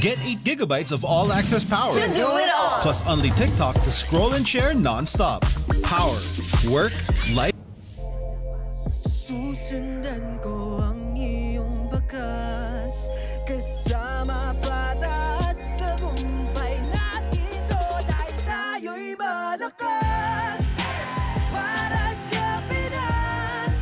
Get 8 gigabytes of all-access power. To do it all. Plus only TikTok to scroll and share non-stop. Power, work, life. Susundan ko ang iyong bakas, kasama patas, tagumpay natin ito dahil tayo'y malakas. Para sa Pinas,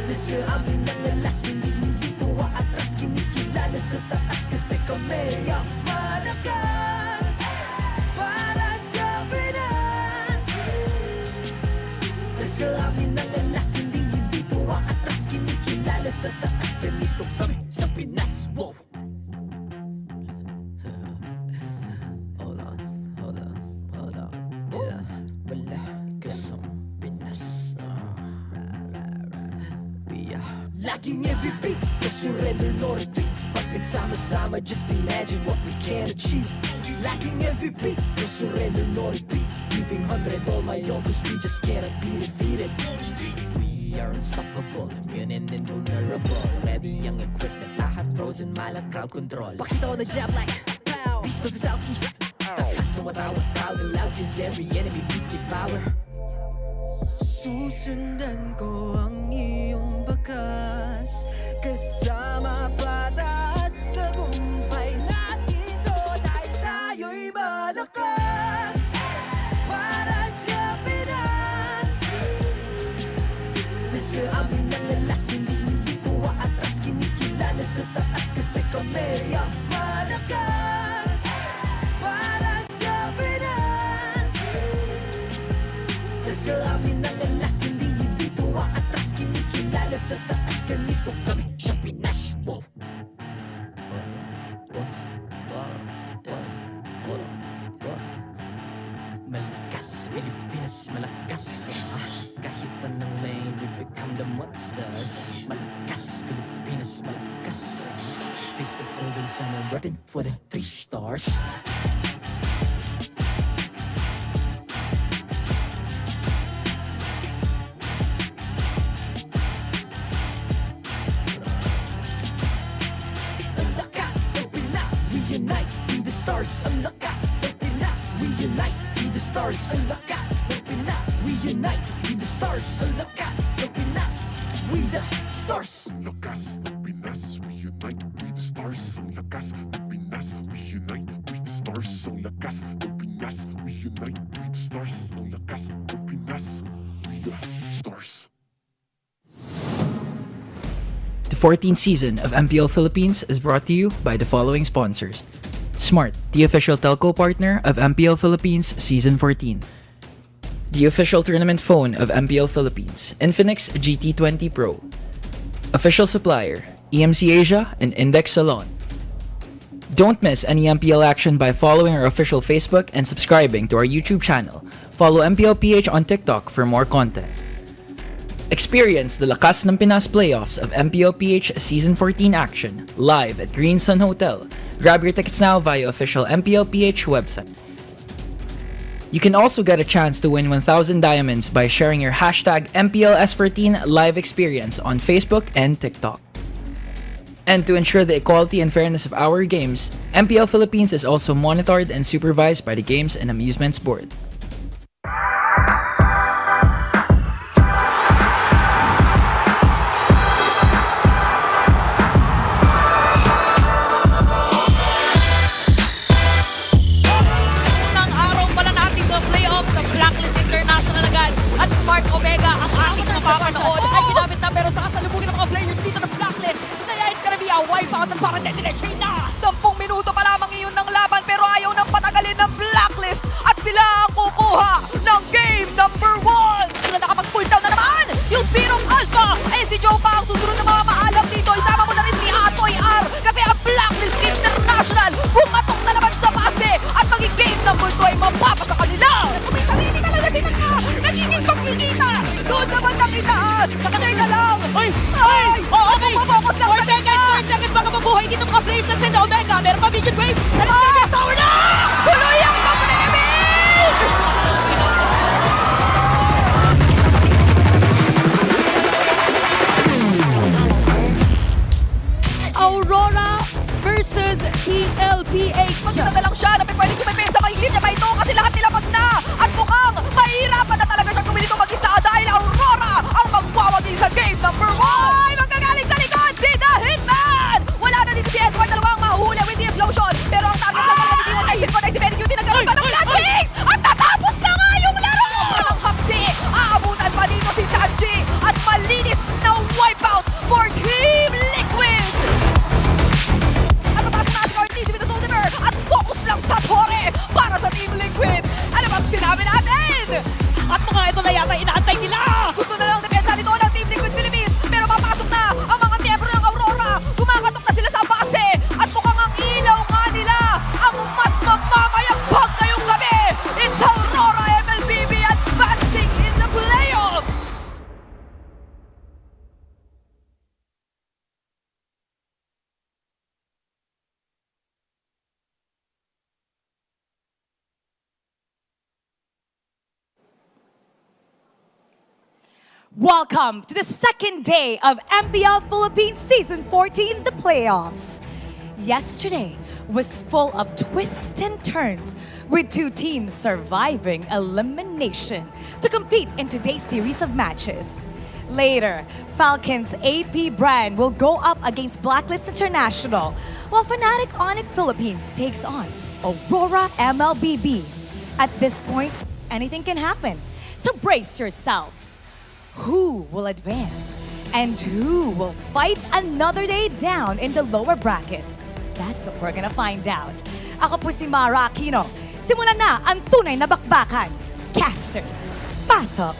nasa amin ang alas, hindi tuwa atras, kinikilala sa taas kasi kami ang malakas. Para sa Pinas, nasa amin ang alas, hindi tuwa atras, kinikilala sa taas, ganito kami sa Pinas. Wow! Hold on. Yeah, wala ka sa Pinas. Laging every beat, no surrender, no retreat. Pag nagsama-sama, just imagine what we can achieve. Laging every beat, no surrender, no retreat. Giving 100 all my all, cause we just cannot be defeated. We are unstoppable, immune and invulnerable. Ready ang equipment, lahat frozen, malak crowd control. Pakita ko na jab like pow, east to the southeast. So matawag proud and loud, cause every enemy we devour. Susundan ko ang iyong bakas, kasama patas, tagumpay natin ito dahil tayo'y malakas. Para sa Pinas, nasa amin ang alas, hindi tuwa atras, kinikilala sa taas kasi kami ang malakas. Para sa Pinas, nasa amin ang alas, hindi tuwa atras, kinikilala sa taas, ganito kami sa Pinas. Wow! Malakas, Pilipinas, malakas. Kahit anong lane, we become the monsters. Malakas, Pilipinas, malakas. Face the golden sun and weapon for the 3 stars. Ang lakas ng Pinas, we unite, be the stars. Ang lakas ng Pinas, we unite, be the stars. Ang lakas ng Pinas, we unite, be the stars. Ang lakas ng Pinas, we the stars. Ang lakas ng Pinas, we unite, we the stars. Ang lakas ng Pinas, we unite, we the stars. Ang lakas ng Pinas, we unite, we the stars. Ang lakas ng Pinas, we the stars. The 14th season of MPL Philippines is brought to you by the following sponsors. Smart, the official telco partner of MPL Philippines Season 14. The official tournament phone of MPL Philippines, Infinix GT20 Pro. Official supplier, EMC Asia and Index Salon. Don't miss any MPL action by following our official Facebook and subscribing to our YouTube channel. Follow MPL PH on TikTok for more content. Experience the Lakas ng Pinas playoffs of MPL PH Season 14 action live at Green Sun Hotel. Grab your tickets now via official MPL PH website. You can also get a chance to win 1,000 diamonds by sharing your hashtag MPLS14 live experience on Facebook and TikTok. And to ensure the equality and fairness of our games, MPL Philippines is also monitored and supervised by the Games and Amusements Board. Unang araw pala natin ng playoffs sa Blacklist International agad at Smart Omega ang ating mapapanood ay ginamit na pero sa kasalubungin ng mga players dito ng Blacklist kaya it's gonna be a wipeout at parang dediretso na 10 minuto pa lamang iyon ng laban pero ayaw nang patagalin ng Blacklist at sila ang kukuha ng game number 1. Sila nakapag-pull down na naman yung Spirong Alpha ay si Joe pa ang susunod na mga maalam dito. Isama mo na rin si Atoy R kasi ang Blacklist International bumatok na naman sa base at maging game number 2 ay mapapasa kanila. May sarili talaga sila na nagiging pagkikita doon sa bandang itaas. Saka na lang. Ay! Okay! Mapokus lang sa linya. Second baka mabuhay dito mga players na sila Omega. Meron pa Big Wave. Meron tower na! Tuloy ang pagkuninig! Aurora versus versus BLPH. Maganda na lang siya na pwede kumipin sa may linya ba ito kasi lahat nila pag na. At mukhang mahirapan na talaga siyang kumili ito mag-isa dahil Aurora ang magwawagi sa game number 1. Ay, magkagaling sa likod si The Hitman! Wala na dito si S14, dalawang mahuhuli with the implosion. Pero ang target lang naman hindi ay Silco na si Benny Cutie nagkaroon pa ng Blood Wings! At tatapos na nga yung laro! Ang hapdi! Aabutan pa dito si Sanji! At malinis na wipeout for Team Liquid! At papasok na si Carly with the Soul Zipper at focus lang sa Torre para sa Team Liquid! Ano bang sinabi natin? At mga ito na yata inaantay nila. Gusto na lang depensa nito ng Team Liquid Philippines pero papasok na ang mga miyembro ng Aurora. Kumakatok na sila sa base at mukhang ang ilaw nga nila ang mas mamamayagpag ngayong gabi. It's Aurora MLBB advancing in the playoffs. Welcome to the second day of MPL Philippines Season 14, the playoffs. Yesterday was full of twists and turns, with two teams surviving elimination to compete in today's series of matches. Later, Falcons APBren will go up against Blacklist International, while Fnatic Onic Philippines takes on Aurora MLBB. At this point, anything can happen, so brace yourselves. Who will advance and who will fight another day down in the lower bracket? That's what we're gonna find out. Ako po si Mara Aquino. Simulan na ang tunay na bakbakan. Casters, pasok!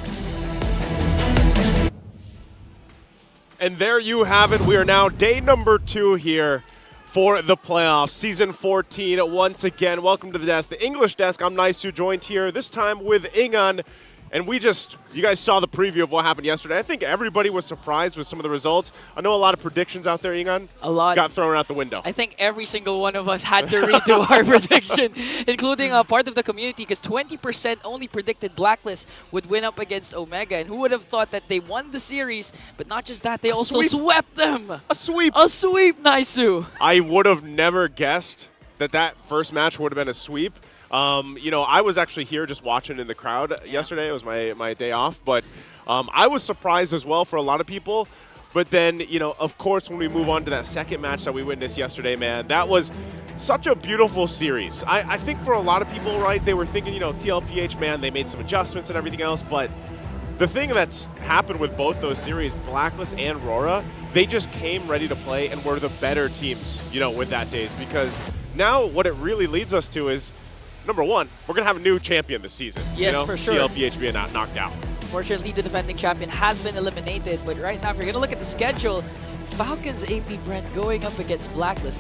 And there you have it. We are now day number 2 here for the playoffs. Season 14 once again. Welcome to the desk, the English desk. I'm Naisu, joined here this time with Ingan. And you guys saw the preview of what happened yesterday. I think everybody was surprised with some of the results. I know a lot of predictions out there, Ingan. A lot. Got thrown out the window. I think every single one of us had to redo our prediction, including a part of the community, because 20% only predicted Blacklist would win up against Omega. And who would have thought that they won the series, but not just that, they also swept them. A sweep. A sweep, Naisu. I would have never guessed that first match would have been a sweep. You know, I was actually here just watching in the crowd yesterday. It was my day off, but I was surprised as well for a lot of people. But then, you know, of course, when we move on to that second match that we witnessed yesterday, man, that was such a beautiful series. I think for a lot of people, right, they were thinking, you know, TLPH, man, they made some adjustments and everything else, but the thing that's happened with both those series, Blacklist and RORA, they just came ready to play and were the better teams, you know, with that days. Because now what it really leads us to is, number one, we're going to have a new champion this season. Yes, you know? for sure. TLPH being knocked out. Fortunately, the defending champion has been eliminated, but right now, if you're going to look at the schedule, Falcons APBren going up against Blacklist.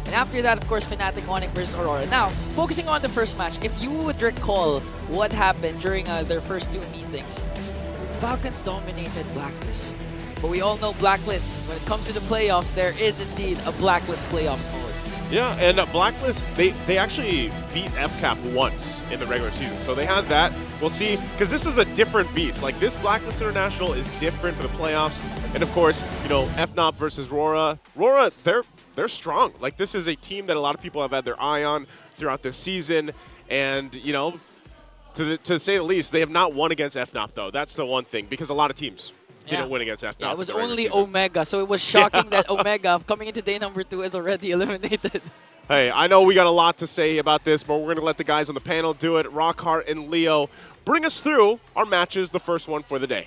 And after that, of course, Fnatic Onic versus Aurora. Now, focusing on the first match, if you would recall what happened during their first 2 meetings, Falcons dominated Blacklist. But we all know Blacklist, when it comes to the playoffs, there is indeed a Blacklist playoffs mode. Yeah, and Blacklist, they actually beat FCAP once in the regular season. So they had that. We'll see, because this is a different beast. Like, this Blacklist International is different for the playoffs. And of course, you know, FNOP versus RORA. RORA, they're strong. Like, this is a team that a lot of people have had their eye on throughout the season. And, you know, to say the least, they have not won against FNOP, though. That's the one thing, because a lot of teams didn't win against FNOP. Yeah, it was only Omega, so it was shocking that Omega, coming into day number 2, is already eliminated. Hey, I know we got a lot to say about this, but we're going to let the guys on the panel do it. Rockhart and Leo bring us through our matches, the first one for the day.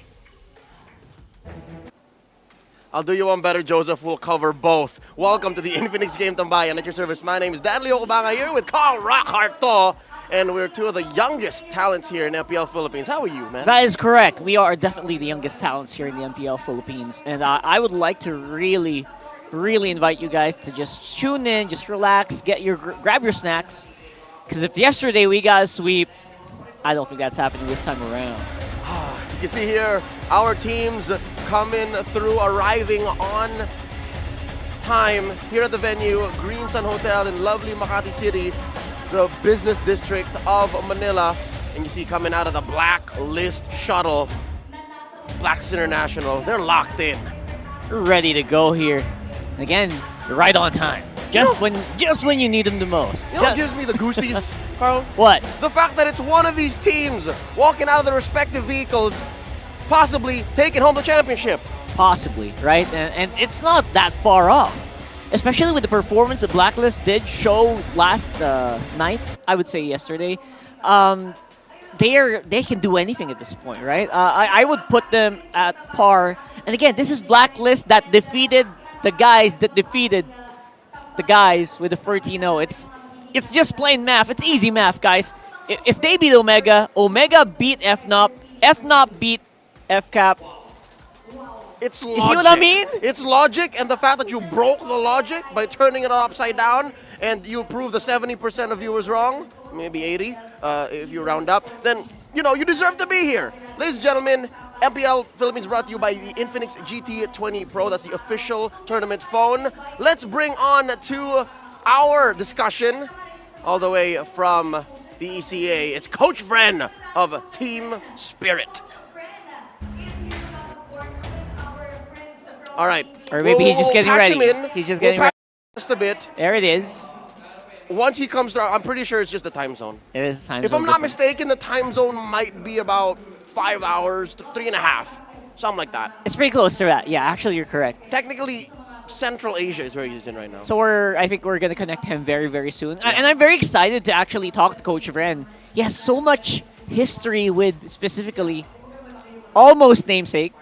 I'll do you one better, Joseph. We'll cover both. Welcome to the Infinix Game Tambayan at your service. My name is Dan Leo Kubanga here with Carl Rockhart to. And we're 2 of the youngest talents here in MPL Philippines. How are you, man? That is correct. We are definitely the youngest talents here in the MPL Philippines. And I would like to really invite you guys to just tune in, just relax, grab your snacks. Because if yesterday we got a sweep, I don't think that's happening this time around. You can see here our teams coming through, arriving on time here at the venue, Green Sun Hotel in lovely Makati City, the business district of Manila. And you see coming out of the Blacklist shuttle, Blacklist International, they're locked in. We're ready to go here. Again, you're right on time. Just when you need them the most. You know what gives me the goosies, Carl? What? The fact that it's one of these teams walking out of their respective vehicles, possibly taking home the championship. Possibly, right? And it's not that far off. Especially with the performance that Blacklist did show last night, I would say yesterday. They can do anything at this point, right? I would put them at par. And again, this is Blacklist that defeated the guys that defeated the guys with the 14-0. It's just plain math. It's easy math, guys. If they beat Omega, Omega beat FNOP, FNOP beat FCAP. It's logic. You see what I mean? It's logic, and the fact that you broke the logic by turning it upside down, and you proved the 70% of viewers wrong, maybe 80 if you round up, then you deserve to be here. Ladies and gentlemen, MPL Philippines brought to you by the Infinix GT20 Pro. That's the official tournament phone. Let's bring on to our discussion all the way from the ECA. It's Coach Vren of Team Spirit. All right. Or maybe he's just getting ready. He's just getting ready. Just a bit. There it is. Once he comes down, I'm pretty sure it's just the time zone. It is time zone. If I'm not mistaken, the time zone might be about 5 hours to 3.5, something like that. It's pretty close to that. Yeah, actually, you're correct. Technically, Central Asia is where he's in right now. So I think we're going to connect him very, very soon. Yeah. And I'm very excited to actually talk to Coach Vren. He has so much history with specifically almost namesake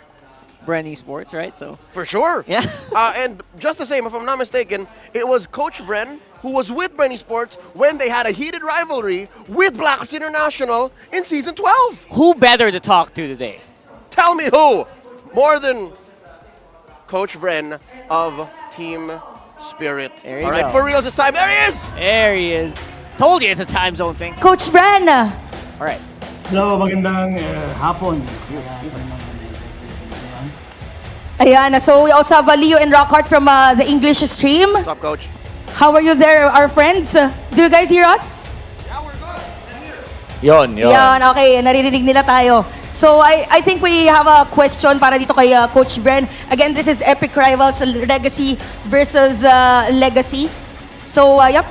Bren Esports, right? So for sure. Yeah. And just the same, if I'm not mistaken, it was Coach Vren who was with Bren Esports when they had a heated rivalry with Blacklist International in Season 12. Who better to talk to today? Tell me who. More than Coach Vren of Team Spirit. There you All right, go. for reals this time. There he is. There he is. Told you it's a time zone thing. Coach Vren. All right. Hello, magandang hapon. Ayan, so we also have Leo and Rockhart from the English stream. What's up, Coach? How are you there, our friends? Do you guys hear us? Yeah, we're good. Yon. Yan, okay. Naririnig nila tayo. So I think we have a question para dito kay Coach Vren. Again, this is Epic Rivals Legacy versus Legacy. So, yep.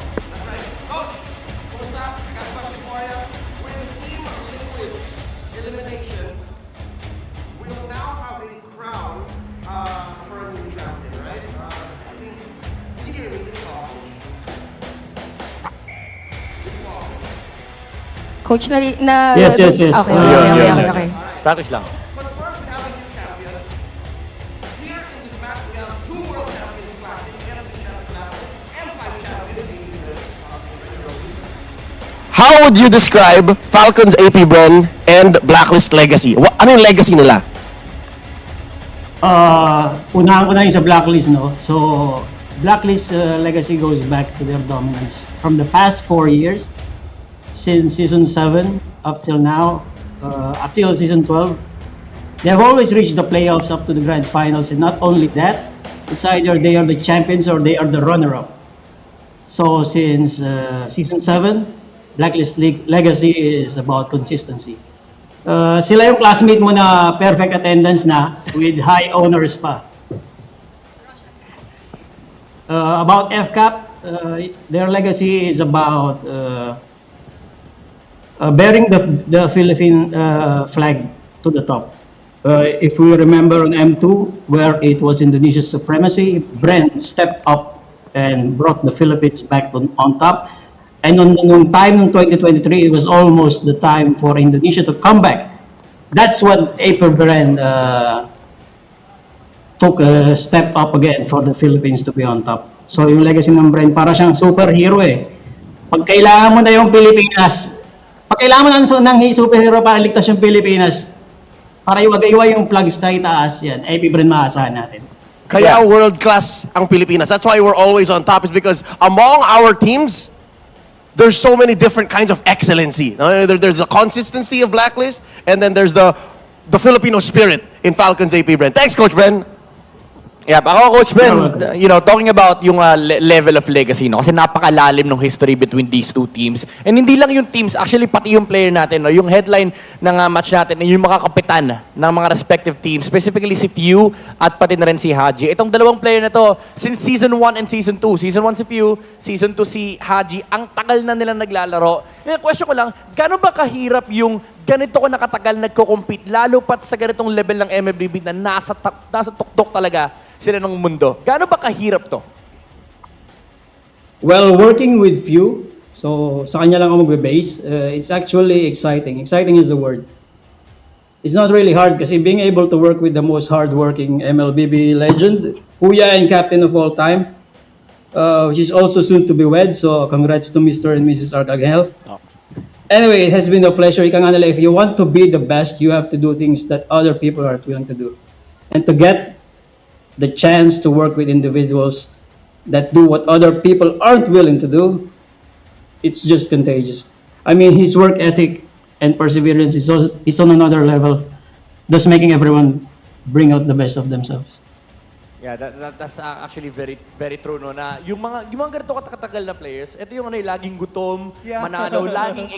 Coach na Yes. Okay. Practice lang. How would you describe Falcons APBren and Blacklist Legacy? Ano yung legacy nila? Unahan ko na yung sa Blacklist, no? So, Blacklist legacy goes back to their dominance from the past 4 years. Since Season 7 up till now, up till Season 12, they have always reached the playoffs up to the grand finals. And not only that, it's either they are the champions or they are the runner-up. So since Season 7, Blacklist Legacy is about consistency. Sila yung classmate mo na perfect attendance na with high honors pa. About FCAP, their legacy is about bearing the Philippine flag to the top. If we remember on M2, where it was Indonesia's supremacy, Bren stepped up and brought the Philippines back on top. And on time in 2023, it was almost the time for Indonesia to come back. That's what APBren took a step up again for the Philippines to be on top. So yung legacy ng Bren, para siyang superhero eh. Pag kailangan mo na yung Pilipinas, pag kailangan mo ng superhero para ligtas yung Pilipinas, para iwagay-iway yung flags sa itaas, yan, APBren maasahan natin. Kaya world-class ang Pilipinas. That's why we're always on top, is because among our teams, there's so many different kinds of excellency. There's the consistency of Blacklist, and then there's the Filipino spirit in Falcons APBren. Thanks, Coach Vren. Yeah, ako Coach Ben, Welcome. you know, talking about yung level of legacy, no? Kasi napakalalim ng history between these two teams. And hindi lang yung teams, actually pati yung player natin, no? Yung headline ng match natin, yung mga kapitan ng mga respective teams, specifically si Few at pati na rin si Haji. Itong dalawang player na to, since Season 1 and Season 2, Season 1 si Few, Season 2 si Haji, ang tagal na nila naglalaro. Yung question ko lang, gaano ba kahirap yung ganito ko nakatagal nagko-compete, lalo pat sa ganitong level ng MLBB na nasa tuktok talaga sila ng mundo. Gaano ba kahirap to? Well, working with few, so sa kanya lang ako magbe-base, it's actually exciting. Exciting is the word. It's not really hard kasi being able to work with the most hardworking MLBB legend, Kuya and captain of all time, which is also soon to be wed, so congrats to Mr. and Mrs. Arcangel. Anyway, it has been a pleasure. Ika nga nila, if you want to be the best, you have to do things that other people aren't willing to do. And to get the chance to work with individuals that do what other people aren't willing to do, it's just contagious. I mean, his work ethic and perseverance is on another level, thus making everyone bring out the best of themselves. Yeah, that's actually very true, no, na yung mga ganito katagal na players, ito yung laging gutom, manalo, laging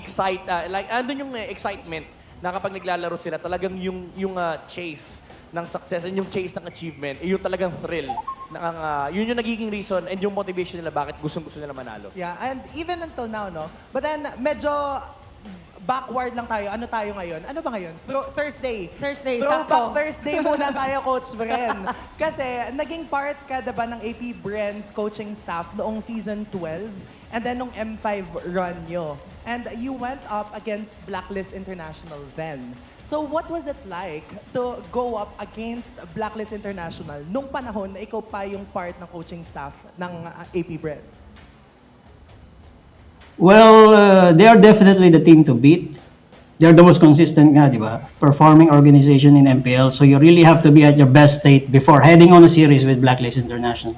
andun yung excitement na kapag naglalaro sila, talagang yung chase ng success and yung chase ng achievement, yung talagang thrill. Yun yung nagiging reason and yung motivation nila bakit gustong-gusto nila manalo. Yeah, and even until now, no? But then, medyo backward lang tayo. Ano tayo ngayon? Ano ba ngayon? Thursday. Throwback sakto. Thursday muna tayo, Coach Bren. Kasi naging part ka, diba, ng APBren's coaching staff noong Season 12 and then nung M5 run nyo. And you went up against Blacklist International then. So what was it like to go up against Blacklist International nung panahon na ikaw pa yung part ng coaching staff ng APBren? Well, they are definitely the team to beat. They're the most consistent nga, di ba? Performing organization in MPL. So you really have to be at your best state before heading on a series with Blacklist International.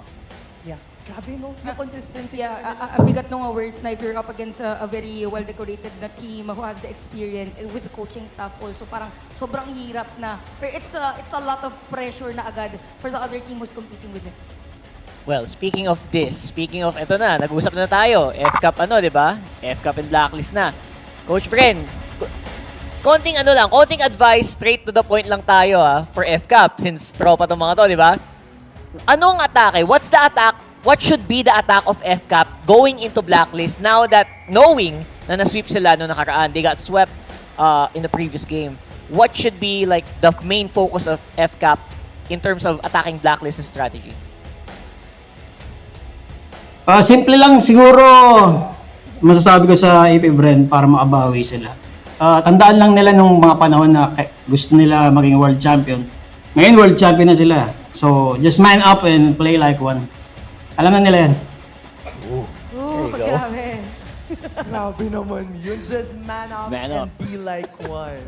Yeah. Grabe, no? Yung consistency. Yeah, ang bigat ng words na if you're up against a very well-decorated na team who has the experience and with the coaching staff also, parang sobrang hirap na. It's a lot of pressure na agad for the other team who's competing with it. Well, speaking of ito na, nag-usap na tayo. FCAP di ba? FCAP and Blacklist na. Coach Bren, konting advice, straight to the point lang tayo for FCAP since tropa tong mga to, di ba? Anong atake? What's the attack? What should be the attack of FCAP going into Blacklist now that knowing na na-sweep sila noong nakaraan? They got swept in the previous game. What should be like the main focus of FCAP in terms of attacking Blacklist's strategy? Simple lang siguro masasabi ko sa APBren para makabawi sila. Tandaan lang nila nung mga panahon na gusto nila maging world champion. Ngayon world champion na sila. So just man up and play like one. Alam na nila yan. Grabe. Grabe naman yun. Just man up and be like one.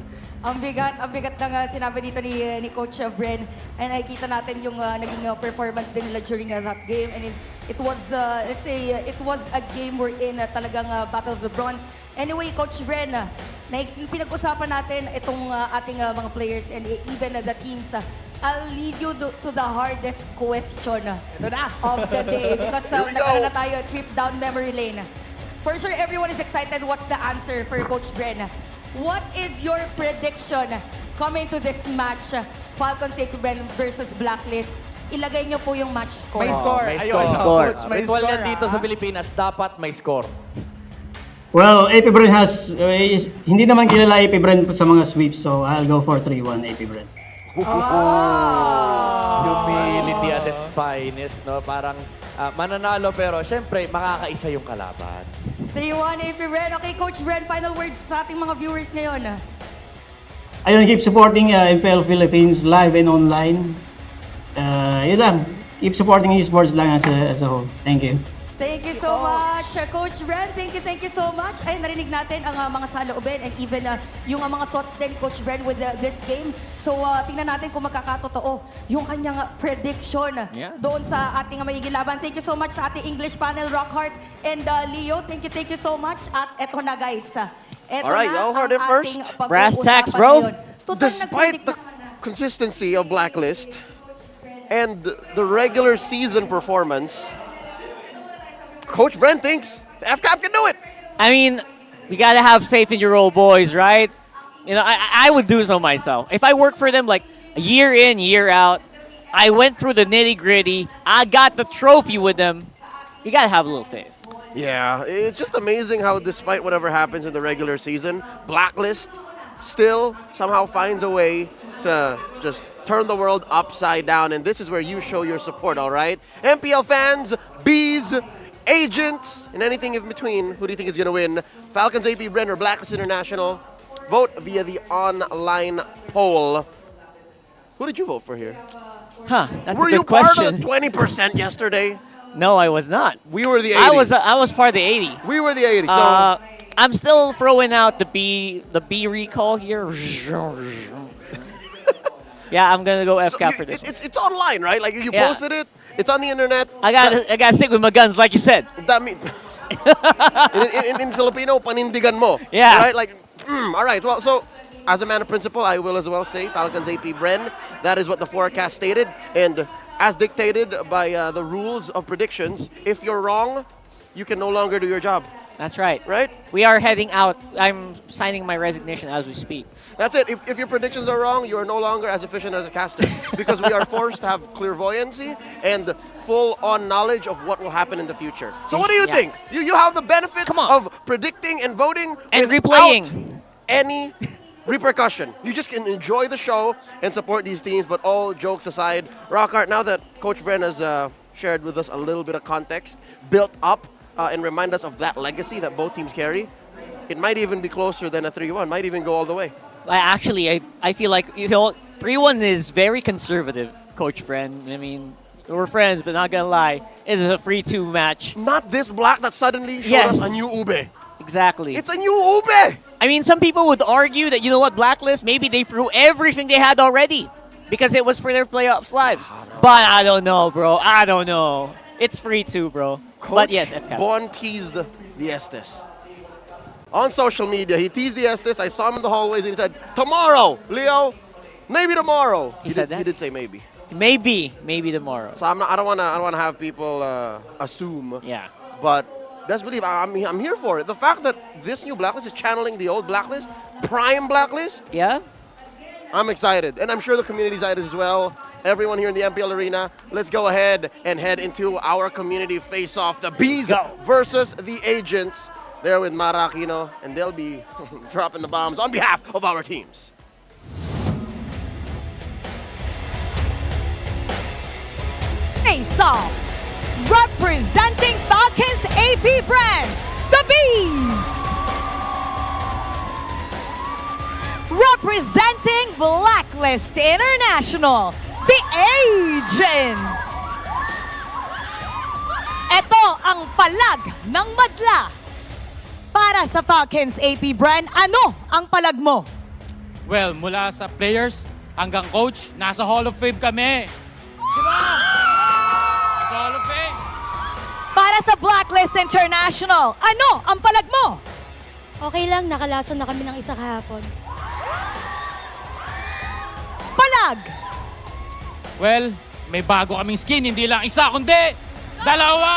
Ang bigat ng sinabi dito ni Coach Bren. And nakikita natin yung naging performance din nila during that game. And it was, let's say, it was a game wherein talagang Battle of the Bronze. Anyway, Coach Bren, pinag-usapan natin itong ating mga players and even the teams. I'll lead you to the hardest question of the day because nagkaroon na tayo trip down memory lane. For sure, everyone is excited. What's the answer for Coach Bren? What is your prediction coming to this match, Falcons APBren versus Blacklist? Ilagay niyo po yung match score. May score. May Ayun, score. Coach, may Ritual score, yan dito sa Pilipinas, dapat may score. Well, APBren has, hindi naman kilala APBren sa mga sweeps, so I'll go for 3-1 APBren. Humility at its finest, no? Parang mananalo pero syempre makakaisa yung kalaban. 3-1 APBren. Okay, Coach Bren, final words sa ating mga viewers ngayon. Ayun, keep supporting MPL Philippines live and online. Yun lang. Keep supporting esports lang as a whole. Thank you. Thank you so much, Coach Bren. Thank you so much. Ay, narinig natin ang mga saloobin and even yung mga thoughts din, Coach Bren, with this game. So, tingnan natin kung magkakatotoo yung kanyang prediction doon sa ating magiging laban. Thank you so much sa ating English panel, Rockhart and Leo. Thank you so much. At eto na, guys. Eto Alright, na y'all heard ang it first. ating Brass pag-uusapan tacks, bro. ngayon. Total Despite nag-predict the naman na. consistency of Blacklist, and the regular season performance, Coach Bren thinks FCAP can do it. I mean, you gotta have faith in your old boys, right? You know, I would do so myself. If I work for them like year in, year out, I went through the nitty-gritty, I got the trophy with them, you gotta have a little faith. Yeah, it's just amazing how despite whatever happens in the regular season, Blacklist still somehow finds a way to just turn the world upside down, and this is where you show your support, all right? MPL fans, bees, agents, and anything in between, who do you think is going to win? Falcons APBren or Blacklist International? Vote via the online poll. Who did you vote for here? Huh, that's Were a good you part question. of the 20% yesterday? No, I was not. We were the 80. I was part of the 80. We were the 80, so... I'm still throwing out the B recall here. Yeah, I'm gonna go FCAP for this. It's online, right? Like you Yeah. posted it. It's on the internet. I gotta stick with my guns, like you said. That mean, in Filipino, panindigan mo. Yeah. Right. Like, all right. Well, so as a man of principle, I will as well say Falcons APBren. That is what the forecast stated, and as dictated by the rules of predictions, if you're wrong, you can no longer do your job. That's right. Right? We are heading out. I'm signing my resignation as we speak. That's it. If your predictions are wrong, you are no longer as efficient as a caster because we are forced to have clairvoyancy and full-on knowledge of what will happen in the future. So what do you think? You have the benefit of predicting and voting and without replaying any repercussion. You just can enjoy the show and support these teams, but all jokes aside, Rockhart, now that Coach Bren has shared with us a little bit of context, built up and remind us of that legacy that both teams carry, it might even be closer than a 3-1, might even go all the way. Actually, I feel like 3-1 is very conservative, Coach Bren. I mean, we're friends, but not gonna lie, it is a 3-2 match. Not this black that suddenly showed us a new ube. Exactly. It's a new ube! I mean, some people would argue that, you know what, Blacklist, maybe they threw everything they had already because it was for their playoffs lives. But I don't know, bro. I don't know. It's 3-2, bro. Coach but yes, FCAP. Bon teased the Estes. On social media, he teased the Estes. I saw him in the hallways and he said, tomorrow, Leo, maybe tomorrow. He said that? He did say maybe. Maybe tomorrow. So I don't wanna have people assume. Yeah. But best believe I'm here for it. The fact that this new Blacklist is channeling the old Blacklist, prime Blacklist. Yeah. I'm excited, and I'm sure the community side is as well. Everyone here in the MPL arena, let's go ahead and head into our community face-off. The Bees versus the Agents. There with Marakino, and they'll be dropping the bombs on behalf of our teams. Face-off, representing Falcons APBren, the Bees. Representing Blacklist International, the Agents. Ito ang palag ng madla. Para sa Falcons APBren, ano ang palag mo? Well, mula sa players hanggang coach, nasa Hall of Fame kami. Diba? Nasa Hall of Fame. Para sa Blacklist International, ano ang palag mo? Okay lang, nakalason na kami ng isa kahapon. Palag! Well, may bago kaming skin, hindi lang isa, kundi dalawa!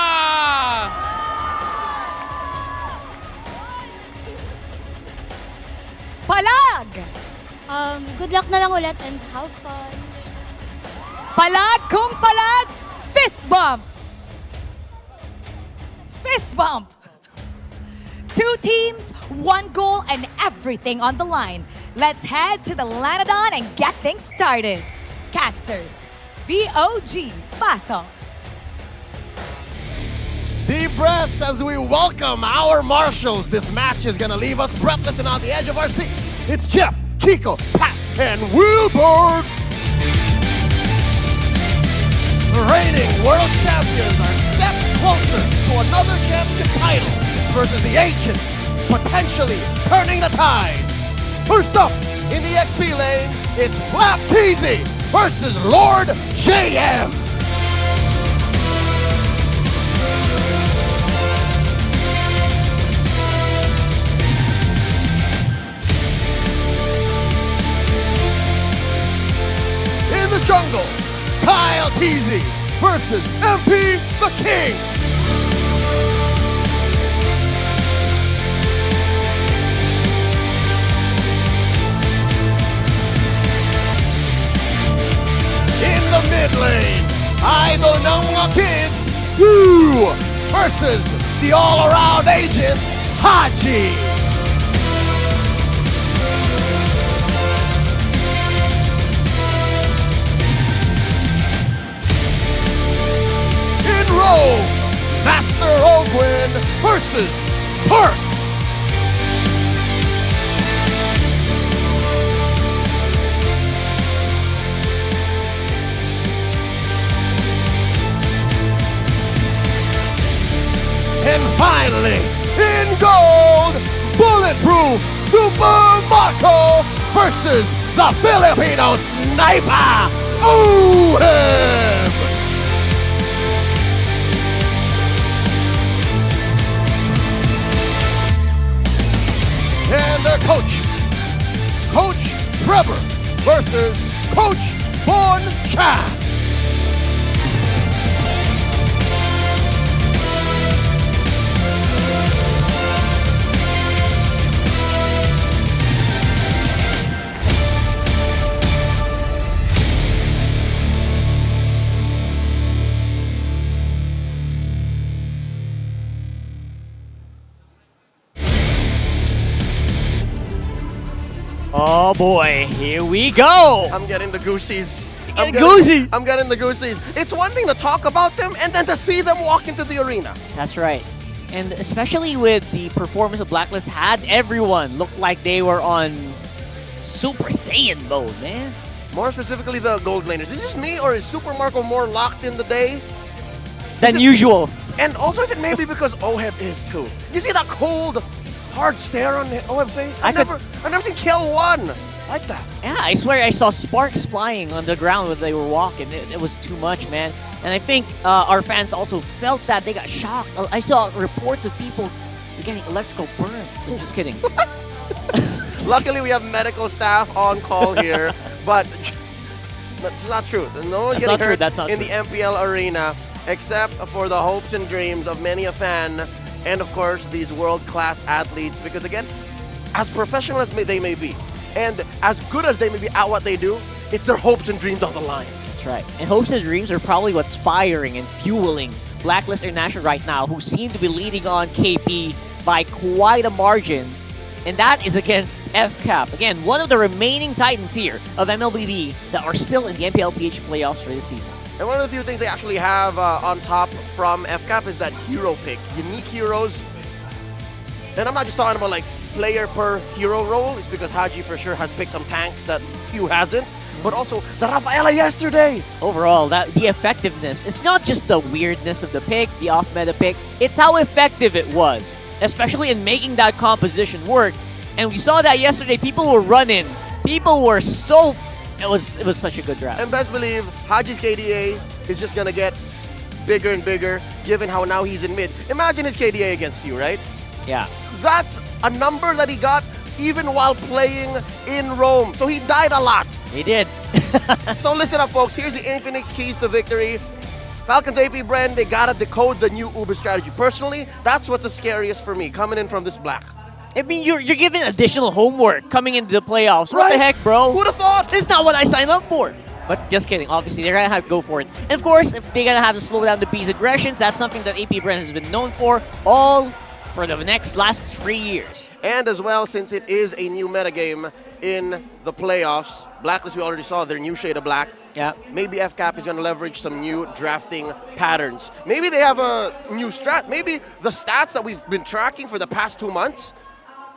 Palag! Good luck na lang ulit and have fun. Palag kung palag, fist bump! Fist bump! 2 teams, 1 goal, and everything on the line. Let's head to the Lanadon and get things started. Casters, VOG, pasok. Deep breaths as we welcome our marshals. This match is gonna leave us breathless and on the edge of our seats. It's Jeff, Chico, Pat, and Wilbert. The reigning world champions are steps closer to another championship title versus the Agents, potentially turning the tides. First up, in the XP lane, it's Flap Teasy versus Lord JM. In the jungle, Kyle T versus MP the King. In the mid lane, idol ng mga kids, Fu versus the all-around agent, Haji. In Rome, Master Ogwin versus Perks. And finally, in gold, Bulletproof Super Marco versus the Filipino Sniper, Uheb. And their coaches, Coach Trevor versus Coach Bon Chan. Oh boy, here we go! I'm getting the goosies. I'm getting the goosies. It's one thing to talk about them and then to see them walk into the arena. That's right. And especially with the performance of Blacklist, had everyone look like they were on Super Saiyan mode, man. More specifically, the gold laners. Is this me or is Super Marco more locked in the day than usual? And also, is it maybe because Oheb is too? You see that cold, hard stare on Oheb's face? I've never seen kill one like that. Yeah, I swear I saw sparks flying on the ground when they were walking. It was too much, man. And I think our fans also felt that. They got shocked. I saw reports of people getting electrical burns. I'm just kidding. Luckily, we have medical staff on call here, but that's not true. No one getting hurt in the MPL arena, except for the hopes and dreams of many a fan, and of course, these world-class athletes. Because again, as professional as they may be, and as good as they may be at what they do, it's their hopes and dreams on the line. That's right. And hopes and dreams are probably what's firing and fueling Blacklist International right now, who seem to be leading on KP by quite a margin. And that is against FCAP. Again, one of the remaining titans here of MLBB that are still in the MPL PH playoffs for this season. And one of the few things they actually have on top from FCAP is that hero pick. Unique heroes. And I'm not just talking about like player per hero role. It's because Haji for sure has picked some tanks that few hasn't. But also the Rafaela yesterday. Overall, the effectiveness. It's not just the weirdness of the pick, the off-meta pick. It's how effective it was, especially in making that composition work. And we saw that yesterday. People were running. People were so... It was such a good draft. And best believe, Haji's KDA is just going to get bigger and bigger, given how now he's in mid. Imagine his KDA against Few, right? Yeah. That's a number that he got even while playing in Rome. So he died a lot. He did. So listen up, folks. Here's the Infinix keys to victory. Falcons APBren, they got to decode the new Uber strategy. Personally, that's what's the scariest for me, coming in from this black. I mean, you're given additional homework coming into the playoffs. What the heck, bro? Who'd have thought? This is not what I signed up for. But just kidding. Obviously, they're going to have to go for it. And of course, if they're going to have to slow down the B's aggressions, that's something that APBren has been known for all for the last 3 years. And as well, since it is a new metagame in the playoffs, Blacklist, we already saw their new shade of black. Yeah. Maybe FCAP is going to leverage some new drafting patterns. Maybe they have a new strat. Maybe the stats that we've been tracking for the past 2 months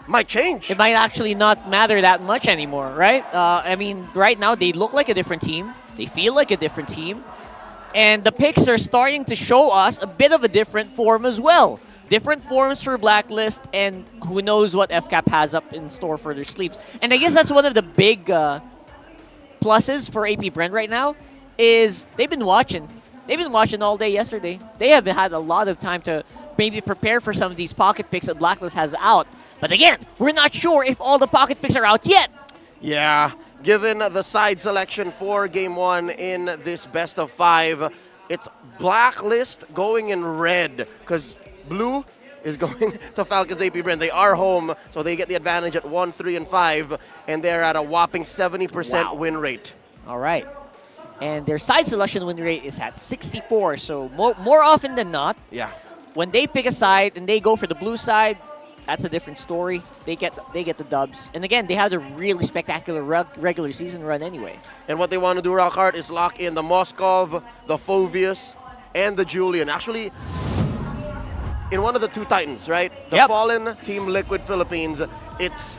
might change. It might actually not matter that much anymore, right? I mean, right now they look like a different team. They feel like a different team. And the picks are starting to show us a bit of a different form as well. Different forms for Blacklist, and who knows what FCAP has up in store for their sleeves. And I guess that's one of the big pluses for APBren right now, is they've been watching. They've been watching all day yesterday. They have had a lot of time to maybe prepare for some of these pocket picks that Blacklist has out. But again, we're not sure if all the pocket picks are out yet. Yeah, given the side selection for Game 1 in this best of 5, it's Blacklist going in red because blue is going to Falcons APBren. They are home, so they get the advantage at 1, 3, and 5, and they're at a whopping 70% win rate. All right. And their side selection win rate is at 64, so more often than not, when they pick a side and they go for the blue side, that's a different story. They get the dubs. And again, they had a really spectacular regular season run anyway. And what they want to do, Rockart, is lock in the Moskov, the Phoveus, and the Julian. Actually, in one of the two Titans, right? The Fallen Team Liquid Philippines, it's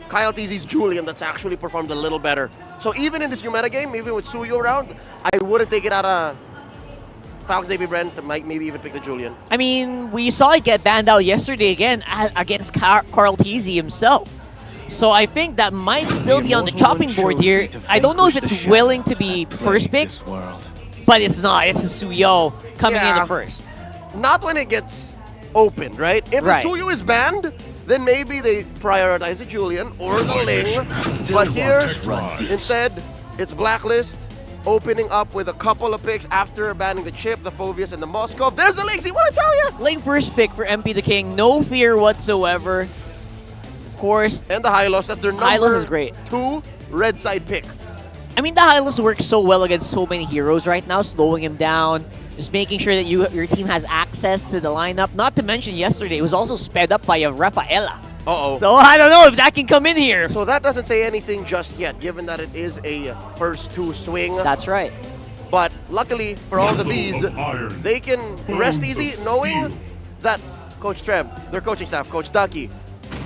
Kyle TZ's Julian that's actually performed a little better. So even in this new meta game, even with Suyo around, I wouldn't take it out of Falcons APBren to maybe even pick the Julian. I mean, we saw it get banned out yesterday again against Carl TZ himself. So I think that might still be on the chopping board here. I don't know if it's willing to be first pick, but it's not. It's a Suyo coming in at first. Not when it gets opened, right? If the Suyo is banned, then maybe they prioritize the Julian or the Ling. But here, instead, it's Blacklist opening up with a couple of picks after banning the Chip, the Phoveus, and the Moskov. There's the Ling, see what I tell you? Lane first pick for MP the King, no fear whatsoever. Of course. And the Hylos, that's their number Hylos is great. 2 red side pick. I mean, the Hylos works so well against so many heroes right now, slowing him down, just making sure that your team has access to the lineup. Not to mention yesterday, it was also sped up by a Rafaela. So I don't know if that can come in here. So that doesn't say anything just yet, given that it is a first 2 swing. That's right. But luckily for all the Bees, they can rest easy knowing that Coach Treb, their coaching staff, Coach Ducky,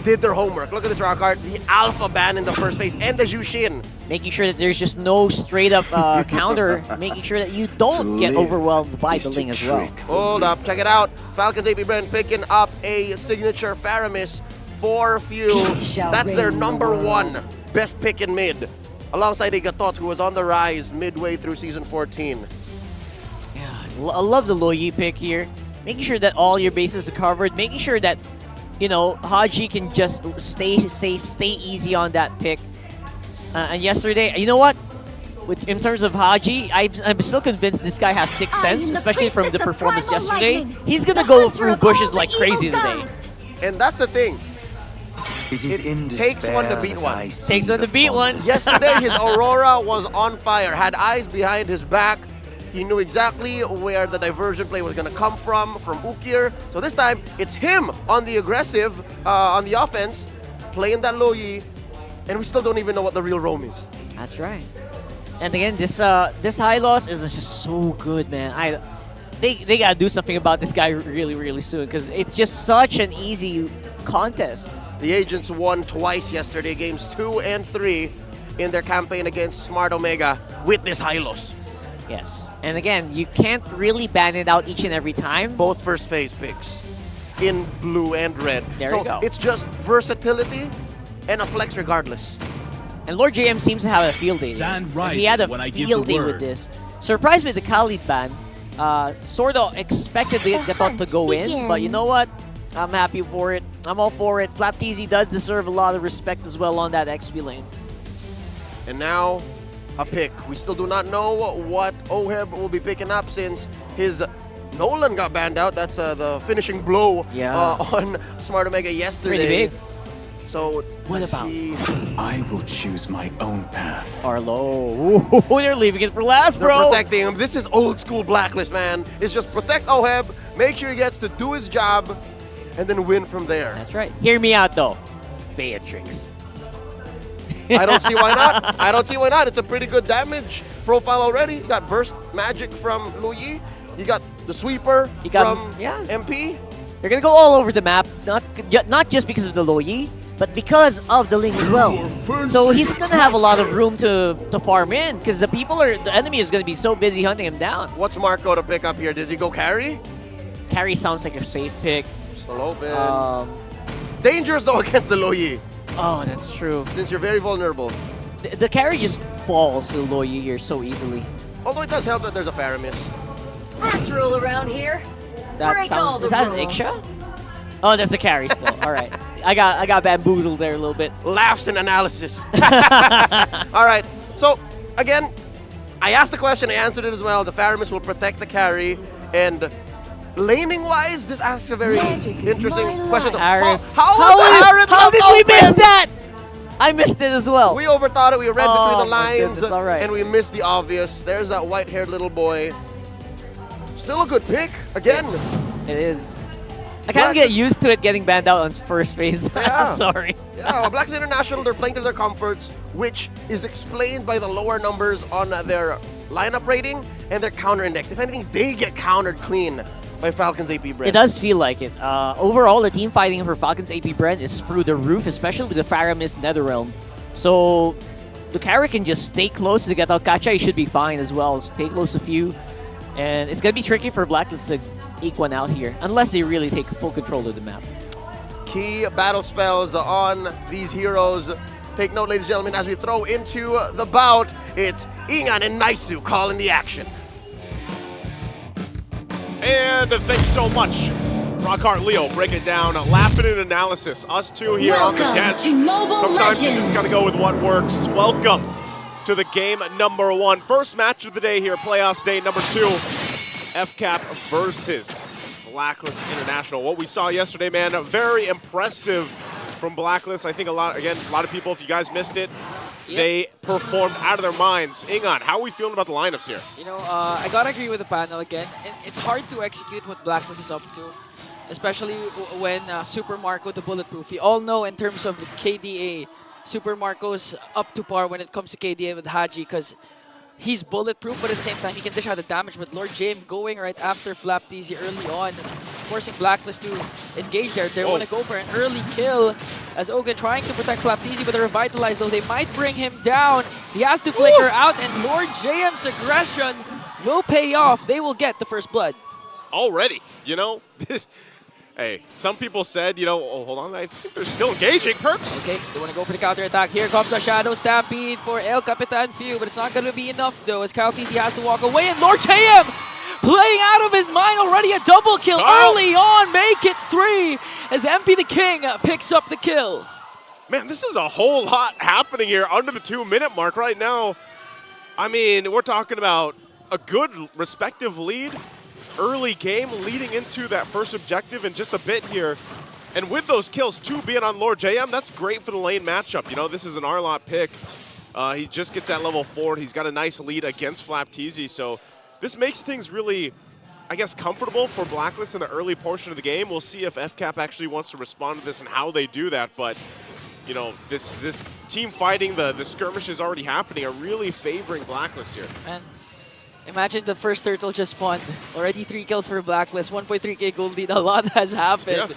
did their homework. Look at this Rockart, the Alpha ban in the first phase, and the Jushin. Making sure that there's just no straight-up counter, making sure that you don't get overwhelmed by the Ling as well. Hold up, check it out. Falcons APBren picking up a signature Faramis for Fuel. That's their number 1 best pick in mid, alongside a Gatot who was on the rise midway through Season 14. Yeah, I love the Loyi pick here. Making sure that all your bases are covered, making sure that, you know, Haji can just stay safe, stay easy on that pick. And yesterday, you know what? In terms of Haji, I'm still convinced this guy has sixth sense, especially from the performance yesterday. He's gonna go through bushes like crazy today. And that's the thing. It takes one to beat one. Takes one to beat one. Yesterday, his Aurora was on fire, had eyes behind his back. He knew exactly where the diversion play was going to come from Ukir. So this time, it's him on the aggressive, on the offense, playing that low Yi, and we still don't even know what the real roam is. That's right. And again, this Hylos is just so good, man. They got to do something about this guy really, really soon, because it's just such an easy contest. The Agents won twice yesterday, games 2 and 3 in their campaign against Smart Omega with this Hylos. Yes. And again, you can't really ban it out each and every time. Both first phase picks in blue and red. There you go. It's just versatility and a flex regardless. And Lord JM seems to have a field day. He had a field day with this. Surprised with the Khalid ban. Sort of expected the Gatot to go in, but you know what? I'm happy for it. I'm all for it. Flap TZ does deserve a lot of respect as well on that XP lane. And now, a pick. We still do not know what Oheb will be picking up since his Nolan got banned out. That's the finishing blow on Smart Omega yesterday. Pretty big. So, what about? I will choose my own path. Arlo. Ooh, they're leaving it for last, bro. They're protecting him. This is old school Blacklist, man. It's just protect Oheb, make sure he gets to do his job, and then win from there. That's right. Hear me out, though. Beatrix. I don't see why not. I don't see why not. It's a pretty good damage profile already. You got burst magic from Luyi. You got the sweeper from MP. They're going to go all over the map, not just because of the Loyi, but because of the Ling as well. So he's going to have a lot of room to farm in, because the enemy is going to be so busy hunting him down. What's Marco to pick up here? Does he go carry? Carry sounds like a safe pick. Still open. Dangerous though against the Loyi. Oh, that's true. Since you're very vulnerable. The carry just falls to the Loyi here so easily. Although it does help that there's a Faramis. First rule around here. That sounds, is that an Iksha? Oh, that's a carry still. All right. I got bamboozled there a little bit. Laughs and analysis. All right. So, again, I asked the question, I answered it as well. The Faramis will protect the carry, and laning-wise, this asks a very interesting question. How did we miss that? I missed it as well. We overthought it. We read between the my lines, goodness, all right. and we missed the obvious. There's that white-haired little boy. Still a good pick, again. It is. I kind of get used to it getting banned out on first phase. Yeah. I'm sorry. Yeah, Blacklist International, they're playing to their comforts, which is explained by the lower numbers on their lineup rating and their counter index. If anything, they get countered clean by Falcons APBren. It does feel like it. Overall, the team fighting for Falcons APBren is through the roof, especially with the Faramis Netherrealm. So the carry can just stay close to get out Kacha. He should be fine as well. Stay close a few. And it's going to be tricky for Blacklist to eke one out here, unless they really take full control of the map. Key battle spells on these heroes. Take note, ladies and gentlemen, as we throw into the bout, it's Ingan and Naisu calling the action. And thank you so much, Rockhart Leo. Break it down, laughing in analysis. Us two here on the desk. Sometimes you just gotta go with what works. Welcome to the game number 1. First match of the day here, playoffs day number 2. FCAP versus Blacklist International. What we saw yesterday, man, very impressive from Blacklist. I think a lot of people, if you guys missed it, they performed out of their minds. Ingan, how are we feeling about the lineups here? You know, I gotta agree with the panel again. It's hard to execute what Blacklist is up to, especially when Super Marco, the bulletproof. We all know in terms of KDA, Super Marco's up to par when it comes to KDA with Haji, because he's bulletproof, but at the same time, he can dish out the damage. But Lord James going right after Flapteasy early on, forcing Blacklist to engage there. They want to go for an early kill as Ogun trying to protect Flapteasy, but they're revitalized, though they might bring him down. He has to flicker out, and Lord James' aggression will pay off. They will get the first blood. Already, you know, hey, some people said, you know, oh, hold on, I think they're still engaging. Perks. Okay, they want to go for the counter attack. Here comes a Shadow Stampede for El Capitan Few, but it's not going to be enough, though, as Flapteasy has to walk away, and Lord JM playing out of his mind already. A double kill early on, make it 3 as MP the King picks up the kill. Man, this is a whole lot happening here under the 2-minute mark right now. I mean, we're talking about a good respective lead. Early game leading into that first objective in just a bit here. And with those kills, 2 being on Lord JM, that's great for the lane matchup. You know, this is an Arlot pick. He just gets that level 4. He's got a nice lead against Flapteasy. So this makes things really, I guess, comfortable for Blacklist in the early portion of the game. We'll see if FCAP actually wants to respond to this and how they do that. But, you know, this team fighting, the skirmish is already happening, are really favoring Blacklist here. And imagine the first turtle just spawned. Already 3 kills for Blacklist, 1.3k gold lead. A lot has happened. Yeah.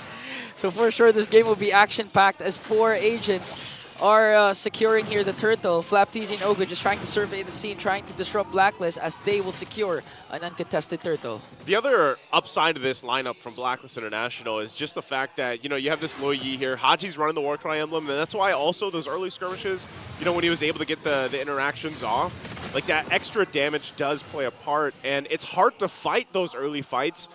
So for sure, this game will be action-packed as 4 agents are securing here the turtle. Flapteasy and Ogre just trying to survey the scene, trying to disrupt Blacklist as they will secure an uncontested turtle. The other upside of this lineup from Blacklist International is just the fact that, you know, you have this Lo Yi here. Haji's running the Warcry emblem, and that's why also those early skirmishes, you know, when he was able to get the interactions off, like that extra damage does play a part, and it's hard to fight those early fights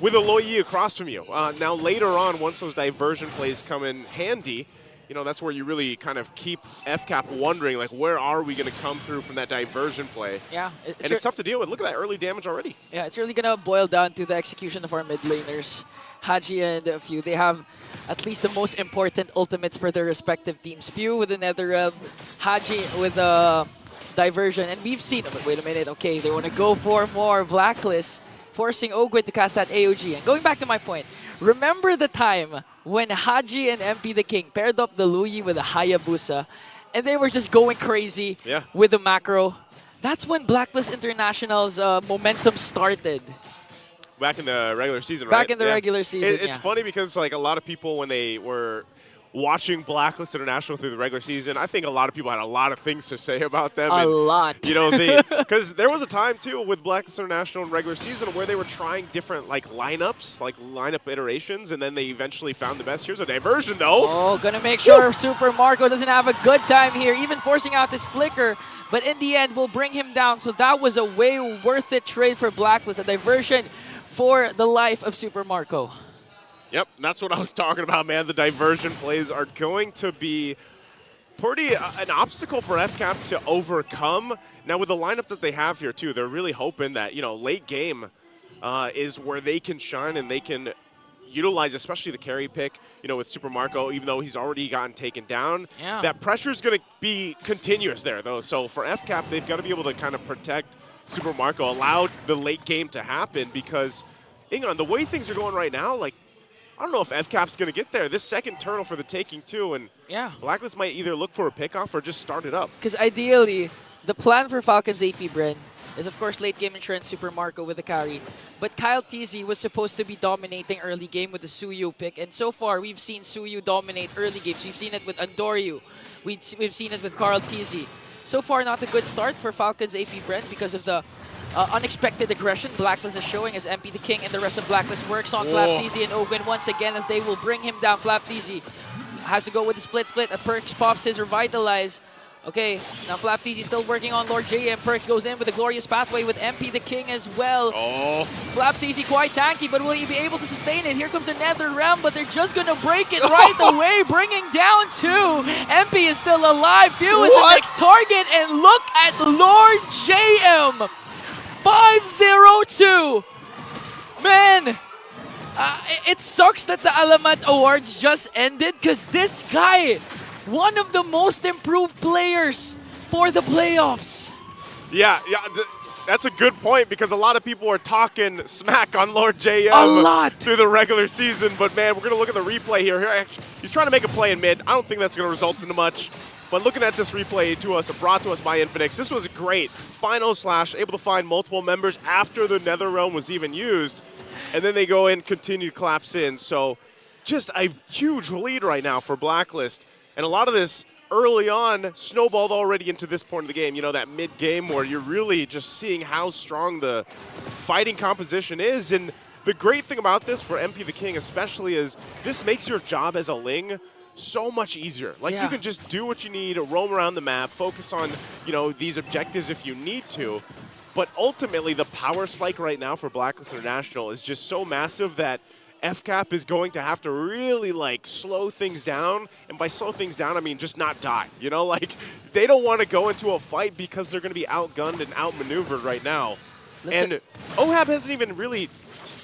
with a Lo Yi across from you. Now later on, once those diversion plays come in handy, you know, that's where you really kind of keep FCAP wondering, like, where are we going to come through from that diversion play? Yeah. It's tough to deal with. Look at that early damage already. Yeah, it's really going to boil down to the execution of our mid laners. Haji and Few, they have at least the most important ultimates for their respective teams. Few with the Netherrealm, Haji with the diversion. And we've seen, oh, wait a minute, okay, they want to go for more Blacklist, forcing Ogwid to cast that AOG. And going back to my point, remember the time when Haji and MP the King paired up the Luyi with the Hayabusa, and they were just going crazy with the macro. That's when Blacklist International's momentum started. Back in the regular season, right? Back in the regular season, It's funny because, like, a lot of people, when they were watching Blacklist International through the regular season, I think a lot of people had a lot of things to say about them. A lot. You know, because there was a time, too, with Blacklist International in regular season where they were trying different, like, lineups, like lineup iterations, and then they eventually found the best. Here's a diversion, though. Oh, gonna make sure Super Marco doesn't have a good time here, even forcing out this flicker. But in the end, will bring him down. So that was a way worth it trade for Blacklist, a diversion for the life of Super Marco. Yep, that's what I was talking about, man. The diversion plays are going to be pretty an obstacle for FCAP to overcome. Now with the lineup that they have here too, they're really hoping that, you know, late game is where they can shine and they can utilize, especially the carry pick, you know, with Super Marco, even though he's already gotten taken down. Yeah. That pressure is going to be continuous there, though. So for FCAP, they've got to be able to kind of protect Super Marco, allow the late game to happen, because, Ingon, the way things are going right now, like, I don't know if FCAP's going to get there. This second turtle for the taking, too, and yeah, Blacklist might either look for a pickoff or just start it up. Because ideally, the plan for Falcons APBren is, of course, late game insurance Super Marco with the carry. But Kyle TZ was supposed to be dominating early game with the Suyu pick. And so far, we've seen Suyu dominate early games. We've seen it with Andoryu. We've seen it with Carl TZ. So far, not a good start for Falcons APBren because of the unexpected aggression Blacklist is showing as MP the King and the rest of Blacklist works on Flap TZ and Ogwen once again as they will bring him down. Flap TZ has to go with the split. Perks pops his Revitalize. Okay, now Flap TZ still working on Lord JM. Perks goes in with a glorious pathway with MP the King as well. Flap TZ quite tanky, but will he be able to sustain it? Here comes the Nether Realm, but they're just gonna break it right away, bringing down 2. MP is still alive. Few is the next target, and look at Lord JM. 5-0-2. Man, it sucks that the Alamat Awards just ended because this guy, one of the most improved players for the playoffs. Yeah, that's a good point because a lot of people are talking smack on Lord JM a lot through the regular season. But man, we're going to look at the replay here. He's trying to make a play in mid. I don't think that's going to result in much. But looking at this replay brought to us by Infinix, this was great. Final slash, able to find multiple members after the Nether Realm was even used. And then they go in, continue collapse in. So just a huge lead right now for Blacklist. And a lot of this early on snowballed already into this point of the game. You know, that mid-game where you're really just seeing how strong the fighting composition is. And the great thing about this for MP the King especially is this makes your job as a Ling so much easier. Like, you can just do what you need, roam around the map, focus on, you know, these objectives if you need to. But ultimately, the power spike right now for Blacklist International is just so massive that FCAP is going to have to really, like, slow things down. And by slow things down, I mean just not die. You know, like, they don't want to go into a fight because they're going to be outgunned and outmaneuvered right now. And OHAB hasn't even really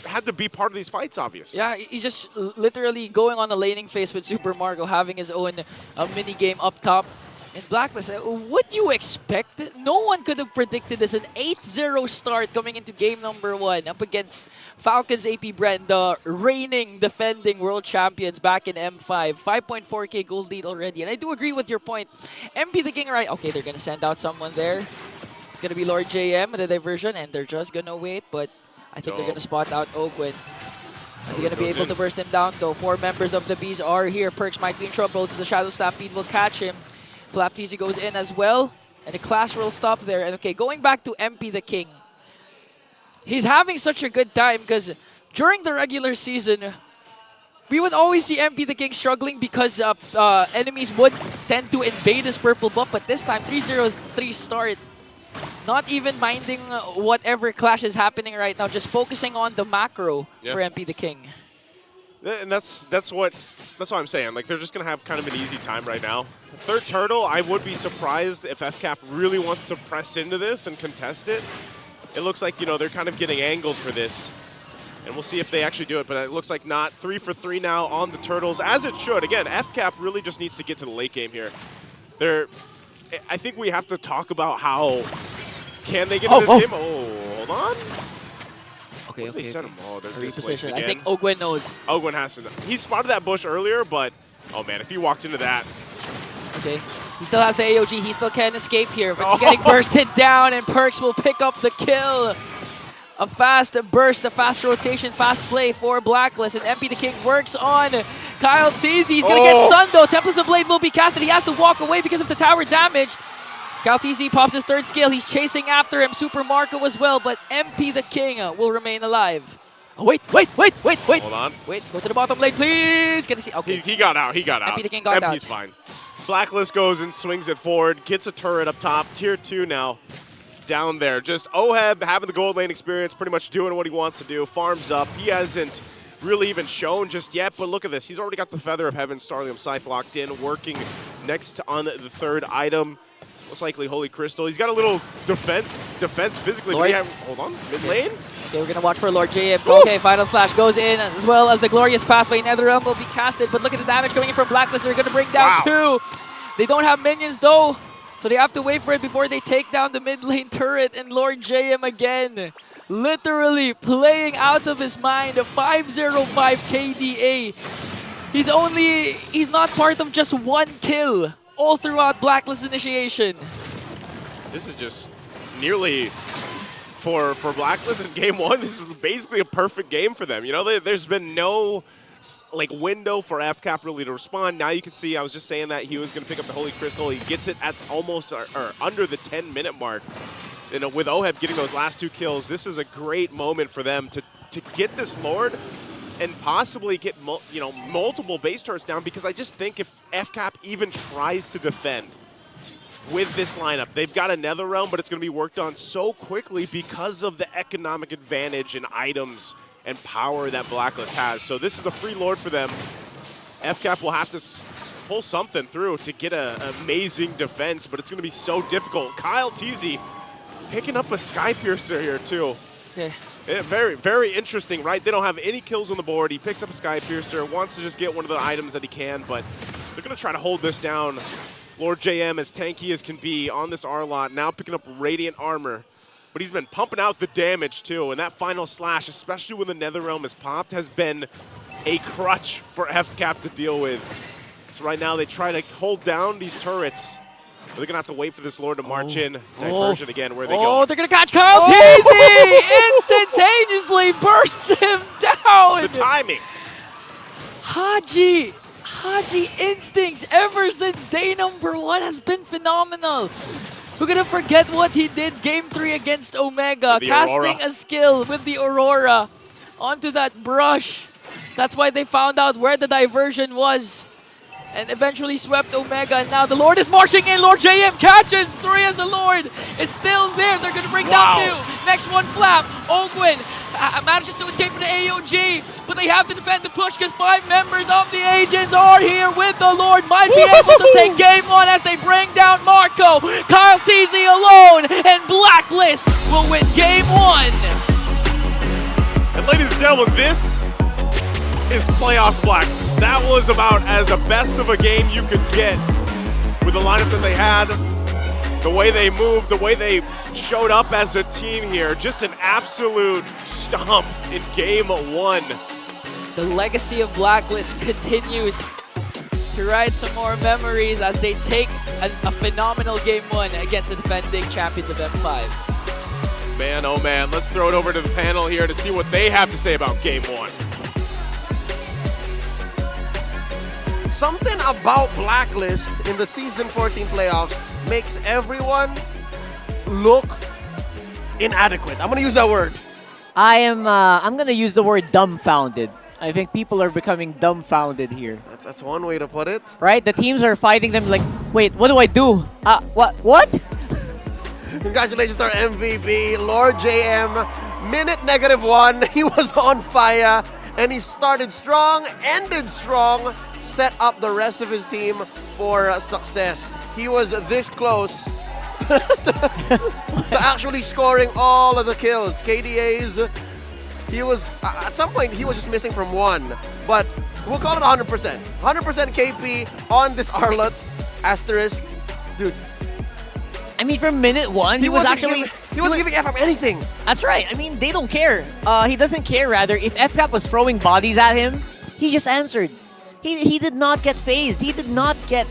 had to be part of these fights, obviously. Yeah, he's just literally going on a laning phase with Super Marco, having his own mini game up top. And Blacklist, what you expect? No one could have predicted this. An 8-0 start coming into game number 1 up against Falcons APBren, the reigning, defending world champions back in M5. 5.4k gold lead already. And I do agree with your point. MP the King, right? Okay, they're going to send out someone there. It's going to be Lord JM with a diversion, and they're just going to wait. But I think they're going to spot out Ogwen. Are they going to be able to burst him down, though? 4 members of the Bees are here. Perks might be in trouble. The Shadow Stampede will catch him. Flap TZ goes in as well. And the class will stop there. And okay, going back to MP the King. He's having such a good time because during the regular season, we would always see MP the King struggling because enemies would tend to invade his purple buff. But this time, 3-0-3 start. Not even minding whatever clash is happening right now, just focusing on the macro for MP the King. And that's what I'm saying. Like, they're just gonna have kind of an easy time right now. Third turtle, I would be surprised if FCAP really wants to press into this and contest it. It looks like, you know, they're kind of getting angled for this. And we'll see if they actually do it, but it looks like not. 3 for 3 now on the turtles, as it should. Again, FCAP really just needs to get to the late game here. I think we have to talk about how can they get to this game. Oh, hold on. Okay, They sent him. Oh, they're displaced reposition. again. I think Ogwen knows. Ogwen has to know. He spotted that bush earlier, but oh man, if he walks into that. Okay, he still has the AOG. He still can't escape here, but he's getting bursted down, and Perks will pick up the kill. A fast burst, a fast rotation, fast play for Blacklist, and MP the King works on Kyle TZ. He's going to get stunned though. Templates of Blade will be casted. He has to walk away because of the tower damage. Kyle TZ pops his 3rd skill. He's chasing after him. Super Marco as well, but MP the King will remain alive. Oh, wait. Hold on. Wait, go to the bottom lane, please. Can I see? Okay. He got out. MP the King got out. MP's fine. Blacklist goes and swings it forward. Gets a turret up top. Tier 2 now. Down there. Just OHAB having the gold lane experience, pretty much doing what he wants to do. Farms up. He hasn't really even shown just yet, but look at this. He's already got the Feather of Heaven, Starlium Scythe locked in, working next on the 3rd item. most likely Holy Crystal. He's got a little defense physically. Lord. Hold on, mid lane. Okay, we're gonna watch for Lord JM. Okay, Final Slash goes in, as well as the Glorious Pathway. Netherrealm will be casted, but look at the damage coming in from Blacklist. They're gonna bring down 2. They don't have minions though, so they have to wait for it before they take down the mid lane turret. And Lord JM again, literally playing out of his mind. A 505 KDA. He's not part of just 1 kill all throughout Blacklist initiation. This is just nearly, for Blacklist in game 1, this is basically a perfect game for them. You know, there's been no like window for FCAP really to respond. Now you can see, I was just saying that he was going to pick up the Holy Crystal. He gets it at almost or under the 10-minute mark. And with Oheb getting those last 2 kills, this is a great moment for them to get this Lord and possibly get multiple base turrets down, because I just think if FCAP even tries to defend with this lineup, they've got a Netherrealm, but it's going to be worked on so quickly because of the economic advantage and items and power that Blacklist has. So this is a free Lord for them. FCAP will have to pull something through to get an amazing defense, but it's going to be so difficult. Kyle Teasy picking up a Sky Piercer here too. Okay. Yeah, very, very interesting, right? They don't have any kills on the board. He picks up a Sky Piercer, wants to just get one of the items that he can, but they're going to try to hold this down. Lord JM, as tanky as can be on this R-Lot, now picking up Radiant Armor. But he's been pumping out the damage too, and that final slash, especially when the Netherrealm is popped, has been a crutch for FCAP to deal with. So right now they try to hold down these turrets. But they're going to have to wait for this Lord to march in. Diversion again, where they go. Oh, they're going to catch Kyle Teasy! Instantaneously bursts him down! The timing. Haji instincts ever since day number 1 has been phenomenal. We're gonna forget what he did game 3 against Omega, casting Aurora. a skill with the Aurora onto that brush. That's why they found out where the diversion was and eventually swept Omega. And now the Lord is marching in. Lord JM catches 3 as the Lord is still there. They're gonna bring down 2. Next one, Flap. Ogwin manages to escape from the AOG, but they have to defend the push because 5 members of the agents are here with the Lord. Might be able to take game 1 as they bring down Marco. Kyle Teasy alone, and Blacklist will win game 1. And ladies and gentlemen, this is Playoffs Blacklist. That was about as a best of a game you could get with the lineup that they had, the way they moved, the way they showed up as a team here. Just an absolute stomp in game 1. The legacy of Blacklist continues to write some more memories as they take a phenomenal game 1 against the defending champions of M5. Man, oh man, let's throw it over to the panel here to see what they have to say about game 1. Something about Blacklist in the Season 14 playoffs makes everyone look inadequate. I'm gonna use that word. I'm gonna use the word dumbfounded. I think people are becoming dumbfounded here. That's one way to put it. Right? The teams are fighting them like, wait, what do I do? What? Congratulations to our MVP, Lord JM. Minute -1, he was on fire, and he started strong, ended strong, set up the rest of his team for success. He was this close to actually scoring all of the kills. KDAs, he was, at some point, he was just missing from 1, but we'll call it 100%. 100% KP on this Arlot asterisk. Dude. I mean, from minute 1, he was actually... He wasn't giving FCAP anything. That's right. I mean, they don't care. He doesn't care, rather. If FCAP was throwing bodies at him, he just answered. He did not get phased. He did not get,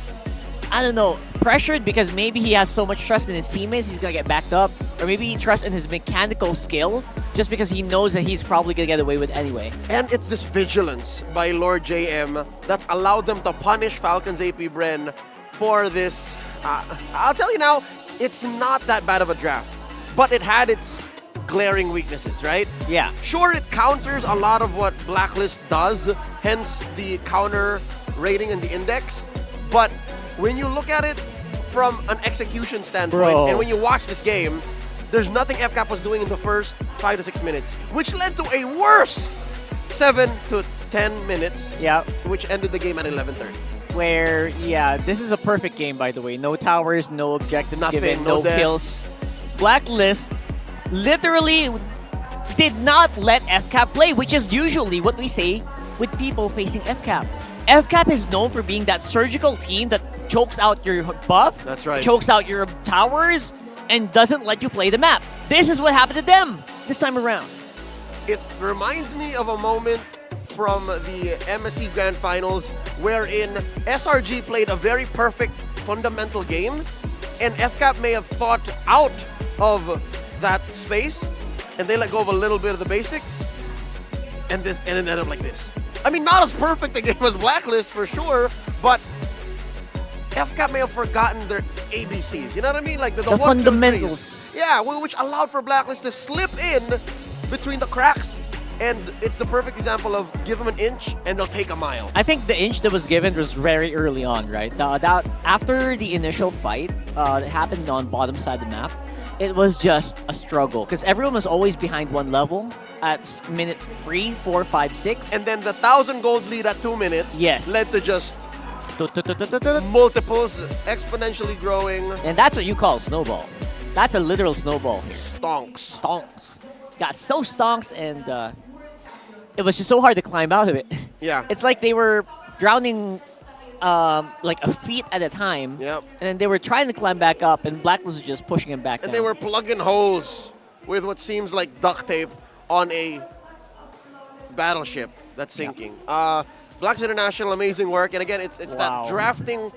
I don't know, pressured because maybe he has so much trust in his teammates, he's going to get backed up. Or maybe he trusts in his mechanical skill just because he knows that he's probably going to get away with anyway. And it's this vigilance by Lord JM that's allowed them to punish Falcons APBren for this. I'll tell you now, it's not that bad of a draft, but it had its glaring weaknesses, right? Yeah. Sure, it counters a lot of what Blacklist does, hence the counter rating and the index, but when you look at it from an execution standpoint, and when you watch this game, there's nothing FCAP was doing in the first 5 to 6 minutes, which led to a worse 7 to 10 minutes, yeah, which ended the game at 11:30. where, yeah, this is a perfect game, by the way. No towers, no objectives given, no death. kills. Blacklist literally did not let FCAP play, which is usually what we say with people facing FCAP. FCAP is known for being that surgical team that chokes out your buff, That's right. chokes out your towers, and doesn't let you play the map. This is what happened to them this time around. It reminds me of a moment from the MSC Grand Finals wherein SRG played a very perfect fundamental game, and FCAP may have thought out of that space, and they let go of a little bit of the basics, and it ended up like this. I mean, not as perfect a game as Blacklist for sure, but FCAP may have forgotten their ABCs. You know what I mean? Like the fundamentals. Yeah, which allowed for Blacklist to slip in between the cracks. And it's the perfect example of give them an inch and they'll take a mile. I think the inch that was given was very early on, right? That after the initial fight that happened on bottom side of the map, it was just a struggle because everyone was always behind one level at minute 3, 4, 5, 6. And then the 1,000 gold lead at 2 minutes led to just multiples exponentially growing. And that's what you call snowball. That's a literal snowball here. Stonks. Stonks. Got so stonks, and it was just so hard to climb out of it. Yeah. It's like they were drowning like a feet at a time. Yep. And then they were trying to climb back up, and Blacklist was just pushing him back And down. they were plugging holes with what seems like duct tape on a battleship that's sinking. Blacklist International, amazing work. And again, it's that drafting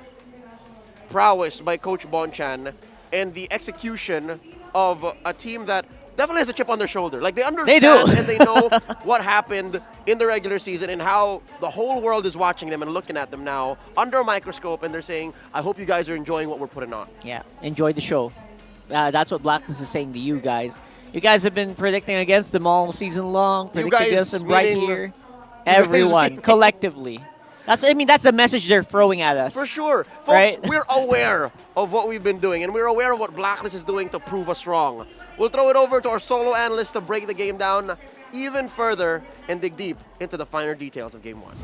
prowess by Coach Bonchan and the execution of a team that definitely has a chip on their shoulder. Like, they understand and they know what happened in the regular season and how the whole world is watching them and looking at them now under a microscope, and they're saying, I hope you guys are enjoying what we're putting on. Yeah, enjoy the show. That's what Blacklist is saying to you guys. You guys have been predicting against them all season long, predicting against them right here. Everyone, collectively. That's the message they're throwing at us. For sure. Folks, right? We're aware of what we've been doing, and we're aware of what Blacklist is doing to prove us wrong. We'll throw it over to our solo analyst to break the game down even further and dig deep into the finer details of Game 1.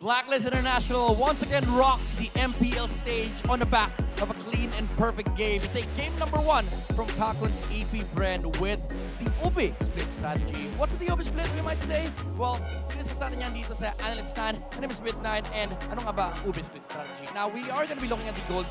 Blacklist International once again rocks the MPL stage on the back of a clean and perfect game. We take game number 1 from Falcons APBren with the UBE split strategy. What's the UBE split, we might say? Well, discuss natin yan dito sa Analyst Stand. My name is Midnight, and ano nga ba UBE split strategy? Now, we are going to be looking at the gold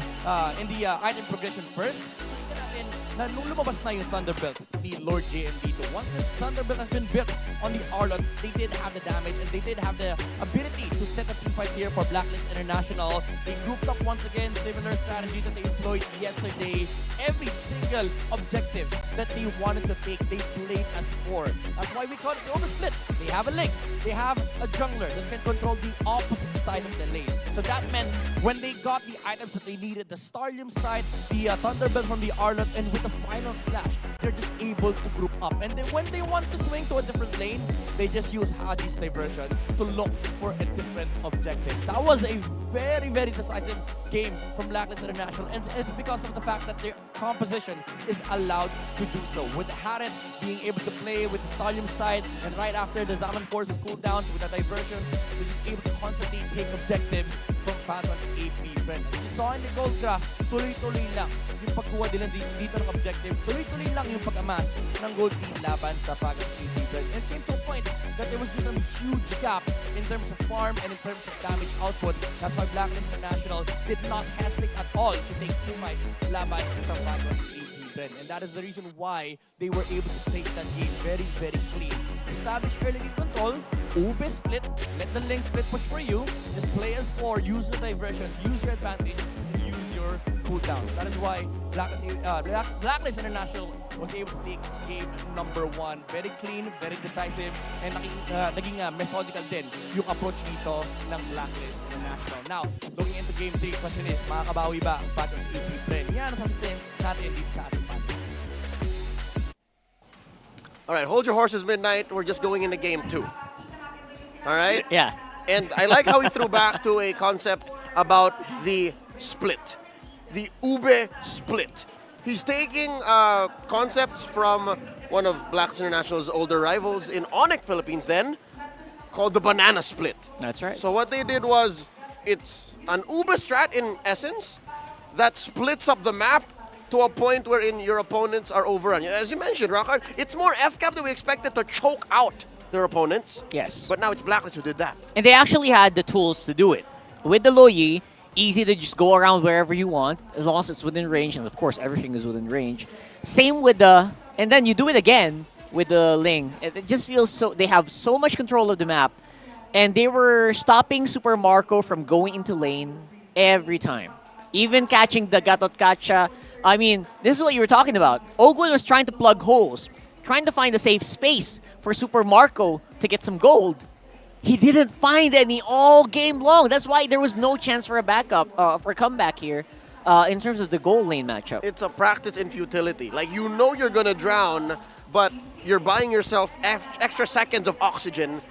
in the item progression first. Nakita natin na nung lumabas na yung Thunderbelt ni Lord JMB, once the Thunderbelt has been built on the Arlot, they did have the damage and they did have the ability to set up teamfights here for Blacklist International. They grouped up once again, similar strategy that they employed yesterday. Every single objective that they wanted to take, they played as 4. That's why we call it the UBE split. They have a link. They have a jungler that can control the opposite side of the lane. So that meant when they got the items that they needed, the Starlium side, the Thunderbelt from the Arlot, and with the final slash, they're just able to group up. And then when they want to swing to a different lane, they just use Haji's diversion to look for a different objective. That was a very, very decisive game from Blacklist International, and it's because of the fact that their composition is allowed to do so. With Harit being able to play with the Stallion side, and right after the Zaman forces cooldowns with the diversion, they're just able to constantly take objectives from Falcons APBren. As you saw in the gold graph, tuloy-tuloy lang yung pagkuha nila dito ng objective, tuloy-tuloy lang yung pag-amass ng gold team laban sa Falcons APBren. And it came to a point that there was just a huge gap in terms of farm and in terms of damage output. That's why Blacklist International did not hesitate at all to take teamfights laban sa Falcons APBren. And that is the reason why they were able to take that game very, very clean. Establish early game control, UBE split, let the link split push for you, just play as 4, use the diversions, use your advantage, and use your cooldowns. That is why Blacklist International was able to take game number 1. Very clean, very decisive, and naging methodical din yung approach dito ng Blacklist International. Now, looking into game 3, question is, makakabawi ba ang Falcons APBren? Yan ang sasabihin natin dito sa ating panel. All right, hold your horses, Midnight. We're just going into game 2. All right? Yeah. And I like how he threw back to a concept about the split. The UBE split. He's taking concepts from one of Blacklist International's older rivals in Onic Philippines then, called the banana split. That's right. So what they did was, it's an Uber strat in essence that splits up the map to a point wherein your opponents are overrun. As you mentioned, Rockard, it's more FCAP that we expected to choke out their opponents. Yes. But now it's Blacklist who did that. And they actually had the tools to do it. With the Loyi, easy to just go around wherever you want, as long as it's within range, and of course everything is within range. Same with the, and then you do it again with the Ling. It just feels so, they have so much control of the map, and they were stopping Super Marco from going into lane every time. Even catching the Gatot Kacha. I mean, this is what you were talking about. Ogwen was trying to plug holes, trying to find a safe space for Super Marco to get some gold. He didn't find any all game long. That's why there was no chance for a backup, for a comeback here in terms of the goal lane matchup. It's a practice in futility. Like, you know you're going to drown, but you're buying yourself extra seconds of oxygen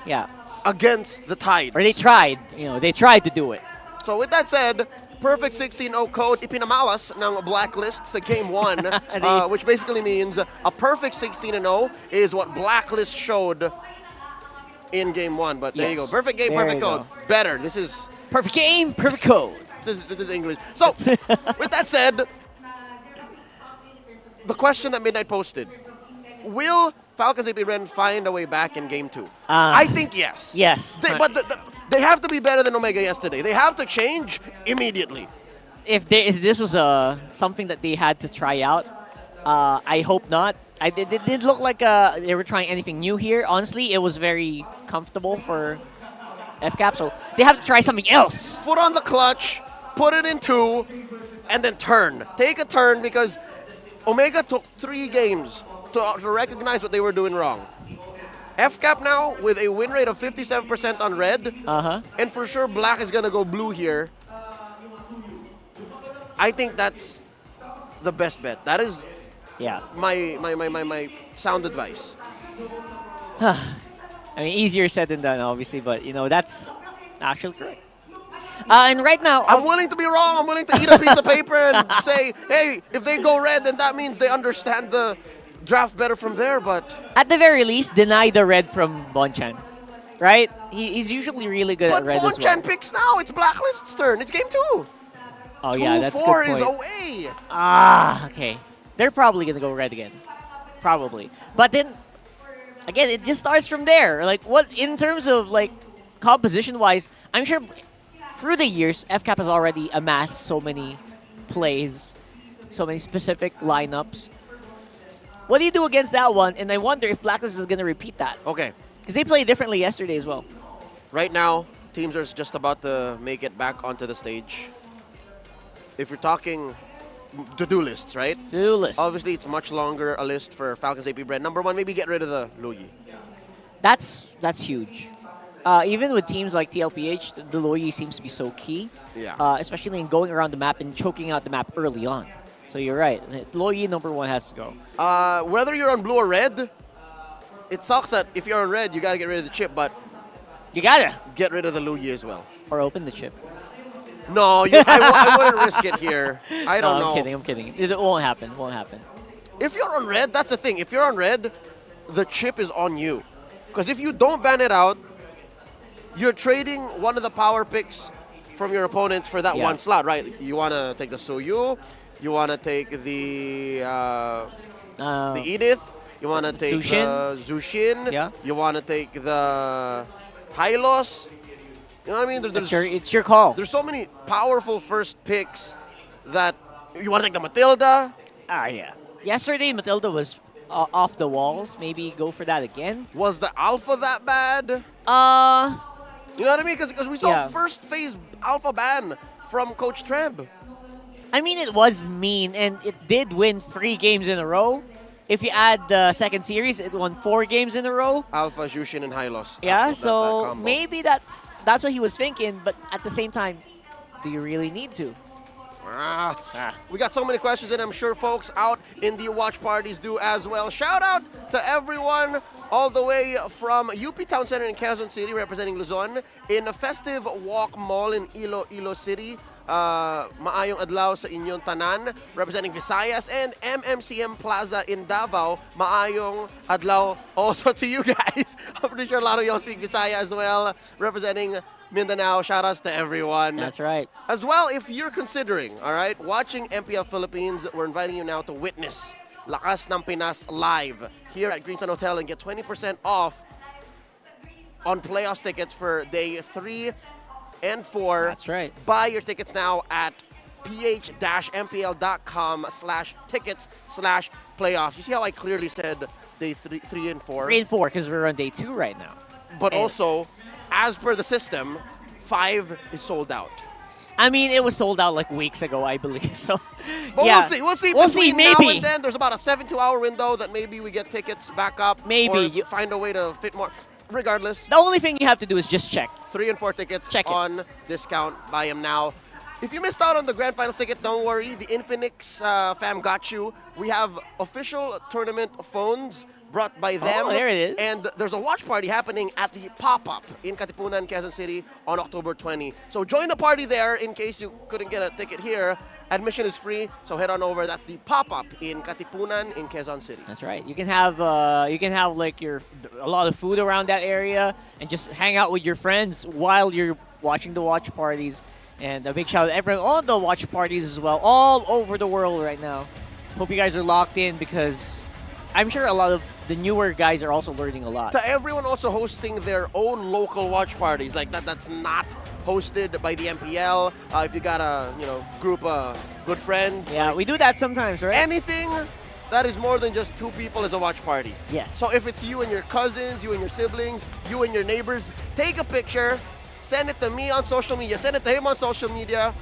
against the tides. Or they tried. They tried to do it. So with that said, perfect 16-0 code ipinamalas ng Blacklist sa Game 1, which basically means a perfect 16-0 is what Blacklist showed in Game 1. But there you go. Perfect game, perfect code. Better. This is... Perfect game, perfect code. This is English. So, with that said, the question that Midnight posted, will Falcons APBren find a way back in Game 2? I think yes. Yes. But they have to be better than Omega yesterday. They have to change immediately. If this was something that they had to try out, I hope not. It didn't look like they were trying anything new here. Honestly, it was very comfortable for FCAP, so they have to try something else. Foot on the clutch, put it in 2, and then turn. Take a turn, because Omega took 3 games to recognize what they were doing wrong. FCAP now with a win rate of 57% on red, and for sure Black is going to go blue here. I think that's the best bet. That is my sound advice. I mean, easier said than done, obviously, but that's actually correct. And right now, I'm willing to be wrong. I'm willing to eat a piece of paper and say, hey, if they go red, then that means they understand the draft better from there. But at the very least, deny the red from Bonchan, right? He's usually really good at red as well. Bonchan picks now. It's Blacklist's turn. It's Game 2. Oh yeah, that's a good 2-4 point. is away. Okay. They're probably gonna go red again, probably. But then, again, it just starts from there. Like, what in terms of like composition-wise, I'm sure through the years, FCAP has already amassed so many plays, so many specific lineups. What do you do against that one? And I wonder if Blacklist is gonna repeat that. Okay. Because they played differently yesterday as well. Right now, teams are just about to make it back onto the stage. If you're talking to-do lists, right? To-do list. Obviously, it's much longer a list for Falcons APBren. Number 1, maybe get rid of the Loyi. That's huge. Even with teams like TLPH, the Loyi seems to be so key. Yeah. Especially in going around the map and choking out the map early on. So you're right. Loyi number 1 has to go. Whether you're on blue or red, it sucks that if you're on red, you gotta get rid of the chip, but you gotta get rid of the Loyi as well. Or open the chip. No, I wouldn't risk it here. I don't know. I'm kidding. It won't happen. If you're on red, that's the thing. If you're on red, the chip is on you. Because if you don't ban it out, you're trading one of the power picks from your opponents for that one slot, right? You want to take the Soyu, you want to take the Edith, you want to take the Zushin, you want to take the Hylos. You know what I mean? It's your call. There's so many powerful first picks that you want to take the Matilda. Yeah. Yesterday, Matilda was off the walls. Maybe go for that again. Was the Alpha that bad? You know what I mean? Because we saw first phase Alpha ban from Coach Treb. I mean, it was mean, and it did win 3 games in a row. If you add the second series, it won 4 games in a row. Alpha, Jushin, and Hylos. Yeah, so maybe that's what he was thinking, but at the same time, do you really need to? We got so many questions, and I'm sure folks out in the watch parties do as well. Shout out to everyone all the way from UP Town Center in Quezon City, representing Luzon, in a festive walk mall in Iloilo City. maayong adlaw sa inyong tanan, representing Visayas and MMCM Plaza in Davao. Maayong adlaw also to you guys. I'm pretty sure a lot of y'all speak Visaya as well, representing Mindanao. Shoutouts to everyone. That's right. As well, if you're considering, all right, watching MPL Philippines, we're inviting you now to witness Lakas ng Pinas live here at Greensun Hotel and get 20% off on playoffs tickets for day 3 and 4. That's right. Buy your tickets now at ph-mpl.com/tickets/playoffs. You see how I clearly said day 3 and 4? 3 and 4 because we're on day 2 right now. But also, as per the system, 5 is sold out. I mean, it was sold out like weeks ago, I believe. So, But yeah. we'll see. We'll see, Between now maybe. and then, there's about a 72-hour window that maybe we get tickets back up. Maybe. Or find a way to fit more. Regardless. The only thing you have to do is just check. 3 and 4 tickets Check it. on discount. Buy them now. If you missed out on the grand final ticket, don't worry. The Infinix fam got you. We have official tournament phones brought by them. Oh, there it is. And there's a watch party happening at the Pop-Up in Katipunan, Quezon City on October 20. So join the party there in case you couldn't get a ticket here. Admission is free, so head on over. That's the Pop-Up in Katipunan in Quezon City. That's right. You can have like a lot of food around that area and just hang out with your friends while you're watching the watch parties. And a big shout out to everyone on the watch parties as well, all over the world right now. Hope you guys are locked in because I'm sure a lot of the newer guys are also learning a lot. To everyone also hosting their own local watch parties, like that's not hosted by the MPL. If you got a group of good friends. Yeah, we do that sometimes, right? Anything that is more than just 2 people is a watch party. Yes. So if it's you and your cousins, you and your siblings, you and your neighbors, take a picture, send it to me on social media, send it to him on social media,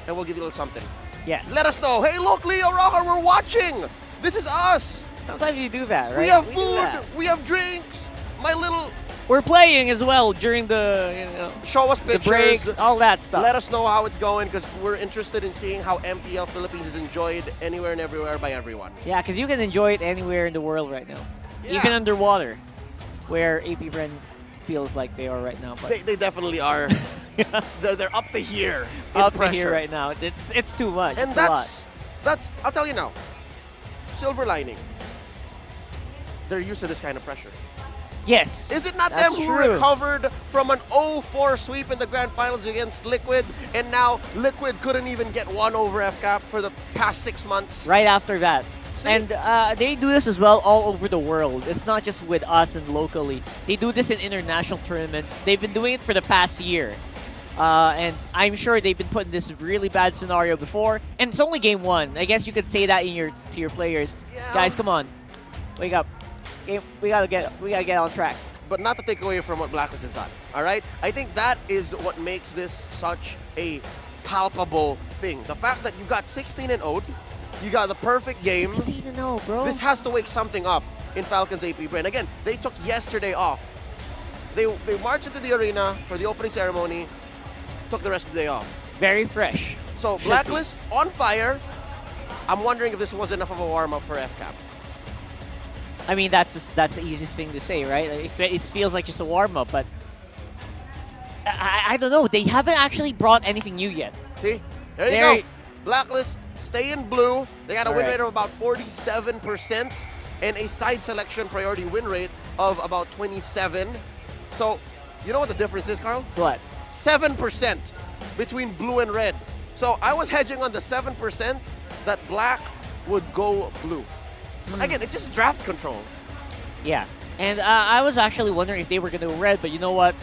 and we'll give you a little something. Yes. Let us know. Hey, look, Leo Rocker, we're watching. This is us. Sometimes you do that, right? We have do food. that. We have drinks. We're playing as well during the show us the pictures, breaks, all that stuff. Let us know how it's going because we're interested in seeing how MPL Philippines is enjoyed anywhere and everywhere by everyone. Yeah, because you can enjoy it anywhere in the world right now, Yeah. even underwater, where APBren feels like they are right now. But They definitely are. They're up to here. in up to pressure. here right now, it's too much. And it's a lot. that's I'll tell you now. Silver lining. They're used to this kind of pressure. Yes. Is it not that's them who true. recovered from an 0-4 sweep in the grand finals against Liquid, and now Liquid couldn't even get one over FCAP for the past 6 months? Right after that. See? And they do this as well all over the world. It's not just with us and locally. They do this in international tournaments. They've been doing it for the past year. And I'm sure they've been put in this really bad scenario before. And it's only game 1. I guess you could say that to your players. Yeah. Guys, come on. Wake up. We gotta get on track. But not to take away from what Blacklist has done, all right? I think that is what makes this such a palpable thing. The fact that you got 16-0, you got the perfect game. 16-0, bro. This has to wake something up in Falcons APBren. Again, they took yesterday off. They marched into the arena for the opening ceremony, took the rest of the day off. Very fresh. So Blacklist on fire. I'm wondering if this was enough of a warm-up for FCAP. I mean, that's the easiest thing to say, right? It feels like just a warm-up, but I don't know. They haven't actually brought anything new yet. See? There you go. Blacklist, stay in blue. They got a win rate of about 47% and a side selection priority win rate of about 27. So, you know what the difference is, Carl? What? 7% between blue and red. So I was hedging on the 7% that black would go blue. Again, it's just draft control. Yeah, and I was actually wondering if they were going to go red, but you know what?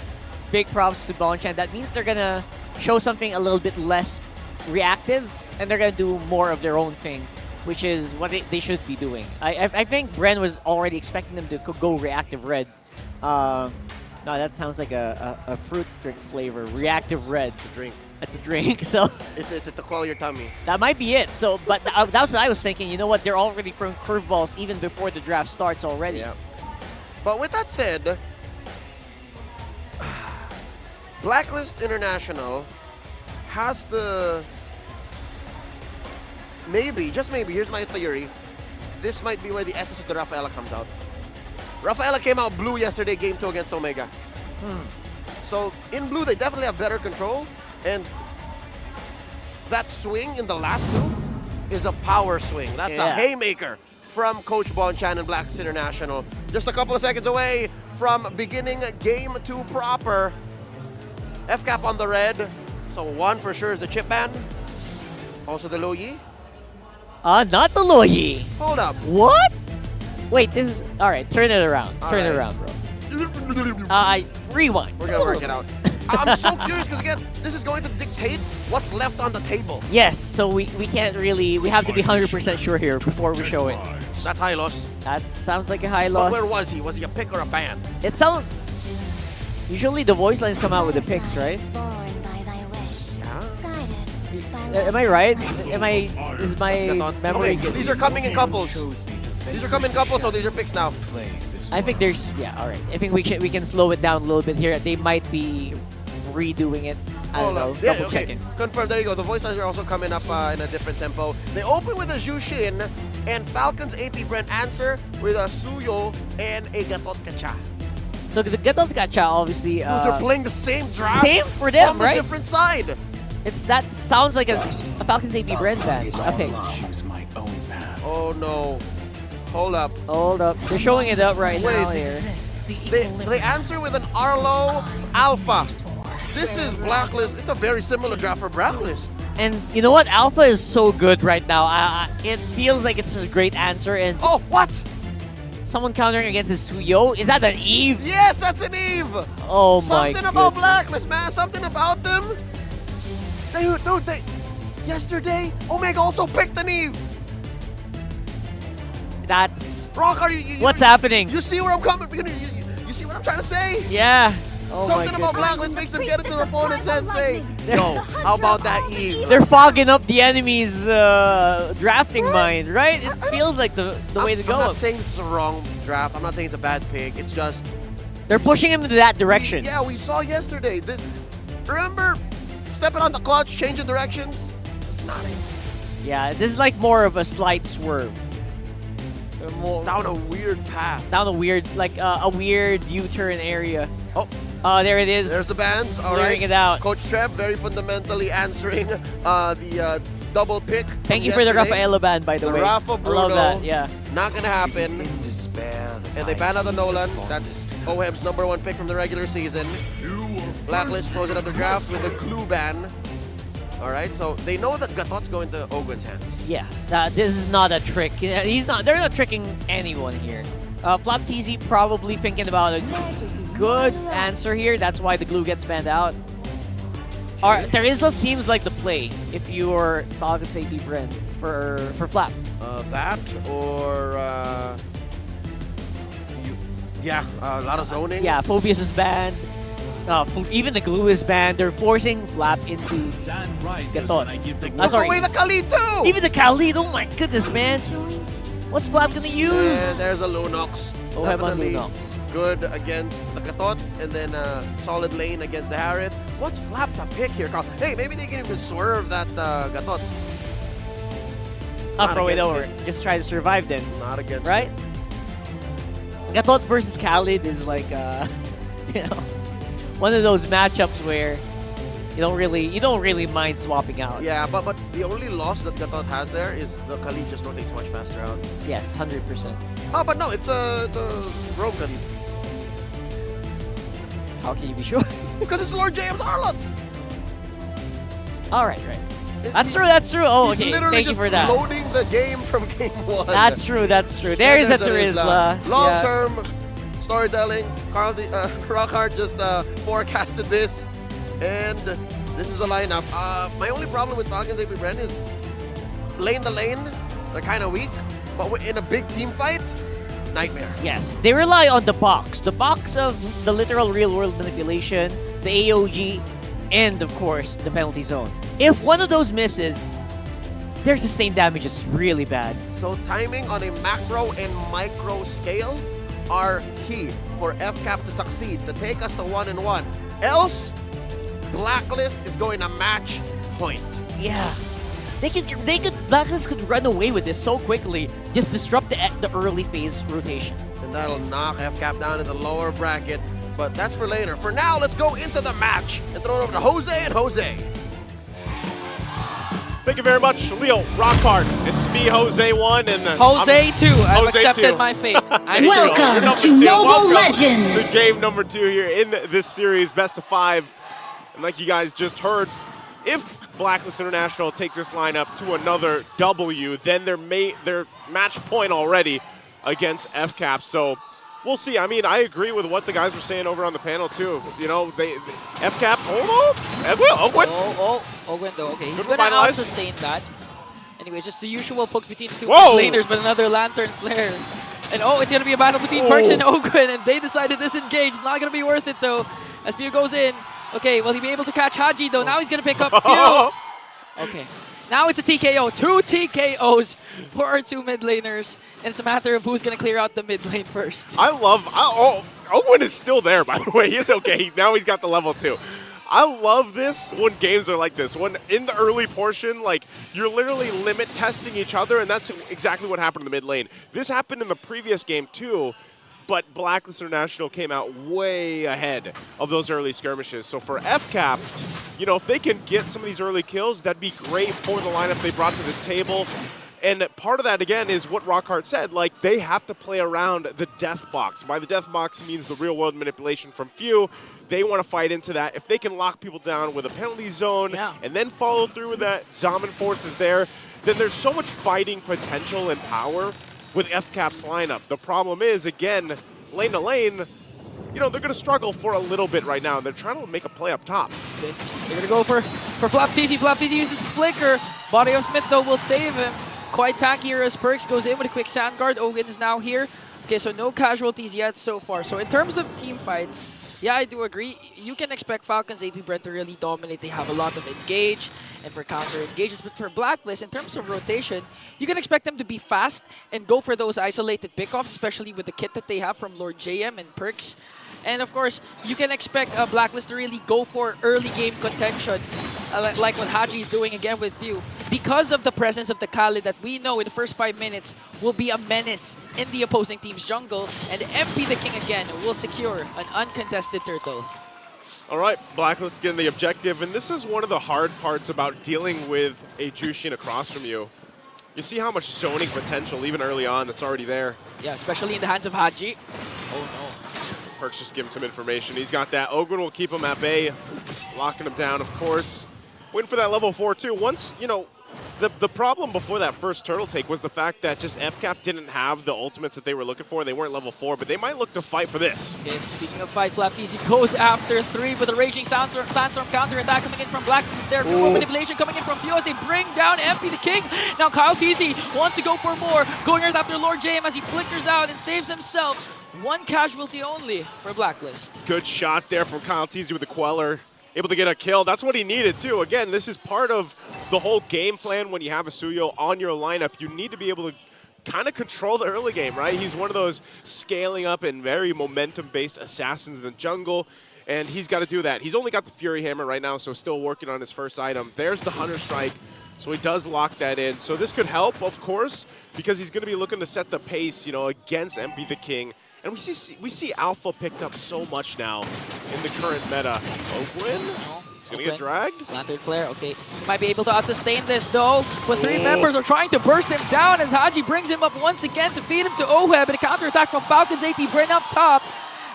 Big props to Bonchan. That means they're going to show something a little bit less reactive, and they're going to do more of their own thing, which is what they should be doing. I think Bren was already expecting them to go reactive red. No, that sounds like a fruit drink flavor. Reactive red. It's a drink. It's a drink, so it's to quell your tummy. That might be it. So, but that's what I was thinking. You know what? They're already throwing curveballs even before the draft starts already. Yeah. But with that said, Blacklist International has to maybe, just maybe, here's my theory. This might be where the essence of the Rafaela comes out. Rafaela came out blue yesterday, game 2 against Omega. So in blue, they definitely have better control. And that swing in the last two is a power swing. That's a haymaker from Coach Bonchan and Blacklist International. Just a couple of seconds away from beginning game 2 proper. FCAP on the red. So 1 for sure is the chip ban. Also the low yi. Not the low yi. Hold up. What? Wait, this is... Alright, turn it around. Turn it around, bro. Rewind. We're gonna work it out. I'm so curious because again, this is going to dictate what's left on the table. Yes, so we can't really... We have to be 100% sure here before we show it. That's high loss. That sounds like a high But loss. where was he? Was he a pick or a ban? It sounds... Usually the voice lines come out with the picks, right? Am I right? Is my memory good? These are coming in couples. These are coming in couples, so these are picks now. I think there's... Yeah, alright. I think we can slow it down a little bit here. They might be redoing it. I don't know. Yeah, Double checking. Confirm. There you go. The voice lines are also coming up in a different tempo. They open with a Jushin and Falcons APBren answer with a Suyo and a Gatot Kacha. So the Gatot Kacha, obviously... Dude, they're playing the same draft. Same for them, on the right? different side. That sounds like a Falcons APBren fan. Okay. Oh no. Hold up. Hold up. They're showing it up right now here. They answer with an Arlo Alpha. This is Blacklist. It's a very similar draft for Blacklist. And you know what? Alpha is so good right now. It feels like it's a great answer. And oh, what? Someone countering against his Suyo? Is that an Eve? Yes, that's an Eve. Oh my Something about Blacklist, man. Something about them. Yesterday, Omega also picked an Eve. That's... Rock, what's happening? You see where I'm coming? You see what I'm trying to say? Yeah. Oh Something about Blacklist makes them get into their opponent's head and say, no, how about that Eve? They're fogging up the enemy's drafting mind, right? It feels like the way to go. I'm not saying this is a wrong draft. I'm not saying it's a bad pick. It's just... They're pushing him into that direction. We saw yesterday. Remember stepping on the clutch, changing directions? It's not it. Yeah, this is like more of a slight swerve. Down a weird path. Down a weird, like a weird U-turn area. Oh, there it is. There's the bands. All Clearing right. it out. Coach Trev very fundamentally answering the double pick. Thank you for the Rafaela ban, by the way. The Rafa Bruno. I love that, yeah. Not going to happen. And they ban out the Nolan. That's OHEM's #1 pick from the regular season. Blacklist closing up the draft with a glue ban. All right, so they know that Gatot's going to Ogwen's hands. Yeah, this is not a trick. They're not tricking anyone here. Flop TZ probably thinking about a good answer here. That's why the glue gets banned out. Terizla seems like the play if you're Falcons APBren for Flap. That or a lot of zoning. Yeah, Phobius is banned. Even the glue is banned. They're forcing Flap into Gatot. Took away the Kali too! Even the Kali, oh my goodness, man. What's Flap gonna use? And there's a Lunox. Oh, have on Definitely Lunox. good against the Gatot, and then solid lane against the Harith. What's Flap to pick here, Carl? Hey, maybe they can even swerve that Gatot. I'll throw it over. Just try to survive then. Not against right? Gatot versus Khalid is like, one of those matchups where you don't really mind swapping out. Yeah, but the only loss that Gatot has there is the Khalid just rotates much faster out. Yes, 100%. Oh, but no, it's a rogue Khalid. How can you be sure? Because it's Lord James Arlott. All right. That's true. Oh, He's okay. literally Thank you just for that. loading the game from game 1. That's true. There's a Terizla. Long-term storytelling. Carl, Rockhart just forecasted this, and this is the lineup. My only problem with Falcons APBren is lane to lane, they're kind of weak, but in a big team fight, nightmare. Yes, they rely on the box of the literal real-world manipulation, the AOG, and of course the penalty zone. If one of those misses, their sustained damage is really bad. So timing on a macro and micro scale are key for FCAP to succeed, to take us to 1-1. Else, Blacklist is going to match point. Yeah. Blacklist could run away with this so quickly, just disrupt the early phase rotation. And that'll knock FCAP down in the lower bracket, but that's for later. For now, let's go into the match and throw it over to Jose and Jose. Thank you very much, Leo, Rockhard. It's me, Jose1, and Jose 2. I've Jose accepted 2. my fate. I'm Welcome You're to number 2. Mobile Welcome Legends. to game number 2 here in this series, best of 5. And like you guys just heard, if Blacklist International takes this lineup to another W, then they're match point already against FCAP. So we'll see. I mean, I agree with what the guys were saying over on the panel too. You know, FCAP. Hold on, Ogwin. Ogwin though. Okay, he's Good going to revitalize. out-sustain that. Anyway, just the usual pokes between the two Whoa. laners, but another Lantern Flare. And it's going to be a battle between Perks and Ogwin, and they decide to disengage. It's not going to be worth it though. As Few goes in. Okay, will he be able to catch Haji though? Now he's going to pick up Few. Okay. Now it's a TKO. 2 TKOs for our 2 mid laners. And it's a matter of who's going to clear out the mid lane first. Ogwin is still there, by the way. He's okay. Now he's got the level 2. I love this when games are like this. When in the early portion, like, you're literally limit testing each other, and that's exactly what happened in the mid lane. This happened in the previous game too, but Blacklist International came out way ahead of those early skirmishes. So for FCAP, you know, if they can get some of these early kills, that'd be great for the lineup they brought to this table. And part of that, again, is what Rockhart said. Like, they have to play around the death box. By the death box means the real-world manipulation from Few. They want to fight into that. If they can lock people down with a penalty zone and then follow through with that, Zaman Force is there, then there's so much fighting potential and power with FCAP's lineup. The problem is, again, lane to lane, you know, they're going to struggle for a little bit right now. They're trying to make a play up top. Okay. They're going to go for Flapteezy. Flapteezy uses Flicker. Body of Smith, though, will save him. Quite tanky here as Perks goes in with a quick sand guard. Ogin is now here. Okay, so no casualties yet so far. So in terms of team fights, yeah, I do agree. You can expect Falcons APBren to really dominate. They have a lot of engage and for counter engages. But for Blacklist, in terms of rotation, you can expect them to be fast and go for those isolated pickoffs, especially with the kit that they have from Lord JM and Perks. And of course, you can expect Blacklist to really go for early game contention, like what Haji is doing again with Few, because of the presence of the Khalid that we know in the first 5 minutes will be a menace in the opposing team's jungle, and MP the King again will secure an uncontested turtle. All right, Blacklist getting the objective, and this is one of the hard parts about dealing with a Jushin across from you. You see how much zoning potential, even early on, that's already there. Yeah, especially in the hands of Haji. Oh no. Perks just give him some information. He's got that. Ogwin will keep him at bay, locking him down, of course. Waiting for that level 4 too. Once, you know, the problem before that first turtle take was the fact that just FCAP didn't have the ultimates that they were looking for. They weren't level 4, but they might look to fight for this. Okay, speaking of fight, Flapteezy goes after 3 with a Raging Sandstorm counter attack coming in from Blacklist. There, manipulation coming in from Few as they bring down MP the King. Now Kyle TZ wants to go for more, going right after Lord JM as he flickers out and saves himself. 1 casualty only for Blacklist. Good shot there from Kyle TZ with the Queller. Able to get a kill. That's what he needed too. Again, this is part of the whole game plan when you have a Suyo on your lineup. You need to be able to kind of control the early game, right? He's one of those scaling up and very momentum-based assassins in the jungle, and he's got to do that. He's only got the Fury Hammer right now, so still working on his first item. There's the Hunter Strike, so he does lock that in. So this could help, of course, because he's going to be looking to set the pace, you know, against MP the King. And we see Alpha picked up so much now in the current meta. Ogwin? He's going to get dragged? Lantern Flare, okay. He might be able to out-sustain this, though. But 3 members are trying to burst him down as Haji brings him up once again to feed him to Oheb. And a counterattack from Falcons APBren up top.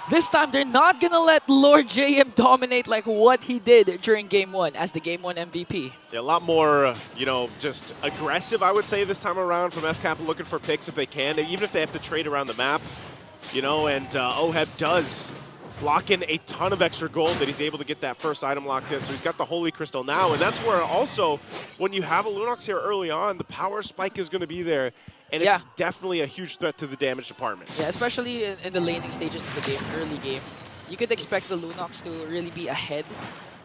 This time, they're not going to let Lord JM dominate like what he did during Game 1 as the Game 1 MVP. Yeah, a lot more, you know, just aggressive, I would say, this time around from FCAP, looking for picks if they can, even if they have to trade around the map. You know, and Oheb does lock in a ton of extra gold that he's able to get that first item locked in. So he's got the Holy Crystal now, and that's where also, when you have a Lunox here early on, the power spike is going to be there, and it's definitely a huge threat to the damage department. Yeah, especially in the laning stages of the game, early game. You could expect the Lunox to really be ahead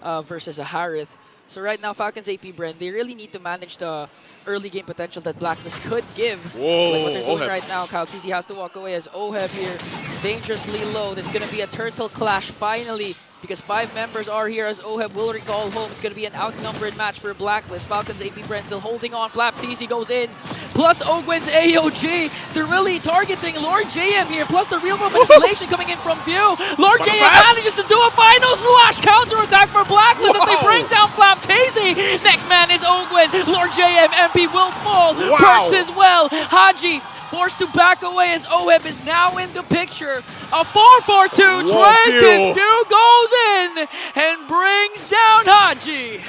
versus a Harith. So right now, Falcons APBren, they really need to manage the early game potential that Blacklist could give. Whoa, like what they're doing Oheb. right now. Kyle TZ has to walk away as Oheb here, dangerously low. There's going to be a turtle clash finally because 5 members are here as Oheb will recall home. It's going to be an outnumbered match for Blacklist. Falcons APBren still holding on. Flapteezy goes in. Plus Ogwin's AOG. They're really targeting Lord JM here. Plus the real manipulation coming in from View. Lord JM manages to do a final slash counter attack for Blacklist as they bring down Flapteezy. Next man is Ogwin. win. Lord JM, MP will fall. Wow. Perks as well. Haji forced to back away as Oheb is now in the picture. A 4-4-2. Trey goes in and brings down Haji.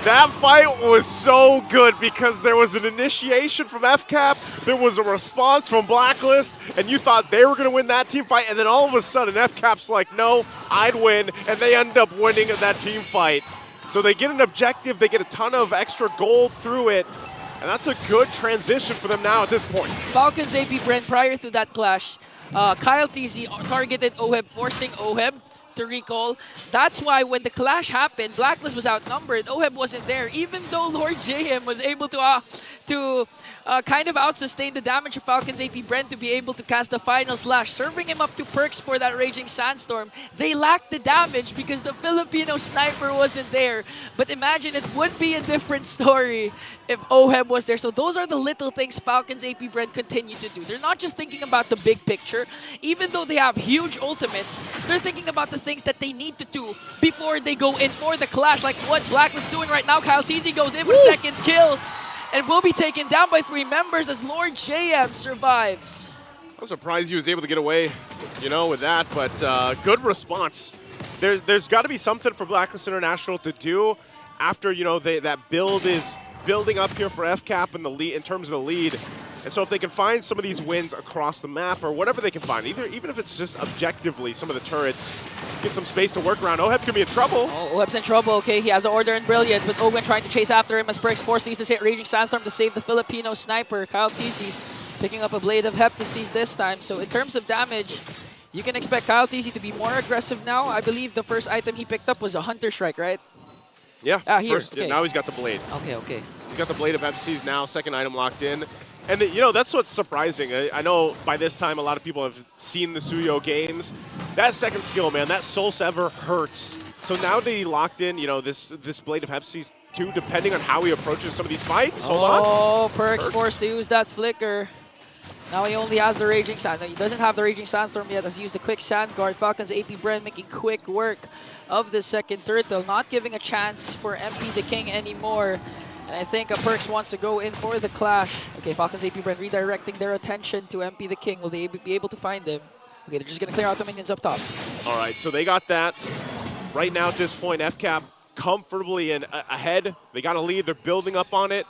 That fight was so good because there was an initiation from FCAP, there was a response from Blacklist, and you thought they were going to win that team fight, and then all of a sudden FCAP's like, no, I'd win, and they end up winning that team fight. So they get an objective, they get a ton of extra gold through it, and that's a good transition for them now at this point. Falcons APBren, prior to that clash, Kyle TZ targeted Oheb, forcing Oheb to recall. That's why when the clash happened, Blacklist was outnumbered. Oheb wasn't there, even though Lord JM was able to kind of out-sustain the damage of Falcons APBren to be able to cast the final slash, serving him up to perks for that Raging Sandstorm. They lacked the damage because the Filipino sniper wasn't there. But imagine it would be a different story if Oheb was there. So those are the little things Falcons APBren continue to do. They're not just thinking about the big picture. Even though they have huge ultimates, they're thinking about the things that they need to do before they go in for the clash, like what Blacklist is doing right now. Kyle TZ goes in for the second kill and will be taken down by 3 members as Lord JM survives. I'm surprised he was able to get away, with that, but good response. There's got to be something for Blacklist International to do after, that build is building up here for FCAP in the lead, in terms of the lead. And so if they can find some of these wins across the map or whatever they can find, even if it's just objectively some of the turrets, get some space to work around, Oheb could be in trouble. Oh, Oheb's in trouble. Okay, he has the Order in Brilliance, with Owen trying to chase after him as Perks forced these to hit Raging Sandstorm to save the Filipino sniper. Kyle TZ picking up a Blade of Heptases this time. So in terms of damage, you can expect Kyle TZ to be more aggressive now. I believe the first item he picked up was a Hunter Strike, right? Yeah, okay. Now he's got the Blade. Okay. He's got the Blade of Heptases now, second item locked in. And that's what's surprising. I know by this time a lot of people have seen the Suyo games. That second skill, man, that Soul Sever hurts. So now that he locked in, this Blade of Heptases too, depending on how he approaches some of these fights. Hold on. Oh, Perks forced to use that flicker. Now he only has the Raging Sandstorm. He doesn't have the Raging Sandstorm yet, as he used the quick Sand Guard. Falcons APBren making quick work of the second turtle, not giving a chance for MP the King anymore. And I think Perks wants to go in for the clash. Okay, Falcons APBren redirecting their attention to MP the King. Will they be able to find him? Okay, they're just going to clear out the minions up top. All right, so they got that. Right now at this point, FCAP comfortably ahead. They got a lead. They're building up on it.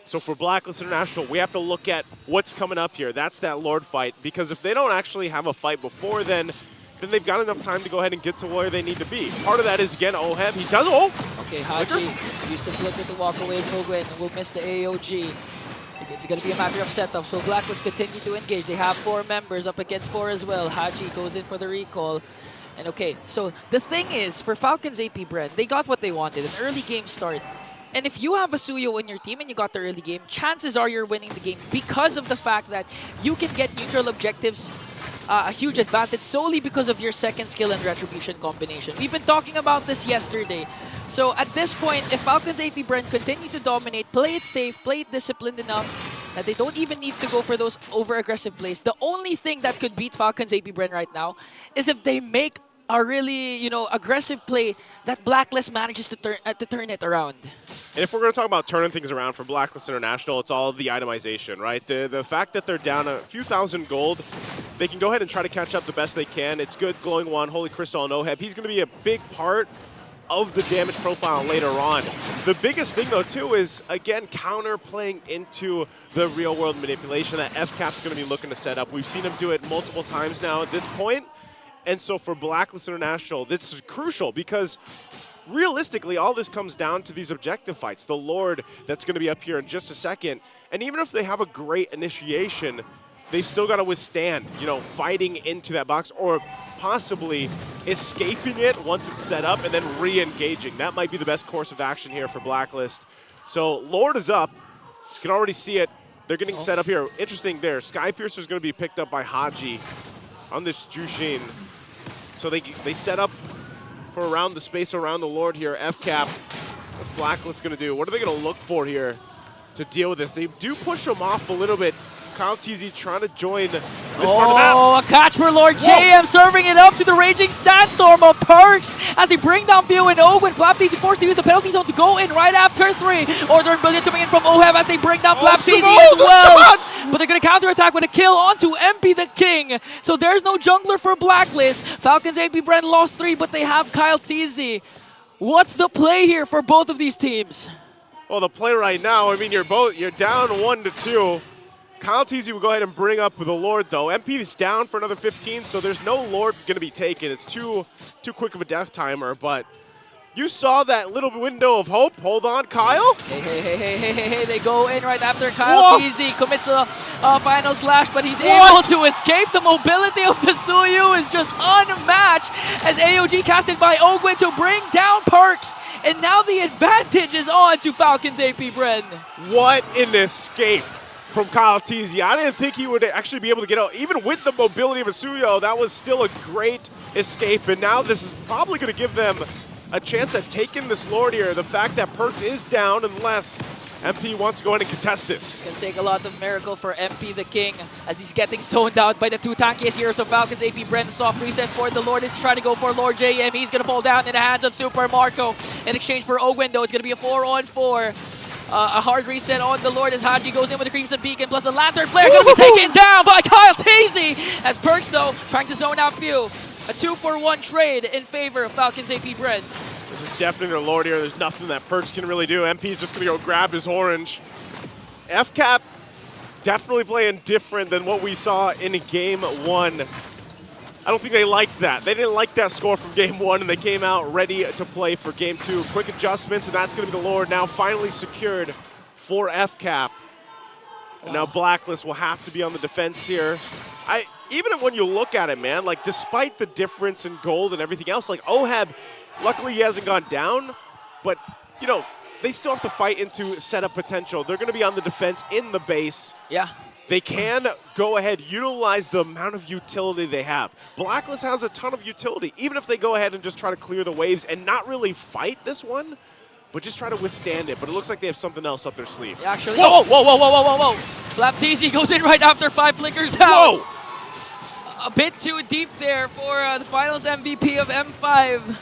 So for Blacklist International, we have to look at what's coming up here. That's that Lord fight. Because if they don't actually have a fight before then they've got enough time to go ahead and get to where they need to be. Part of that is, again, Oheb. He does Okay, Haji used the flicker to walk away as Ogwen will miss the AOG. It's going to be a matter of setup, so Blacklist continue to engage. They have 4 members up against 4 as well. Haji goes in for the recall. And okay, so the thing is, for Falcons APBren, they got what they wanted, an early game start. And if you have a Suyo in your team and you got the early game, chances are you're winning the game because of the fact that you can get neutral objectives a huge advantage solely because of your second skill and retribution combination. We've been talking about this yesterday. So at this point, if Falcons APBren continue to dominate, play it safe, play it disciplined enough, that they don't even need to go for those over-aggressive plays. The only thing that could beat Falcons APBren right now is if they make a really, aggressive play that Blacklist manages to turn it around. And if we're going to talk about turning things around for Blacklist International, it's all the itemization, right? The fact that they're down a few thousand gold, they can go ahead and try to catch up the best they can. It's good, Glowing Wand, Holy Crystal, and Oheb. He's going to be a big part of the damage profile later on. The biggest thing, though, too, is, again, counter-playing into the real-world manipulation that FCAP's going to be looking to set up. We've seen him do it multiple times now at this point. And so for Blacklist International, this is crucial because realistically, all this comes down to these objective fights. The Lord that's going to be up here in just a second. And even if they have a great initiation, they still got to withstand, fighting into that box or possibly escaping it once it's set up and then re-engaging. That might be the best course of action here for Blacklist. So Lord is up. You can already see it. They're getting set up here. Interesting there. Sky Piercer is going to be picked up by Haji on this Jushin. So they set up for around the space around the Lord here. FCAP, what's Blacklist going to do? What are they going to look for here to deal with this? They do push him off a little bit. Kyle TZ trying to join this part of the map. Oh, a catch for Lord JM, serving it up to the Raging Sandstorm of Perks as they bring down Pio and Owen. Flap TZ forced to use the penalty zone to go in right after 3. Order and Brilliant coming in from OHEV as they bring down Flap TZ as well. But they're going to counterattack with a kill onto MP the King. So there's no jungler for Blacklist. Falcons APBren lost 3, but they have Kyle TZ. What's the play here for both of these teams? Well, the play right now, I mean, you're down 1-2. Kyle TZ will go ahead and bring up the Lord, though. MP is down for another 15, so there's no Lord going to be taken. It's too quick of a death timer, but you saw that little window of hope. Hold on, Kyle. Hey, they go in right after Kyle TZ commits the final slash, but he's able to escape. The mobility of the Suyu is just unmatched as AOG casted by Ogwin to bring down Perks. And now the advantage is on to Falcons APBren. What an escape from Kyle TZ. I didn't think he would actually be able to get out. Even with the mobility of Asuyo, that was still a great escape. And now this is probably going to give them a chance at taking this Lord here. The fact that Perks is down unless MP wants to go in and contest this. It's going to take a lot of miracle for MP the King as he's getting zoned out by the 2 tankiest heroes of Falcons APBren. Soft reset for the Lord is trying to go for Lord JM. He's going to fall down in the hands of Super Marco. In exchange for Ogwen, though, it's going to be a 4-on-4. A hard reset on the Lord as Haji goes in with the Crimson Beacon, plus the Lantern player going to be taken down by Kyle TZ. As Perks, though, trying to zone out Pew. A 2-for-1 trade in favor of Falcons APBren. This is definitely their Lord here. There's nothing that Perks can really do. MP's just going to go grab his orange. FCAP definitely playing different than what we saw in Game 1. I don't think they liked that. They didn't like that score from Game 1, and they came out ready to play for Game 2. Quick adjustments, and that's going to be the Lord now finally secured for FCAP. And now Blacklist will have to be on the defense here. Even when you look at it, man, like despite the difference in gold and everything else, like OHEB, luckily he hasn't gone down, but you know, they still have to fight into setup potential. They're going to be on the defense in the base. Yeah. They can go ahead, utilize the amount of utility they have. Blacklist has a ton of utility, even if they go ahead and just try to clear the waves and not really fight this one, but just try to withstand it. But it looks like they have something else up their sleeve. Yeah, actually, whoa. Flap TZ goes in right after 5 flickers out. Whoa! A bit too deep there for the finals MVP of M5.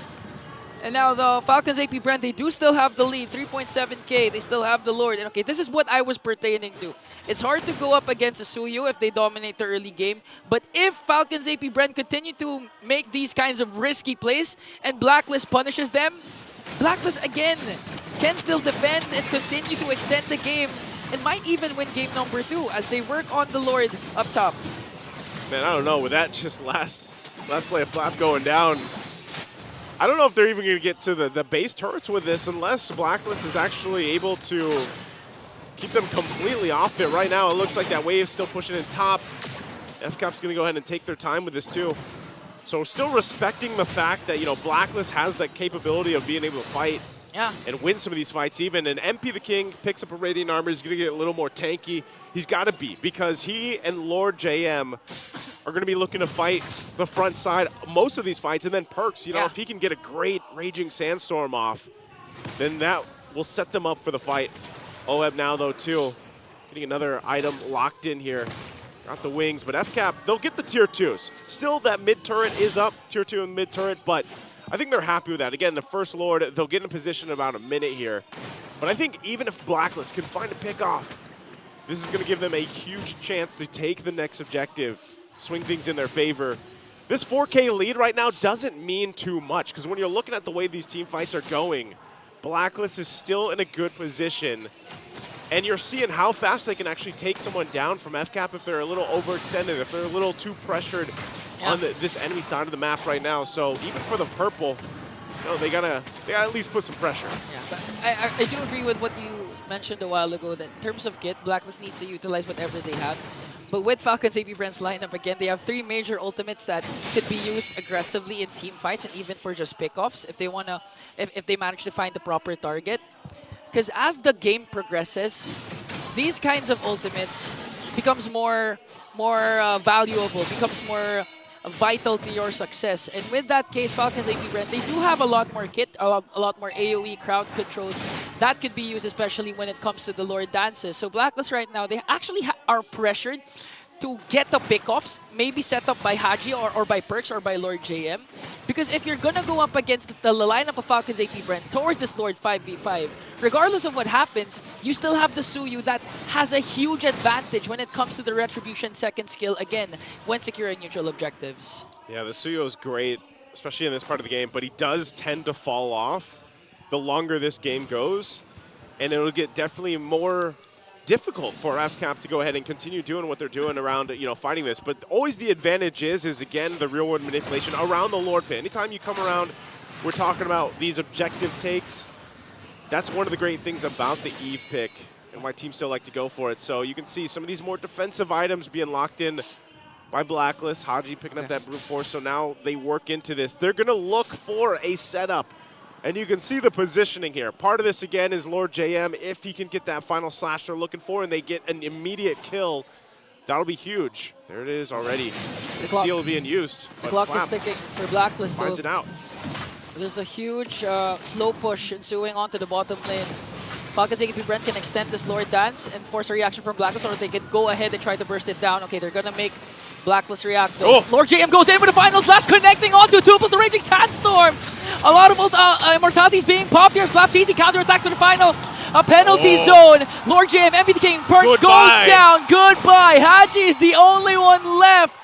And now the Falcons APBren, they do still have the lead, 3.7k. They still have the Lord. And okay, this is what I was pertaining to. It's hard to go up against Asuyu if they dominate the early game. But if Falcons APBren continue to make these kinds of risky plays and Blacklist punishes them, Blacklist again can still defend and continue to extend the game and might even win game number 2 as they work on the Lord up top. Man, I don't know. With that just last play of Flap going down, I don't know if they're even going to get to the base turrets with this unless Blacklist is actually able to keep them completely off it. Right now, it looks like that wave's still pushing in top. FCAP's going to go ahead and take their time with this too. So still respecting the fact that, you know, Blacklist has that capability of being able to fight and win some of these fights even. And MP the King picks up a Radiant Armor. He's going to get a little more tanky. He's got to be, because he and Lord JM are going to be looking to fight the front side most of these fights. And then Perks, you know, if he can get a great Raging Sandstorm off, then that will set them up for the fight. OHEB now, though, too. Getting another item locked in here. Got the wings, but FCAP, they'll get the tier 2s. Still, that mid turret is up, tier 2 and mid turret, but I think they're happy with that. Again, the first Lord, they'll get in position in about a minute here. But I think even if Blacklist can find a pick off, this is going to give them a huge chance to take the next objective, swing things in their favor. This 4K lead right now doesn't mean too much, because when you're looking at the way these team fights are going, Blacklist is still in a good position. And you're seeing how fast they can actually take someone down from FCAP if they're a little overextended, if they're a little too pressured on this enemy side of the map right now. So even for the purple, you know, they gotta at least put some pressure. Yeah, but I do agree with what you mentioned a while ago, that in terms of kit, Blacklist needs to utilize whatever they have. But with Falcons APBren's lineup, again, they have 3 major ultimates that could be used aggressively in team fights and even for just pickoffs if they wanna, if they manage to find the proper target. Because as the game progresses, these kinds of ultimates becomes more valuable, becomes more vital to your success. And with that case, Falcons APBren, they do have a lot more kit, a lot more AoE crowd control that could be used especially when it comes to the Lord dances. So Blacklist right now, they actually are pressured to get the pickoffs, maybe set up by Haji or by Perks or by Lord JM. Because if you're gonna go up against the lineup of Falcons APBren towards this Lord 5v5, regardless of what happens, you still have the Suyu that has a huge advantage when it comes to the Retribution second skill, again, when securing neutral objectives. Yeah, the Suyo is great, especially in this part of the game, but he does tend to fall off the longer this game goes, and it'll get definitely more difficult for FCAP to go ahead and continue doing what they're doing around, fighting this. But always the advantage is again, the real-world manipulation around the Lord pit. Anytime you come around, we're talking about these objective takes. That's one of the great things about the Eve pick and why teams still like to go for it. So you can see some of these more defensive items being locked in by Blacklist. Haji picking up that brute force, so now they work into this. They're going to look for a setup. And you can see the positioning here. Part of this, again, is Lord JM. If he can get that final slash they're looking for and they get an immediate kill, that'll be huge. There it is already. The seal being used. The clock is ticking for Blacklist. Finds it out. There's a huge slow push ensuing onto the bottom lane. Falcons APBren can extend this Lord Dance and force a reaction from Blacklist, or they can go ahead and try to burst it down. Okay, they're going to make Blacklist react though. Lord JM goes in with the final slash, connecting onto Tuple, the Raging Sandstorm. A lot of immortalities being popped here. Flap easy counterattack to the final penalty zone. Lord JM, MVP King, Perks goes down. Goodbye. Haji is the only one left.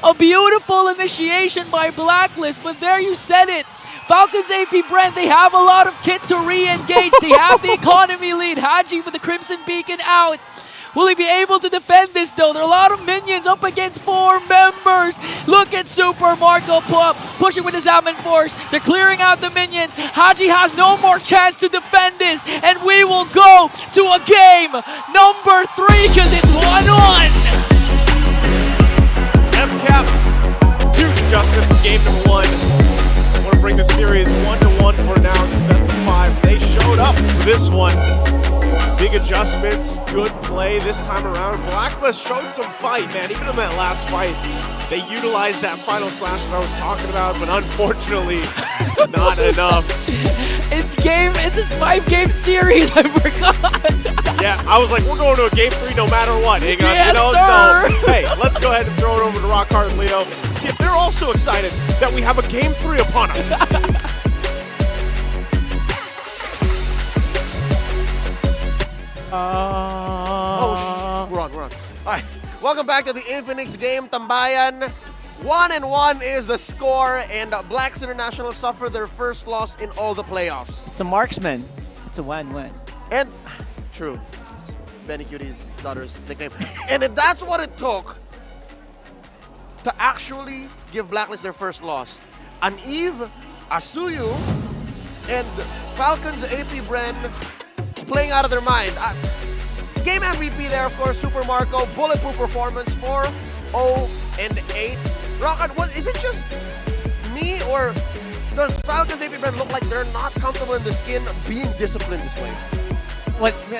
A beautiful initiation by Blacklist, but there you said it. Falcons APBren, they have a lot of kit to re-engage. They have the economy lead. Haji with the Crimson Beacon out. Will he be able to defend this though? There are a lot of minions up against 4 members. Look at Super Marco pushing with his Salmon Force. They're clearing out the minions. Haji has no more chance to defend this. And we will go to a game number 3 because it's 1-1. FCAP, huge adjustment from game number 1. I want to bring the series 1-1 for now. It's best of 5. They showed up for this one. Big adjustments, good play this time around. Blacklist showed some fight, man. Even in that last fight, they utilized that final slash that I was talking about, but unfortunately, not enough. It's a 5-game series, I forgot. Yeah, I was like, we're going to a game 3 no matter what. Hang on, Yes, so hey, let's go ahead and throw it over to Rock Hard and Leo. See if they're also excited that we have a game 3 upon us. We're on. All right, welcome back to the Infinix game, Tambayan. 1-1 is the score, and Blacks International suffer their first loss in all the playoffs. It's a marksman. It's a 1-1. And, true, it's Benny Cutie's daughter's nickname. And if that's what it took to actually give Blacklist their first loss, an Eve, a Suyu, and Falcons APBren playing out of their mind. Game MVP there, of course, Super Marco. Bulletproof performance, 4-0-8. Rocket, is it just me, or does Falcons APBren look like they're not comfortable in the skin being disciplined this way?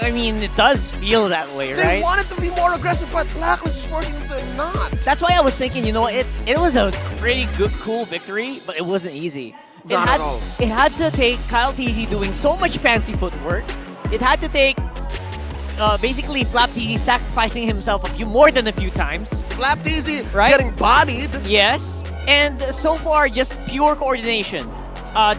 I mean, it does feel that way, right? They wanted to be more aggressive, but Blacklist is forcing them to not. That's why I was thinking, it was a pretty good, cool victory, but it wasn't easy. Not at all. It had to take Kyle TZ doing so much fancy footwork. It had to take basically Flap TZ sacrificing himself more than a few times. Flap TZ getting bodied. Yes, and so far just pure coordination.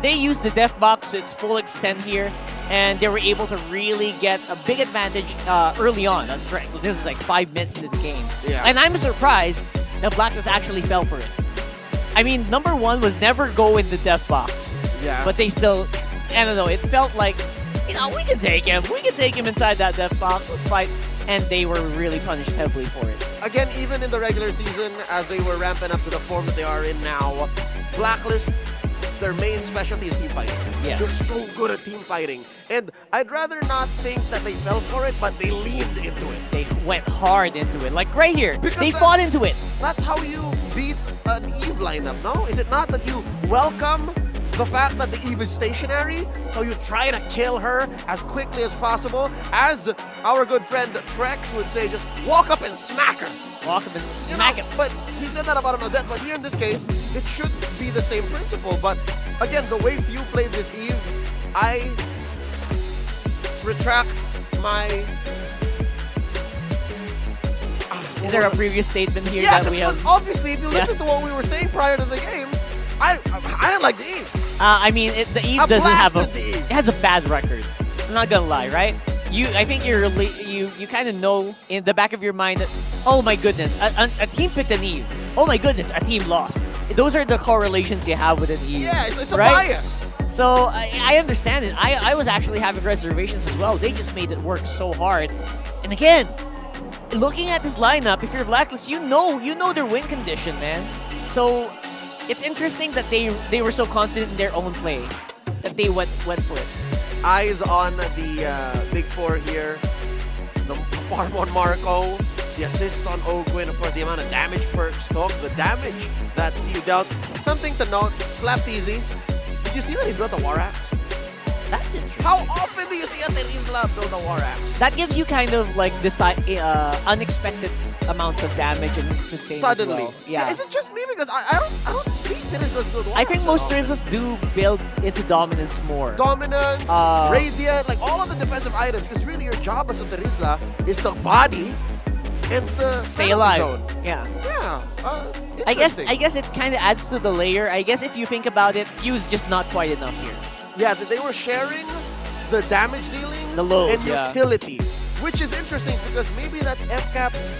They used the def box to its full extent here, and they were able to really get a big advantage early on. That's right. This is like 5 minutes into the game. Yeah. And I'm surprised that Blacklist actually fell for it. I mean, number 1 was never go in the def box. Yeah. But they still, I don't know, it felt like, we can take him. We can take him inside that def box. Let's fight. And they were really punished heavily for it. Again, even in the regular season, as they were ramping up to the form that they are in now, Blacklist, their main specialty is team fighting. Yes. They're so good at team fighting. And I'd rather not think that they fell for it, but they leaned into it. They went hard into it. Like right here, they fought into it. That's how you beat an Eve lineup, no? Is it not that you welcome the fact that the Eve is stationary, so you try to kill her as quickly as possible? As our good friend Trex would say, just walk up and smack her. Walk up and smack him. But he said that about an Odette, but here in this case, it should be the same principle. But again, the way Few played this Eve, I retract my... Is there a previous statement here Yeah, that we have? obviously, if you listen to what we were saying prior to the game, I didn't like the Eve. I mean, the Eve I doesn't have a. blasted the Eve. It has a bad record. I'm not gonna lie, right? I think you kind of know in the back of your mind that, oh my goodness, a team picked an Eve. Oh my goodness, a team lost. Those are the correlations you have with an Eve. Yeah, it's a right? bias. So I understand it. I was actually having reservations as well. They just made it work so hard. And again, looking at this lineup, if you're Blacklist, you know their win condition, man. So it's interesting that they were so confident in their own play that they went for it. Eyes on the Big Four here. The farm on Marco, the assists on Ogwin, of course, the amount of damage perks took, the damage that he dealt. Something to note, Clapped Easy. Did you see that he built a War Axe? That's interesting. How often do you see a Terizla build a War Axe? That gives you kind of like this unexpected amounts of damage and sustain Suddenly. as well. Yeah. Is it just me? Because I don't see Terizlas build War I think Axe most at all. Terizlas do build into dominance more. Dominance, Radiant, like all of the defensive items, because really your job as a Terizla is to body and to Stay alive. zone. Yeah. Yeah. I guess it kind of adds to the layer. I guess if you think about it, Fuse just not quite enough here. Yeah, they were sharing the damage dealing The load, and yeah. utility, which is interesting because maybe that's FCAP's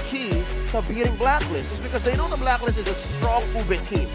key to beating Blacklist, is because they know the Blacklist is a strong Ube team.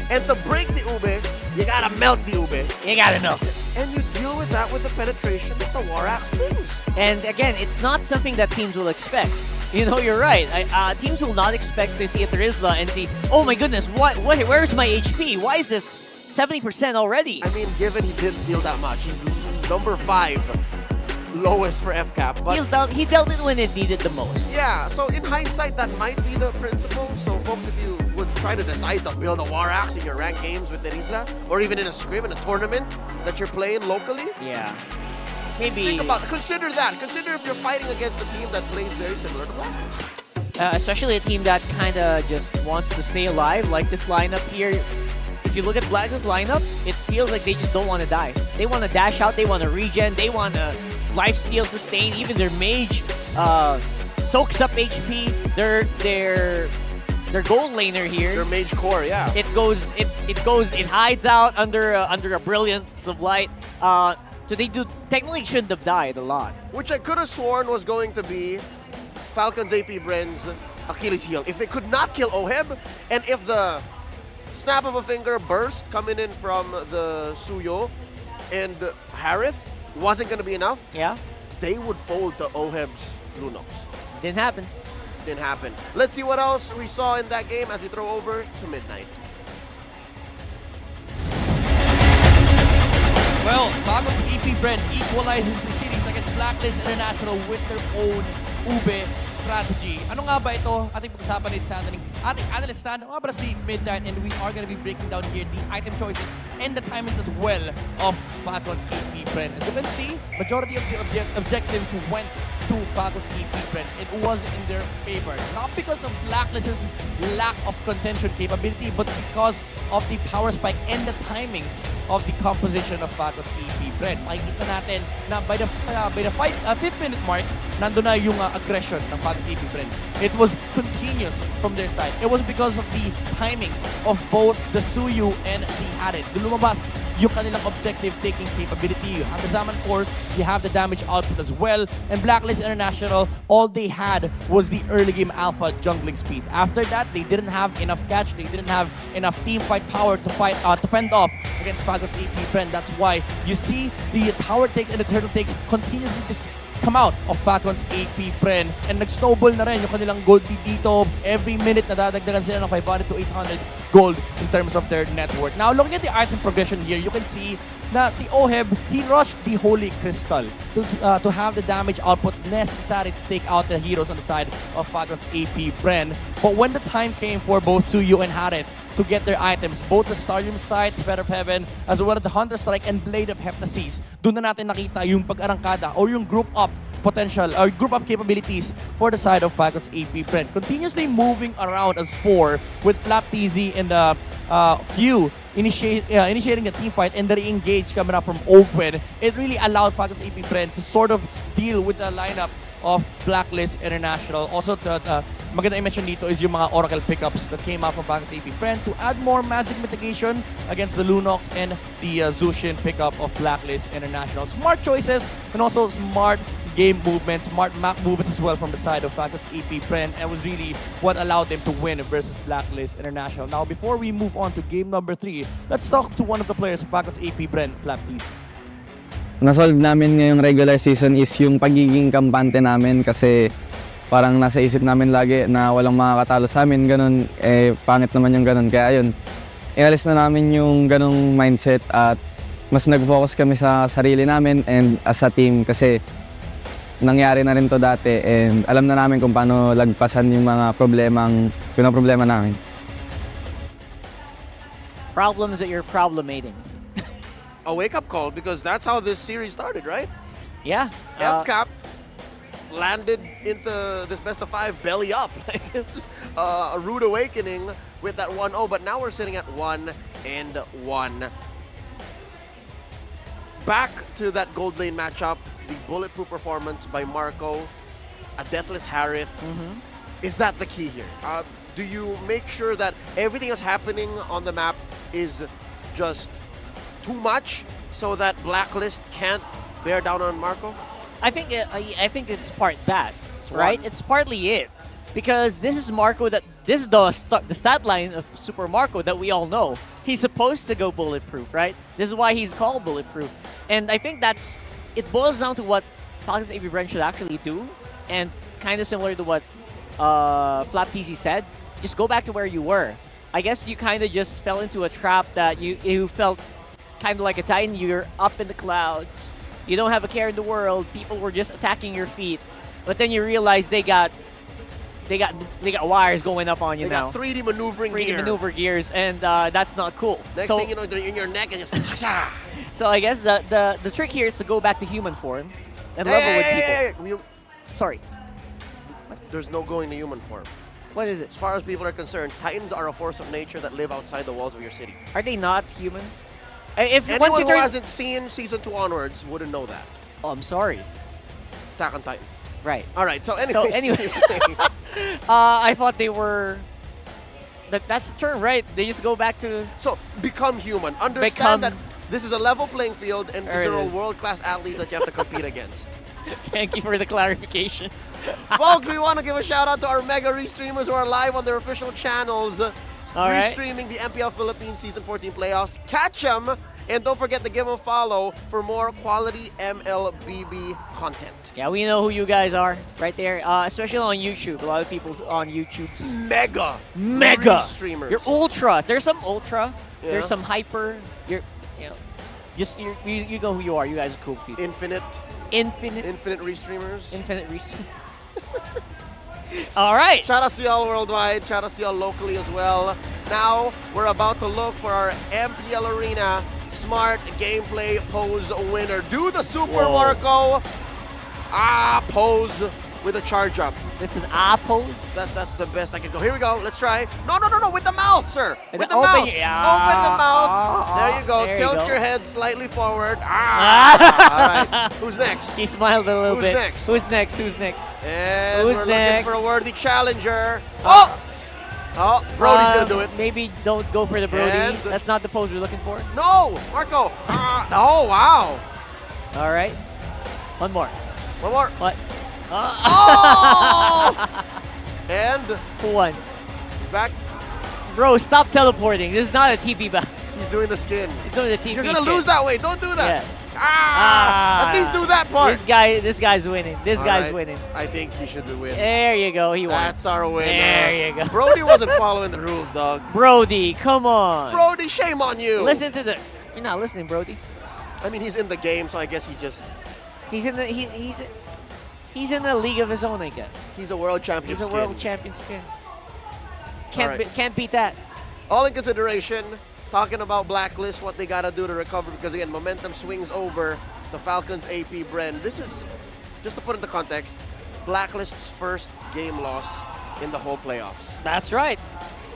And to break the Ube, you gotta melt the Ube. You gotta melt it. And you deal with that with the penetration that the War Axe brings. And again, it's not something that teams will expect. You know, you're right. Teams will not expect to see a Terizla and see, oh my goodness, where's my HP? Why is this 70% already? I mean, given he didn't deal that much, he's number 5 lowest for FCAP. But he dealt it when it needed the most. yeah, so in hindsight, that might be the principle. So folks, if you would try to decide to build a War Axe in your ranked games with Terizla, or even in a scrim, in a tournament that you're playing locally, yeah. Maybe. Think about it. Consider that. Consider if you're fighting against a team that plays very similar to Blacklist. Especially a team that kind of just wants to stay alive, like this lineup here. If you look at Blacklist's lineup, it feels like they just don't want to die. They want to dash out, they want to regen, they want to lifesteal sustain. Even their mage soaks up HP. Their gold laner here. Their mage core, yeah. It hides out under a brilliance of light. So they technically shouldn't have died a lot. Which I could have sworn was going to be Falcons APBren's Achilles heel. If they could not kill Oheb, and if the snap of a finger burst coming in from the Suyo and Harith wasn't going to be enough, yeah, they would fold to Oheb's Lunox. Didn't happen. Didn't happen. Let's see what else we saw in that game as we throw over to Midnight. Well, Falcons APBren equalizes the series against Blacklist International with their own Ube strategy. Ano nga ba ito? Ating pag-usapan dito sa ating analyst stand. Nga ba si Midnight, and we are going to be breaking down here the item choices and the timings as well of Falcons APBren. As you can see, majority of the objectives went to Falcons APBren. It was in their favor. Not because of Blacklist's lack of contention capability, but because of the power spike and the timings of the composition of Falcons APBren. Makikita natin na by the 5th minute mark, nandun na yung aggression ng Falcons APBren. It was continuous from their side. It was because of the timings of both the Suyu and the Harit. Doon lumabas yung kanilang objective-taking capability. You have the Zaman Force, you have the damage output as well, and Blacklist International, all they had was the early game alpha jungling speed. After that, they didn't have enough catch, they didn't have enough team fight power to fend off against Falcons APBren. That's why you see the tower takes and the turtle takes continuously just come out of Falcons APBren, and nag-snowball na rin yung kanilang gold lead dito. Every minute nadadagdagan sila ng 500 to 800 gold in terms of their net worth. Now, looking at the item progression here, you can see na si Oheb, he rushed the Holy Crystal to have the damage output necessary to take out the heroes on the side of Falcons APBren. But when the time came for both Suyu and Harith to get their items, both the Starium Sight, Feather of Heaven, as well as the Hunter Strike and Blade of Heptasis, doon na natin nakita yung pag-arangkada or yung group up potential or group up capabilities for the side of Falcons APBren. Continuously moving around as 4 with Flap TZ and Q initiating the team fight and the re-engage coming up from open. It really allowed Falcons APBren to sort of deal with the lineup of Blacklist International. Also, maganda i-mention dito is yung mga Oracle pickups that came out from Falcons APBren to add more magic mitigation against the Lunox and the Zushin pickup of Blacklist International. Smart choices and also smart game movements, smart map movements as well from the side of Falcons APBren, and was really what allowed them to win versus Blacklist International. Now, before we move on to game number 3, let's talk to one of the players of Falcons APBren, Flap TZ. Nasolve namin ngayong regular season is yung pagiging kampante namin kasi parang nasa isip namin lagi na walang makakatalo sa amin, ganun, pangit naman yung ganun. Kaya yun, ialis na namin yung ganung mindset at mas nag-focus kami sa sarili namin and as a team kasi nangyari na rin to dati and alam na namin kung paano lagpasan yung mga problema namin. Problems that you're problemating. A wake-up call because that's how this series started, right? Yeah. FCAP landed into this best of 5 belly up. It was a rude awakening with that 1-0, but now we're sitting at 1-1. Back to that gold lane matchup, the bulletproof performance by Marco, a deathless Harith. Is that the key here? Do you make sure that everything that's happening on the map is just too much so that Blacklist can't bear down on Marco? I think it's part that, right? It's partly it. Because this is Marco this is the stat line of Super Marco that we all know. He's supposed to go bulletproof, right? This is why he's called bulletproof. And I think it boils down to what Falcons APBren should actually do. And kind of similar to what Flap TZ said, just go back to where you were. I guess you kind of just fell into a trap that you felt kind of like a Titan. You're up in the clouds. You don't have a care in the world. People were just attacking your feet. But then you realize they got wires going up on you now. They got 3D maneuvering gear. 3D maneuver gears, and that's not cool. Next thing you know, they're in your neck and just So I guess the trick here is to go back to human form and level with people. Sorry. There's no going to human form. What is it? As far as people are concerned, Titans are a force of nature that live outside the walls of your city. Are they not humans? If Anyone once you who turn... hasn't seen Season 2 onwards wouldn't know that. Oh, I'm sorry. Attack on Titan. Right. All right, so anyways. I thought they were... That's the term, right? They just go back to... So, become human. Understand that this is a level playing field and these are all world-class athletes that you have to compete against. Thank you for the clarification. Folks, we want to give a shout-out to our mega restreamers who are live on their official channels. Restreaming the MPL Philippines Season 14 playoffs. Catch them! And don't forget to give them a follow for more quality MLBB content. Yeah, we know who you guys are right there, especially on YouTube. A lot of people on YouTube. Mega streamers. You're ultra. There's some ultra. Yeah. There's some hyper. You know who you are. You guys are cool people. Infinite restreamers. Infinite restreamers. All right. Shout out to y'all worldwide. Shout out to y'all locally as well. Now we're about to look for our MPL Arena Smart Gameplay Pose winner. Do the Super Marco pose with a charge up. It's an pose? That's the best I can go. Here we go. Let's try. No, with the mouth, sir. With the open mouth. Open the mouth. There you go. There Tilt you go. your head slightly forward. All right. Who's next? He smiled a little bit. Who's next? Who's next? And Who's we're next? looking for a worthy challenger. Oh, Brody's gonna do it. Maybe don't go for the Brody. And that's not the pose we're looking for. No, Marco. Oh, wow. All right. One more. What? Oh! And who won? He's back. Bro, stop teleporting. This is not a TP back. He's doing the skin. He's doing the TP. You're gonna lose that way. Don't do that. Yes. At least do that part. This guy's winning. This guy's winning. I think he should win. There you go. He won. That's our winner. There you go. Brody wasn't following the rules, dog. Brody, come on. Brody, shame on you. Listen to the. You're not listening, Brody. I mean, he's in the game, so I guess he just. He's in the. He's in a league of his own, I guess. He's a world champion. He's a world champion skin. Can't beat that. All in consideration, talking about Blacklist, what they gotta do to recover, because again, momentum swings over to Falcons APBren. This is just to put into context, Blacklist's first game loss in the whole playoffs. That's right.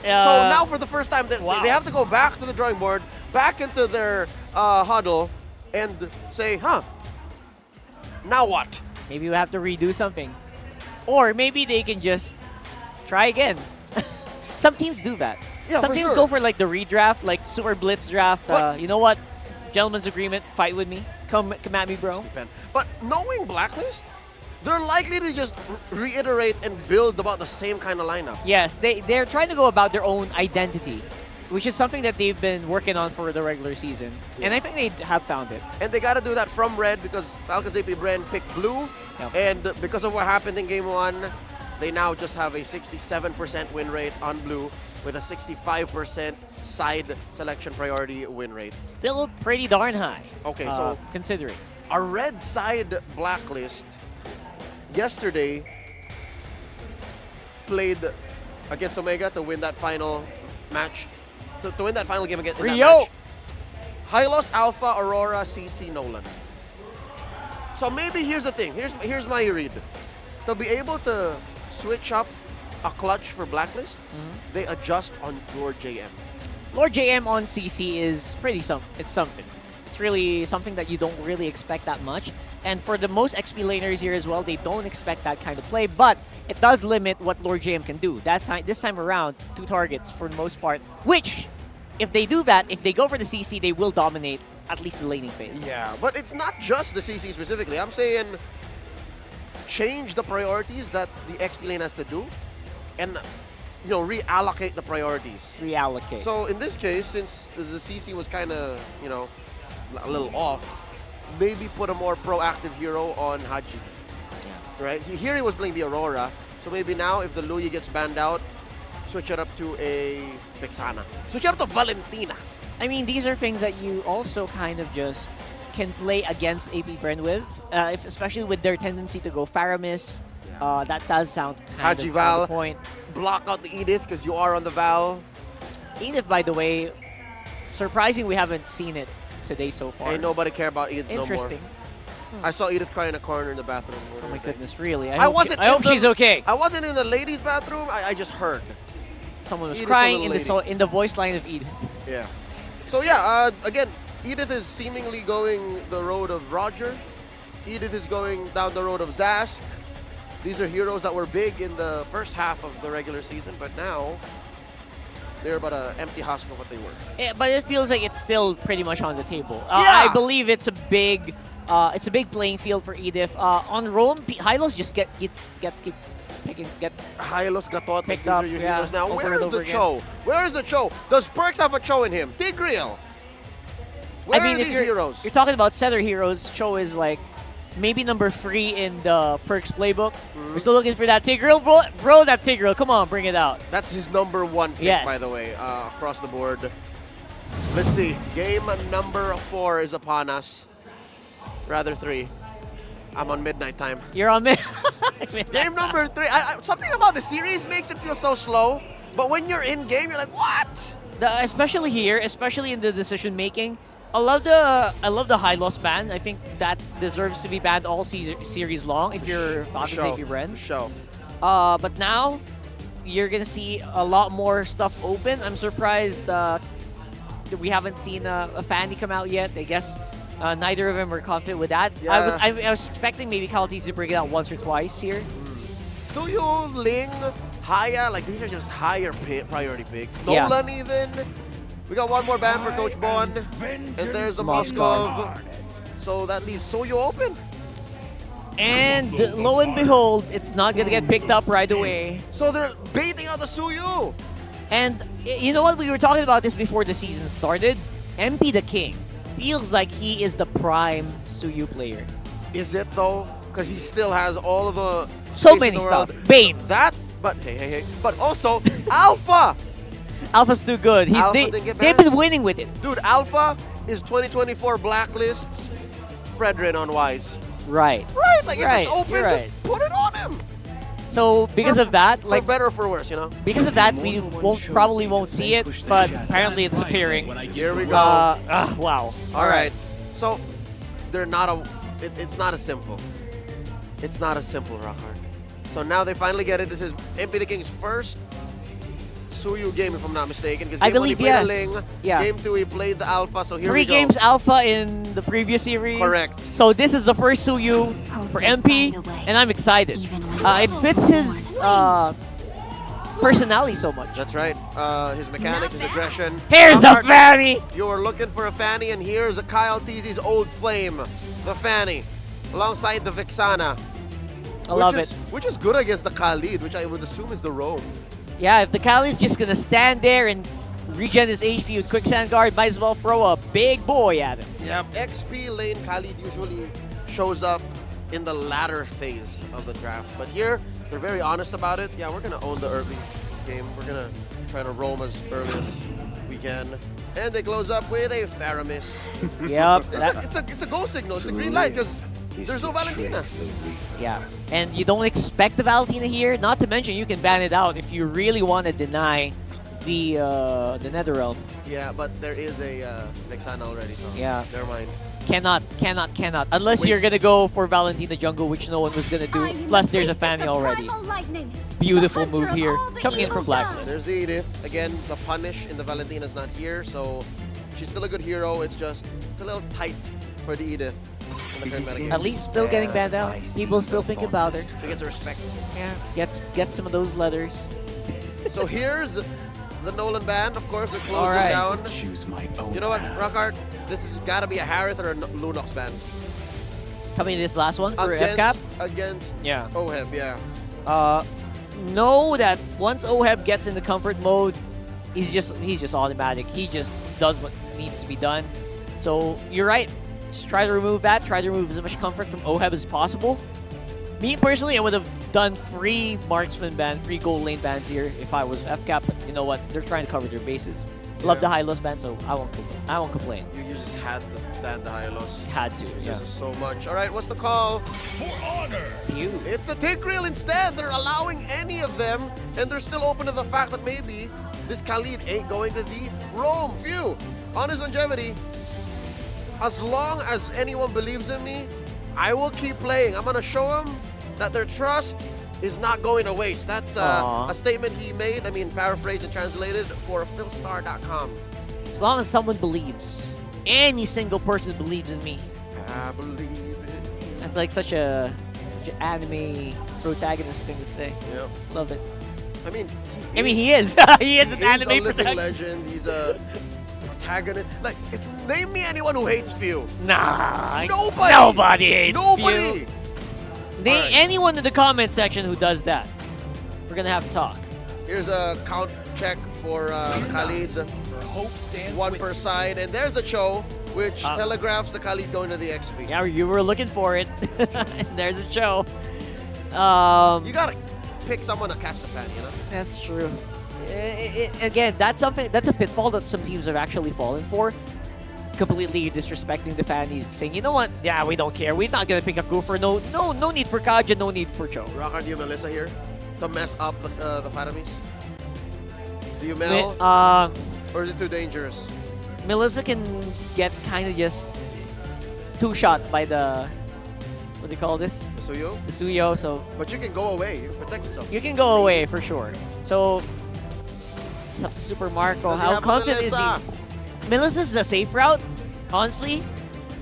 So now for the first time, they have to go back to the drawing board, back into their huddle, and say, now what? Maybe we have to redo something. Or maybe they can just try again. Some teams do that. Yeah, Some for teams sure. go for like the redraft, like Super Blitz draft. You know what? Gentleman's agreement, fight with me. Come at me, bro. But knowing Blacklist, they're likely to just reiterate and build about the same kind of lineup. Yes, they're trying to go about their own identity, which is something that they've been working on for the regular season. And I think they have found it. And they got to do that from red because Falcons APBren picked blue. Yep. And because of what happened in Game 1, they now just have a 67% win rate on blue with a 65% side selection priority win rate. Still pretty darn high. Okay, so considering. A red side Blacklist yesterday played against Omega to win that final match, to win that final game against Rio! Hylos, Alpha, Aurora, CC, Nolan. So maybe here's the thing. Here's my read. To be able to switch up a clutch for Blacklist, they adjust on Lord JM. Lord JM on CC is it's something. It's really something that you don't really expect that much. And for the most XP laners here as well, they don't expect that kind of play, but it does limit what Lord JM can do. This time around, 2 targets for the most part, which, if they do that, if they go for the CC, they will dominate at least the laning phase. Yeah, but it's not just the CC specifically. I'm saying change the priorities that the XP lane has to do and reallocate the priorities. Reallocate. So in this case, since the CC was kind of, a little off, maybe put a more proactive hero on Haji. Yeah. Right? Here he was playing the Aurora, so maybe now if the Luya gets banned out, switch it up to a Vexana. Switch it up to Valentina. I mean, these are things that you also kind of just can play against APBren with, especially with their tendency to go Faramis. That does sound kind Haji of Val, the point. Block out the Edith because you are on the Val. Edith, by the way, surprising we haven't seen it today so far. Ain't nobody care about Edith no more. Interesting. I saw Edith cry in a corner in the bathroom. Oh my goodness, really? I hope she's okay. I wasn't in the ladies' bathroom. I just heard. Someone was Edith's crying a in the voice line of Edith. Yeah. So yeah, again, Edith is seemingly going the road of Roger. Edith is going down the road of Zask. These are heroes that were big in the first half of the regular season, but now they're about an empty husk of what they were. Yeah, but it feels like it's still pretty much on the table. Yeah. I believe it's a big playing field for Edith. On Rome, Hylos just gets Hylos Gatot, picked these up. are your Yeah, heroes now. over Where and is over the again. Cho? Where is the Cho? Does Perks have a Cho in him? Tigreal. Where I mean, are if these you're heroes? talking about setter heroes, Cho is like maybe number 3 in the Perks playbook. We're still looking for that Tigreal, bro. That Tigreal, come on, bring it out. That's his number 1 pick, Yes. by the way, across the board. Let's see. Game number 4 is upon us. Rather 3. I'm on midnight time. You're on Game number 3. Something about the series makes it feel so slow, but when you're in game, you're like, what? Especially here, especially in the decision making. I love the high loss ban. I think that deserves to be banned all series long if you're Falcons APBren. Show. But now you're gonna see a lot more stuff open. I'm surprised that we haven't seen a Fanny come out yet. I guess neither of them were confident with that. Yeah. I was expecting maybe Calties to bring it out once or twice here. Suyu, Ling, Haya, like these are just higher priority picks. Yeah. Nolan even. We got one more ban for Coach Bon. And there's the Moskov. So that leaves Suyu open. And lo and behold, it's not gonna get picked up right away. So they're baiting out the Suyu. And you know what? We were talking about this before the season started. MP the King feels like he is the prime Suyu player. Is it though? Because he still has all of the So space many in the world. stuff. Bane. That, but hey. But also Alpha. Alpha's too good. They've been winning with it. Dude, Alpha is 2024 Blacklist's Fredrin on Wise. Right. Right, like Right, if it's open, you're right. just put it on him. So because of that, like for better or for worse, because of that, we probably won't see it, but apparently it's appearing. Here we go. Wow. All right. So they're not it's not as simple. It's not as simple, Rockhard. So now they finally get it. This is MP the King's first Suyu game, if I'm not mistaken. I believe, yes. Yeah. Game 2, he played the Alpha, so here 3 we go. games Alpha in the previous series. Correct. So this is the first Suyu for MP, and I'm excited. It fits his personality so much. That's right. His mechanics, his aggression. Here's the Fanny! You were looking for a Fanny, and here's a Kyle Teasy's old flame, the Fanny, alongside the Vixana. I love it. Which is good against the Khalid, which I would assume is the Roam. Yeah, if the Kali's just gonna stand there and regen his HP with Quicksand Guard, might as well throw a big boy at him. Yeah, XP lane Khalid usually shows up in the latter phase of the draft. But here, they're very honest about it. Yeah, we're gonna own the early game. We're gonna try to roam as early as we can. And they close up with a Faramis. Yep. It's a go signal. It's a green light because there's no Valentina. Yeah, and you don't expect the Valentina here. Not to mention, you can ban it out if you really want to deny the Netherrealm. Yeah, but there is a Vexana already, so yeah, never mind. Cannot. Unless you're gonna go for Valentina jungle, which no one was gonna do. Plus, there's a Fanny already. Beautiful move here, coming in from Blacklist. There's the Edith. Again, the punish in the Valentina's not here, so she's still a good hero. It's just, it's a little tight for the Edith. At least still getting banned out. People still think about her. She gets her respect. Yeah, get some of those letters. So here's the Nolan ban. Of course, they're closing All right. down. Choose my own You know what, Rockhard? This has got to be a Harith or a Lunox ban. Coming to this last one for Against FCAP. OHEB, yeah. Know that once OHEB gets into comfort mode, he's just automatic. He just does what needs to be done. So you're right. Just try to remove that. Try to remove as much comfort from OHEB as possible. Me personally, I would have done free marksman ban, free gold lane bans here if I was FCAP. But you know what? They're trying to cover their bases. Love the high-loss ban, so I won't complain. You just had to ban the high-loss. Had to, yeah. This is so much. All right, what's the call? For honor. Phew. It's the take reel instead. They're allowing any of them, and they're still open to the fact that maybe this Khalid ain't going to the Rome. Phew. On his longevity, as long as anyone believes in me, I will keep playing. I'm going to show them that their trust is not going to waste. That's a statement he made, paraphrased and translated for philstar.com. As long as someone believes, any single person believes in me. I believe it. That's like such an anime protagonist thing to say. Yep. Love it. He is. He is an anime He's a living protagonist. legend. He's a protagonist. Like, name me anyone who hates Few. Nah. Nobody. Nobody hates Nobody. Few. Name anyone in the comment section who does that. We're gonna have to talk. Here's a count check for Khalid. One per side. And there's the Cho, which telegraphs the Khalid going to the XP. Yeah, you were looking for it. And there's a Cho. You gotta pick someone to catch the fan, you know? That's true. Again, that's a pitfall that some teams have actually fallen for. Completely disrespecting the fan, saying, you know what? Yeah, we don't care. We're not gonna pick up Goofer. No need for Kaja. No need for Cho. Rock, do you Melissa here to mess up the Faramis? Do you Mel? Or is it too dangerous? Melissa can get kind of just two-shot by the, what do you call this? The Suyo? The Suyo, so... But you can go away. You can protect yourself. You can go away, for sure. So, it's up to Super Marco. How confident is he? Melissa's a safe route, honestly.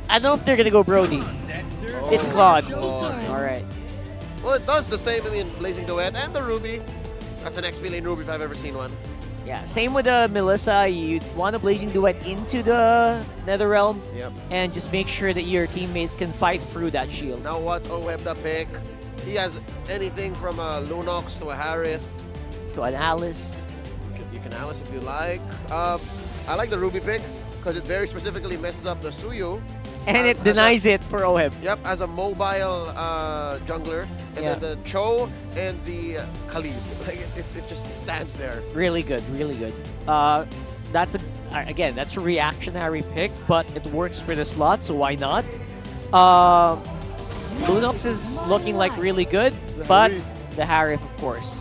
I don't know if they're going to go Brody. It's Claude. Alright. Well, it does the same, Blazing Duet and the Ruby. That's an XP lane Ruby if I've ever seen one. Yeah, same with Melissa. You want a Blazing Duet into the Netherrealm. Yep. And just make sure that your teammates can fight through that shield. Now what's OHEB the pick? He has anything from a Lunox to a Harith. To an Alice. You can Alice if you like. I like the Ruby pick because it very specifically messes up the Suyu. And it denies it for OHEB. Yep, as a mobile jungler. And then the Cho and the Khalid. Like it just stands there. Really good, really good. That's a reactionary pick, but it works for the slot, so why not? Lunox is looking like really good, but the Harith, of course.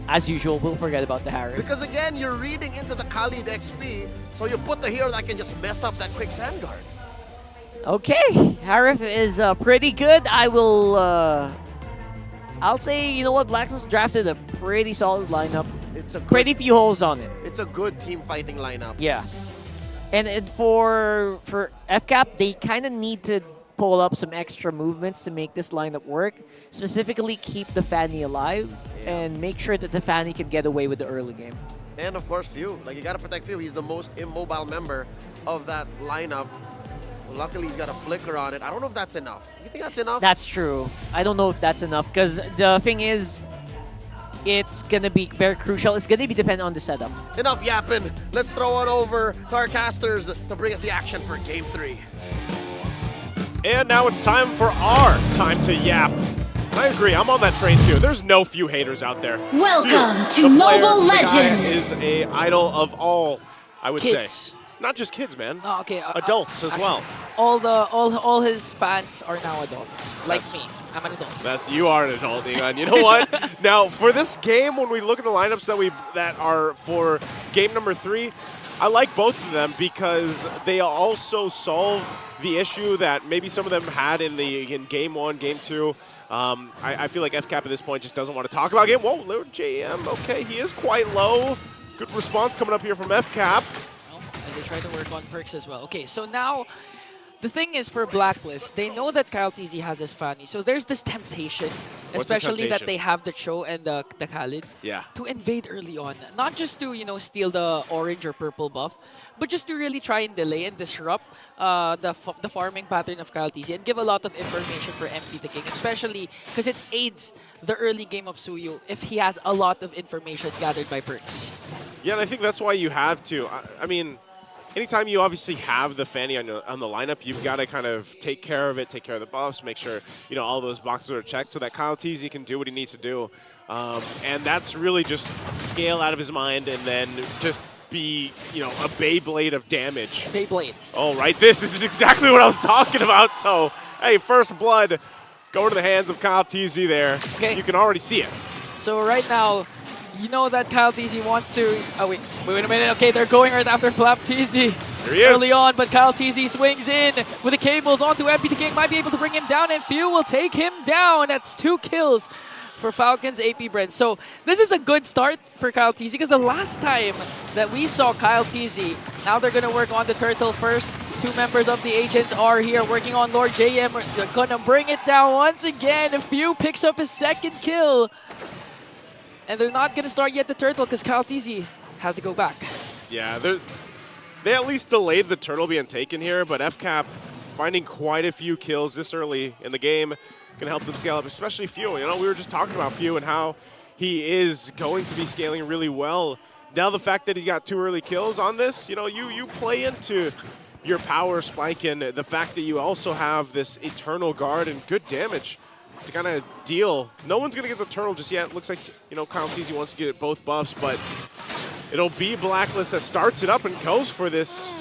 As usual, we'll forget about the Harith. Because again, you're reading into the Khalid XP, so you put the hero that can just mess up that quick sand guard. Okay, Harith is pretty good. I will I'll say, you know what, Blacklist drafted a pretty solid lineup. It's a pretty few holes on it. It's a good team fighting lineup. Yeah. And for FCAP, they kind of need to pull up some extra movements to make this lineup work. Specifically, keep the Fanny alive and make sure that the Fanny can get away with the early game. And of course, Few. Like, you gotta protect Few. He's the most immobile member of that lineup. Well, luckily, he's got a flicker on it. I don't know if that's enough. You think that's enough? That's true. I don't know if that's enough because the thing is, it's gonna be very crucial. It's gonna be dependent on the setup. Enough yapping. Let's throw on over to our casters to bring us the action for Game 3. And now it's time for our time to yap. I agree, I'm on that train too. There's no Few haters out there. Welcome Few, to the player, Mobile the guy Legends. is a idol of all, I would Kids. say. Not just kids, man. Oh, okay. Adults as well. All his fans are now adults, like me. I'm an adult. You are an adult, Egon. You know what? Now, for this game, when we look at the lineups that are for game number 3, I like both of them because they also solve the issue that maybe some of them had in game 1, game 2. I feel like FCAP at this point just doesn't want to talk about game. Whoa, low JM. Okay, he is quite low. Good response coming up here from FCAP. As they try to work on perks as well. Okay, so now the thing is for Blacklist, they know that Kyle TZ has his Fanny, so there's this temptation, especially that they have the Cho and the Khalid, to invade early on. Not just to, steal the orange or purple buff, but just to really try and delay and disrupt the farming pattern of Kyle TZ and give a lot of information for MP the King, especially because it aids the early game of Suyu if he has a lot of information gathered by perks. Yeah, and I think that's why you have to. I mean, anytime you obviously have the Fanny on the lineup, you've got to kind of take care of it, take care of the buffs, make sure all those boxes are checked so that Kyle TZ can do what he needs to do. And that's really just scale out of his mind and then just be, a Beyblade of damage. Beyblade. Oh, right. This is exactly what I was talking about. So, hey, first blood going to the hands of Kyle TZ there. Okay. You can already see it. So right now, you know that Kyle TZ wants to... Oh, wait a minute. Okay, they're going right after Flap TZ. There he is. Early on, but Kyle TZ swings in with the cables onto MP the King. Might be able to bring him down, and Few will take him down. That's 2 kills for Falcons APBren. So this is a good start for Kyle TZ because the last time that we saw Kyle TZ, now they're going to work on the turtle first. 2 members of the agents are here working on Lord JM. They're going to bring it down once again. Few picks up his 2nd kill. And they're not going to start yet the turtle because Kyle TZ has to go back. Yeah, they at least delayed the turtle being taken here, but FCAP finding quite a few kills this early in the game can help them scale up, especially Few. We were just talking about Few and how he is going to be scaling really well. Now the fact that he's got 2 early kills on this, you play into your power spike and the fact that you also have this Eternal Guard and good damage to kind of deal. No one's going to get the turtle just yet. Looks like, Kyle TZ wants to get both buffs, but it'll be Blacklist that starts it up and goes for this.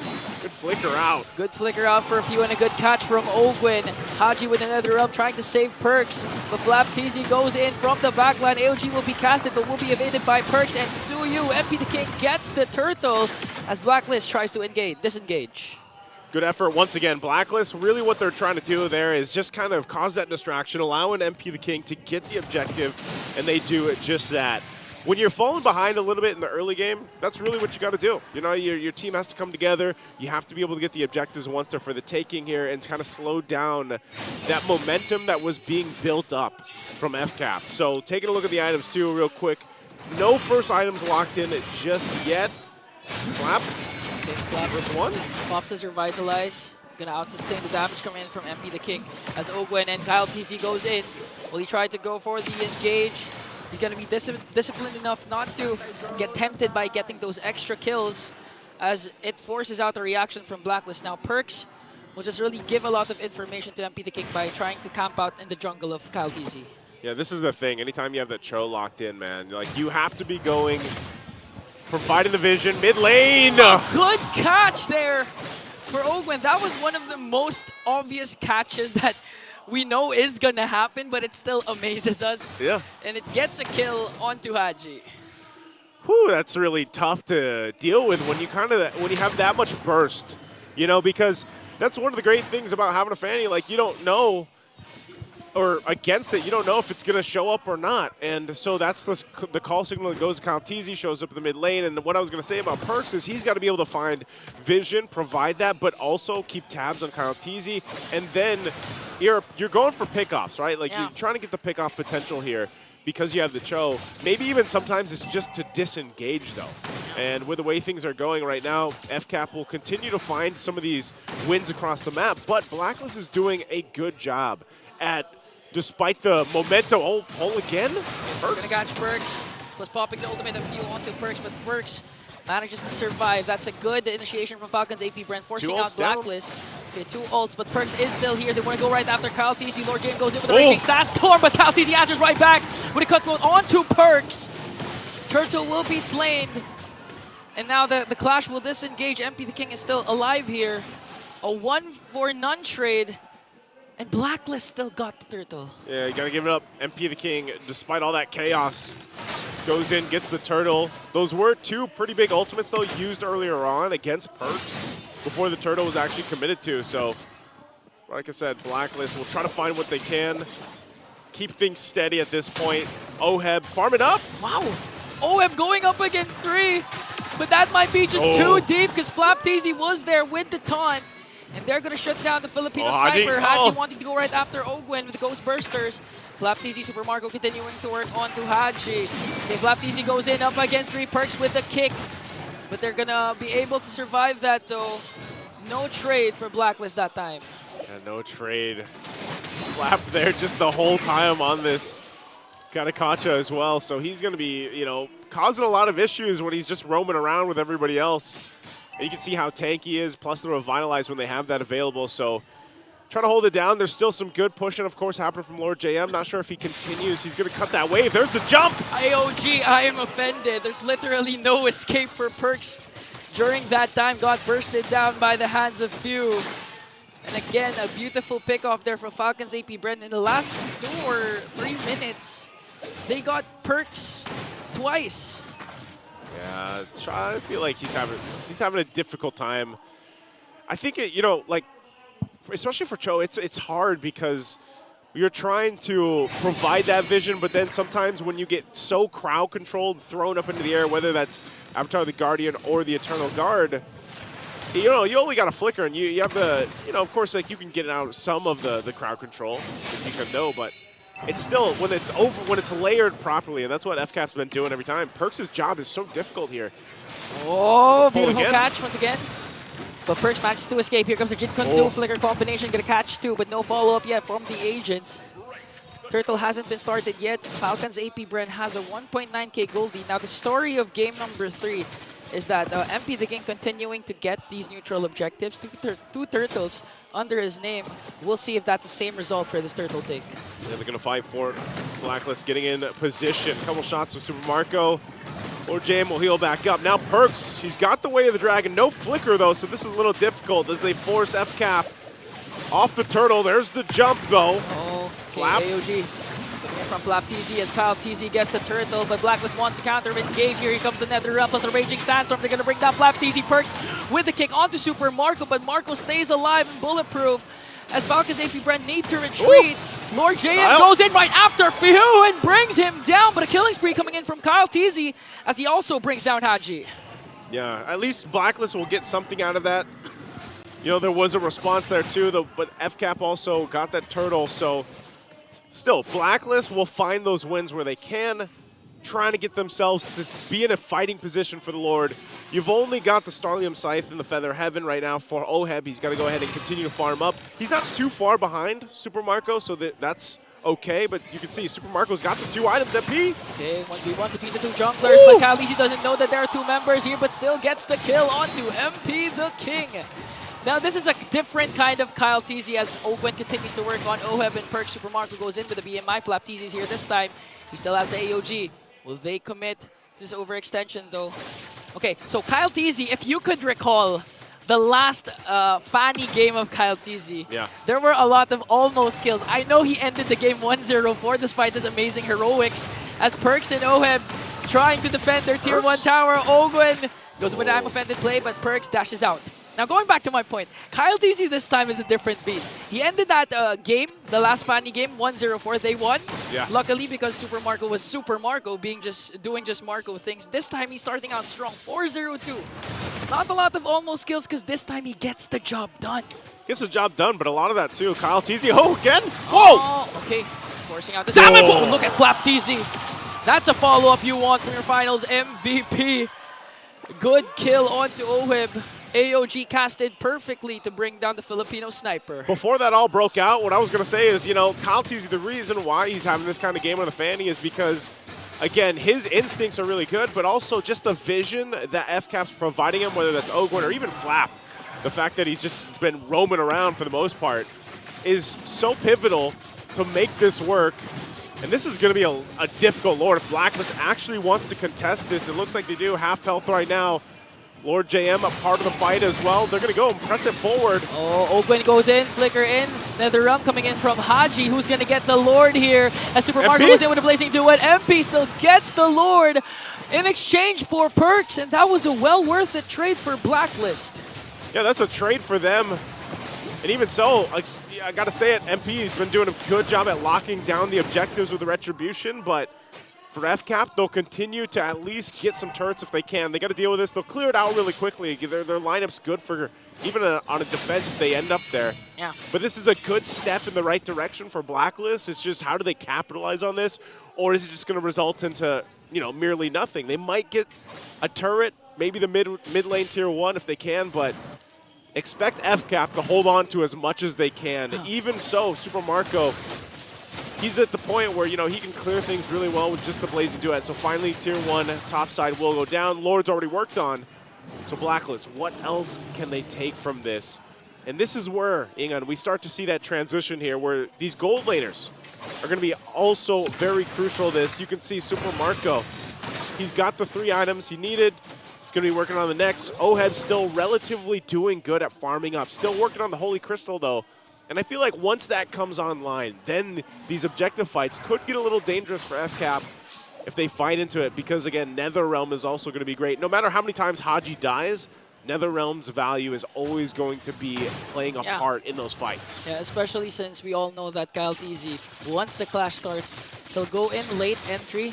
Good flicker out. Good flicker out for a Few and a good catch from Ogwin. Haji with another up trying to save Perks, but Flap TZ goes in from the backline. AOG will be casted, but will be evaded by Perks, and Suyu, MP the King, gets the turtle as Blacklist tries to disengage. Good effort once again. Blacklist, really what they're trying to do there is just kind of cause that distraction, allowing MP the King to get the objective, and they do just that. When you're falling behind a little bit in the early game, that's really what you got to do. Your team has to come together. You have to be able to get the objectives once they're for the taking here and kind of slow down that momentum that was being built up from FCAP. So taking a look at the items too real quick. No first items locked in just yet. Flap. First one. Pops is revitalize. Gonna out-sustain the damage coming in from MP the King as Ogwen and Kyle TZ goes in. Will he try to go for the engage? He's gonna be disciplined enough not to get tempted by getting those extra kills as it forces out a reaction from Blacklist. Now Perks will just really give a lot of information to MP the King by trying to camp out in the jungle of Kyle TZ. Yeah, this is the thing. Anytime you have that Cho locked in, man, you have to be going, providing the vision, mid lane. Good catch there for Ogwen. That was one of the most obvious catches that we know is gonna happen, but it still amazes us. Yeah. And it gets a kill onto Haji. Whew, that's really tough to deal with when you have that much burst, because that's one of the great things about having a Fanny. You don't know or against it, you don't know if it's going to show up or not. And so that's the call signal that goes to KyleTzy, shows up in the mid lane. And what I was going to say about Perks is he's got to be able to find vision, provide that, but also keep tabs on KyleTzy. And then you're going for pickoffs, right? Like you're trying to get the pickoff potential here because you have the Cho. Maybe even sometimes it's just to disengage though. And with the way things are going right now, FCAP will continue to find some of these wins across the map, but Blacklist is doing a good job at, despite the momentum, again? Gonna catch Perks. Was popping the ultimate appeal onto Perks, but Perks manages to survive. That's a good initiation from Falcons APBren, forcing out Blacklist. Okay, 2 ults, but Perks is still here. They want to go right after KyleTzy. Lord Game goes in with a raging sandstorm, but KyleTzy answers right back with a cutthroat onto Perks. Turtle will be slain. And now the clash will disengage. MP the King is still alive here. A 1-for-none trade. And Blacklist still got the turtle. Yeah, you gotta give it up. MP the King, despite all that chaos, goes in, gets the turtle. Those were 2 pretty big ultimates, though, used earlier on against Perks before the turtle was actually committed to. So, like I said, Blacklist will try to find what they can, keep things steady at this point. Oheb farming up. Wow. Oheb going up against 3, but that might be just too deep because FlapTzy was there with the taunt. And they're going to shut down the Filipino sniper. Haji wanting to go right after Ogwen with the Ghost Bursters. FlapTzy, Super Marco continuing to work onto Haji. Okay, FlapTzy goes in up against 3, Perks with the kick. But they're going to be able to survive that though. No trade for Blacklist that time. Yeah, no trade. Flap there just the whole time on this Kanakacha as well. So he's going to be, you know, causing a lot of issues when he's just roaming around with everybody else. And you can see how tanky he is, plus the Revitalize when they have that available. So trying to hold it down. There's still some good pushing, of course, happening from Lord JM. Not sure if he continues. He's going to cut that wave. There's the jump. IOG, I am offended. There's literally no escape for Perks. During that time, got bursted down by the hands of few. And again, a beautiful pick off there from Falcons APBren. In the last 2 or 3 minutes, they got Perks twice. Yeah, I feel like he's having a difficult time. I think you know, like, especially for Cho, it's hard because you're trying to provide that vision, but then sometimes when you get so crowd controlled, thrown up into the air, whether that's Avatar the Guardian or the Eternal Guard, you know, you only got a flicker, and you have the, you know, of course, like you can get out some of the crowd control if you can know, but it's still, when it's layered properly, and that's what FCAP's been doing every time. Perks' job is so difficult here. Oh, beautiful catch once again. But Perks manages to escape. Here comes the Jin Kun 2 flicker combination. Gonna catch 2, but no follow-up yet from the agents. Turtle hasn't been started yet. Falcons APBren has a 1.9k gold lead. Now, the story of game number 3 is that MP the King continuing to get these neutral objectives. 2 turtles under his name. We'll see if that's the same result for this turtle take. Yeah, they're going to fight for it. Blacklist getting in position. Couple shots from Super Marco. Lord Jam will heal back up. Now Perks, he's got the Way of the Dragon. No flicker though, so this is a little difficult as they force FCAP off the turtle. There's the jump though. Oh, Flap. AOG. From FlapTzy as KyleTzy gets the turtle, but Blacklist wants to counter engage. Here comes the Nether Realm plus the Raging Sandstorm. They're going to bring down FlapTzy. Perks with the kick onto Super Marco, but Marco stays alive and bulletproof as Falcons APBren need to retreat. Ooh. Lord JM goes in right after Fihu and brings him down, but a killing spree coming in from KyleTzy as he also brings down Haji. Yeah, at least Blacklist will get something out of that. You know, there was a response there too, though, but FCAP also got that turtle, so still, Blacklist will find those wins where they can, trying to get themselves to be in a fighting position for the Lord. You've only got the Starlium Scythe in the Feather Heaven right now for Oheb. He's got to go ahead and continue to farm up. He's not too far behind Super Marco, so that's okay, but you can see Super Marco's got the 2 items, MP. Okay, 1v1 between the 2 junglers, but KyleTzy doesn't know that there are 2 members here, but still gets the kill onto MP the King. Now, this is a different kind of KyleTzy as Ogwen continues to work on Oheb and Perk. Super Marco goes in with the BMI. FlapTzy is here this time. He still has the AOG. Will they commit this overextension, though? Okay, so KyleTzy, if you could recall the last Fanny game of KyleTzy, there were a lot of almost kills. I know he ended the game 1-0-4 despite his amazing heroics as Perks and Oheb trying to defend their tier 1 tower. Ogwen goes with an I'm offended play, but Perks dashes out. Now, going back to my point, Kyle TZ this time is a different beast. He ended that game, the last Fanny game, 1-0-4. They won. Yeah. Luckily, because Super Marco was Super Marco, doing just Marco things. This time, he's starting out strong, 4-0-2. Not a lot of almost kills, because this time he gets the job done. Gets the job done, but a lot of that too. Kyle TZ, oh, again? Whoa! Oh, okay. Forcing out the salmon. Oh, look at Flap TZ. That's a follow-up you want from your finals MVP. Good kill onto Oheb. AOG casted perfectly to bring down the Filipino sniper. Before that all broke out, what I was going to say is, you know, Kyle TZ, the reason why he's having this kind of game on the Fanny is because, again, his instincts are really good, but also just the vision that FCAP's providing him, whether that's Ogwen or even Flap, the fact that he's just been roaming around for the most part, is so pivotal to make this work. And this is going to be a difficult Lord. If Blacklist actually wants to contest this, it looks like they do. Half health right now. Lord JM a part of the fight as well. They're going to go and press it forward. Oh, Ogwen goes in, Flicker in. NetherRealm coming in from Haji, who's going to get the Lord here. As Super Marco goes in with a Blazing Duet. MP still gets the Lord in exchange for perks, and that was a well worth it trade for Blacklist. Yeah, that's a trade for them. And even so, I got to say it, MP has been doing a good job at locking down the objectives with the Retribution, but for FCAP, they'll continue to at least get some turrets if they can. They got to deal with this. They'll clear it out really quickly. Their lineup's good for even on a defense if they end up there. Yeah. But this is a good step in the right direction for Blacklist. It's just how do they capitalize on this, or is it just going to result into, you know, merely nothing? They might get a turret, maybe the mid lane tier 1 if they can, but expect FCAP to hold on to as much as they can. Even so, Super Marco, he's at the point where, you know, he can clear things really well with just the Blazing Duet. So finally, tier 1 top side will go down. Lord's already worked on. So Blacklist, what else can they take from this? And this is where, Ingan, we start to see that transition here where these gold laners are going to be also very crucial to this. You can see Super Marco. He's got the 3 items he needed. He's going to be working on the next. Oheb's still relatively doing good at farming up. Still working on the Holy Crystal, though. And I feel like once that comes online, then these objective fights could get a little dangerous for FCAP if they fight into it. Because, again, NetherRealm is also going to be great. No matter how many times Haji dies, NetherRealm's value is always going to be playing a part in those fights. Yeah, especially since we all know that Kyle TZ, once the clash starts, he'll go in late entry,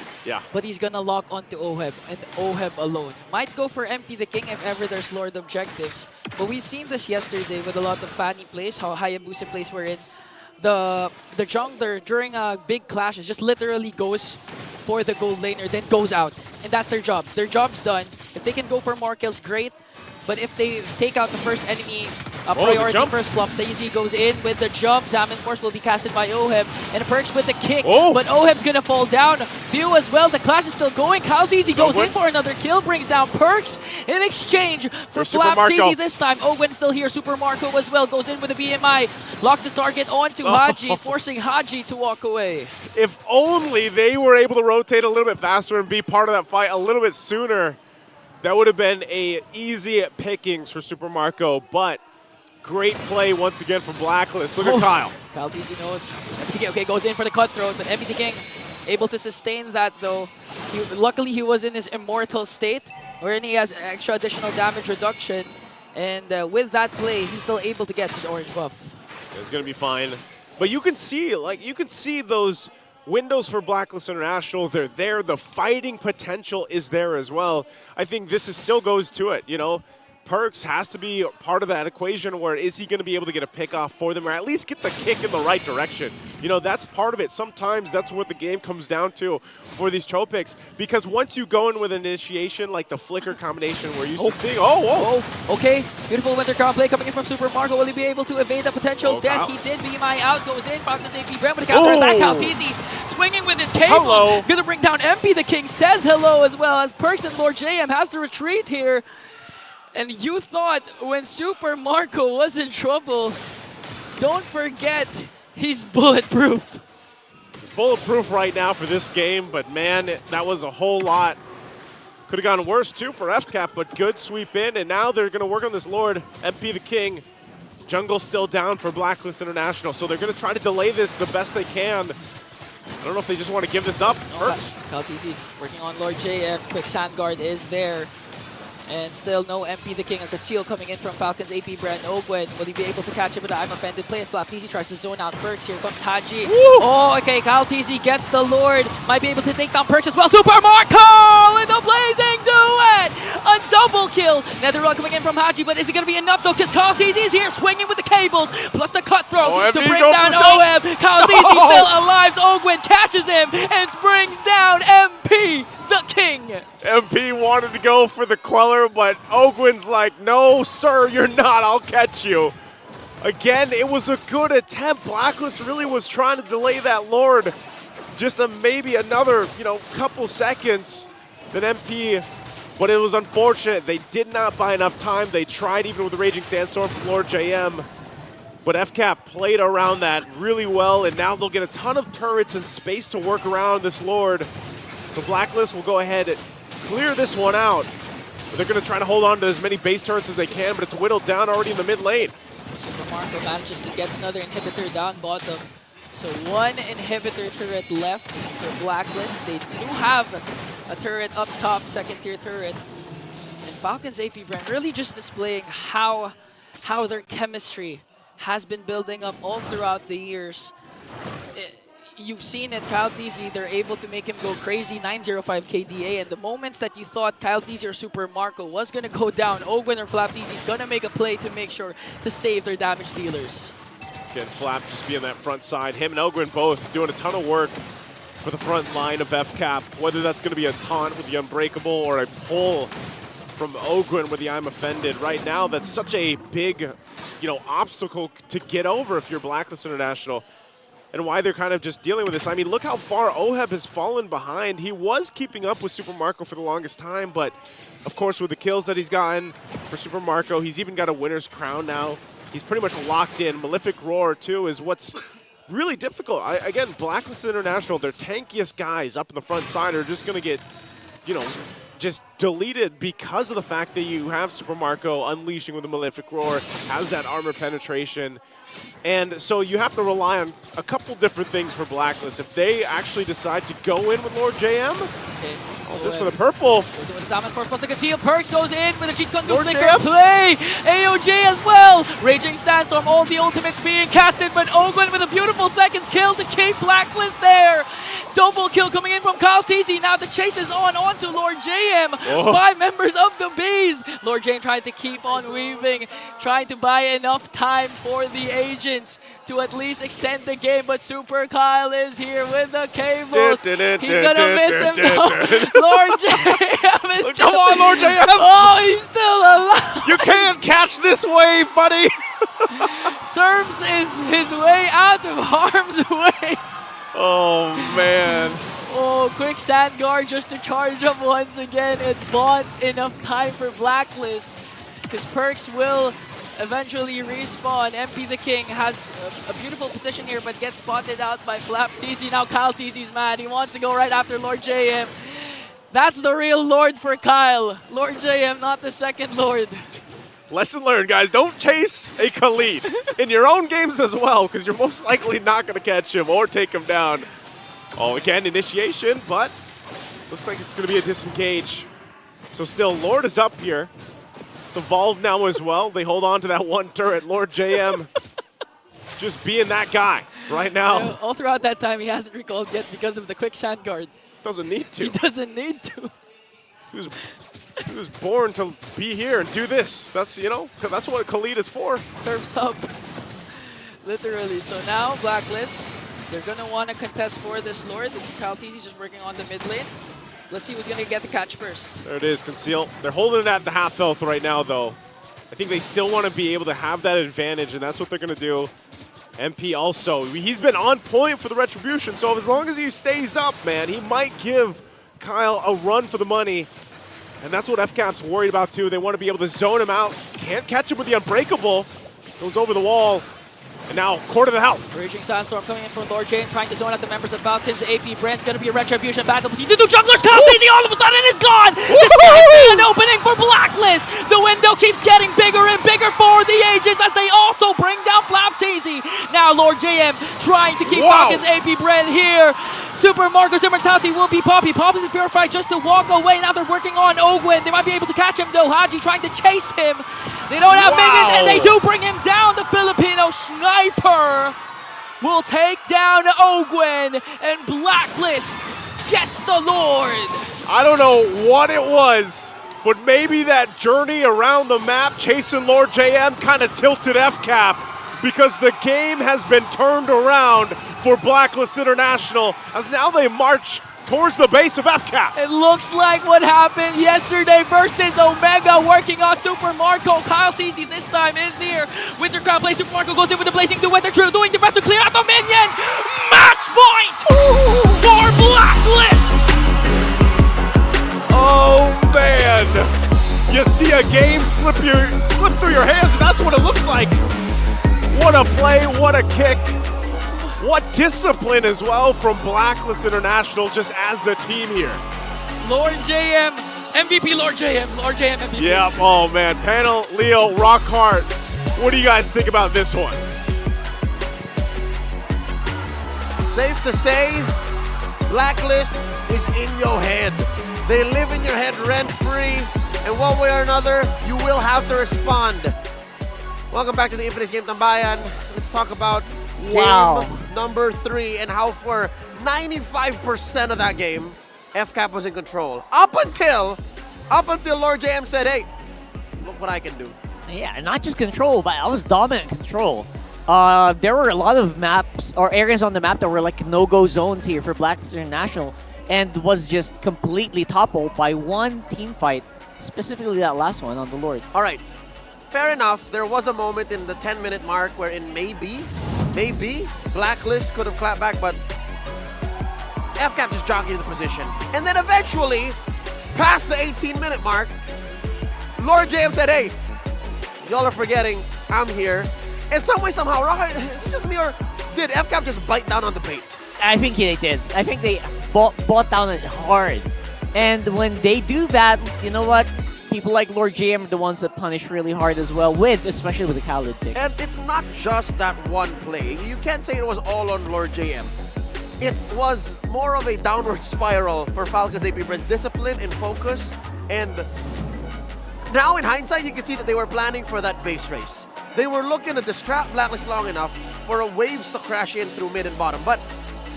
but he's gonna lock onto Oheb, and Oheb alone. Might go for MP the King if ever there's Lord objectives, but we've seen this yesterday with a lot of Fanny plays, how Hayabusa plays wherein the jungler during a big clash just literally goes for the gold laner, then goes out, and that's their job. Their job's done. If they can go for more kills, great. But if they take out the first enemy priority first flop, Daisy goes in with the jump. Salmon Force will be casted by Oheb. And Perks with the kick. But Oheb's going to fall down. View as well. The clash is still going. Kyle TZ goes in for another kill. Brings down Perks in exchange for Flap TZ this time. Ogwen still here. Super Marco as well. Goes in with the BMI. Locks his target onto Haji, forcing Haji to walk away. If only they were able to rotate a little bit faster and be part of that fight a little bit sooner. That would have been a easy pickings for Super Marco, but great play once again from Blacklist. Look at Kyle. Kyle TZ knows. MPT okay, goes in for the cutthroat, but MPT King able to sustain that though. Luckily, he was in his immortal state, wherein he has extra additional damage reduction, and with that play, he's still able to get his orange buff. It's gonna be fine, but you can see, those windows for Blacklist International, they're there. The fighting potential is there as well. I think this still goes to it, you know. Perks has to be part of that equation where is he going to be able to get a pick off for them or at least get the kick in the right direction. You know, that's part of it. Sometimes that's what the game comes down to for these choke picks, because once you go in with initiation like the flicker combination we're used to seeing. Okay, beautiful Winter Crown play coming in from Super Marco. Will he be able to evade the potential death? He did. BMI out, goes in. Falcons APBren with a counter attack. Kyle TZ swinging with his cable. Gonna bring down MP the King. Says hello as well as Perks and Lord JM has to retreat here. And you thought when Super Marco was in trouble, don't forget, he's bulletproof. He's bulletproof right now for this game, but man, that was a whole lot. Could have gone worse too for FCAP, but good sweep in, and now they're going to work on this Lord, MP the King. Jungle's still down for Blacklist International, so they're going to try to delay this the best they can. I don't know if they just want to give this up. Kyle TZ working on Lord JM. Quick Sand Guard is there. And still no MP the King. A conceal coming in from Falcons APBren. Ogwen, will he be able to catch him with the I'm offended play? Flap TZ tries to zone out Perks. Here comes Haji. Oh, okay. Kyle TZ gets the Lord. Might be able to take down Perks as well. Super Marco with the blazing duet. A double kill. Netherworld coming in from Haji, but is it going to be enough though? Because Kyle TZ is here swinging with the cables. Plus the cutthroat to bring down OM. Kyle TZ still alive. Ogwen catches him and brings down MP the King. MP wanted to go for the Queller, but Ogwen's like, no, sir, you're not. I'll catch you. Again, it was a good attempt. Blacklist really was trying to delay that Lord just maybe another, couple seconds than MP, but it was unfortunate. They did not buy enough time. They tried even with the Raging Sandstorm from Lord JM, but FCAP played around that really well, and now they'll get a ton of turrets and space to work around this Lord. So Blacklist will go ahead and clear this one out. But they're going to try to hold on to as many base turrets as they can, but it's whittled down already in the mid lane. Super Marco manages to get another inhibitor down bottom. So one inhibitor turret left for Blacklist. They do have a turret up top, second tier turret. And Falcons APBren really just displaying how their chemistry has been building up all throughout the years. You've seen it, Kyle TZ, they're able to make him go crazy, 905 KDA, and the moments that you thought Kyle TZ or Super Marco was going to go down, Ogwen or Flap TZ is going to make a play to make sure to save their damage dealers. Again, Flap just being that front side. Him and Ogwen both doing a ton of work for the front line of FCAP, whether that's going to be a taunt with the Unbreakable or a pull from Ogwen with the I'm Offended. Right now, that's such a big, obstacle to get over if you're Blacklist International. And why they're kind of just dealing with this. I mean, look how far Oheb has fallen behind. He was keeping up with Super Marco for the longest time, but of course with the kills that he's gotten for Super Marco, he's even got a winner's crown now. He's pretty much locked in. Malefic Roar, too, is what's really difficult. Again, Blacklist International, their tankiest guys up in the front side are just going to get, just deleted because of the fact that you have Super Marco unleashing with the Malefic Roar, has that armor penetration. And so you have to rely on a couple different things for Blacklist. If they actually decide to go in with Lord JM, just for the purple. Perks goes in with a cheat gun flicker play. AOJ as well. Raging Sandstorm, all the ultimates being casted, but Ogwen with a beautiful seconds kill to keep Blacklist there. Double kill coming in from Kyle TZ. Now the chase is onto Lord JM. 5 members of the Bees. Lord JM trying to keep on weaving, trying to buy enough time for the agents to at least extend the game, but Super Kyle is here with the cables. He's gonna miss him though. Lord JM is Come on, Lord JM! Oh, he's still alive! You can't catch this wave, buddy! Serves his way out of harm's way. Oh, man. Oh, quick sand guard just to charge up once again. It bought enough time for Blacklist because Perks will eventually respawn. MP the King has a beautiful position here, but gets spotted out by Flap TZ. Now Kyle TZ's mad. He wants to go right after Lord JM. That's the real Lord for Kyle. Lord JM, not the second Lord. Lesson learned, guys. Don't chase a Khalid in your own games as well, because you're most likely not going to catch him or take him down. Oh, again, initiation, but looks like it's going to be a disengage. So still, Lord is up here. It's evolved now as well. They hold on to that one turret. Lord JM just being that guy right now. Yeah, all throughout that time, he hasn't recalled yet because of the quick sand guard. Doesn't need to. He doesn't need to. He was born to be here and do this. That's, that's what Khalid is for. Surfs up. Literally. So now, Blacklist, they're going to want to contest for this Lord. Kyle TZ just working on the mid lane. Let's see who's going to get the catch first. There it is, Conceal. They're holding it at the half health right now, though. I think they still want to be able to have that advantage, and that's what they're going to do. MP also, he's been on point for the Retribution, so as long as he stays up, man, he might give Kyle a run for the money. And that's what FCAP's worried about, too. They want to be able to zone him out. Can't catch him with the Unbreakable. Goes over the wall. And now, quarter the health. Raging Sandstorm coming in from Lord Jane, trying to zone out the members of Falcons APBren. It's going to be a Retribution battle between the two jugglers. Kyle TZ all of a sudden is gone. This might be an opening for Blacklist. The window keeps getting bigger and bigger for the agents as they also bring down Flap TZ. Now Lord JM trying to keep Falcons APBren here. Super Marco's immortality will be Poppy. Poppy's purified just to walk away. Now they're working on Ogwen. They might be able to catch him though. Haji trying to chase him. They don't have minions and they do bring him down. The Filipino sniper will take down Ogwen and Blacklist gets the Lord. I don't know what it was, but maybe that journey around the map chasing Lord JM kind of tilted FCAP because the game has been turned around for Blacklist International as now they march towards the base of FCAP. It looks like what happened yesterday versus Omega working on Super Marco. Kyle Teasy this time is here with their crowd play. Super Marco goes in with the blazing duet. They're doing the best to clear out the minions. Match point for Blacklist. Oh man, you see a game slip through your hands, and that's what it looks like. What a play, what a kick, what discipline as well from Blacklist International just as a team here. Lord JM, MVP Lord JM MVP. Yeah, oh man, panel, Leo, rock hard. What do you guys think about this one? Safe to say, Blacklist is in your head. They live in your head rent-free, and one way or another, you will have to respond. Welcome back to the Infamous Game Tambayan. Let's talk about game number 3 and how for 95% of that game, FCAP was in control. Up until Lord JM said, hey, look what I can do. Yeah, not just control, but I was dominant control. There were a lot of maps or areas on the map that were like no-go zones here for Blacklist International, and was just completely toppled by one team fight, specifically that last one on the Lord. All right, fair enough. There was a moment in the 10-minute mark wherein maybe Blacklist could have clapped back, but FCAP just jockeyed the position. And then eventually, past the 18-minute mark, Lord JM said, hey, y'all are forgetting, I'm here. And some way, somehow, is it just me or did FCAP just bite down on the bait? I think they did. I think they bought down it hard. And when they do that, you know what? People like Lord JM are the ones that punish really hard as well, especially with the Khalid pick. And it's not just that one play. You can't say it was all on Lord JM. It was more of a downward spiral for Falcons APBren's discipline and focus. And now in hindsight, you can see that they were planning for that base race. They were looking to distract Blacklist long enough for waves to crash in through mid and bottom. But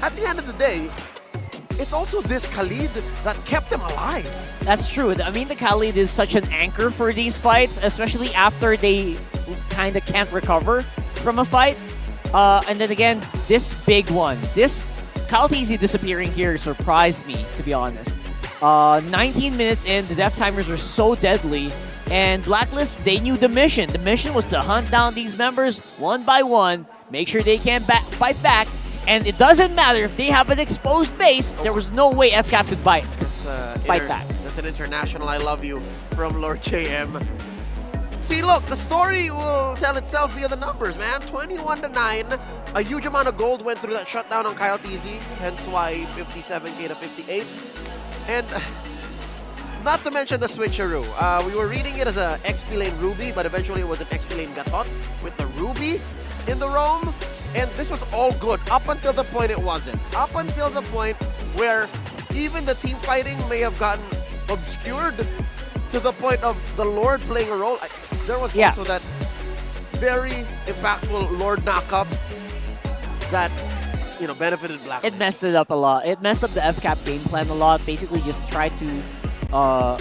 at the end of the day, it's also this Khalid that kept them alive. That's true. I mean, the Khalid is such an anchor for these fights, especially after they kind of can't recover from a fight. And then again, this big one. This Kyle Teasy disappearing here surprised me, to be honest. 19 minutes in, the death timers were so deadly. And Blacklist, they knew the mission. The mission was to hunt down these members one by one, make sure they can't fight back. And it doesn't matter if they have an exposed base, there was no way FCAP could fight back. That's an international I love you from Lord JM. See, look, the story will tell itself via the numbers, man. 21-9. A huge amount of gold went through that shutdown on Kyle Teasy, hence why 57K to 58. And not to mention the switcheroo. We were reading it as a XP lane Ruby, but eventually it was an XP lane Gatot with the Ruby in the roam. And this was all good up until the point it wasn't. Up until the point where even the team fighting may have gotten obscured to the point of the Lord playing a role. There was also that very impactful Lord knockup that, you know, benefited Blacklist. It messed it up a lot. It messed up the FCAP game plan a lot. Basically just tried to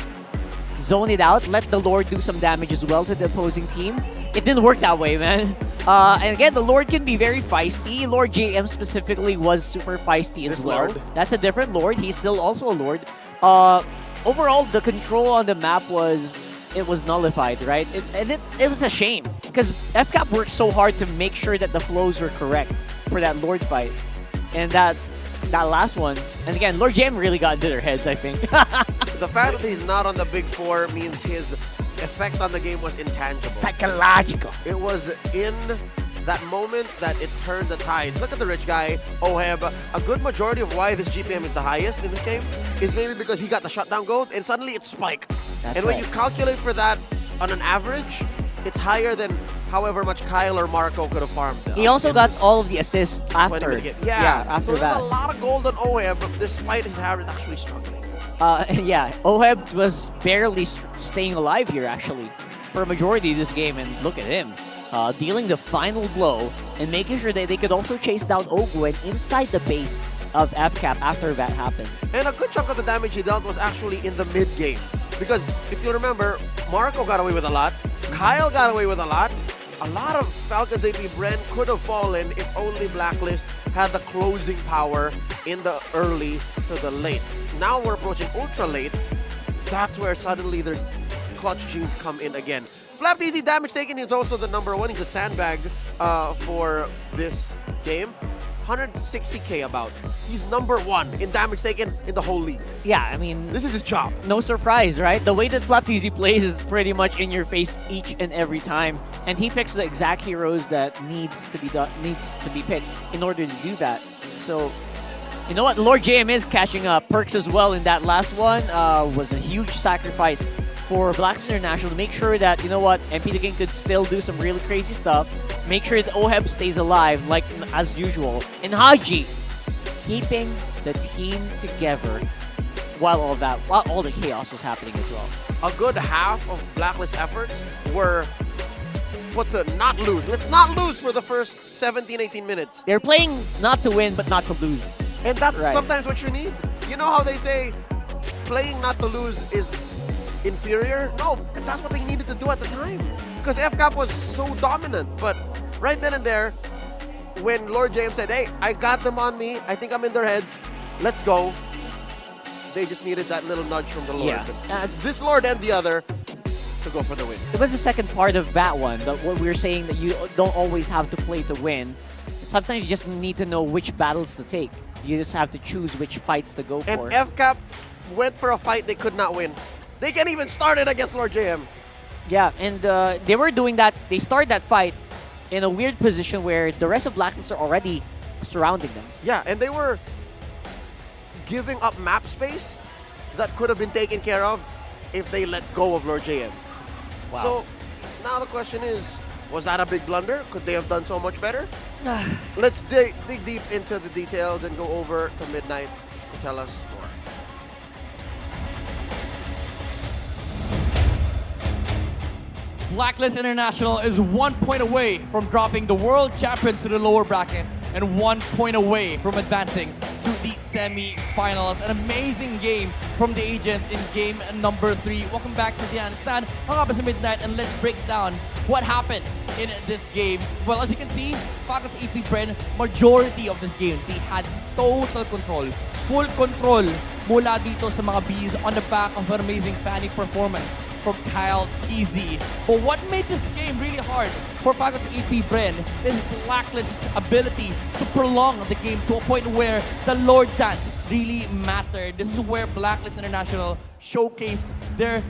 zone it out, let the Lord do some damage as well to the opposing team. It didn't work that way, man. And again, the Lord can be very feisty. Lord JM specifically was super feisty as well. Lord. That's a different Lord. He's still also a Lord. Overall, the control on the map was nullified, right? It was a shame because FCAP worked so hard to make sure that the flows were correct for that Lord fight. And that last one, and again, Lord JM really got into their heads, I think. The fact that he's not on the big four means his effect on the game was intangible. Psychological. It was in that moment that it turned the tides. Look at the rich guy, Oheb. A good majority of why this GPM is the highest in this game is maybe because he got the shutdown gold and suddenly it spiked. That's and when you calculate for that on an average, it's higher than however much Kyle or Marco could have farmed. He also got all of the assists after. 20-minute game. After so that. there's a lot of gold on Oheb, despite his Harris actually struggling. Oheb was barely staying alive here, actually, for a majority of this game, and look at him. Dealing the final blow and making sure that they could also chase down Ogwen inside the base of FCAP after that happened. And a good chunk of the damage he dealt was actually in the mid-game. Because if you remember, Marco got away with a lot, Kyle got away with a lot of Falcons APBren could have fallen if only Blacklist had the closing power in the early to the late. Now we're approaching ultra late. That's where suddenly their clutch genes come in again. Flap easy damage taken is also the number one. He's a sandbag for this game. 160k about. He's number one in damage taken in the whole league. Yeah, I mean, this is his job. No surprise, right? The way that Flapteasy plays is pretty much in your face each and every time, and he picks the exact heroes that needs to be picked in order to do that. So, you know what? Lord JM is catching up. Perks as well in that last one was a huge sacrifice for Blacklist International to make sure that, you know what, MP the King could still do some really crazy stuff, make sure that Oheb stays alive like as usual, and Haji keeping the team together while all the chaos was happening as well. A good half of Blacklist efforts were to not lose. Let's not lose for the first 17, 18 minutes. They're playing not to win, but not to lose. And that's right. Sometimes what you need. You know how they say playing not to lose is inferior? No, that's what they needed to do at the time. Because FCAP was so dominant. But right then and there, when Lord James said, hey, I got them on me. I think I'm in their heads. Let's go. They just needed that little nudge from the Lord. Yeah. This Lord and the other to go for the win. It was the second part of that one. But what we were saying that you don't always have to play to win. Sometimes you just need to know which battles to take. You just have to choose which fights to go for. And FCAP went for a fight they could not win. They can't even start it against Lord JM. Yeah, and they were doing that. They started that fight in a weird position where the rest of Blacklist are already surrounding them. Yeah, and they were giving up map space that could have been taken care of if they let go of Lord JM. Wow. So now the question is, was that a big blunder? Could they have done so much better? Let's dig deep into the details and go over to Midnight to tell us more. Blacklist International is 1 point away from dropping the world champions to the lower bracket and 1 point away from advancing to the semi-finals. An amazing game from the Agents in game number 3. Welcome back to the Stand. Ang happened sa Midnight, and let's break down what happened in this game. Well, as you can see, Falcons APBren, majority of this game, they had total control. Full control mula dito sa mga Bs on the back of an amazing Fanny performance from Kyle TZ. But what made this game really hard for Falcons APBren is Blacklist's ability to prolong the game to a point where the Lord Dance really mattered. This is where Blacklist International showcased their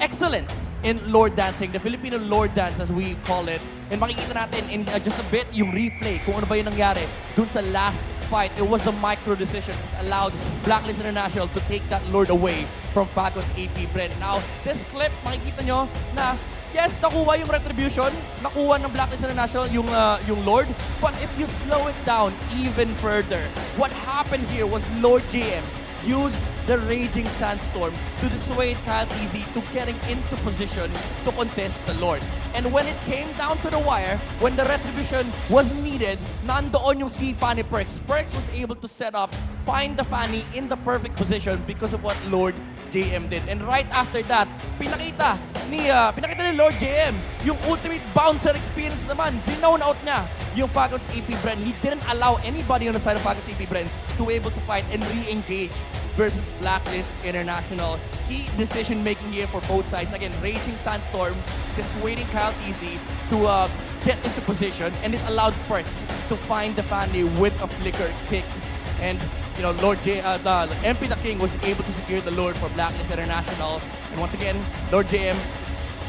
excellence in Lord Dancing, the Filipino Lord Dance as we call it. And makikita natin in just a bit yung replay kung ano ba yung nangyari dun sa last fight. It was the micro decisions that allowed Blacklist International to take that Lord away from Falcons APBren. Now, this clip, makikita nyo na yes, nakuha yung retribution, nakuha ng Blacklist International yung Lord, but if you slow it down even further, what happened here was Lord JM used the Raging Sandstorm to dissuade Kyle TZ to getting into position to contest the Lord. And when it came down to the wire, when the retribution was needed, nandoon yung sipa ni Perks. Perks was able to set up, find the Fanny in the perfect position because of what Lord JM did. And right after that, pinakita ni Lord JM yung ultimate bouncer experience naman. Zinown out niya yung Falcons APBren. He didn't allow anybody on the side of Falcons APBren to be able to fight and re-engage versus Blacklist International. Key decision-making here for both sides. Again, Raging Sandstorm dissuading Kyle TZ to get into position, and it allowed Perks to find the Fanny with a flicker kick. And you know, MP the King was able to secure the Lord for Blacklist International. And once again, Lord JM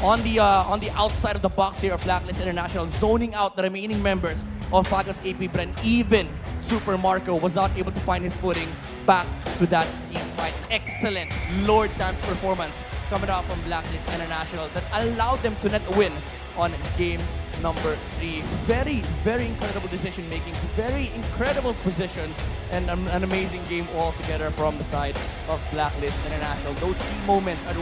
on the outside of the box here of Blacklist International, zoning out the remaining members of Falcons APBren. Even Super Marco was not able to find his footing back to that team fight. Excellent Lord Dance performance coming out from Blacklist International that allowed them to net a win on game number 3. Very, very incredible decision making, very incredible position, and an amazing game altogether from the side of Blacklist International. Those key moments are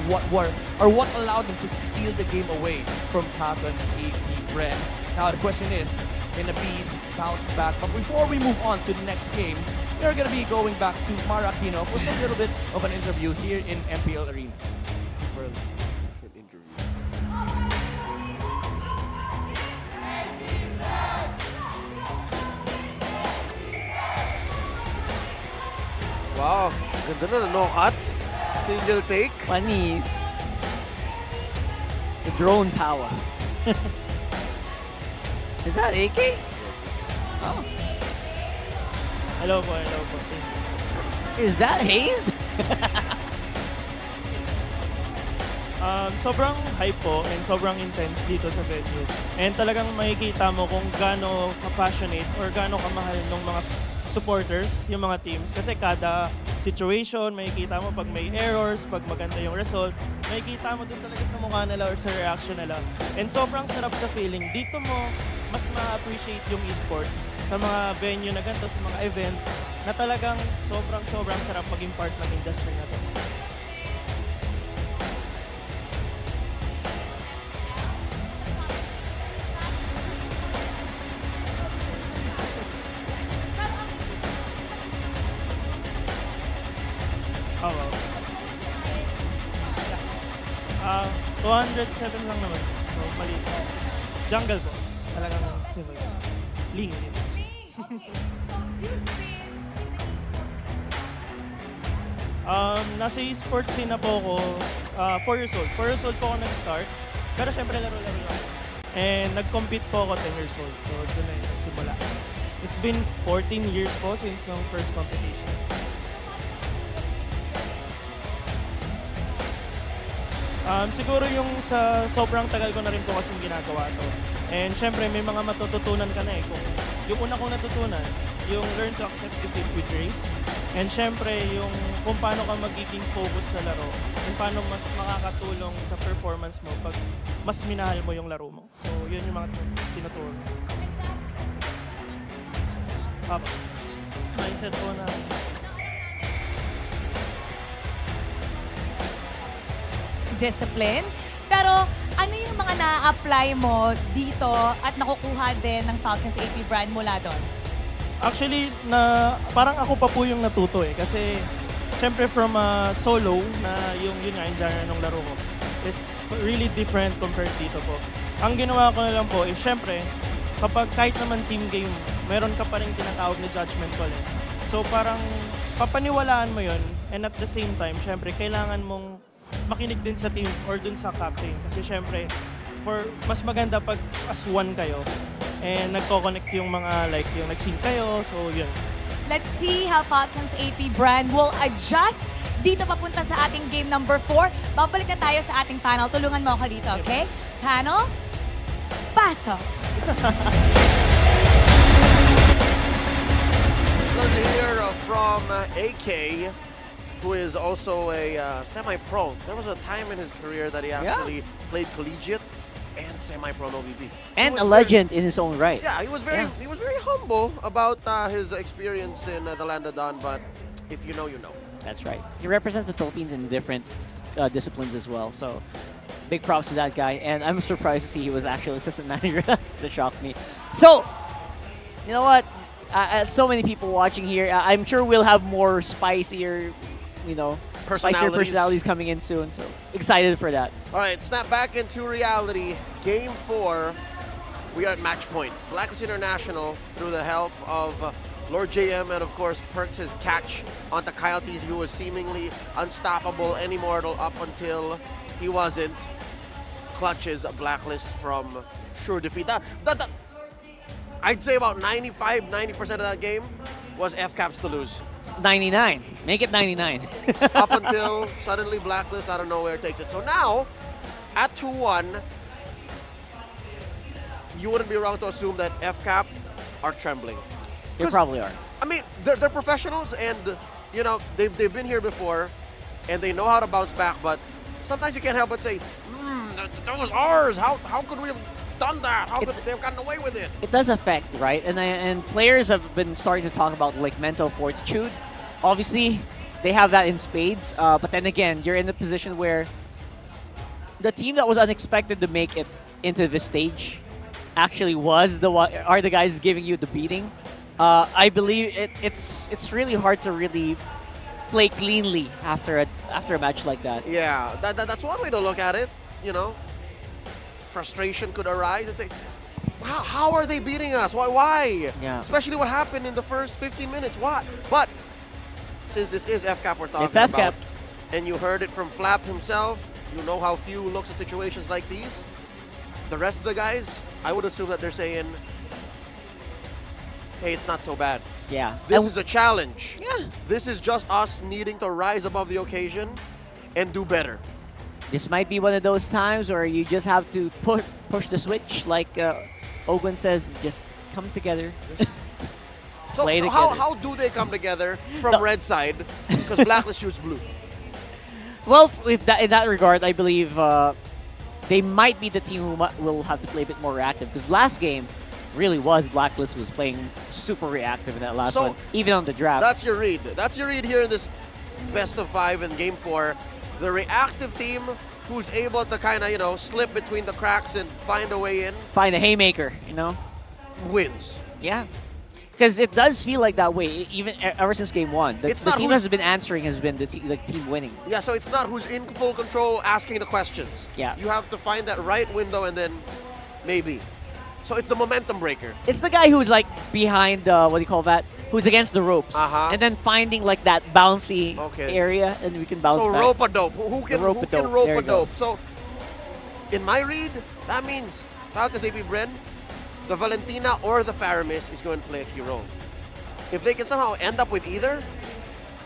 what allowed them to steal the game away from Falcons APBren. Now the question is, can the Bees bounce back? But before we move on to the next game, we're going to be going back to Mara Aquino for some little bit of an interview here in MPL Arena. Wow, ganda na, no cut. Single take. Panis. The drone power. Is that AK? Oh. Hello po. Is that Hayes? Sobrang hype po and sobrang intense dito sa venue. And talagang makikita mo kung gaano ka-passionate or gaano kamahal ng mga supporters, yung mga teams. Kasi kada situation, makikita mo pag may errors, pag maganda yung result, makikita mo dun talaga sa mukha nila or sa reaction nila. And sobrang sarap sa feeling. Dito mo mas ma-appreciate yung esports sa mga venue na ganito, sa mga event, na talagang sobrang sarap maging part ng industry na to. Oh, wow. 207 lang naman. So, maliit. Jungle po. Talagang simple. Ling. Nasa esports scene na po ako 4 years old. 4 years old po ako nag-start. Pero syempre laro-laro lang. And nag-compete po ako 10 years old. So, doon na yung nagsimula. It's been 14 years po since yung first competition. Siguro yung sa sobrang tagal ko na rin po kasing ginagawa to. And syempre may mga matututunan ka na eh. Yung una kong natutunan, yung learn to accept defeat with grace. And syempre yung kung paano ka magiging focus sa laro. Kung paano mas makakatulong sa performance mo pag mas minahal mo yung laro mo. So yun yung mga tinuturo. Mindset po na discipline. Pero ano yung mga na-apply mo dito at nakukuha din ng Falcons APBren mula doon? actually, parang ako pa po yung natuto eh. Kasi, syempre from solo, na yun nga, yung genre ng laro ko, is really different compared dito po. Ang ginawa ko na lang po is, syempre, kapag kahit naman team game, meron ka pa rin tinatawag na judgment call eh. So parang papaniwalaan mo yun, and at the same time, syempre, kailangan mong makinig din sa team or dun sa captain. Kasi syempre, mas maganda pag as one kayo and nagko-connect yung mga like yung nag-sync kayo. So yun. Let's see how Falcons APBren will adjust dito papunta sa ating game number 4. Babalik na tayo sa ating panel. Tulungan mo ako dito, okay? Panel, pasok! Let's hear from AK, who is also a semi-pro. There was a time in his career that he actually played collegiate and semi-pro MLBB. And a legend in his own right. Yeah, he was very humble about his experience in the land of Dawn, but if you know, you know. That's right. He represents the Philippines in different disciplines as well, so big props to that guy. And I'm surprised to see he was actually assistant manager. That shocked me. So, you know what? So many people watching here. I'm sure we'll have more spicier, spicier personalities coming in soon. So excited for that. All right, snap back into reality. Game 4. We are at match point. Blacklist International, through the help of Lord JM and, of course, perks his catch onto Coyotes, who was seemingly unstoppable and immortal up until he wasn't. Clutches a Blacklist from sure defeat. I'd say about 90% of that game was FCAPs to lose. 99. Make it 99. Up until suddenly Blacklist out of nowhere takes it. So now, at 2-1, you wouldn't be wrong to assume that FCAP are trembling. They probably are. I mean, they're professionals, and they've been here before, and they know how to bounce back. But sometimes you can't help but say, "That was ours. How could we have done that? How could they've gotten away with it? It does affect, right? And players have been starting to talk about like mental fortitude. Obviously, they have that in spades. But then again, you're in the position where the team that was unexpected to make it into this stage actually are the guys giving you the beating. I believe it's really hard to really play cleanly after a match like that. Yeah, that's one way to look at it. You know, frustration could arise and say, how are they beating us? Why? Yeah. Especially what happened in the first 15 minutes. What? But since this is FCAP we're talking It's FCAP. about, and you heard it from Flap himself, you know how few looks at situations like these. The rest of the guys, I would assume that they're saying, hey, it's not so bad. Yeah. This is a challenge. Yeah. This is just us needing to rise above the occasion and do better. This might be one of those times where you just have to push the switch, like Ogun says, just come together. So Play together. how do they come together from red side? Because Blacklist choose blue. Well, in that regard, I believe they might be the team who will have to play a bit more reactive. Because last game really was Blacklist was playing super reactive in that last one, even on the draft. That's your read. That's your read here in this best of 5 in game 4. The reactive team who's able to kind of, you know, slip between the cracks and find a way in. Find a haymaker, you know? Wins. Yeah. Because it does feel like that way, even ever since game 1. The team has been answering has been the team winning. Yeah, so it's not who's in full control asking the questions. Yeah. You have to find that right window and then maybe. So it's the momentum breaker. It's the guy who's like behind, what do you call that? Who's against the ropes. Uh-huh. And then finding like that bouncy area and we can bounce back. So rope-a-dope. Who can rope-a-dope. rope-a-dope? So in my read, that means Falcons APBren, the Valentina or the Faramis is going to play a key role. If they can somehow end up with either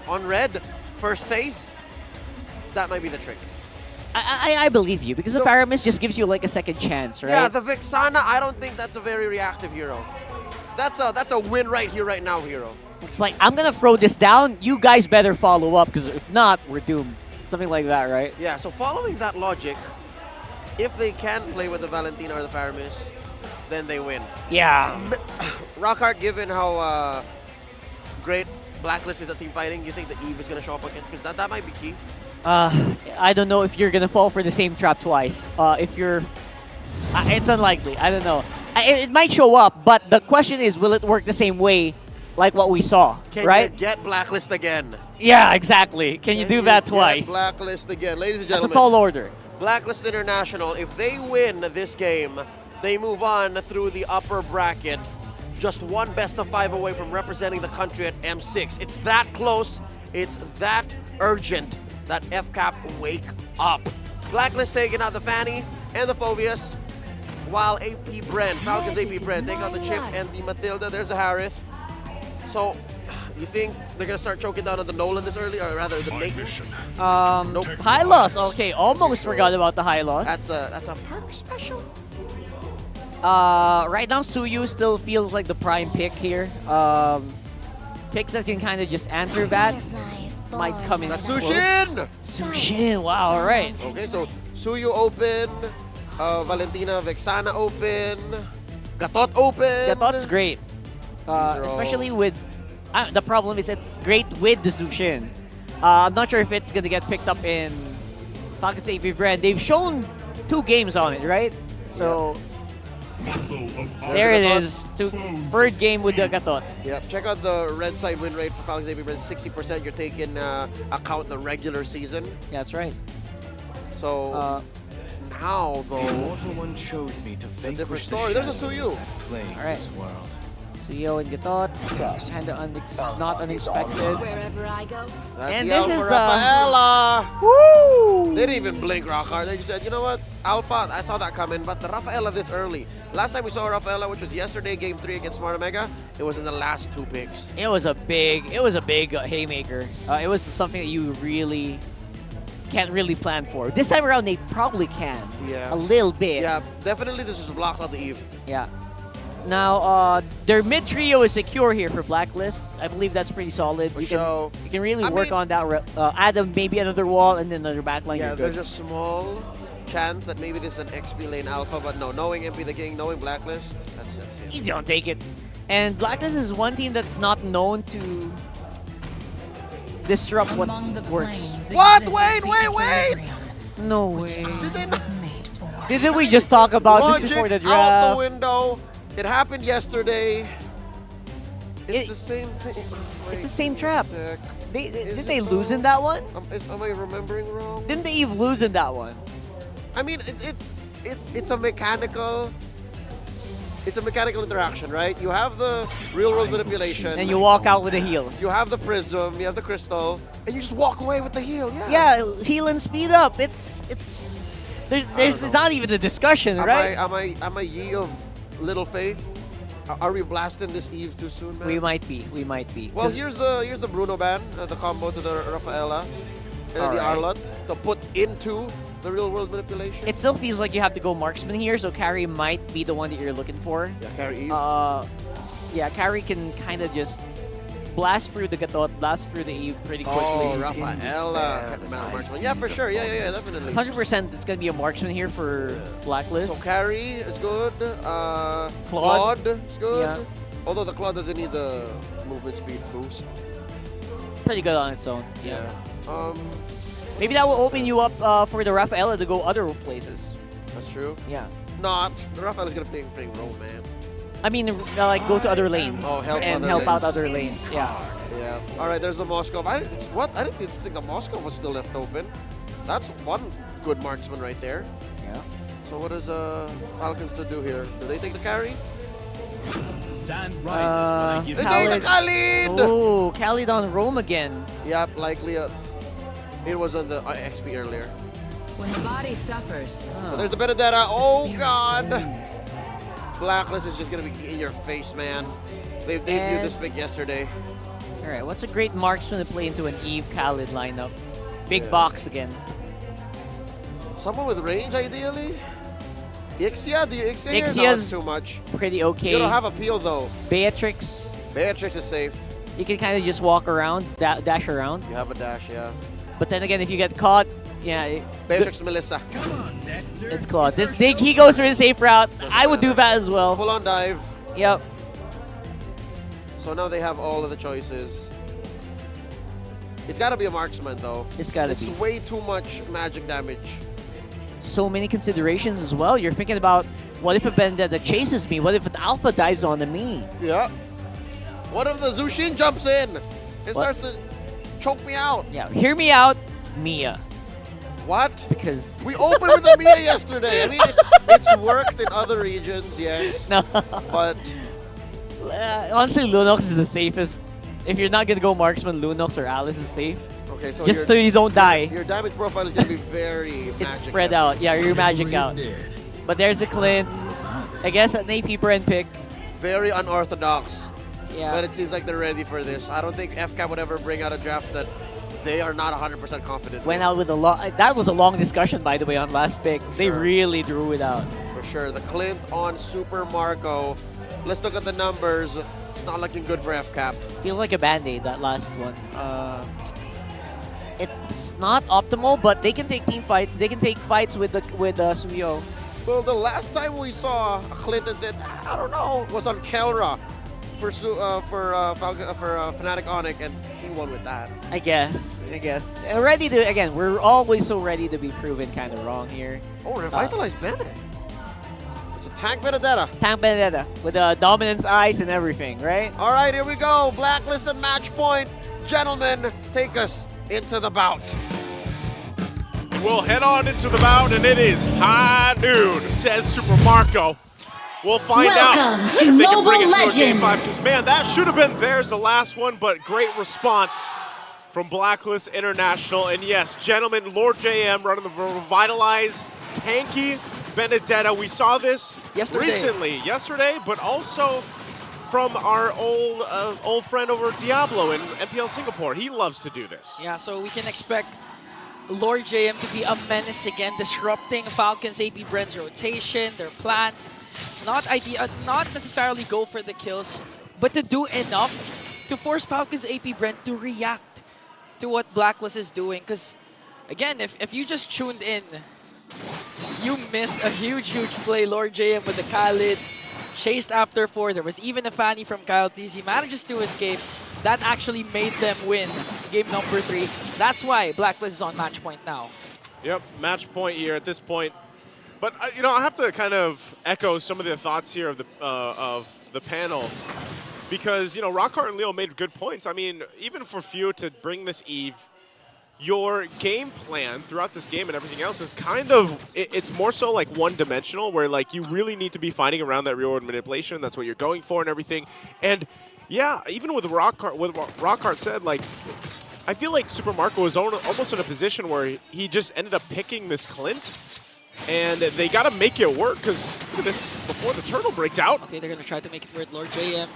on red, first phase, that might be the trick. I believe you, because the Faramis just gives you like a second chance, right? Yeah, the Vixana, I don't think that's a very reactive hero. That's a win right here, right now hero. It's like, I'm going to throw this down, you guys better follow up, because if not, we're doomed. Something like that, right? Yeah, so following that logic, if they can play with the Valentina or the Faramis, then they win. Yeah. Rockhart, given how great Blacklist is at team fighting, you think the Eve is going to show up again? Because that might be key. I don't know if you're going to fall for the same trap twice. If you're... it's unlikely. I don't know. It might show up, but the question is, will it work the same way like what we saw, right? Can you get Blacklist again? Yeah, exactly. Can you do that twice? Blacklist again. Ladies and That's gentlemen. a tall order. Blacklist International, if they win this game, they move on through the upper bracket. Just one best of 5 away from representing the country at M6. It's that close. It's that urgent that FCAP wake up. Blacklist taking out the Fanny and the Phobius, while APBren, Falcons APBren, take out the Chip and the Matilda. There's the Harith. So, you think they're going to start choking down on the Nolan this early, or rather the Nate? Nope. High loss. Okay, almost forgot about the high loss. That's a perk special. Right now, Suyu still feels like the prime pick here. Picks that can kind of just answer that might come in. That's close. Sushin! Sushin, wow, all right. Okay, so Suyu open, Valentina Vexana open, Gatot open. Gatot's great. Especially with... the problem is it's great with the Sushin. I'm not sure if it's going to get picked up in Falcons APBren. They've shown 2 games on it, right? So... there it is. Third game with the Gatot. Yep. Check out the red side win rate for Falcons APBren. 60%. You're taking account the regular season. Yeah, that's right. So now though, one chose me to a different story. There's a Suyu. All right. Suyo and Gatot, kind of not unexpected. Wherever I go. That's And the this Alpha is Rafaela. Woo! They didn't even blink, Rockhard. They just said, you know what, Alpha, I saw that coming, but the Rafaela this early. Last time we saw Rafaela, which was yesterday, Game 3 against Smart Omega, it was in the last 2 picks. It was a big haymaker. It was something that you really can't really plan for. This time around, they probably can. Yeah. A little bit. Yeah, definitely this is blocks out the Eve. Yeah. Now, their mid trio is secure here for Blacklist. I believe that's pretty solid. You can really work on that. Add maybe another wall and then another backline. Yeah, you're they're good. just small. chance that maybe this is an XP lane alpha, but no, knowing MP the King, knowing Blacklist, that's it. Easy on take it. And Blacklist is one team that's not known to disrupt what works. What? Wait! No way. Didn't we just talk about Logic this before the out the draft? window. It happened yesterday. It's the same thing. It's the same trap. Did they lose in that one? Am I remembering wrong? Didn't they even lose in that one? I mean, it's a mechanical. It's a mechanical interaction, right? You have the real-world manipulation. And you walk out with the heals. You have the prism, you have the crystal, and you just walk away with the heal, Yeah, heal and speed up. There's not even a discussion, right? Am I ye of little faith? Are we blasting this Eve too soon, man? We might be. Well, here's the Bruno ban, the combo to the Rafaela, and then the Arlott to put into the real-world manipulation. It still feels like you have to go marksman here, so Carry might be the one that you're looking for. Yeah, Carry Eve. Yeah, Carry can kind of just blast through the Gatot, blast through the Eve pretty quickly. Oh, Rafaela. Marksman. Yeah, for sure. Yeah, definitely. 100% it's going to be a marksman here for Blacklist. So Carry is good. Claude is good. Yeah. Although the Claude doesn't need the movement speed boost. Pretty good on its own. Yeah. Maybe that will open you up for the Rafaela to go other places. That's true. Yeah. Not. The Rafaela's going to play role, man. I mean, like go to other lanes and help out other lanes. Yeah. Yeah. All right. There's the Moscow. I didn't think the Moscow was still left open. That's one good marksman right there. Yeah. So what does Falcons to do here? Do they take the carry? Sand rises when I give They take the Khalid! Oh, Khalid on Rome again. Yep, likely. It was on the XP earlier. When the body suffers. So there's the Benedetta. Oh, God. Blacklist is just going to be in your face, man. They debuted this pick yesterday. All right, what's a great marksman to play into an Eve Khalid lineup? Big box again. Someone with range, ideally? Ixia? The Ixia here? No, Ixia's it's too much. pretty okay. You don't have appeal, though. Beatrix. Beatrix is safe. You can kind of just walk around, dash around. You have a dash, yeah. But then again, if you get caught, yeah. Beatrix Melissa. Come on, Dexter. It's Claude. He goes for the safe route. I would do that as well. Full on dive. Yep. So now they have all of the choices. It's got to be a marksman, though. It's got to be. It's way too much magic damage. So many considerations as well. You're thinking about, what if a Vendetta chases me? What if an Alpha dives onto me? Yeah. What if the Zushin jumps in and starts to choke me out? Yeah, hear me out, Mia. What? Because we opened with a Mia yesterday. I mean, it's worked in other regions, yes. No. But honestly, Lunox is the safest. If you're not gonna go marksman, Lunox or Alice is safe. okay, so Just so you don't die. Your damage profile is going to be very It's magic spread out. Yeah, you're magic out. But there's a Clint. I guess an APBren pick. Very unorthodox. Yeah. But it seems like they're ready for this. I don't think FCAP would ever bring out a draft that they are not 100% confident Went out with a lot. That was a long discussion, by the way, on last pick. They really drew it out. For sure. The Clint on Super Marco. Let's look at the numbers. It's not looking good for FCAP. Feels like a band-aid, that last one. It's not optimal, but they can take team fights. They can take fights with Suyo. Well, the last time we saw Clinton said, I don't know, was on Kelra for Fnatic Onic, and he won with that. I guess. And ready to, again, we're always so ready to be proven kind of wrong here. Oh, revitalized Bennett. It's a tank Benedetta. Tank Benedetta with the dominance eyes and everything, right? All right, here we go. Blacklist and match point. Gentlemen, take us into the bout. We'll head on into the bout, and it is high noon, says Super Marco. We'll find out Welcome if to they can bring it Mobile to a game 5. Legends. Because, man, that should have been theirs the last one, but great response from Blacklist International. And yes, gentlemen, Lord JM running the revitalized, tanky Benedetta. We saw this yesterday, but also from our old friend over at Diablo in MPL Singapore. He loves to do this. Yeah, so we can expect Lord JM to be a menace again, disrupting Falcons APBren's rotation, their plans. Not necessarily go for the kills, but to do enough to force Falcons APBren to react to what Blacklist is doing. Because, again, if you just tuned in you missed a huge play. Lord JM with the Khalid. Chased after 4. There was even a Fanny from Kyle TZ. Manages to escape. That actually made them win game number 3. That's why Blacklist is on match point now. Yep, match point here at this point. But you know, I have to kind of echo some of the thoughts here of the panel, because you know, Rockhart and Leo made good points. I mean, even for Few to bring this Eve, your game plan throughout this game and everything else is kind of, it's more so like one-dimensional, where like you really need to be fighting around that real-world manipulation. That's what you're going for and everything. And yeah, even with Rockhart, what Rockhart said, like, I feel like Super Marco was almost in a position where he just ended up picking this Clint, and they got to make it work, because look at this, before the turtle breaks out. Okay, they're going to try to make it work. Lord JM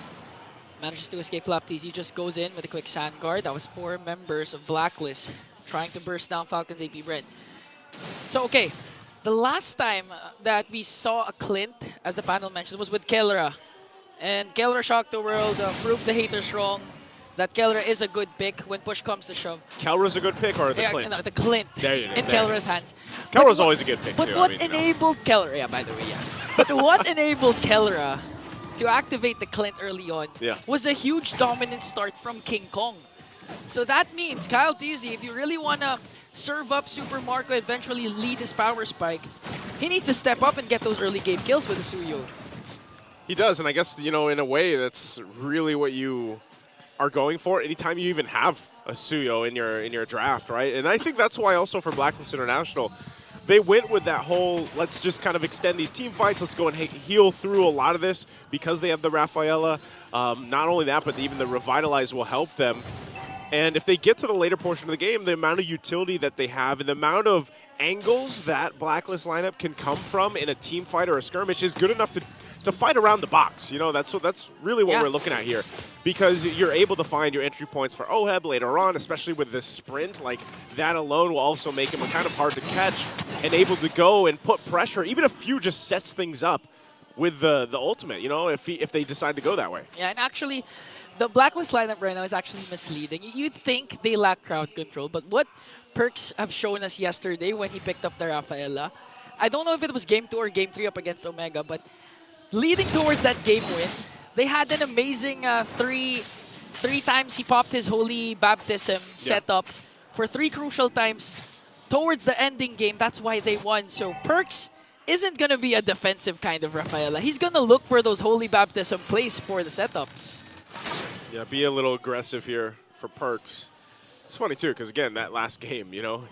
manages to escape. Flap TZ just goes in with a quick sand guard. That was 4 members of Blacklist trying to burst down Falcons APBren. So, okay, the last time that we saw a Clint, as the panel mentioned, was with Kellera. And Kellera shocked the world, proved the haters wrong, that Kellera is a good pick when push comes to shove. Kellera's a good pick, or the Clint? No, the Clint there you go, in Kellera's hands. Kellera's always a good pick, but too. what I mean, enabled Kellera, yeah, by the way, yeah. But what enabled Kellera to activate the Clint early on was a huge dominant start from King Kong. So that means Kyle TZ, if you really want to serve up Super Marco, eventually lead his power spike, he needs to step up and get those early game kills with the Suyo. He does, and I guess, you know, in a way, that's really what you are going for anytime you even have a Suyo in your draft, right? And I think that's why also for Blacklist International, they went with that whole, let's just kind of extend these team fights, let's go and heal through a lot of this because they have the Rafaela. Not only that, but even the Revitalize will help them. And if they get to the later portion of the game, the amount of utility that they have and the amount of angles that Blacklist lineup can come from in a team fight or a skirmish is good enough to fight around the box. You know, that's really what we're looking at here, because you're able to find your entry points for Oheb later on, especially with this sprint. Like, that alone will also make him kind of hard to catch and able to go and put pressure, even if Few just sets things up with the ultimate, you know, if they decide to go that way. Yeah, and actually, the Blacklist lineup right now is actually misleading. You'd think they lack crowd control, but what Perks have shown us yesterday when he picked up the Rafaela, I don't know if it was game 2 or game 3 up against Omega, but leading towards that game win, they had an amazing three times he popped his Holy Baptism setup for 3 crucial times towards the ending game. That's why they won. So Perks isn't going to be a defensive kind of Rafaela. He's going to look for those Holy Baptism plays for the setups. Yeah, be a little aggressive here for Perks. It's funny, too, because, again, that last game, you know,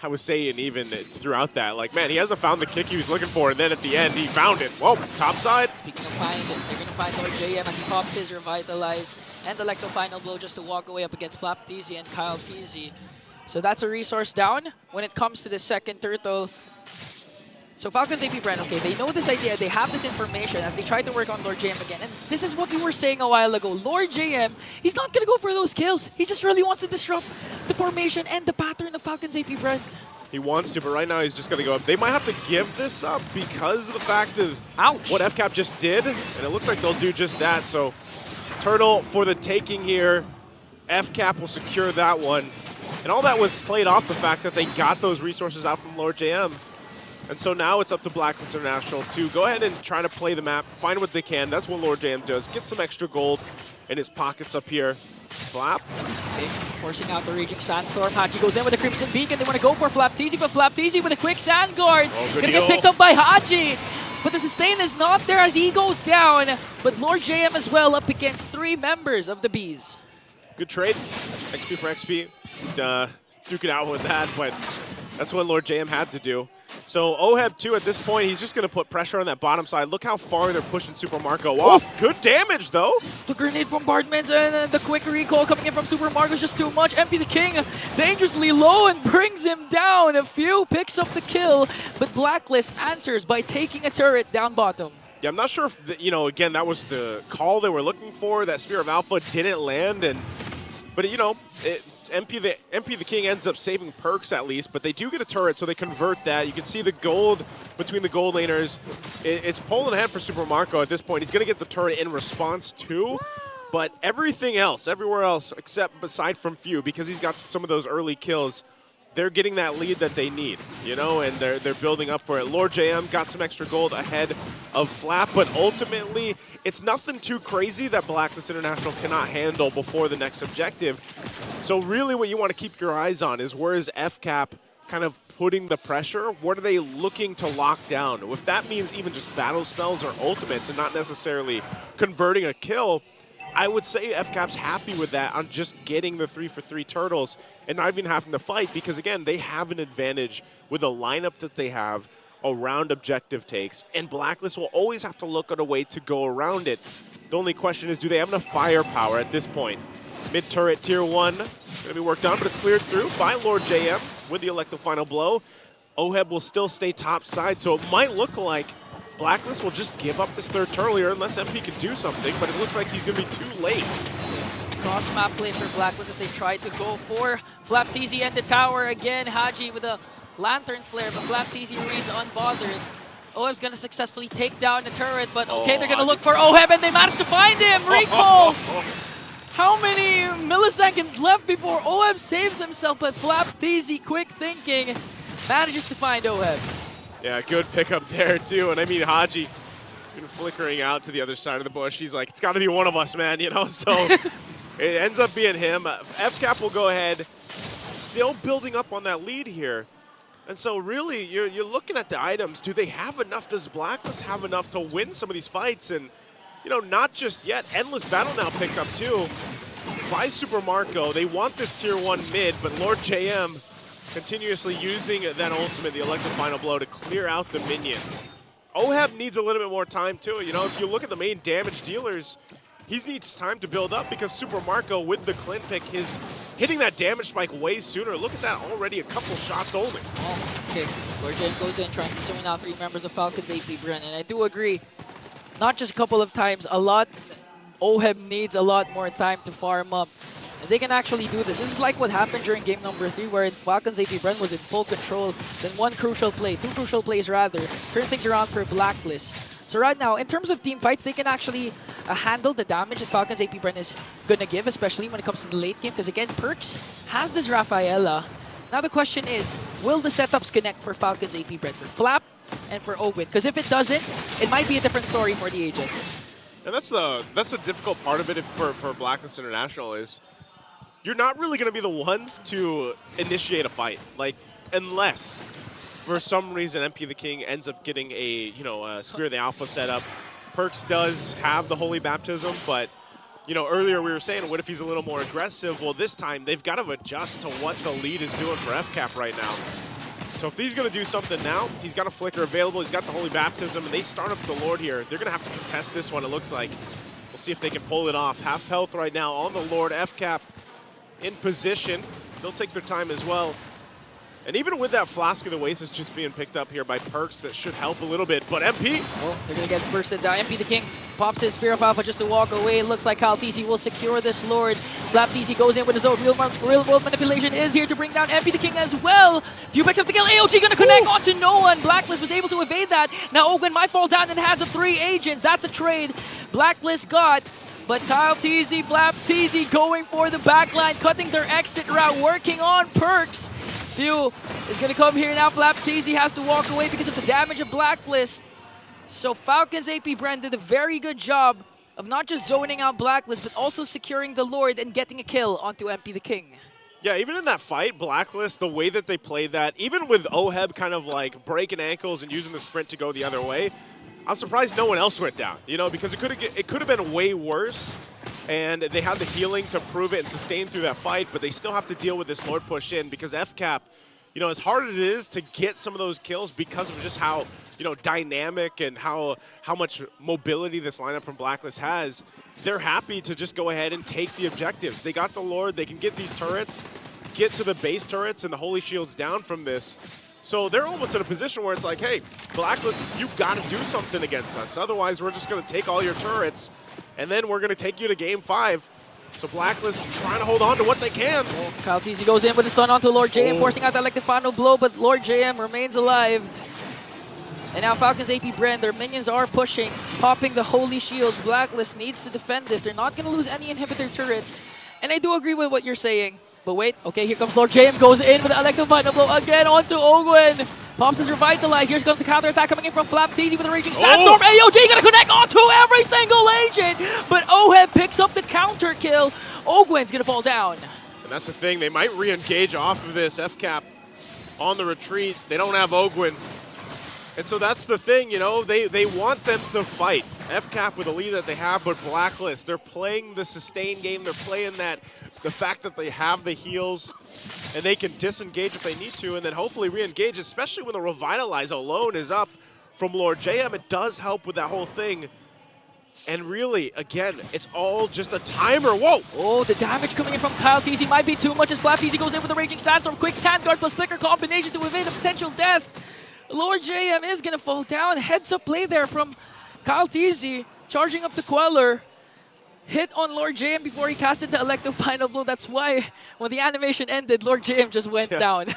I was saying even throughout that, like, man, he hasn't found the kick he was looking for, and then at the end, he found it. Whoa, top side. They're going to find Lord JM as he pops his Revitalize and the Electro Final Blow just to walk away up against Flap TZ and Kyle TZ. So that's a resource down when it comes to the second turtle. So Falcons APBren, okay, they know this idea, they have this information as they try to work on Lord JM again. And this is what we were saying a while ago. Lord JM, he's not going to go for those kills. He just really wants to disrupt the formation and the pattern of Falcons APBren. He wants to, but right now he's just going to go up. They might have to give this up because of the fact of what FCAP just did. And it looks like they'll do just that. So Turtle for the taking here. FCAP will secure that one. And all that was played off the fact that they got those resources out from Lord JM. And so now it's up to Blacklist International to go ahead and try to play the map, find what they can. That's what Lord JM does. Get some extra gold in his pockets up here. Flap. Okay, forcing out the Raging Sandstorm. Hachi goes in with a Crimson Beacon. They want to go for Flap TZ, but Flap TZ with a quick Sand Guard. Gonna get picked up by Hachi. But the sustain is not there as he goes down. But Lord JM as well up against 3 members of the Bees. Good trade. XP for XP. Duke it out with that, but that's what Lord JM had to do. So Oheb, too, at this point, he's just going to put pressure on that bottom side. Look how far they're pushing Super Marco off. Good damage, though. The grenade bombardments and the quick recall coming in from Super Marco is just too much. MP the King dangerously low and brings him down. A Few picks up the kill, but Blacklist answers by taking a turret down bottom. Yeah, I'm not sure if, you know, again, that was the call they were looking for. That Spear of Alpha didn't land, but, you know, MP the King ends up saving Perks at least, but they do get a turret, so they convert that. You can see the gold between the gold laners. It's pulling ahead for Super Marco at this point. He's going to get the turret in response too, but everything else, everywhere else, except beside from Few, because he's got some of those early kills, they're getting that lead that they need, you know, and they're building up for it. Lord JM got some extra gold ahead of FLAP, but ultimately, it's nothing too crazy that Blacklist International cannot handle before the next objective. So really what you want to keep your eyes on is where is FCAP kind of putting the pressure? What are they looking to lock down? If that means even just battle spells or ultimates and not necessarily converting a kill, I would say FCAP's happy with that on just getting the 3-for-3 turtles and not even having to fight because, again, they have an advantage with the lineup that they have around objective takes, and Blacklist will always have to look at a way to go around it. The only question is, do they have enough firepower at this point? Mid-turret tier 1 going to be worked on, but it's cleared through by Lord JM with the elective final blow. OHEB will still stay top side, so it might look like Blacklist will just give up this third turtle here unless MP can do something, but it looks like he's going to be too late. Cross-map play for Blacklist as they try to go for Flap TZ and the tower again. Haji with a lantern flare, but Flap TZ remains unbothered. OHEB's going to successfully take down the turret, but okay, they're going to look for OHEB and they managed to find him! Recall! How many milliseconds left before OHEB saves himself, but Flap TZ, quick thinking, manages to find OHEB. Yeah, good pickup there, too. And I mean, Haji been flickering out to the other side of the bush. He's like, it's got to be one of us, man, you know? So it ends up being him. FCAP will go ahead, still building up on that lead here. And so really, you're looking at the items. Do they have enough? Does Blacklist have enough to win some of these fights? And, you know, not just yet. Endless Battle now picked up, too, by Super Marco. They want this tier 1 mid, but Lord JM continuously using that ultimate, the elective final blow, to clear out the minions. OHEB needs a little bit more time too. You know, if you look at the main damage dealers, he needs time to build up because Super Marco with the Clint pick is hitting that damage spike way sooner. Look at that, already a couple shots only. Oh, okay, Lord JM goes in trying to zone out 3 members of Falcons APBren, and I do agree, not just a couple of times, a lot, OHEB needs a lot more time to farm up. And they can actually do this. This is like what happened during game number 3 where Falcons APBren was in full control. Then 2 crucial plays rather, turn things around for Blacklist. So right now, in terms of team fights, they can actually handle the damage that Falcons APBren is going to give, especially when it comes to the late game. Because again, Perks has this Rafaela. Now the question is, will the setups connect for Falcons APBren, for Flap and for Ogwin? Because if it doesn't, it might be a different story for the agents. And that's the difficult part of it for Blacklist International is, you're not really going to be the ones to initiate a fight, like, unless for some reason MP the King ends up getting a, you know, Spear of the Alpha setup. Perks does have the Holy Baptism, but, you know, earlier we were saying, what if he's a little more aggressive? Well, this time they've got to adjust to what the lead is doing for FCAP right now. So if he's going to do something now, he's got a Flicker available, he's got the Holy Baptism, and they start up the Lord here. They're going to have to contest this one, it looks like. We'll see if they can pull it off. Half health right now on the Lord. FCAP in position. They'll take their time as well. And even with that Flask of the Oasis just being picked up here by Perks, that should help a little bit. But MP! Oh, they're going to get bursted down. MP the King pops his Spear of Alpha just to walk away. It looks like Kyle TZ will secure this Lord. Flap TZ goes in with his own real world manipulation is here to bring down MP the King as well. Few picks up the kill. AOG going to connect onto no one. Blacklist was able to evade that. Now Ogwin might fall down and has the 3 agents. That's a trade Blacklist got. But Kyle TZ, Flap TZ going for the backline, cutting their exit route, working on Perks. Few is going to come here now. Flap TZ has to walk away because of the damage of Blacklist. So Falcons APBren did a very good job of not just zoning out Blacklist, but also securing the Lord and getting a kill onto MP the King. Yeah, even in that fight, Blacklist, the way that they played that, even with OHEB kind of like breaking ankles and using the sprint to go the other way, I'm surprised no one else went down, you know, because it could have been way worse, and they had the healing to prove it and sustain through that fight, but they still have to deal with this Lord push in because FCAP, you know, as hard as it is to get some of those kills because of just how, you know, dynamic and how much mobility this lineup from Blacklist has, they're happy to just go ahead and take the objectives. They got the Lord, they can get these turrets, get to the base turrets and the Holy Shields down from this. So they're almost in a position where it's like, hey, Blacklist, you've got to do something against us. Otherwise, we're just going to take all your turrets, and then we're going to take you to Game 5. So Blacklist trying to hold on to what they can. Oh, Kyle TZ goes in with the stun onto Lord JM, forcing out that electric final blow, but Lord JM remains alive. And now Falcons APBren, their minions are pushing, popping the Holy Shields. Blacklist needs to defend this. They're not going to lose any inhibitor turret. And I do agree with what you're saying. But wait, okay, here comes Lord JM, goes in with the electric final blow again onto Ogwen. Pops is revitalized. Here comes the counter attack coming in from Flap TZ with a raging sandstorm. AOG gonna connect onto every single agent, but Oheb picks up the counter kill. Ogwen's gonna fall down. And that's the thing, they might re-engage off of this. FCAP on the retreat. They don't have Ogwen. And so that's the thing, you know, they want them to fight. FCAP with the lead that they have, but Blacklist, they're playing the sustain game. They're playing the fact that they have the heals and they can disengage if they need to and then hopefully re-engage, especially when the Revitalize alone is up from Lord JM. It does help with that whole thing. And really, again, it's all just a timer. Whoa! Oh, the damage coming in from Kyle TZ might be too much as Flap TZ goes in with a raging sandstorm. Quick sand guard plus flicker combination to evade a potential death. Lord JM is gonna fall down. Heads up play there from Kyle TZ, charging up the Queller. Hit on Lord JM before he casted the Electo Final Blow. That's why when the animation ended, Lord JM just went down.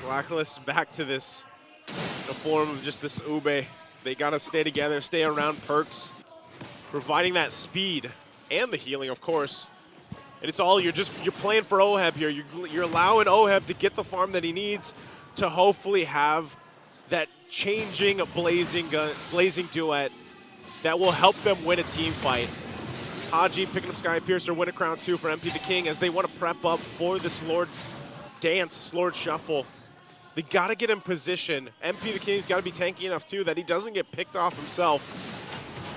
Blacklist back to this, the form of just this Ube. They gotta stay together, stay around Perks, providing that speed and the healing, of course. And it's all, you're playing for Oheb here. You're allowing Oheb to get the farm that he needs to hopefully have that changing blazing duet that will help them win a team fight. Haji picking up Sky Piercer, win a crown 2 for MP the King as they want to prep up for this Lord dance, this Lord shuffle. They got to get in position. MP the King's got to be tanky enough too that he doesn't get picked off himself.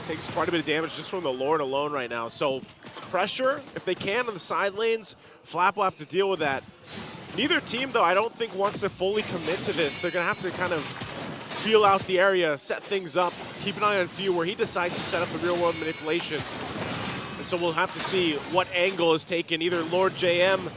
Takes quite a bit of damage just from the Lord alone right now. So pressure, if they can, on the side lanes. Flap will have to deal with that. Neither team, though, I don't think wants to fully commit to this. They're going to have to kind of feel out the area, set things up, keep an eye on Few where he decides to set up the real-world manipulation. And so we'll have to see what angle is taken, either Lord JM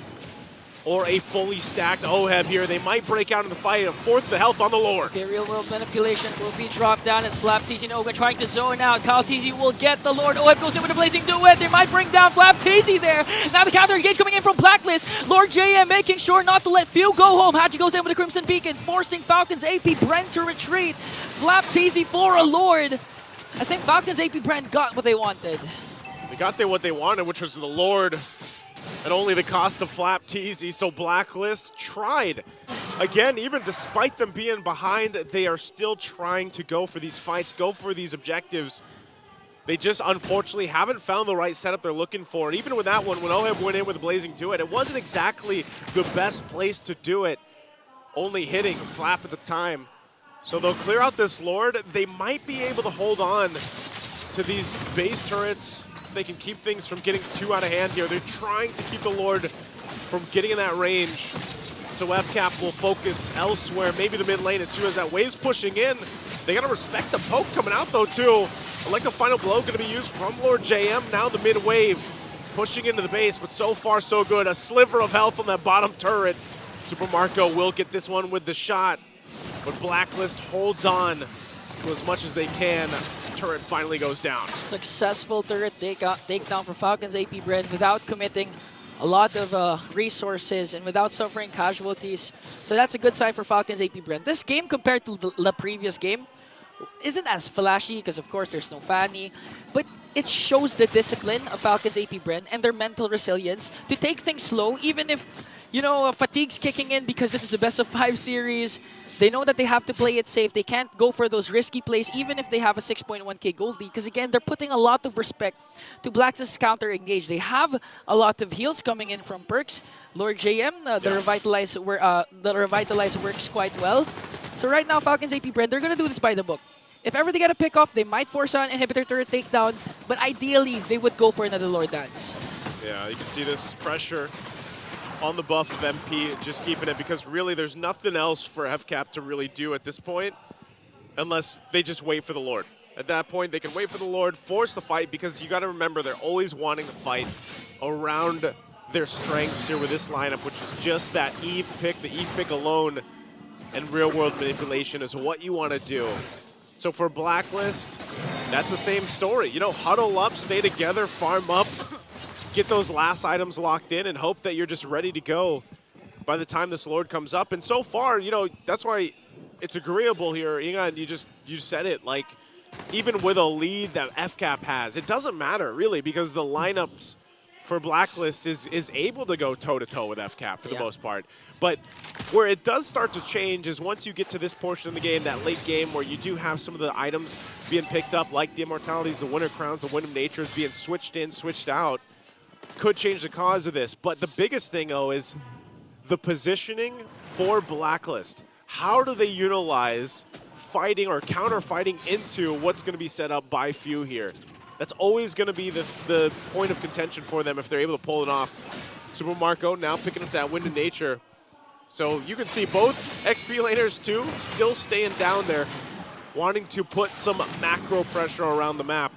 or a fully stacked Oheb here. They might break out in the fight, a fourth the health on the Lord. Okay, real-world manipulation will be dropped down as Flap TZ and Ogwen trying to zone out. Kyle TZ will get the Lord. Oheb goes in with a blazing duet. They might bring down Flap TZ there. Now the counter engage coming in from Blacklist. Lord JM making sure not to let Few go home. Haji goes in with a Crimson Beacon, forcing Falcons APBren to retreat. Flap TZ for a Lord. I think Falcons APBren got what they wanted. They got what they wanted, which was the Lord at only the cost of Flap TZ. So Blacklist tried. Again, even despite them being behind, they are still trying to go for these fights, go for these objectives. They just unfortunately haven't found the right setup they're looking for. And even with that one, when Oheb went in with a blazing duet, it wasn't exactly the best place to do it, only hitting Flap at the time. So they'll clear out this Lord. They might be able to hold on to these base turrets. They can keep things from getting too out of hand here. They're trying to keep the Lord from getting in that range. So FCAP will focus elsewhere, maybe the mid lane as soon as that wave's pushing in. They gotta respect the poke coming out though too. Like the final blow gonna be used from Lord JM. Now the mid wave pushing into the base, but so far so good. A sliver of health on that bottom turret. Super Marco will get this one with the shot, but Blacklist holds on to as much as they can. Turret finally goes down. Successful turret takedown for Falcons APBren without committing a lot of resources and without suffering casualties. So that's a good sign for Falcons APBren. This game compared to the previous game isn't as flashy because of course there's no Fanny, but it shows the discipline of Falcons APBren and their mental resilience to take things slow even if, you know, fatigue's kicking in because this is a best of 5 series. They know that they have to play it safe. They can't go for those risky plays even if they have a 6.1k gold lead because again, they're putting a lot of respect to Blacklist's counter engage. They have a lot of heals coming in from Perks. Lord JM, the Revitalize works quite well. So right now, Falcons APBren, they're going to do this by the book. If ever they get a pick off, they might force on inhibitor turret takedown, but ideally, they would go for another Lord dance. Yeah, you can see this pressure on the buff of MP, just keeping it, because really there's nothing else for FCAP to really do at this point unless they just wait for the Lord. At that point, they can wait for the Lord, force the fight, because you got to remember they're always wanting to fight around their strengths here with this lineup, which is just that Eve pick, the Eve pick alone, and real-world manipulation is what you want to do. So for Blacklist, that's the same story. You know, huddle up, stay together, farm up, get those last items locked in and hope that you're just ready to go by the time this Lord comes up. And so far, you know, that's why it's agreeable here. Inga, you said it, like, even with a lead that FCAP has, it doesn't matter, really, because the lineups for Blacklist is able to go toe-to-toe with FCAP for the most part. But where it does start to change is once you get to this portion of the game, that late game where you do have some of the items being picked up, like the Immortalities, the Winter Crowns, the Wind of Natures being switched in, switched out, could change the cause of this. But the biggest thing, though, is the positioning for Blacklist. How do they utilize fighting or counter-fighting into what's going to be set up by Few here? That's always going to be the point of contention for them if they're able to pull it off. Super Marco now picking up that Wind of Nature. So you can see both XP laners too still staying down there, wanting to put some macro pressure around the map.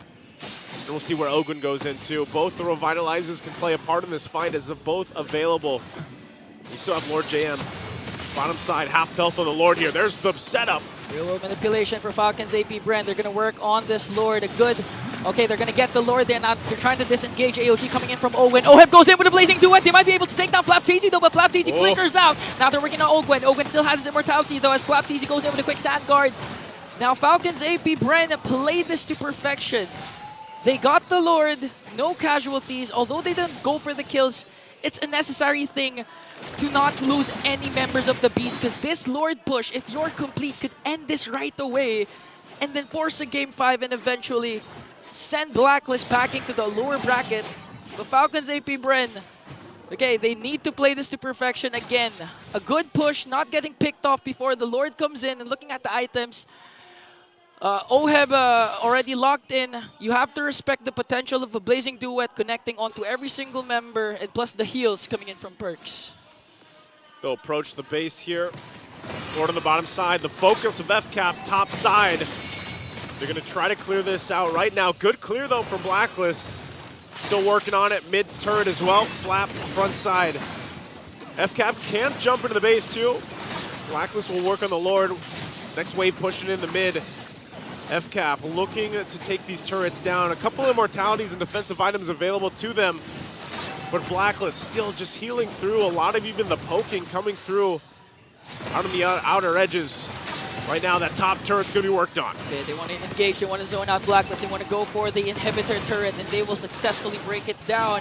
And we'll see where Ogwen goes into. Both the Revitalizers can play a part in this fight as they're both available. We still have Lord JM. Bottom side, half health on the Lord here. There's the setup. Real world manipulation for Falcons APBren. They're going to work on this Lord. Okay, they're going to get the Lord there. Now they're trying to disengage AOG coming in from Ogwen. Oheb goes in with a Blazing Duet. They might be able to take down Flapteezy though, but Flapteezy flickers out. Now they're working on Ogwen. Ogwen still has his immortality though as Flapteezy goes in with a quick sand guard. Now Falcons APBren play this to perfection. They got the Lord, no casualties. Although they didn't go for the kills, it's a necessary thing to not lose any members of the Beast, because this Lord push, if you're complete, could end this right away and then force a Game 5 and eventually send Blacklist packing to the lower bracket. The Falcons APBren, okay, they need to play this to perfection again. A good push, not getting picked off before the Lord comes in, and looking at the items. Oheb already locked in. You have to respect the potential of a Blazing Duet connecting onto every single member, and plus the heals coming in from Perks. They'll approach the base here. Lord on the bottom side. The focus of FCAP top side. They're going to try to clear this out right now. Good clear, though, from Blacklist. Still working on it. Mid-turret as well. Flap front side. FCAP can't jump into the base, too. Blacklist will work on the Lord. Next wave pushing in the mid. FCAP looking to take these turrets down. A couple of immortalities and defensive items available to them. But Blacklist still just healing through. A lot of even the poking coming through out on the outer edges. Right now, that top turret's going to be worked on. Okay, they want to engage, they want to zone out Blacklist, they want to go for the inhibitor turret, and they will successfully break it down.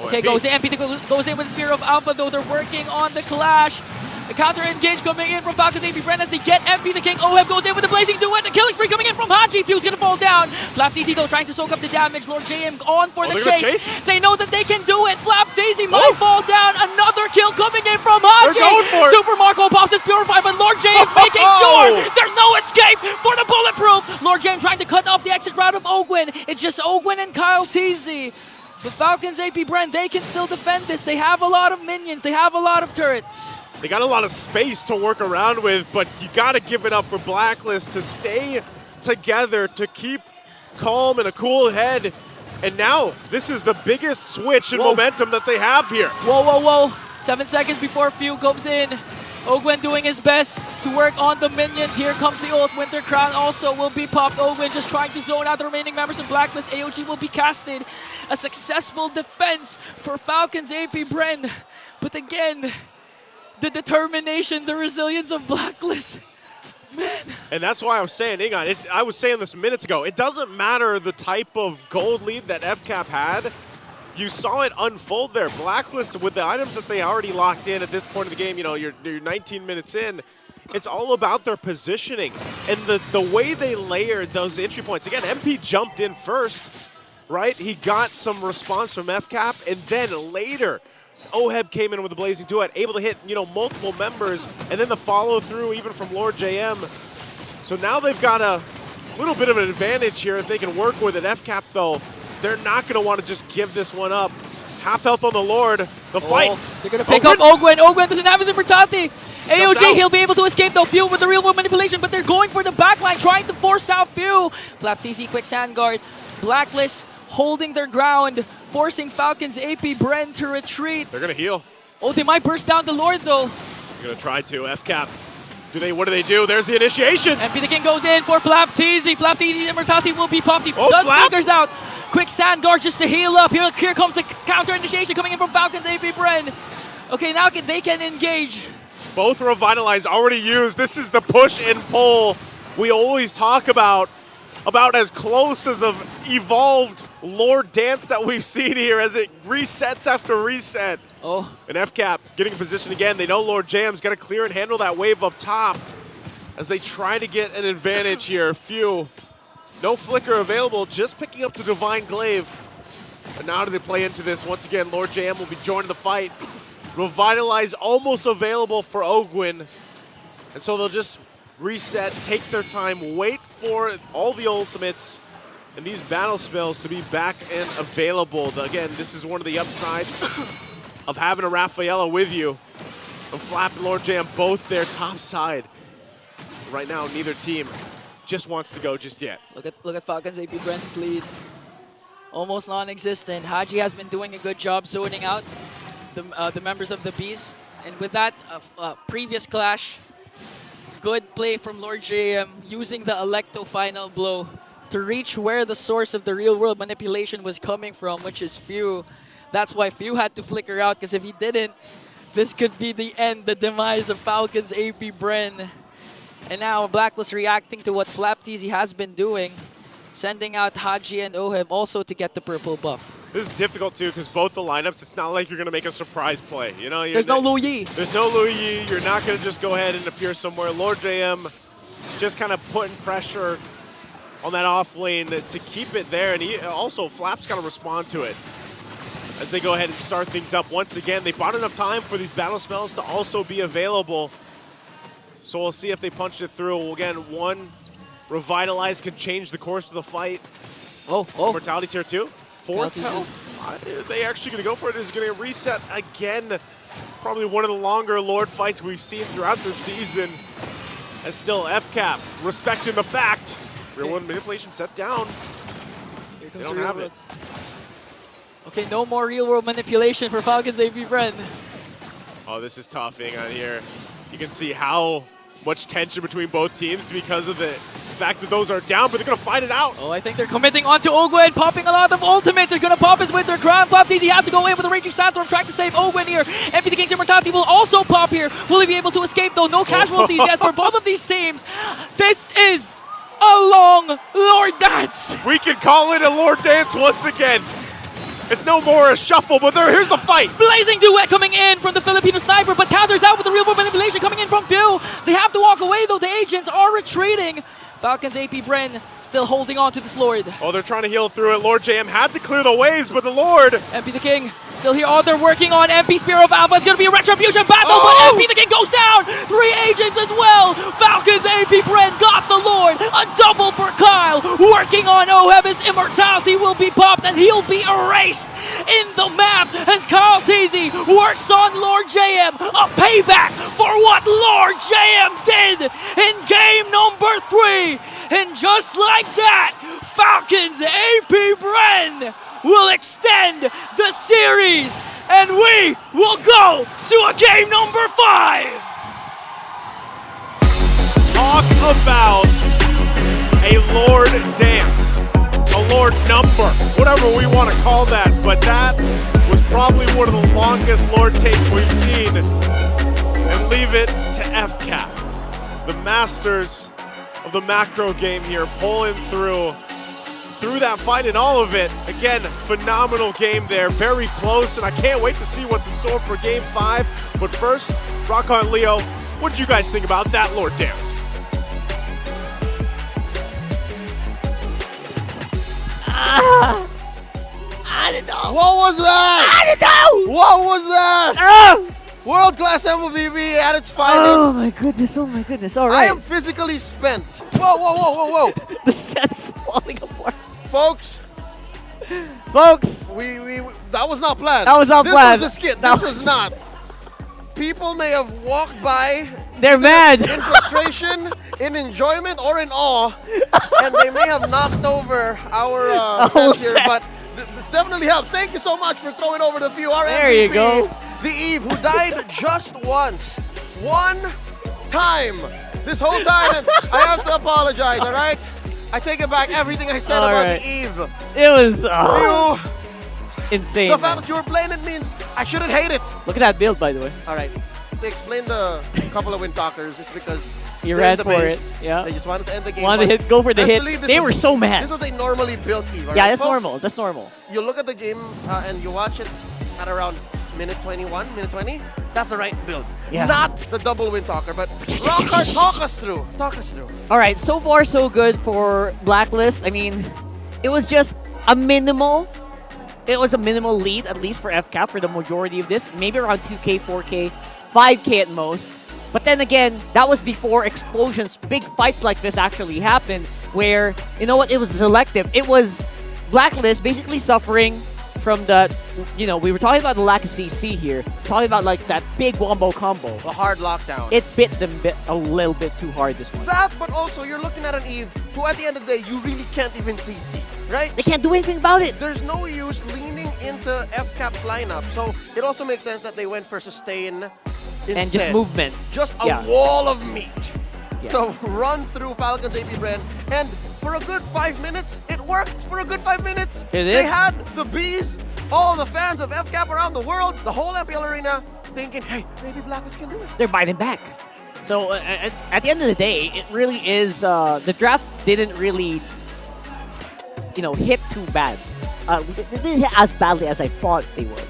Okay, goes in with Spear of Alpha, though they're working on the clash. The counter engage coming in from Falcons APBren as they get MP the King. Oheb goes in with the Blazing Duet. The killing spree coming in from Haji. Few's gonna fall down. Flapteezy though trying to soak up the damage. Lord JM on for the chase. They know that they can do it. Flapteezy might fall down. Another kill coming in from Haji. They're going for it. Super Marco pops his Purify, but Lord JM making sure there's no escape for the Bulletproof. Lord JM trying to cut off the exit route of Ogwen. It's just Ogwen and Kyle Teasy. The Falcons APBren, they can still defend this. They have a lot of minions. They have a lot of turrets. They got a lot of space to work around with, but you got to give it up for Blacklist to stay together, to keep calm and a cool head. And now, this is the biggest switch in momentum that they have here. Whoa. 7 seconds before Few comes in. Ogwen doing his best to work on the minions. Here comes the ult. Winter Crown also will be popped. Ogwen just trying to zone out the remaining members of Blacklist. AOG will be casted. A successful defense for Falcons APBren. But again, the determination, the resilience of Blacklist. Man. And that's why I was saying, Ingon, I was saying this minutes ago, it doesn't matter the type of gold lead that FCAP had. You saw it unfold there. Blacklist, with the items that they already locked in at this point of the game, you know, you're 19 minutes in, it's all about their positioning. And the way they layered those entry points. Again, MP jumped in first, right? He got some response from FCAP, and then later, Oheb came in with a Blazing Duet, able to hit, you know, multiple members, and then the follow through even from Lord JM. So now they've got a little bit of an advantage here if they can work with it. FCAP though, they're not going to want to just give this one up. Half health on the Lord, the fight. They're going to pick up Ogwen. Ogwen doesn't have his immortality. AOG, he'll be able to escape though. Few with the real world manipulation, but they're going for the backline, trying to force out Few. Flapteezy, quick sand guard. Blacklist holding their ground, forcing Falcons APBren to retreat. They're going to heal. Oh, they might burst down the Lord, though. They're going to try to. FCAP. What do they do? There's the initiation. MP the King goes in for Flapteezy. Flapteezy's immortality will be popped. He does flickers out. Quick sand guard just to heal up. Here comes the counter initiation coming in from Falcons APBren. Okay, now they can engage. Both revitalized, already used. This is the push and pull we always talk about as close as an evolved Lord dance that we've seen here as it resets after reset. Oh. And FCAP getting in position again. They know Lord Jam's got to clear and handle that wave up top as they try to get an advantage here. No flicker available, just picking up the Divine Glaive. But now do they play into this? Once again, Lord Jam will be joining the fight. Revitalize almost available for Ogwin. And so they'll just reset, take their time, wait for all the ultimates and these battle spells to be back and available. Again, this is one of the upsides of having a Rafaela with you. And Flap and Lord Jam both there top side. Right now, neither team just wants to go just yet. Look at Falcons APBren's lead. Almost non-existent. Haji has been doing a good job zoning out the members of the Bees. And with that previous clash, good play from Lord JM using the Electo final blow to reach where the source of the real-world manipulation was coming from, which is Few. That's why Few had to flicker out, because if he didn't, this could be the end, the demise of Falcons APBren. And now Blacklist reacting to what Flapteasy has been doing, sending out Haji and Oheb also to get the purple buff. This is difficult too because both the lineups, it's not like you're going to make a surprise play. You know, there's no Lu Yi. There's no Lu Yi. You're not going to just go ahead and appear somewhere. Lord JM just kind of putting pressure on that off lane to keep it there. And also, Flap's got to respond to it as they go ahead and start things up. Once again, they bought enough time for these battle spells to also be available. So we'll see if they punch it through. Again, one Revitalize can change the course of the fight. Oh. Mortality's here too. Fourth health. Are they actually going to go for it? Is it going to reset again? Probably one of the longer Lord fights we've seen throughout the season. And still FCAP respecting the fact. Real world manipulation set down. They don't have it. Okay, no more real world manipulation for Falcons APBren. Oh, this is tough being on here. You can see how much tension between both teams because of the fact that those are down, but they're going to fight it out. Oh, I think they're committing onto Ogwin, popping a lot of ultimates. They're going to pop his Winter Crown. Flapteasy have to go in with a Raging Sandstorm, trying to save Ogwin here. MP the King's Immortality will also pop here. Will he be able to escape though? No casualties yet for both of these teams. This is a long Lord Dance. We can call it a Lord Dance once again. It's no more a shuffle, but here's the fight. Blazing duet coming in from the Filipino sniper, but counters out with the real world manipulation coming in from Phil. They have to walk away though. The agents are retreating. Falcons APBren still holding on to this Lord. Oh, they're trying to heal through it. Lord JM had to clear the waves, but the Lord. MP the King still here. Oh, they're working on MP Spear of Alpha. It's going to be a retribution battle, but MP the King goes down. 3 agents as well. Falcons APBren got the Lord. A double for Kyle. Working on Oheb. His immortality will be popped and he'll be erased in the map as Kyle Teasy works on Lord JM. A payback for what Lord JM did in game number 3. And just like that, Falcons APBren will extend the series, and we will go to a game number 5. Talk about a Lord Dance, a Lord number, whatever we want to call that, but that was probably one of the longest Lord takes we've seen. And leave it to FCAP, the masters of the macro game here, pulling through that fight and all of it. Again, phenomenal game there, very close, and I can't wait to see what's in store for game 5. But first, Rocco and Leo, what did you guys think about that Lord Dance? I don't know. What was that? I don't know. What was that? World-class MLBB at its finest. Oh my goodness, all right. I am physically spent. Whoa. The set's falling apart. Folks, we that was not planned. That was not planned. This was a skit. This was not. People may have walked by. They're mad. In frustration, in enjoyment, or in awe, and they may have knocked over our set here, but this definitely helps. Thank you so much for throwing over the few. Our there MVP, you go. The Eve, who died just once. One time. This whole time, and I have to apologize, all right? I take it back, everything I said about the Eve. It was insane. The fact that you were playing it means I shouldn't hate it. Look at that build, by the way. All right. To explain the couple of win talkers, it's because He They're ran in the for base. it. Yeah. They just wanted to end the game. Wanted to but go for the best hit. believe this They was- were so mad. This was a normally built Eve. Yeah, right, that's folks? normal. That's normal. You look at the game and you watch it at around minute 21, minute 20. That's the right build. Yeah. Not the double win talker, but Rocker, talk us through. Talk us through. All right, so far so good for Blacklist. I mean, it was just a minimal. It was a minimal lead, at least for FCAP, for the majority of this. Maybe around 2K, 4K, 5K at most. But then again, that was before explosions, big fights like this actually happened, where, you know what, it was selective. It was Blacklist basically suffering from the, you know, we were talking about the lack of CC here, talking about like that big wombo combo. A hard lockdown. It bit them a little bit too hard this one. That, but also you're looking at an Eve who at the end of the day, you really can't even CC, right? They can't do anything about it. There's no use leaning into FCAP's lineup. So it also makes sense that they went for sustain instead. And just movement. Just a Yeah. wall of meat Yeah. to run through Falcons APBren. And for a good 5 minutes, it worked for a good 5 minutes. It They is. had the bees, all the fans of FCAP around the world, the whole MPL arena, thinking, hey, maybe Blacklist can do it. They're biting back. So at the end of the day, it really is, the draft didn't really, you know, hit too bad. They didn't hit as badly as I thought they would.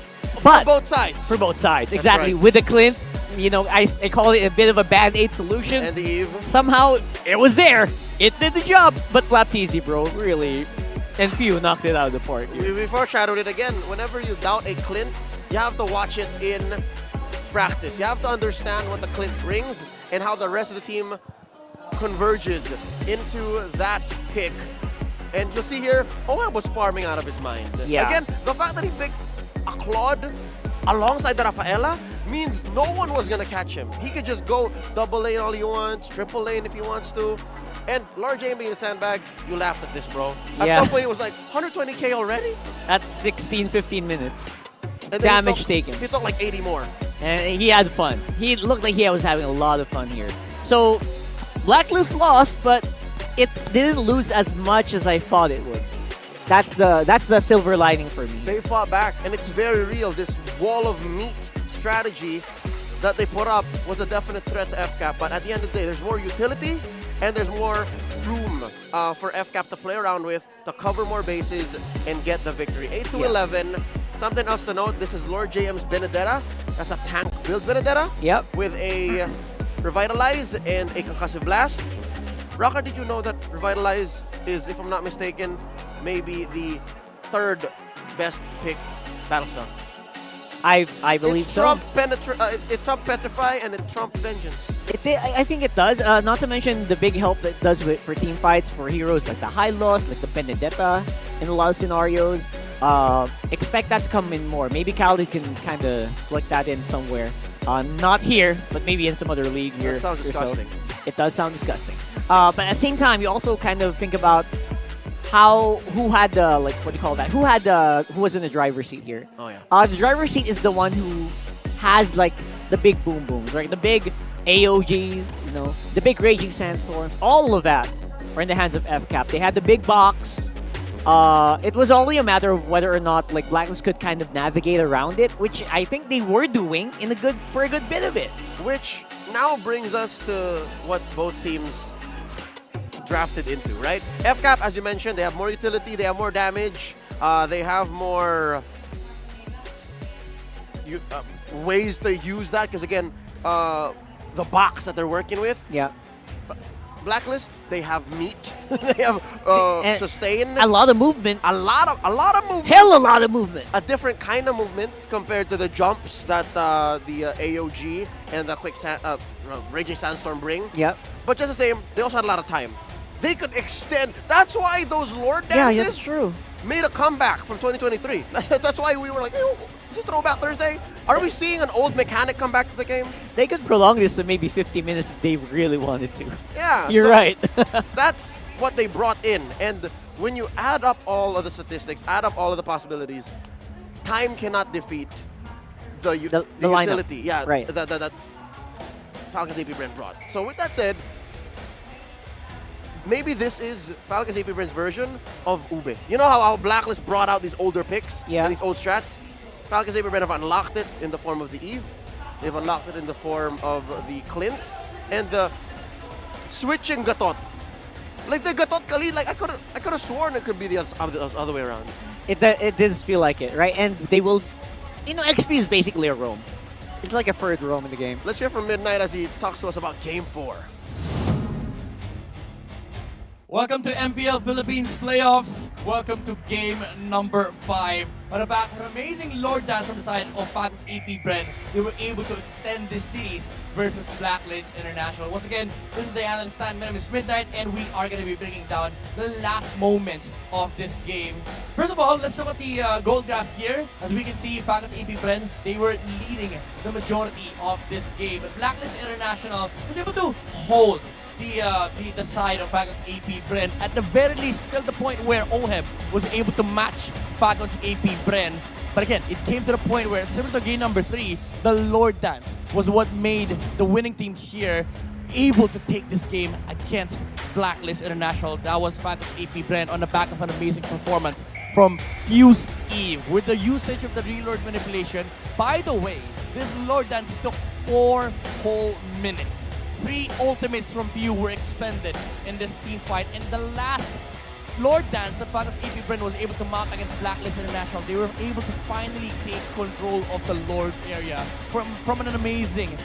But For both sides. For both sides, That's exactly. right. With the Clint, you know, I call it a bit of a band-aid solution. And the Eve. Somehow, it was there. It did the job. But Flapteasy, bro, really, and Few knocked it out of the park here. We foreshadowed it again. Whenever you doubt a Clint, you have to watch it in practice. You have to understand what the Clint brings and how the rest of the team converges into that pick. And you'll see here, Owen was farming out of his mind. Yeah. Again, the fact that he picked a Claude alongside the Rafaela means no one was going to catch him. He could just go double lane all he wants, triple lane if he wants to. And large aim being a sandbag, you laughed at this, bro. At Yeah. some point, it was like 120K already? That's 16, 15 minutes. And then Damage he taken. He took like 80 more. And he had fun. He looked like he was having a lot of fun here. So, Blacklist lost, but it didn't lose as much as I thought it would. That's the silver lining for me. They fought back, and it's very real. This wall of meat strategy that they put up was a definite threat to FCAP. But at the end of the day, there's more utility, and there's more room for FCAP to play around with, to cover more bases, and get the victory. 8-11. Something else to note, this is Lord JM's Benedetta. That's a tank build Benedetta. Yep. With a Revitalize and a Concussive Blast. Rocker, did you know that Revitalize is, if I'm not mistaken, maybe the third best pick battle spell? I believe It's so. it Trump Petrify and it Trump Vengeance. I think it does. Not to mention the big help that it does for team fights for heroes like the High Lost, like the Benedetta in a lot of scenarios. Expect that to come in more. Maybe Kali can kind of flick that in somewhere. Not here, but maybe in some other league here. That sounds or so. disgusting. It does sound disgusting. But at the same time, you also kind of think about who had the, like, what do you call that? Who was in the driver's seat here? Oh yeah. The driver's seat is the one who has like the big boom booms, right? The big AOGs, you know, the big Raging Sandstorm, all of that are in the hands of FCAP. They had the big box. It was only a matter of whether or not like Blacklist could kind of navigate around it, which I think they were doing for a good bit of it. Which now brings us to what both teams drafted into, right? FCAP, as you mentioned, they have more utility, they have more damage, they have more ways to use that, because again, the box that they're working with. Yeah. Blacklist, they have meat, they have sustain. A lot of movement. A lot of movement. Hell, a lot of movement. A different kind of movement compared to the jumps that the AOG and the quick Raging Sandstorm bring. Yep. But just the same, they also had a lot of time. They could extend. That's why those Lord dances Yeah, that's true. made a comeback from 2023. That's why we were like, hey, is this Throwback Thursday? Are we seeing an old mechanic come back to the game? They could prolong this to maybe 50 minutes if they really wanted to. Yeah. You're so right. That's what they brought in. And when you add up all of the statistics, add up all of the possibilities, time cannot defeat the lineup. utility. Yeah, Right. that Falcons APBren brought. So with that said, maybe this is Falcons APBren's version of Ube. You know how Blacklist brought out these older picks, and these old strats? Falcons APBren have unlocked it in the form of the Eve. They've unlocked it in the form of the Clint. And switching Gatot. Like the Gatot Khalid, like I could have sworn it could be the other way around. It does feel like it, right? And they will, XP is basically a roam. It's like a third roam in the game. Let's hear from Midnight as he talks to us about Game 4. Welcome to MPL Philippines Playoffs. Welcome to game number 5. On the back of an amazing Lord Dance from the side of Falcons APBren, they were able to extend this series versus Blacklist International. Once again, this is the analyst stand. My name is Midnight, and we are going to be breaking down the last moments of this game. First of all, let's look at the goal graph here. As we can see, Falcons APBren, they were leading the majority of this game. But Blacklist International was able to hold the side of Falcons APBren at the very least till the point where OHEB was able to match Falcons APBren. But again, it came to the point where, similar to game number 3, the Lord Dance was what made the winning team here able to take this game against Blacklist International. That was Falcons APBren on the back of an amazing performance from Fuse Eve with the usage of the reload manipulation. By the way, this Lord Dance took 4 whole minutes. 3 ultimates from Fuse were expended in this team fight, and the last Lord Dance that Falcons APBren was able to mount against Blacklist International, they were able to finally take control of the Lord area from an amazing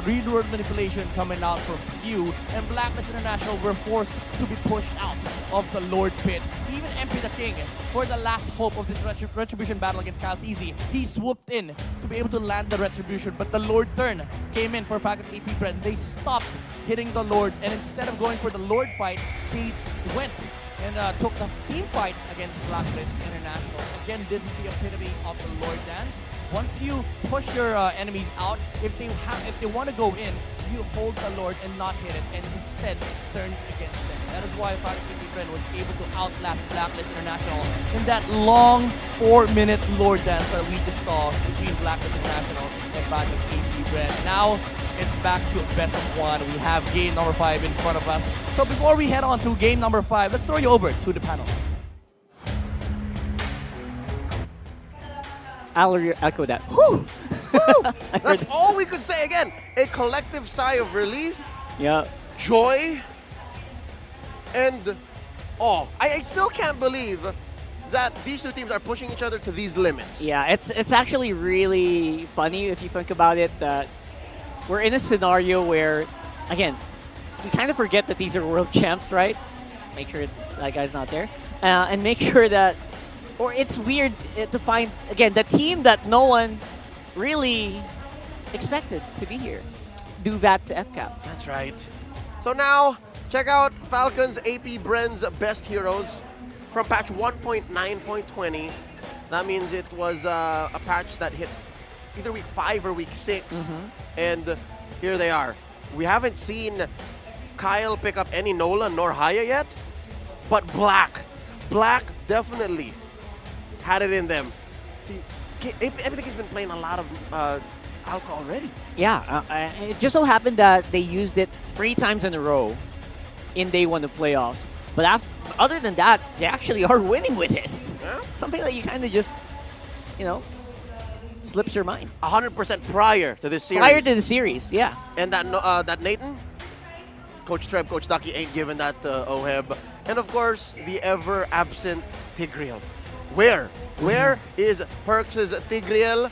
reload manipulation coming out from Fuse, and Blacklist International were forced to be pushed out of the Lord pit. Even MP the King, for the last hope of this retribution battle against Kyle TZ, he swooped in to be able to land the retribution, but the Lord turn came in for Falcons APBren. They stopped hitting the Lord, and instead of going for the Lord fight, they went and took the team fight against Blacklist International. Again, this is the epitome of the Lord Dance. Once you push your enemies out, if they want to go in, you hold the Lord and not hit it, and instead turn against them. That is why Falcons APBren was able to outlast Blacklist International in that long 4-minute Lord Dance that we just saw between Blacklist International and Falcons APBren. Now, it's back to best of 1. We have game number 5 in front of us. So before we head on to game number 5, let's throw you over to the panel. I'll echo that. Whew! That's all we could say. Again, a collective sigh of relief, joy, and awe. I still can't believe that these two teams are pushing each other to these limits. Yeah, it's actually really funny if you think about it, that we're in a scenario where, again, we kind of forget that these are world champs, right? Make sure that guy's not there. And make sure that, or it's weird to find, again, the team that no one really expected to be here. Do that to FCAP. That's right. So now, check out Falcons APBren's best heroes from patch 1.9.20. That means it was a patch that hit either week 5 or week 6. And here they are. We haven't seen Kyle pick up any Nola nor Haya yet, but Black definitely had it in them. See, everything has been playing a lot of Alpha already. Yeah, it just so happened that they used it 3 times in a row in day 1 of playoffs. But other than that, they actually are winning with it. Yeah? Something that you kind of just, slips your mind. 100% prior to this series. Prior to the series, yeah. And that Nathan, Coach Treb, Coach Ducky ain't giving that to OHEB. And of course, the ever-absent Tigreal. Where is Perks' Tigreal?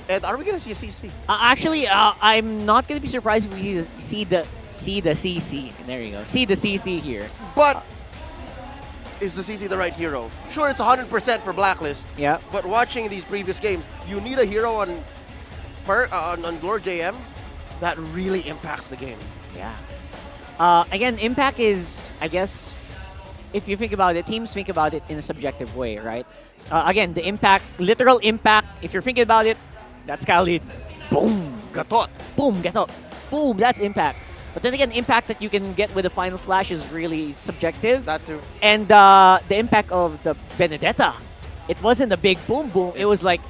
And are we going to see a CC? Actually, I'm not going to be surprised if we see the CC. There you go. See the CC here. But is the CC the right hero? Sure, it's 100% for Blacklist. Yeah. But watching these previous games, you need a hero on Glor JM that really impacts the game. Yeah. Again, impact is, I guess, if you think about it, teams think about it in a subjective way, right? Again, the impact, literal impact, if you're thinking about it, that's Khalid. Boom. Gatot. Boom, Gatot. Boom, that's impact. But then again, impact that you can get with the final slash is really subjective. That too. And the impact of the Benedetta, it wasn't a big boom boom. It was like,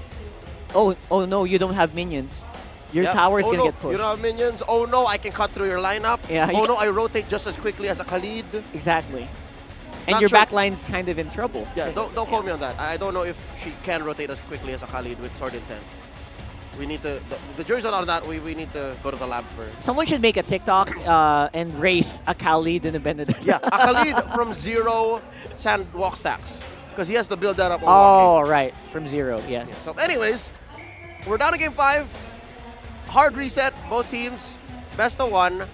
oh no, you don't have minions. Your tower is going to get pushed. You don't have minions. Oh no, I can cut through your lineup. Yeah, oh no, I rotate just as quickly as a Khalid. Exactly. And Not your sure. backline's kind of in trouble. Yeah, don't quote me on that. I don't know if she can rotate as quickly as a Khalid with Sword Intent. we need to, the jury's not on that. We need to go to the lab first. Someone should make a TikTok and race a Khalid and a Benedict. Yeah, a Khalid from 0 sand walk stacks. Because he has to build that up on Oh, walking. right. From 0, yes. Yeah, so anyways, we're down to game 5. Hard reset, both teams. Best of 1.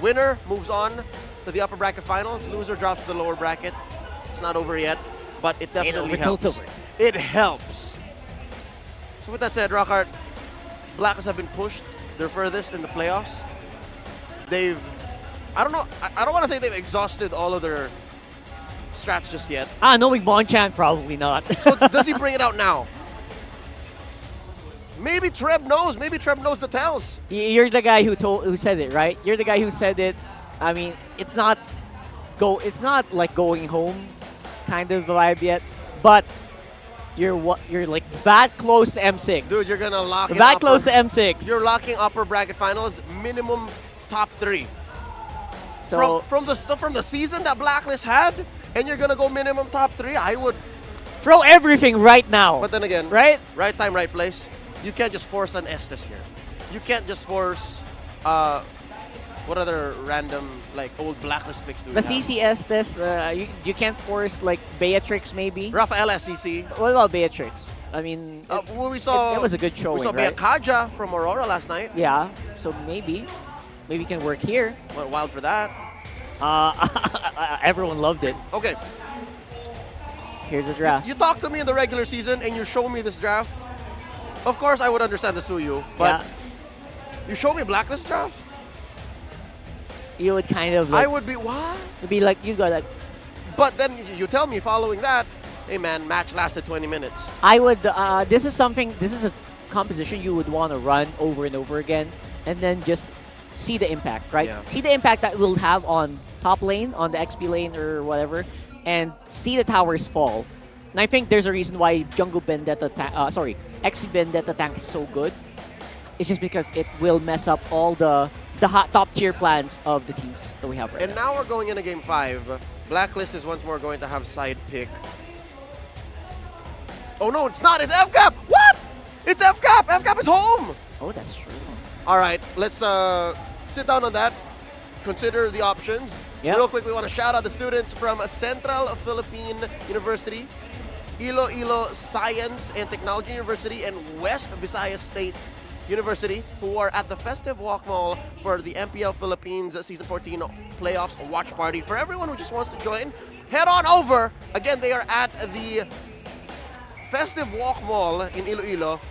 Winner moves on to the upper bracket finals. Loser drops to the lower bracket. It's not over yet, but it definitely helps. It helps. So with that said, Rockhart, Blacklist have been pushed. They're furthest in the playoffs. They've, I don't know, I don't want to say they've exhausted all of their strats just yet. Knowing Bonchan, probably not. So does he bring it out now? Maybe Treb knows. Maybe Treb knows the tells. You're the guy who said it, right? You're the guy who said it. I mean, it's not like going home kind of vibe yet, but you're like that close to M6. Dude, you're gonna lock that close to M6. You're locking upper bracket finals, minimum top 3. So from the season that Blacklist had, and you're gonna go minimum top 3. I would throw everything right now. But then again, right time, right place. You can't just force an S this year. You can't just force what other random like old Blacklist picks do we the have? CCS this you can't force like Beatrix maybe. Rafael SCC. What about Beatrix? I mean, we saw it was a good showing. We saw right? Kaja from Aurora last night. Yeah, so maybe it can work here. Went wild for that. Everyone loved it. Okay. Here's the draft. You talk to me in the regular season and you show me this draft. Of course, I would understand the Suyu, but you show me Blacklist draft. You would kind of. Like, I would be what? It'd be like you got like. But then you tell me following that, hey man, match lasted 20 minutes. I would. This is a composition you would want to run over and over again, and then just see the impact, right? Yeah. See the impact that will have on top lane, on the XP lane or whatever, and see the towers fall. And I think there's a reason why Jungle Vendetta, XP Vendetta tank is so good. It's just because it will mess up all the hot top tier plans of the teams that we have right And now we're going into game 5. Blacklist is once more going to have side pick. Oh no, it's not. It's FCAP. What? It's FCAP. FCAP is home. Oh, that's true. All right, let's sit down on that. Consider the options. Yep. Real quick, we want to shout out the students from Central Philippine University, Iloilo Science and Technology University, and West Visayas State University, who are at the Festive Walk Mall for the MPL Philippines Season 14 Playoffs Watch Party. For everyone who just wants to join, head on over. Again, they are at the Festive Walk Mall in Iloilo,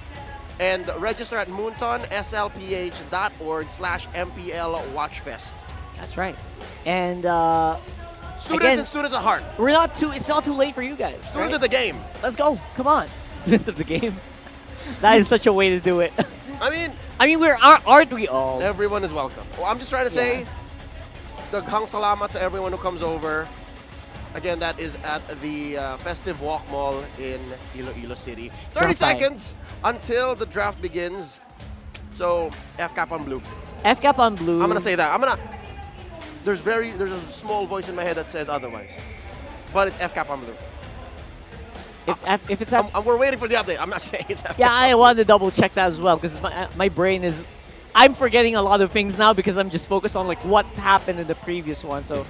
and register at moontonslph.org/MPL Watchfest. That's right. And students at heart. It's not too late for you guys. Students of the game. Let's go. Come on. Students of the game. That is such a way to do it. I mean, aren't we all? Everyone is welcome. Well, I'm just trying to say, daghang salamat to everyone who comes over. Again, that is at the Festive Walk Mall in Iloilo City. 30 seconds until the draft begins. So, FCAP on blue. FCAP on blue. I'm going to say that. There's a small voice in my head that says otherwise. But it's FCAP on blue. If it's we're waiting for the update. I'm not saying it's FCAP. Yeah, I wanted to double check that as well because my brain is... I'm forgetting a lot of things now because I'm just focused on like what happened in the previous one. So,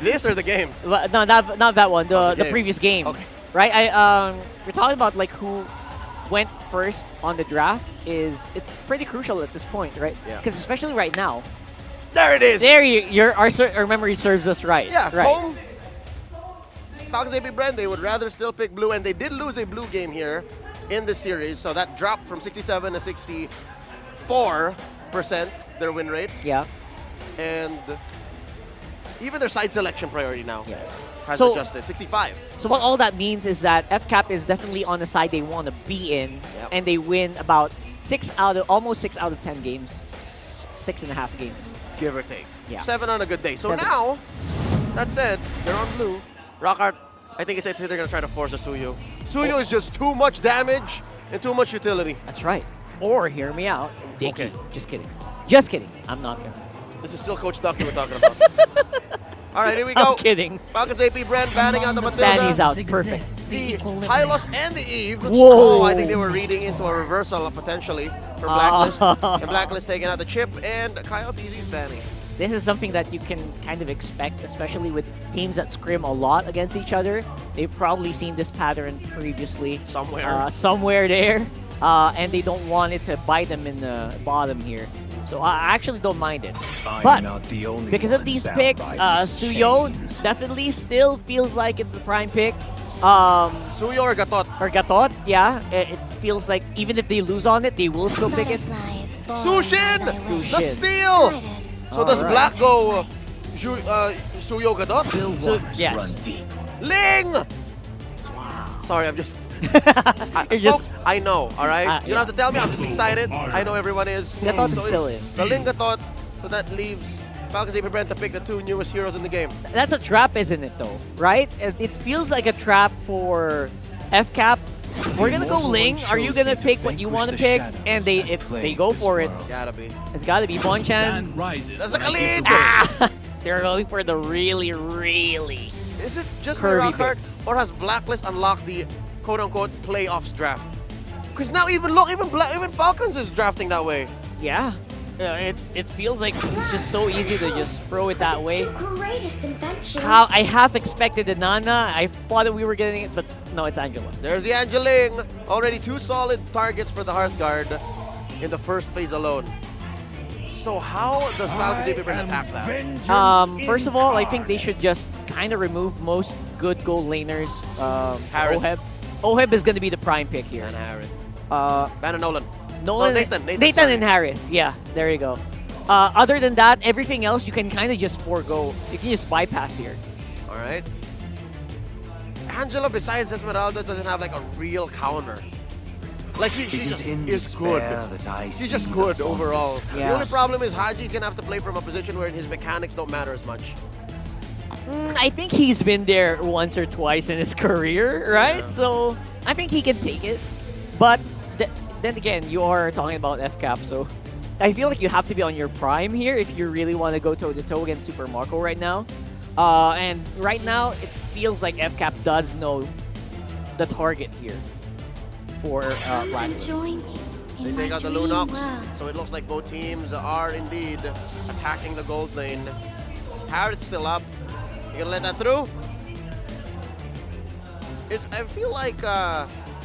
this or the game? No, not that one. The game. previous game. Okay. Right? We're talking about like who went first on the draft. It's pretty crucial at this point, right? Yeah. Because especially right now. There it is. There, our memory serves us right. Yeah. Right. Home. Falcons APBren, they would rather still pick blue, and they did lose a blue game here in this series, so that dropped from 67 to 64% their win rate. Yeah. And even their side selection priority now has adjusted, 65. So what all that means is that FCAP is definitely on the side they want to be in, and they win about almost 6 out of 10 games, 6.5 games. Give or take. Yeah. 7 on a good day. So 7. now, that said, they're on blue. Rockhart, I think it's they're going to try to force a Suyu. Suyu is just too much damage and too much utility. That's right. Or, hear me out, Dicky. Okay. Just kidding. Just kidding. I'm not going to. This is still Coach Ducky we're talking about. All right, here we go. I'm kidding. Falcons APBren banning out the Matilda. Fanny's out. Perfect. the Hylos and the Eve. Whoa. Oh, I think they were reading into a reversal potentially for Blacklist. And Blacklist taking out the chip, and Coyotes is banning. This is something that you can kind of expect, especially with teams that scrim a lot against each other. They've probably seen this pattern previously. Somewhere there. And they don't want it to bite them in the bottom here. So I actually don't mind it. But because of these picks, Suyo definitely still feels like it's the prime pick. Suyo or Gatot? Or Gatot, yeah. It feels like even if they lose on it, they will still pick it. Sushin! The steal! So does Black go Suyo Gatot? Yes. Ling! Sorry, I'm just... Folks, I know, alright? You don't have to tell me, I'm just excited. I know everyone is. Gatot is still in. The Ling Gatot, so that leaves Falcons APBren to pick the two newest heroes in the game. That's a trap, isn't it, though? Right? It feels like a trap for FCAP. We're gonna go Ling. Are you gonna pick what you want to pick? And if they go for it, gotta be. It's gotta be Bonchan. That's the Khalid! They're going for the really Is it just curvy my rock picks. or has Blacklist unlocked the quote-unquote playoffs draft? Because now even Falcons is drafting that way. Yeah. It feels like it's just so easy to just throw it that way. How I half expected the Nana. I thought that we were getting it, but no, it's Angela. There's the Angeling. Already 2 solid targets for the Hearthguard in the first phase alone. So how does Falcons APBren attack that? First of all, I think they should just kind of remove most good gold laners. Oheb. Oheb is going to be the prime pick here. And Harith. Ban Nolan. Nathan sorry. and Harith. Yeah, there you go. Other than that, everything else you can kind of just forego. You can just bypass here. All right. Angela, besides Esmeralda, doesn't have like a real counter. Like she just is good. She's just good overall. Yeah. The only problem is Haji's gonna have to play from a position where his mechanics don't matter as much. I think he's been there once or twice in his career, right? Yeah. So I think he can take it. But then again, you are talking about FCAP, so I feel like you have to be on your prime here if you really want to go toe-to-toe against Super Marco right now. And right now, it feels like FCAP does know the target here for Blacklist. They take out the Lunox, so it looks like both teams are indeed attacking the gold lane. Harriet's still up. You gonna let that through? I feel like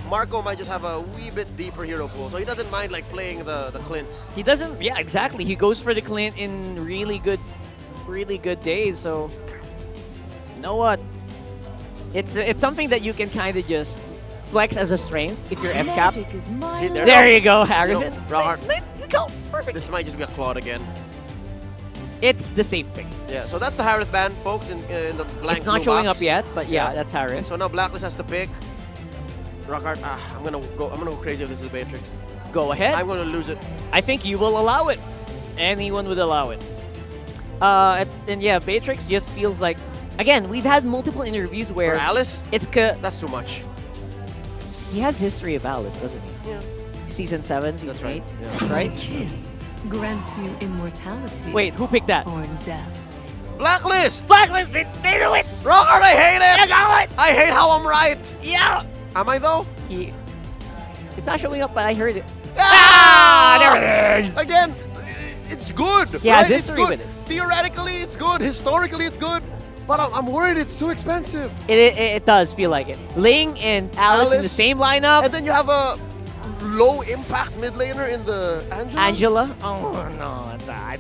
Marco might just have a wee bit deeper hero pool, so he doesn't mind like playing the Clint. He doesn't, yeah, exactly. He goes for the Clint in really good days, so you know what? It's something that you can kind of just flex as a strength if you're FCAP. See, there you go, Harrigan. Go, perfect. This might just be a Claude again. It's the safe pick. Yeah, so that's the Harith ban, folks, in the blank It's not blue showing box. up yet, but yeah, that's Harith. So now Blacklist has to pick. Rockart, I'm gonna go crazy if this is Beatrix. Go ahead. I'm gonna lose it. I think you will allow it. Anyone would allow it. And yeah, Beatrix just feels like, again, we've had multiple interviews where For Alice? That's too much. He has history of Alice, doesn't he? Yeah. Season 7, season 8, Yeah. right? Kiss grants you immortality. Wait, who picked that? Or death. Blacklist! Blacklist! They do it! Rockart, I hate it! You know it! I hate how I'm right! Yeah! Am I though? It's not showing up, but I heard it. Ah! There it is! Again, it's good. He right? has history it's good. with it. Theoretically, it's good. Historically, it's good. But I'm worried it's too expensive. It does feel like it. Ling and Alice in the same lineup. And then you have a low impact mid laner in the Angela? Oh no, I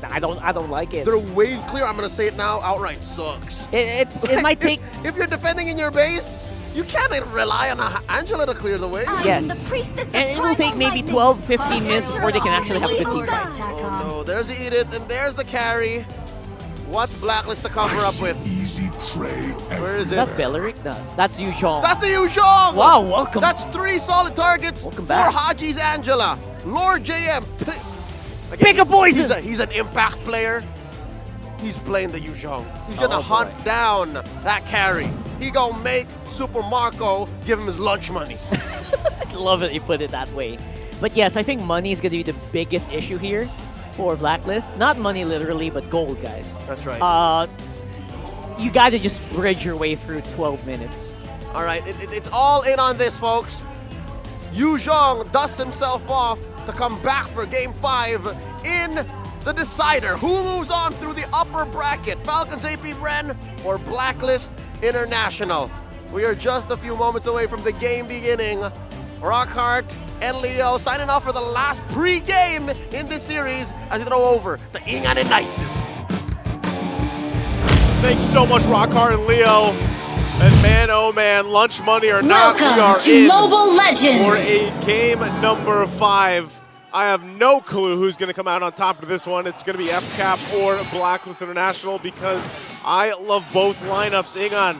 don't like it. Their wave clear, I'm gonna say it now, outright sucks. It might take. If you're defending in your base, you can't rely on Angela to clear the wave. Yes. And it will take maybe 12, 15 minutes before they can actually have a good team fight. Oh no, there's the Edith and there's the carry. What's Blacklist to cover up with? Where is it? That's Beleric? No, that's Yu Zhong. That's the Yu Zhong! Wow, welcome. That's 3 solid targets for back. Haji's Angela. Lord JM. Again, Pick a poison! He's an impact player. He's playing the Yu Zhong. He's gonna hunt down that carry. He gonna make Super Marco give him his lunch money. I love it you put it that way. But yes, I think money is gonna be the biggest issue here for Blacklist. Not money literally, but gold, guys. That's right. You gotta just bridge your way through 12 minutes. All right, it's all in on this, folks. Yu Zhong dusts himself off to come back for Game 5 in the decider. Who moves on through the upper bracket? Falcons APBren or Blacklist International? We are just a few moments away from the game beginning. Rockhart and Leo signing off for the last pre-game in this series as we throw over the Ingan and Nyson. Thank you so much, Rockhart and Leo. And man, oh man, lunch money or not, we are in Mobile Legends for a game number 5. I have no clue who's going to come out on top of this one. It's going to be FCAP or Blacklist International because I love both lineups. Ingan,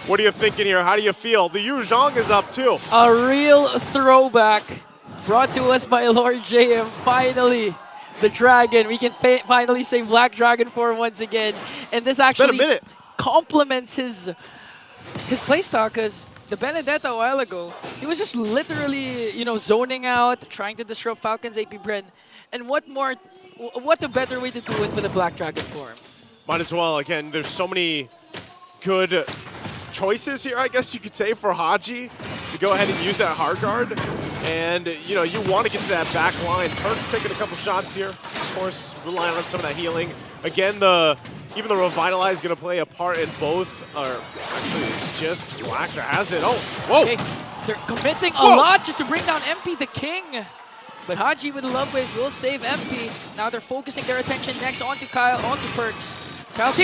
what are you thinking here? How do you feel? The Yu Zhong is up too. A real throwback brought to us by Lord JM. Finally, the Dragon. We can finally say Black Dragon form once again. And this actually complements his playstyle because the Benedetta a while ago, he was just literally, zoning out, trying to disrupt Falcons APBren. And what a better way to do it with a Black Dragon form. Might as well. Again, there's so many good choices here, I guess you could say, for Haji to go ahead and use that hard guard. And, you want to get to that back line. Perk's taking a couple shots here. Of course, relying on some of that healing. Again, even the Revitalize is going to play a part in both. Or actually, it's just Black that has it. Oh, whoa! Okay. They're committing a lot just to bring down MP the King. But Haji with the Love Waves will save MP. Now they're focusing their attention next onto Kyle, onto Perks. Kyle TZ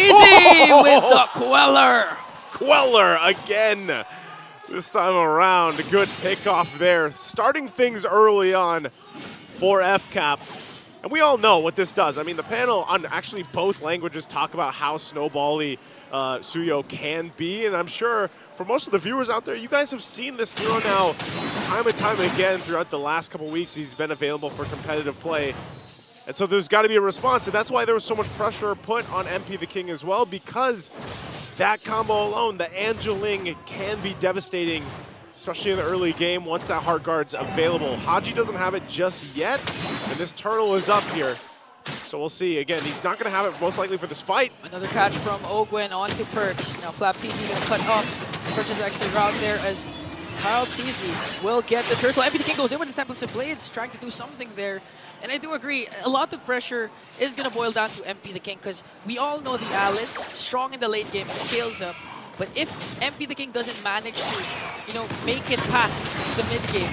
with the Queller. Queller again. This time around, a good pickoff there. Starting things early on for FCAP. And we all know what this does. I mean, the panel on actually both languages talk about how snowbally Suyo can be. And I'm sure for most of the viewers out there, you guys have seen this hero now time and time again throughout the last couple weeks. He's been available for competitive play. And so there's got to be a response. And that's why there was so much pressure put on MP the King as well, because that combo alone, the Angeling, can be devastating, especially in the early game once that hard guard's available. Haji doesn't have it just yet, and this turtle is up here. So we'll see. Again, he's not going to have it most likely for this fight. Another catch from Ogwen onto Perks. Now Flap TZ going to cut off Perks' extra route there as Kyle TZ will get the turtle. MP the King goes in with the Tempest of Blades, trying to do something there. And I do agree, a lot of pressure is going to boil down to MP the King because we all know the Alice, strong in the late game, scales up. But if MP the King doesn't manage to, make it past the mid game,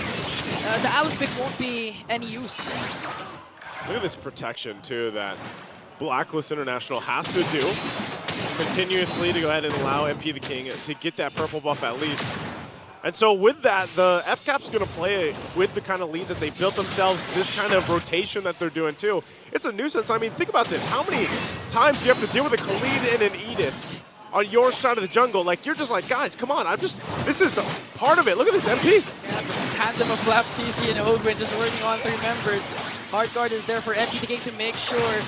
the Alice pick won't be any use. Look at this protection, too, that Blacklist International has to do continuously to go ahead and allow MP the King to get that purple buff at least. And so with that, the FCAP's going to play with the kind of lead that they built themselves, this kind of rotation that they're doing too. It's a nuisance. I mean, think about this. How many times do you have to deal with a Khalid and an Edith on your side of the jungle? Like, you're just like, guys, come on. This is part of it. Look at this, MP. Yeah, tandem of Flap TZ and Ogwen just working on 3 members. Hard guard is there for MP the King to make sure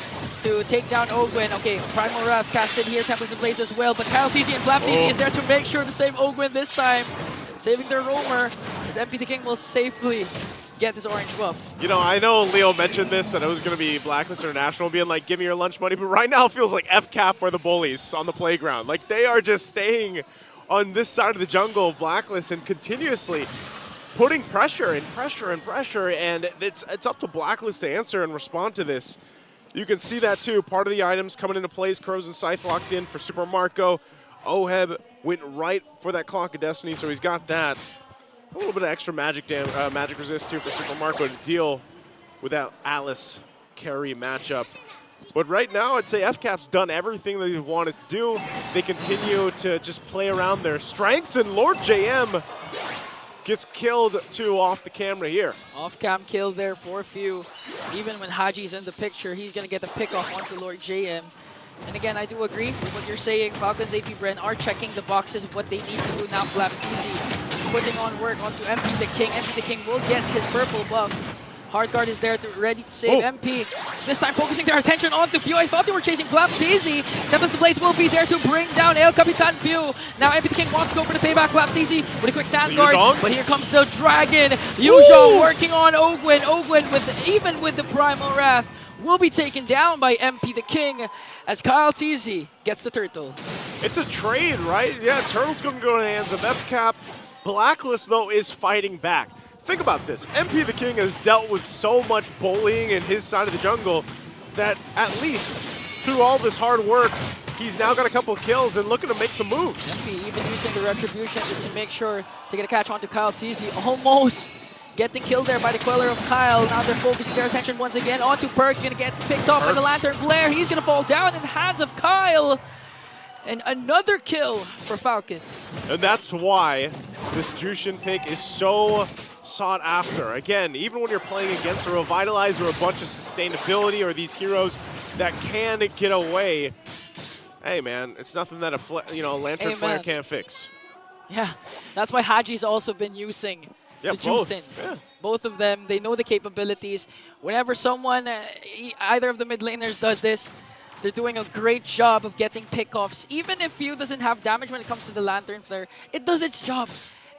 to take down Ogwen. Okay, Primal Wrath casted here, Tempest of Blades as well, but Kyle TZ and Flap TZ is there to make sure to save Ogwen this time. Saving their roamer, as MP the King will safely get this orange buff. I know Leo mentioned this, that it was going to be Blacklist International being like, give me your lunch money, but right now it feels like FCAP are the bullies on the playground. Like, they are just staying on this side of the jungle of Blacklist and continuously putting pressure and pressure and pressure, and it's up to Blacklist to answer and respond to this. You can see that too. Part of the items coming into place, Crows and Scythe locked in for Super Marco. Oheb went right for that Clock of Destiny, so he's got that. A little bit of extra magic resist too for Super Marco to deal with that Alice carry matchup. But right now, I'd say FCAP's done everything that they wanted to do. They continue to just play around their strengths, and Lord JM gets killed too off the camera here. Off-cam kill there for few. Even when Haji's in the picture, he's going to get the pick off onto Lord JM. And again, I do agree with what you're saying. Falcons APBren are checking the boxes of what they need to do now. Flap TZ putting on work onto MP the King. MP the King will get his purple buff. Hard guard is there ready to save MP. This time focusing their attention onto Pew. I thought they were chasing Flap TZ. Tempest of Blades will be there to bring down El Capitan Pew. Now MP the King wants to go for the payback. Flap TZ with a quick sand guard. But here comes the Dragon. Yu Zhong working on Ogwen. Ogwen even with the Primal Wrath will be taken down by MP the King as Kyle TZ gets the turtle. It's a trade, right? Yeah, Turtle's going to go to the hands of FCAP. Blacklist, though, is fighting back. Think about this. MP the King has dealt with so much bullying in his side of the jungle that at least through all this hard work, he's now got a couple of kills and looking to make some moves. MP even using the retribution just to make sure to get a catch onto Kyle TZ. Almost getting killed there by the Queller of Kyle. Now they're focusing their attention once again onto Perks. Going to get picked off by the Lantern Flare. He's going to fall down in the hands of Kyle. And another kill for Falcons. And that's why this Jushin pick is so sought after. Again, even when you're playing against a Revitalize or a bunch of sustainability or these heroes that can get away, hey man, it's nothing that a Lantern Flare can't fix. Yeah, that's why Haji's also been using the both. Jushin. Yeah. Both of them, they know the capabilities. Whenever someone, either of the mid laners does this, they're doing a great job of getting pickoffs. Even if Few doesn't have damage when it comes to the Lantern Flare, it does its job.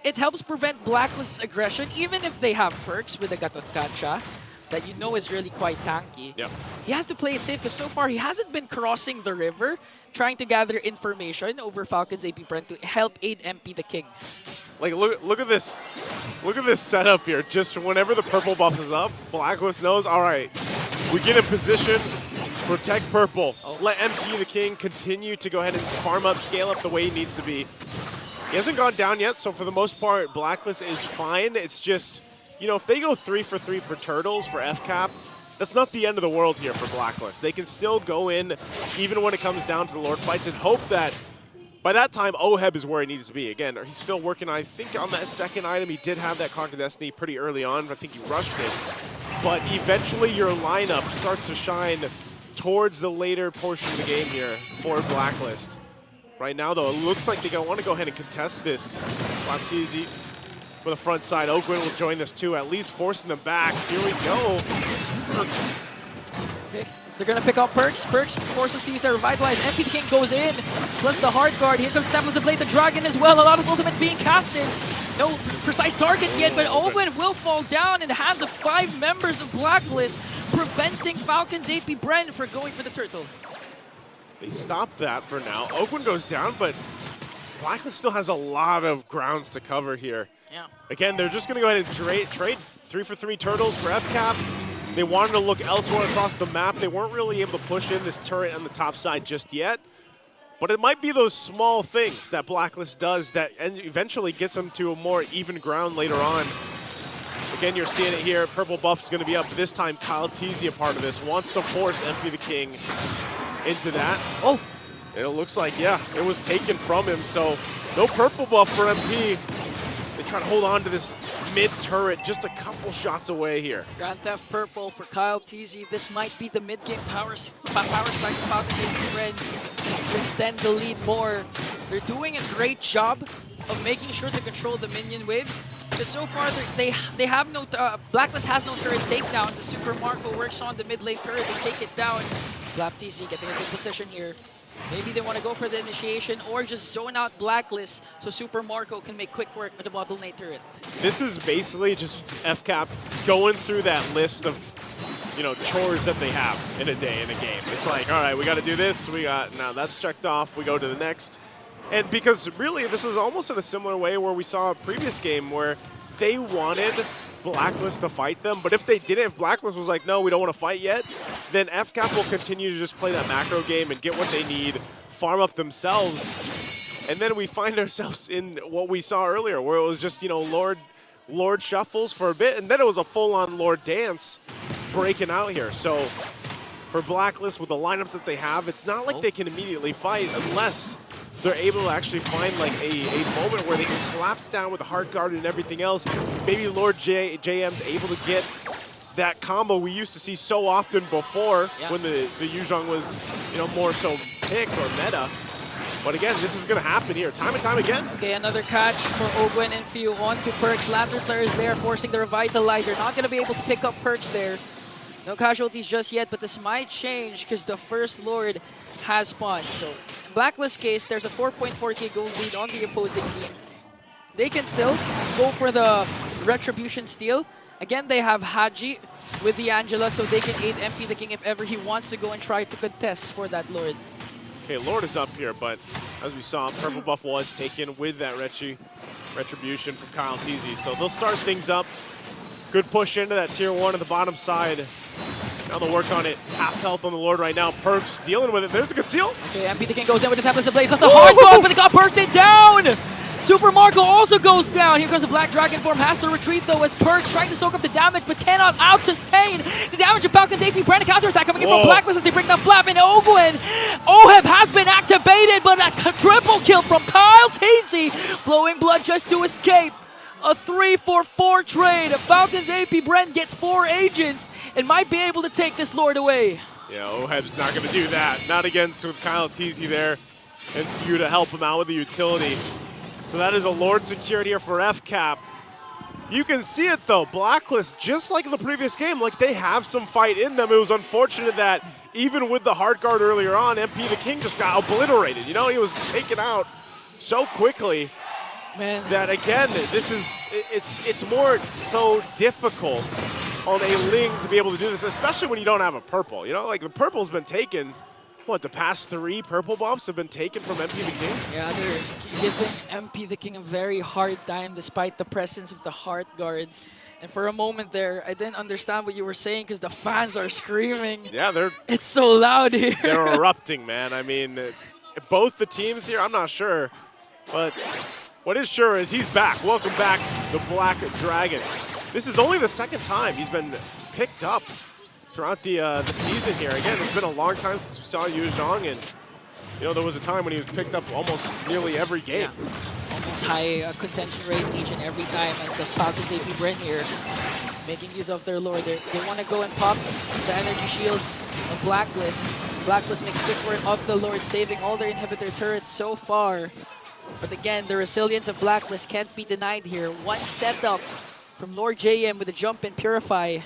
It helps prevent Blacklist's aggression, even if they have perks with the Gatotkacha that you know is really quite tanky. Yep. He has to play it safe because so far he hasn't been crossing the river trying to gather information over Falcons APBren to help aid MP the King. Like, look at this. Look at this setup here. Just whenever the purple buff is up, Blacklist knows, all right, we get in position, protect purple. Let MP the King continue to go ahead and farm up, scale up the way he needs to be. He hasn't gone down yet, so for the most part, Blacklist is fine. It's just, if they go 3 for 3 for Turtles for FCAP, that's not the end of the world here for Blacklist. They can still go in, even when it comes down to the Lord fights, and hope that by that time, Oheb is where he needs to be. Again, he's still working, I think, on that second item. He did have that Conquer Destiny pretty early on. I think he rushed it. But eventually, your lineup starts to shine towards the later portion of the game here for Blacklist. Right now, though, it looks like they want to go ahead and contest this. Baptiste for the front side. Oakwood will join this too, at least forcing them back. Here we go. Okay. They're going to pick up Perks. Perks forces to use their Revitalize. MP the King goes in, plus the Hard Guard. Here comes Stefan to play the Dragon as well. A lot of ultimates being casted. No precise target yet, but Owen will fall down in the hands of 5 members of Blacklist, preventing Falcons APBren from going for the Turtle. They stop that for now. Oakwood goes down, but Blacklist still has a lot of grounds to cover here. Yeah. Again, they're just going to go ahead and trade 3 for 3 Turtles for FCAP. They wanted to look elsewhere across the map. They weren't really able to push in this turret on the top side just yet. But it might be those small things that Blacklist does that eventually gets them to a more even ground later on. Again, you're seeing it here. Purple buff is going to be up. This time, Kyle Teasy, a part of this, wants to force MP the King into that. Oh! And it looks like, yeah, it was taken from him. So no purple buff for MP. They try to hold on to this mid-turret just a couple shots away here. Grand Theft Purple for Kyle TZ. This might be the mid-game power spike for Falcons APBren to extend the lead more. They're doing a great job of making sure to control the minion waves. Because so far, they have no... Blacklist has no turret takedowns. The Super Marco works on the mid-lane turret. They take it down. Blap TZ getting a good position here. Maybe they want to go for the initiation or just zone out Blacklist so Super Marco can make quick work with the bottle lane turret. This is basically just FCAP going through that list of, chores that they have in a day in a game. It's like, all right, we got to do this. Now that's checked off. We go to the next. And because really this was almost in a similar way where we saw a previous game where they wanted Blacklist to fight them, but if they didn't, if Blacklist was like, no, we don't want to fight yet, then FCAP will continue to just play that macro game and get what they need, farm up themselves, and then we find ourselves in what we saw earlier, where it was just, Lord shuffles for a bit, and then it was a full-on Lord dance breaking out here. So for Blacklist, with the lineup that they have, it's not like they can immediately fight unless they're able to actually find like a moment where they can collapse down with the Heart Guard and everything else. Maybe Lord JM's able to get that combo we used to see so often before when the Yuzhong was, more so picked or meta. But again, this is going to happen here time and time again. Okay, another catch for Ogwen and Few onto Perks. Lantern Flare is there, forcing the Revitalizer. Not going to be able to pick up Perks there. No casualties just yet, but this might change because the first Lord has spawned. So, Blacklist case, there's a 4.4k gold lead on the opposing team. They can still go for the Retribution steal. Again, they have Haji with the Angela, so they can aid MP the King if ever he wants to go and try to contest for that Lord. Okay, Lord is up here, but as we saw, purple buff was taken with that retribution from Kyle TZ. So they'll start things up. Good push into that tier 1 at the bottom side. Now they'll work on it. Half health on the Lord right now. Perks dealing with it. There's a conceal. Okay, MP the King goes in with the Tempest Blaze. That's the hard guard, but they got bursted down. Super Marco also goes down. Here comes the Black Dragon form. Has to retreat though as Perks trying to soak up the damage, but cannot out-sustain the damage of Falcons APBren. Counterattack coming in from Blacklist as they bring the flap in Owen. Oheb has been activated, but a triple kill from Kyle TZ. Flowing blood just to escape. A 3-for-4 trade. Falcons APBren gets 4 agents and might be able to take this Lord away. Yeah, Oheb's not going to do that. Not against with Kyle TZ there. And you to help him out with the utility. So that is a Lord secured here for FCAP. You can see it though, Blacklist, just like in the previous game, like they have some fight in them. It was unfortunate that even with the hard guard earlier on, MP the King just got obliterated. You know, he was taken out so quickly. Man. That again, this is, it's more so difficult on a Ling to be able to do this, especially when you don't have a purple. You know, like the purple's been taken, what, the past 3 purple buffs have been taken from MP the King? Yeah, they're giving MP the King a very hard time despite the presence of the Heart Guard. And for a moment there, I didn't understand what you were saying because the fans are screaming. Yeah, it's so loud here. They're erupting, man. I mean, both the teams here, I'm not sure, but what is sure is he's back. Welcome back, the Black Dragon. This is only the 2nd time he's been picked up throughout the season here. Again, it's been a long time since we saw Yu Zhang, and you know there was a time when he was picked up almost nearly every game. Yeah. Almost high contention rate each and every time as the Falcons APBren here making use of their Lord. They want to go and pop the energy shields of Blacklist. Blacklist makes quick work of the Lord, saving all their inhibitor turrets so far. But again, the resilience of Blacklist can't be denied here. One setup from Lord JM with a jump and Purify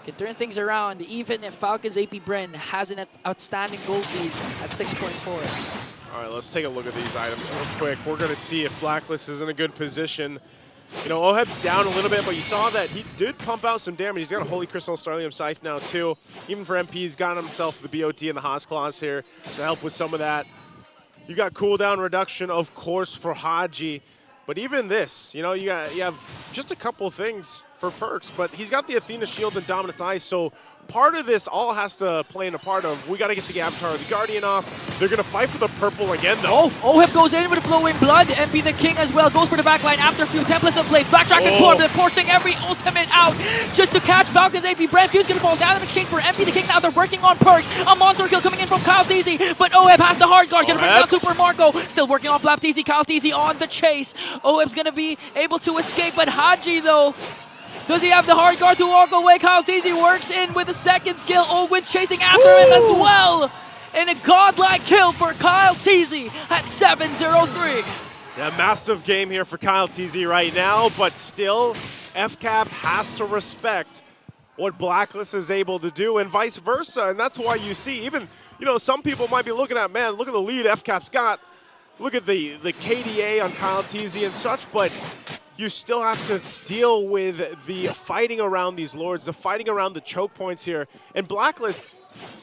can turn things around, even if Falcons APBren has an outstanding gold lead at 6.4. All right, let's take a look at these items real quick. We're going to see if Blacklist is in a good position. You know, Oheb's down a little bit, but you saw that he did pump out some damage. He's got a Holy Crystal Starlium Scythe now, too. Even for MP, he's got himself the BOT and the Haas Claws here to help with some of that. You got cooldown reduction, of course, for Haji. But even this, you know, you have just a couple things for perks, but he's got the Athena Shield and Dominant Ice, so part of this all has to play in a part of, we got to get the Avatar of the Guardian off. They're going to fight for the purple again, though. Oheb goes in with flowing blood. MP the King as well goes for the backline after a few templates of Blade. Black Dragon form, they're forcing every ultimate out just to catch Falcons APBren. Fuse going to fall down in exchange for MP the King. Now they're working on perks. A monster kill coming in from Kyle TZ, but Oheb has the hard guard. Going to bring down Super Marco. Still working on Flap TZ. Kyle TZ on the chase. Oheb's going to be able to escape, but Haji, though, does he have the hard guard to walk away? Kyle TZ works in with a second skill. Owens chasing after him as well. And a godlike kill for Kyle TZ at 7-0-3. Yeah, massive game here for Kyle TZ right now, but still, FCAP has to respect what Blacklist is able to do and vice versa. And that's why you see even, you know, some people might be looking at, man, look at the lead FCAP's got. Look at the KDA on Kyle TZ and such, but you still have to deal with the fighting around these Lords, the fighting around the choke points here. And Blacklist,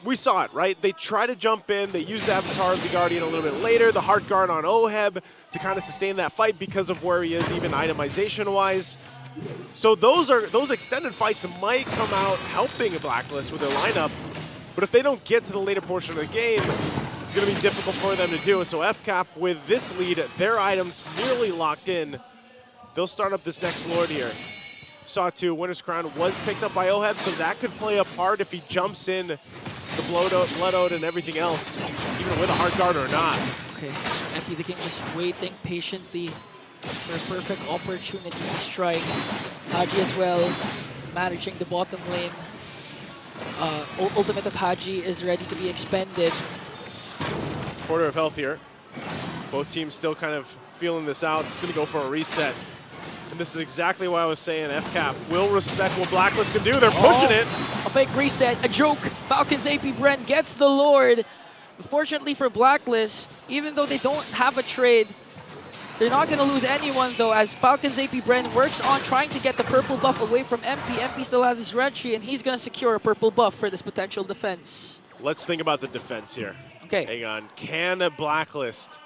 we saw it, right? They try to jump in, they use the Avatar of the Guardian a little bit later, the hard guard on Oheb to kind of sustain that fight because of where he is, even itemization-wise. So those extended fights might come out helping Blacklist with their lineup, but if they don't get to the later portion of the game, it's going to be difficult for them to do. So FCAP, with this lead, their items nearly locked in. They'll start up this next Lord here. Saw 2, Winter's Crown was picked up by Oheb, so that could play a part if he jumps in the Blood Ode and everything else, even with a hard guard or not. Okay, MP the King just waiting patiently for a perfect opportunity to strike. Haji as well, managing the bottom lane. Ultimate of Haji is ready to be expended. Quarter of health here. Both teams still kind of feeling this out. It's going to go for a reset. And this is exactly why I was saying FCAP will respect what Blacklist can do. They're pushing it. A fake reset, a joke. Falcons APBren gets the Lord. Unfortunately for Blacklist, even though they don't have a trade, they're not going to lose anyone though, as Falcons APBren works on trying to get the purple buff away from MP. MP still has his Reggie, and he's going to secure a purple buff for this potential defense. Let's think about the defense here. Okay. Hang on. Can Blacklist,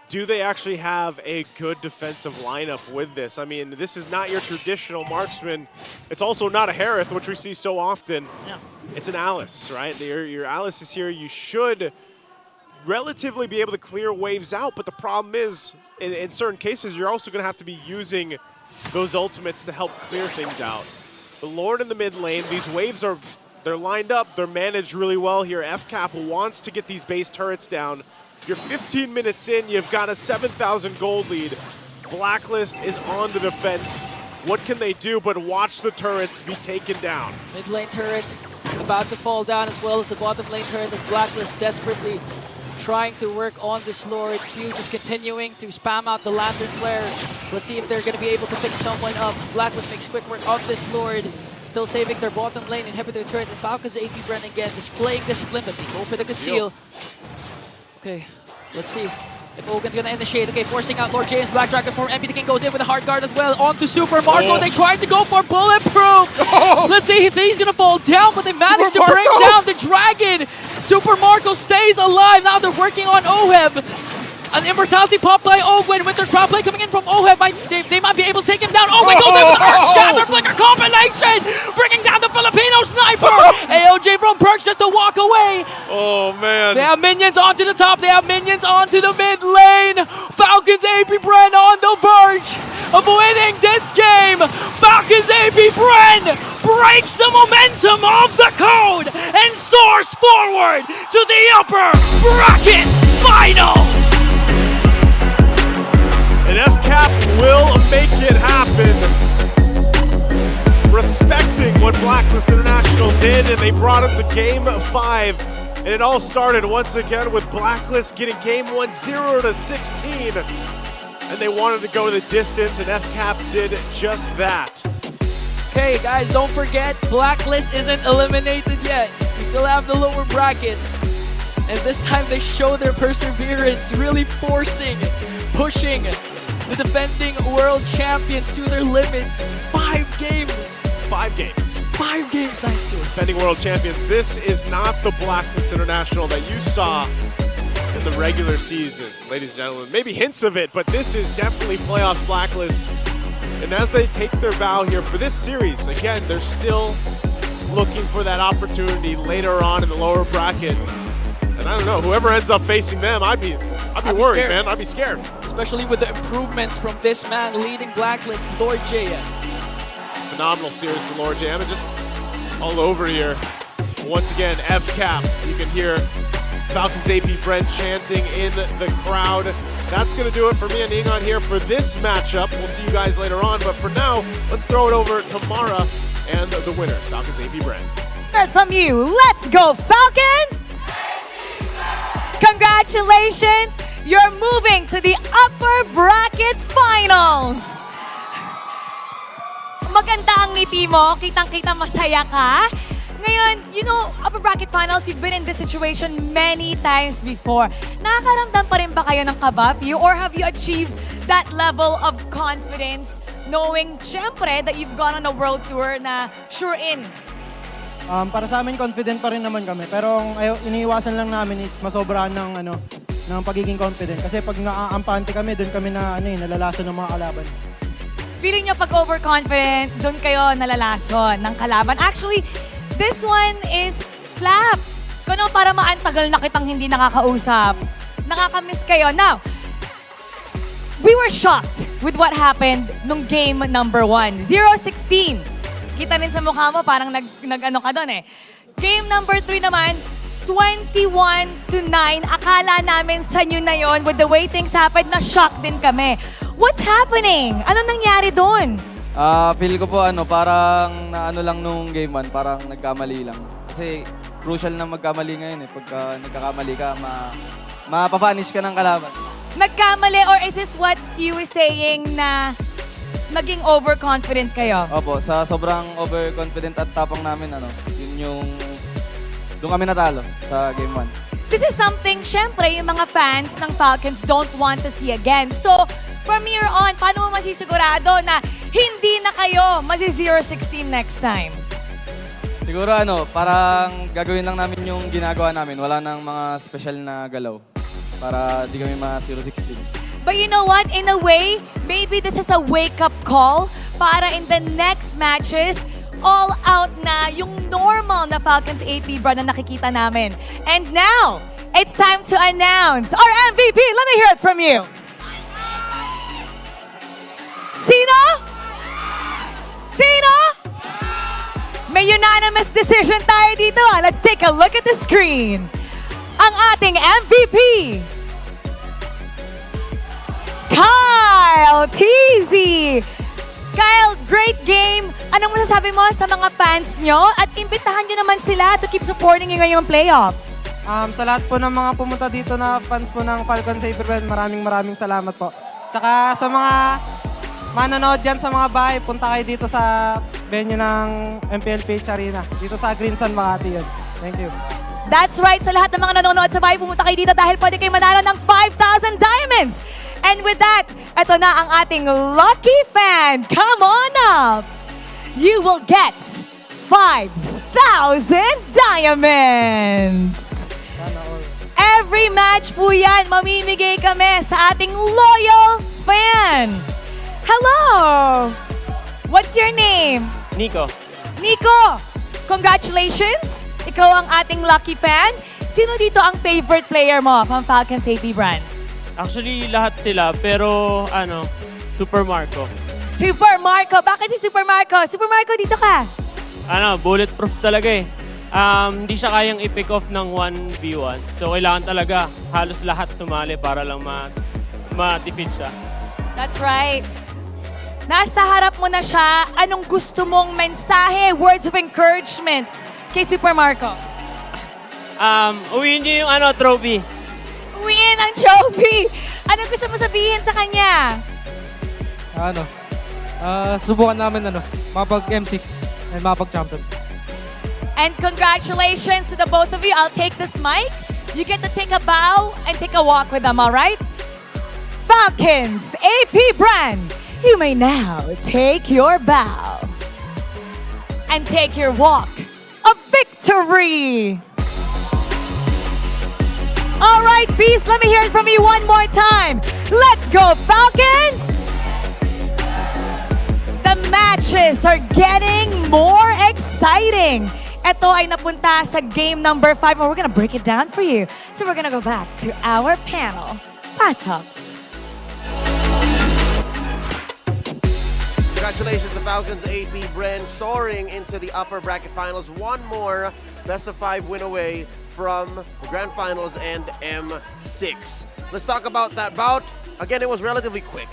do they actually have a good defensive lineup with this? I mean, this is not your traditional marksman. It's also not a Harith, which we see so often. Yeah. It's an Alice, right? Your Alice is here. You should relatively be able to clear waves out, but the problem is, in certain cases, you're also going to have to be using those ultimates to help clear things out. The Lord in the mid lane, these waves they're lined up, they're managed really well here. FCAP wants to get these base turrets down. You're 15 minutes in, you've got a 7,000 gold lead. Blacklist is on the defense. What can they do but watch the turrets be taken down? Mid lane turret about to fall down, as well as the bottom lane turret of Blacklist desperately trying to work on this Lord. Q just continuing to spam out the Lantern Flares. Let's see if they're going to be able to pick someone up. Blacklist makes quick work of this Lord. Still saving their bottom lane, inhibitor turret, and Falcons APBren again displaying discipline, but they go for the conceal. Okay, let's see if Ogan's gonna initiate. Okay, forcing out Lord James, Black Dragon form. MP the King goes in with a hard guard as well. On to Super Marco. They tried to go for bulletproof. Let's see if he's gonna fall down, but they managed to bring down the dragon. Super Marco stays alive. Now they're working on Oheb. An immortality pop by Owen with their crowd play coming in from Oheb. They might be able to take him down. Owen goes in with the Earth Shatter Flicker combination, bringing down the Filipino sniper. AOJ from Perks just to walk away. Oh, man. They have minions onto the top. They have minions onto the mid lane. Falcons APBren on the verge of winning this game. Falcons APBren breaks the momentum of the code and soars forward to the upper bracket finals. And FCAP will make it happen. Respecting what Blacklist International did, and they brought him to Game 5. And it all started once again with Blacklist getting Game 1 0-16. And they wanted to go the distance, and FCAP did just that. Okay, guys, don't forget, Blacklist isn't eliminated yet. We still have the lower bracket. And this time they show their perseverance, really forcing, pushing the defending world champions to their limits. 5 games. 5 games. 5 games, nice. Defending world champions. This is not the Blacklist International that you saw in the regular season, ladies and gentlemen. Maybe hints of it, but this is definitely playoffs Blacklist. And as they take their bow here for this series, again, they're still looking for that opportunity later on in the lower bracket. And I don't know, whoever ends up facing them, I'd be worried, scared. man. I'd be scared. Especially with the improvements from this man leading Blacklist, Lord J. Phenomenal series for Lord J. I'm just all over here. Once again, FCAP. You can hear Falcons APBren chanting in the crowd. That's going to do it for me and Ingon here for this matchup. We'll see you guys later on. But for now, let's throw it over to Mara and the winners, Falcons APBren. Heard from you. Let's go, Falcons! Congratulations! You're moving to the upper bracket finals! Maganda ang ngiti mo. Kitang-kita masaya ka. Ngayon, you know, upper bracket finals, you've been in this situation many times before. Nakakaramdam pa rin ba kayo ng kaba, Few? Or have you achieved that level of confidence knowing, syempre, that you've gone on a world tour na sure in? Para sa amin, confident pa rin naman kami. Pero ang iniiwasan lang namin is masobrahan ng pagiging confident. Kasi pag naaampante kami, doon kami nalalason ng mga kalaban. Feeling nyo pag overconfident, doon kayo nalalason ng kalaban. Actually, this one is Flap. Kano para maantagal na kitang hindi nakakausap. Nakakamiss kayo. Now, we were shocked with what happened nung game number 1. 0-16. Kita rin sa mukha mo, parang nag-ano ka doon eh. Game number 3 naman, 21-9. Akala namin sa inyo na yon with the way things happened, na-shock din kami. What's happening? Ano nangyari doon? Feel ko po parang naano lang nung game 1, parang nagkamali lang. Kasi crucial na magkamali ngayon eh. Pagka nagkakamali ka, mapapanish ka ng kalaban. Nagkamali, or is this what Q is saying na naging overconfident kayo? Opo, sa sobrang overconfident at tapang namin, doon kami natalo sa game 1. This is something, syempre, yung mga fans ng Falcons don't want to see again. So, from here on, paano mo masisigurado na hindi na kayo masi 0-16 next time? Siguro parang gagawin lang namin yung ginagawa namin. Wala nang mga special na galaw para di kami ma-0-16. But you know what? In a way, maybe this is a wake-up call para in the next matches, all out na yung normal na Falcons APBren na nakikita namin. And now, it's time to announce our MVP. Let me hear it from you. Sino? Sino? May unanimous decision tayo dito. Let's take a look at the screen. Ang ating MVP, Kyle TZ. Kyle, great game. Anong masasabi mo sa mga fans nyo? At imbitahan nyo naman sila to keep supporting you ngayong playoffs. Sa lahat po ng mga pumunta dito na fans po ng Falcons APBren, maraming salamat po. Tsaka sa mga manonood dyan sa mga bahay, punta kayo dito sa venue ng MPL PH Arena. Dito sa Greensun, Makati yun. Thank you. That's right. Sa lahat ng mga nanonood sa bahay, pumunta kayo dito dahil pwede kayo manalo ng 5,000 diamonds. And with that, ito na ang ating lucky fan. Come on up. You will get 5,000 diamonds. Every match po yan, mamimigay kami sa ating loyal fan. Hello! What's your name? Nico. Nico, congratulations! Ikaw ang ating lucky fan. Sino dito ang favorite player mo from Falcons APBren? Actually, lahat sila, pero Super Marco. Super Marco! Bakit si Super Marco? Super Marco, dito ka. Bulletproof talaga eh. Hindi siya kayang i-pick off ng 1v1. So, kailangan talaga halos lahat sumali para lang ma-defeat siya. That's right. Nasa harap mo na siya. Anong gusto mong mensahe, words of encouragement kay Super Marco? Uwiin niyo yung trophy. Uwiin ang trophy! Anong gusto mo sabihin sa kanya? Subukan namin mapag-M6 and mapag-champion. And congratulations to the both of you. I'll take this mic. You get to take a bow and take a walk with them, all right? Falcons APBren, you may now take your bow and take your walk of victory. All right, Beast, let me hear it from you one more time. Let's go, Falcons! The matches are getting more exciting. Ito ay napunta sa game number 5 and we're gonna break it down for you. So we're gonna go back to our panel. Pasok. Congratulations to Falcons APBren soaring into the upper bracket finals. One more best of 5 win away from the grand finals and M6. Let's talk about that bout. Again, it was relatively quick.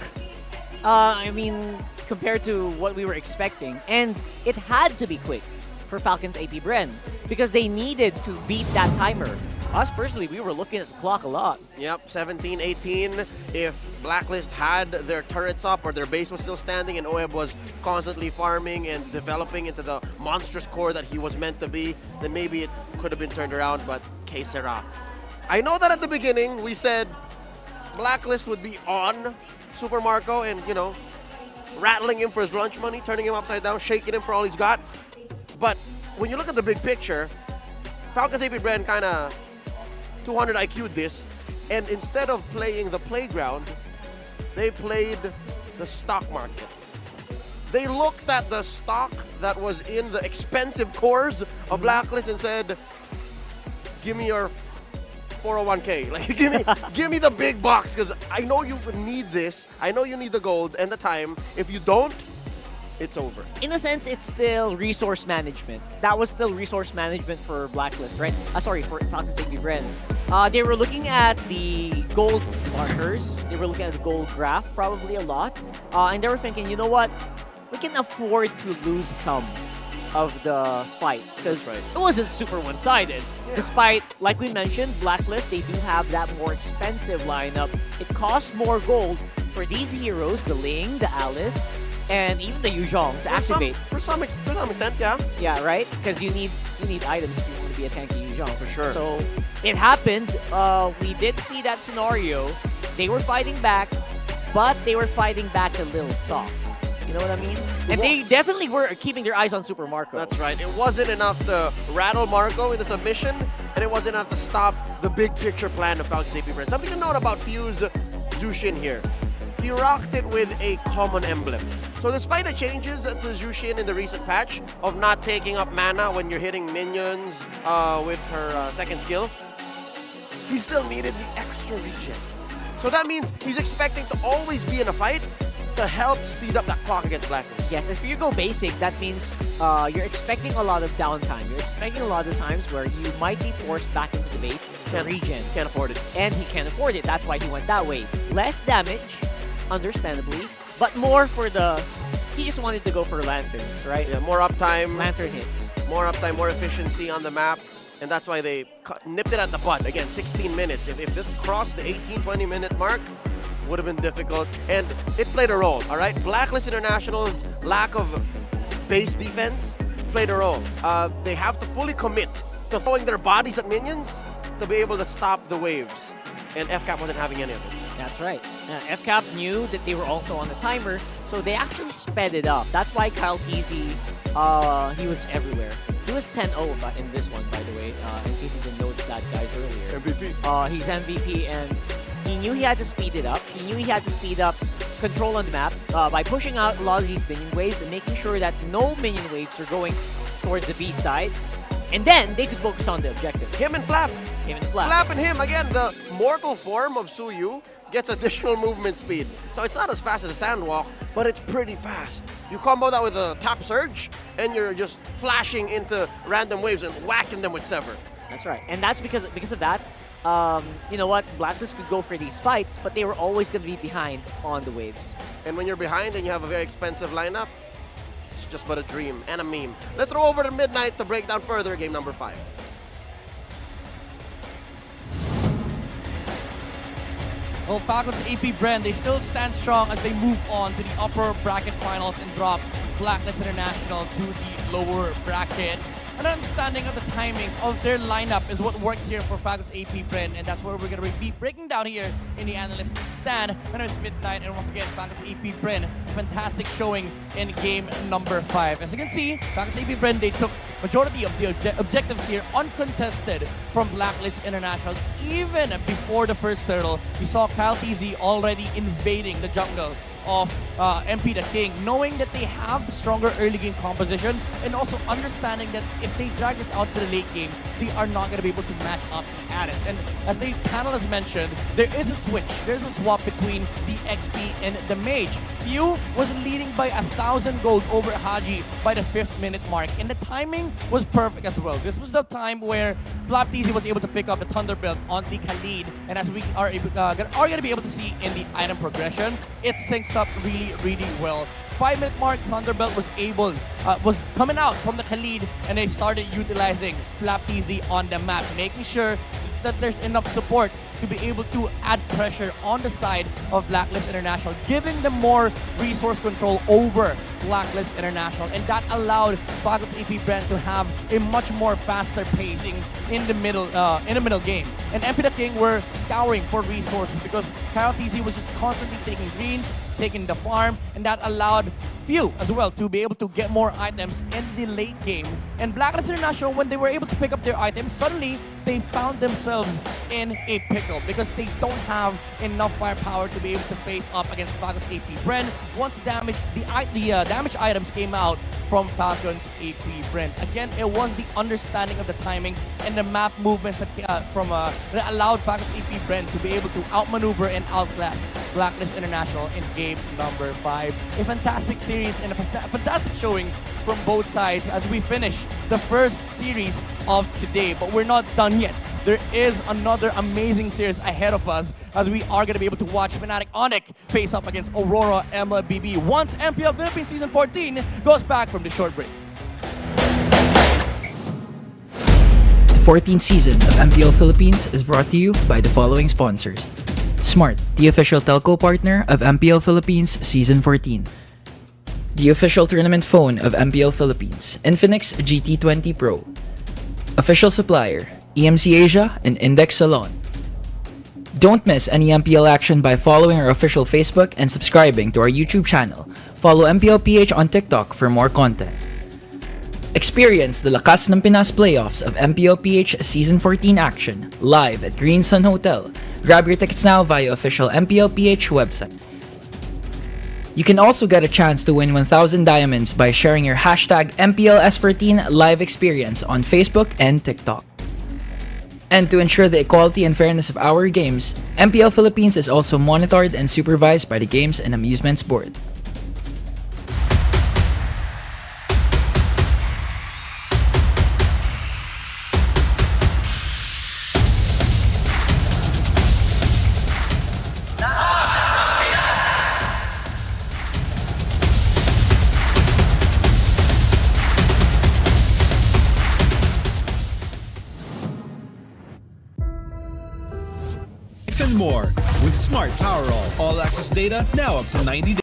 Compared to what we were expecting, and it had to be quick for Falcons APBren because they needed to beat that timer. Us personally, we were looking at the clock a lot. Yep, 17-18. If Blacklist had their turrets up or their base was still standing and Oeb was constantly farming and developing into the monstrous core that he was meant to be, then maybe it could have been turned around, but que sera. I know that at the beginning we said Blacklist would be on Super Marco and, rattling him for his lunch money, turning him upside down, shaking him for all he's got. But when you look at the big picture, Falcons APBren kind of 200 IQ'd this, and instead of playing the playground, they played the stock market. They looked at the stock that was in the expensive cores of Blacklist and said, give me your 401k. Like, give me the big box, because I know you need this. I know you need the gold and the time. If you don't, it's over. In a sense, it's still resource management. That was still resource management for Blacklist, right? For Falcons APBren. They were looking at the gold markers. They were looking at the gold graph probably a lot. And they were thinking, you know what? We can afford to lose some of the fights because it wasn't super one-sided. Yeah. Despite, like we mentioned, Blacklist, they do have that more expensive lineup. It costs more gold for these heroes, the Ling, the Alice, and even the Yuzhong to activate. For some extent, yeah. Yeah, right? Because you need items if you want to be a tanky Yuzhong. For sure. So it happened. We did see that scenario. They were fighting back, but they were fighting back a little soft. You know what I mean? And they definitely were keeping their eyes on Super Marco. That's right. It wasn't enough to rattle Marco in the submission, and it wasn't enough to stop the big picture plan of Falcons APBren. Something to note about Fuse Jushin here. He rocked it with a common emblem. So despite the changes to Jushin in the recent patch of not taking up mana when you're hitting minions with her second skill, he still needed the extra regen. So that means he's expecting to always be in a fight to help speed up that clock against Blacklist. Yes, if you go basic, that means you're expecting a lot of downtime. You're expecting a lot of times where you might be forced back into the base to regen. Can't afford it. And he can't afford it. That's why he went that way. Less damage, understandably, but more for the... He just wanted to go for lanterns, right? Yeah, more uptime. Lantern hits. More uptime, more efficiency on the map. And that's why they nipped it at the bud. Again, 16 minutes. If this crossed the 18-20 minute mark, would have been difficult. And it played a role, all right? Blacklist International's lack of base defense played a role. They have to fully commit to throwing their bodies at minions to be able to stop the waves. And FCAP wasn't having any of it. That's right. FCAP knew that they were also on the timer, so they actually sped it up. That's why Kyle Teasy, he was everywhere. He was 10-0 in this one, by the way, in case you didn't notice that, guys, earlier. MVP. He's MVP, and he knew he had to speed it up. He knew he had to speed up control on the map by pushing out a lot of these minion waves and making sure that no minion waves are going towards the B side. And then they could focus on the objective. Him and Flap. Him and Flap. Flap and him, again, the mortal form of Suyu gets additional movement speed. So it's not as fast as a Sandwalk, but it's pretty fast. You combo that with a Tap Surge, and you're just flashing into random waves and whacking them with Sever. That's right. And that's because of that, you know what, Blacklist could go for these fights, but they were always going to be behind on the waves. And when you're behind and you have a very expensive lineup, it's just but a dream and a meme. Let's throw over to Midnight to break down further game number 5. Well, Falcons APBren, they still stand strong as they move on to the upper bracket finals and drop Blacklist International to the lower bracket. An understanding of the timings of their lineup is what worked here for Falcons APBren, and that's what we're going to be breaking down here in the analyst stand. My name is Midnight, and once again, Falcons APBren, a fantastic showing in game number 5. As you can see, Falcons APBren, they took majority of the objectives here uncontested from Blacklist International. Even before the first turtle, we saw Kyle TZ already invading the jungle of MP the King, knowing that they have the stronger early game composition and also understanding that if they drag this out to the late game, they are not going to be able to match up Addis. And as the panel has mentioned, there is a switch, there's a swap between the XP and the Mage. Few was leading by 1,000 gold over Haji by the 5th minute mark, and the timing was perfect as well. This was the time where Flap TZ was able to pick up the Thunderbolt on the Khalid, and as we are going to be able to see in the item progression, it syncs up really well. 5-minute mark, Thunderbolt was coming out from the Khalid, and they started utilizing Flap TZ on the map, making sure that there's enough support to be able to add pressure on the side of Blacklist International, giving them more resource control over Blacklist International, and that allowed Falcons APBren to have a much more faster pacing in the middle game. And MP the King were scouring for resources because Kyle TZ was just constantly taking greens, taking the farm, and that allowed Few as well to be able to get more items in the late game. And Blacklist International, when they were able to pick up their items, suddenly they found themselves in a pickle because they don't have enough firepower to be able to face up against Falcons APBren once the damage items came out from Falcons APBren. Again, it was the understanding of the timings and the map movements that allowed Falcons APBren to be able to outmaneuver and outclass Blacklist International in game number 5. A fantastic series and a fantastic showing from both sides as we finish the first series of today. But we're not done yet. There is another amazing series ahead of us as we are going to be able to watch Fnatic Onic face up against Aurora MLBB once MPL Philippines Season 14 goes back from the short break. The 14th season of MPL Philippines is brought to you by the following sponsors. Smart, the official telco partner of MPL Philippines Season 14. The official tournament phone of MPL Philippines, Infinix GT20 Pro. Official supplier, EMC Asia and Index Salon. Don't miss any MPL action by following our official Facebook and subscribing to our YouTube channel Follow MPL PH on TikTok for more content. Experience the Lakas ng Pinas playoffs of MPL PH Season 14 action live at Green Sun Hotel. Grab your tickets now via official MPL PH website. You can also get a chance to win 1,000 diamonds by sharing your hashtag MPLS14 live experience on Facebook and TikTok. And to ensure the equality and fairness of our games, MPL Philippines is also monitored and supervised by the Games and Amusements Board. And more with Smart Power All access data now up to 90 days.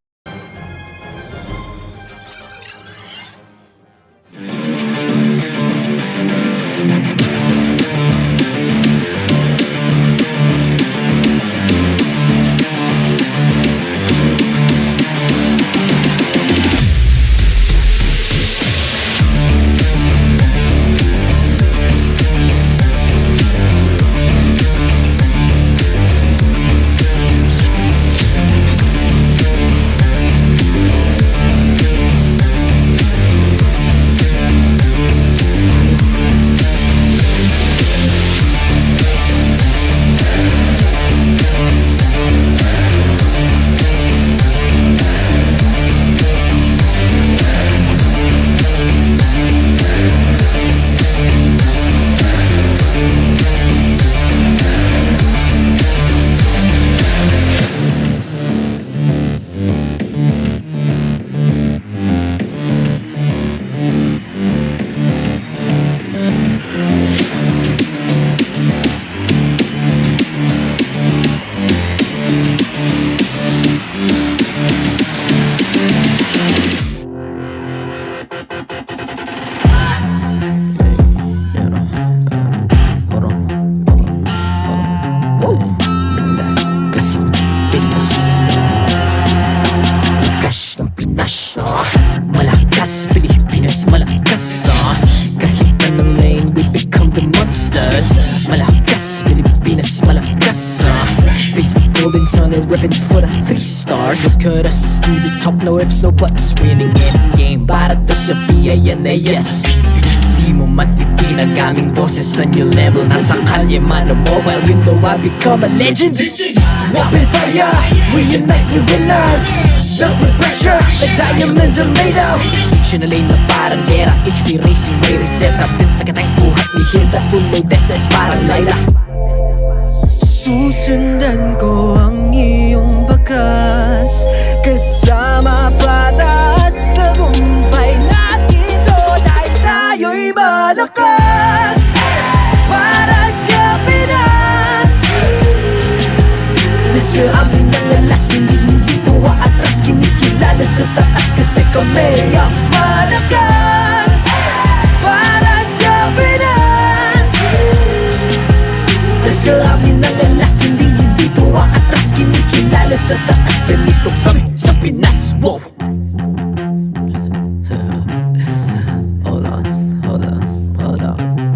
Cut us to the top, no ifs, no buts. Winning any game para to sa PINAS. Di mo matitinag aming boses sa new level. Nasa kalye man o mobile window, I become a legend. Open fire, we unite, we winners. Built with pressure, the diamonds are made of. Switch na lane na parang gera, HP racing may reset up. Built agad ang buhat ni Hilda, full load SS parang Lyra. Susundan ko ang iyong bakas, kasama patas, tagumpay natin doon ay tayo'y malakas. Para sa Pinas, nasa amin ang alas, hindi tuwa atras, kinikilala sa taas kasi kami ang malakas. Para sa Pinas, nasa amin ang alas, hindi tuwa atras, kinikilala sa taas, ganito kami sa Pinas. Wow! Hold on,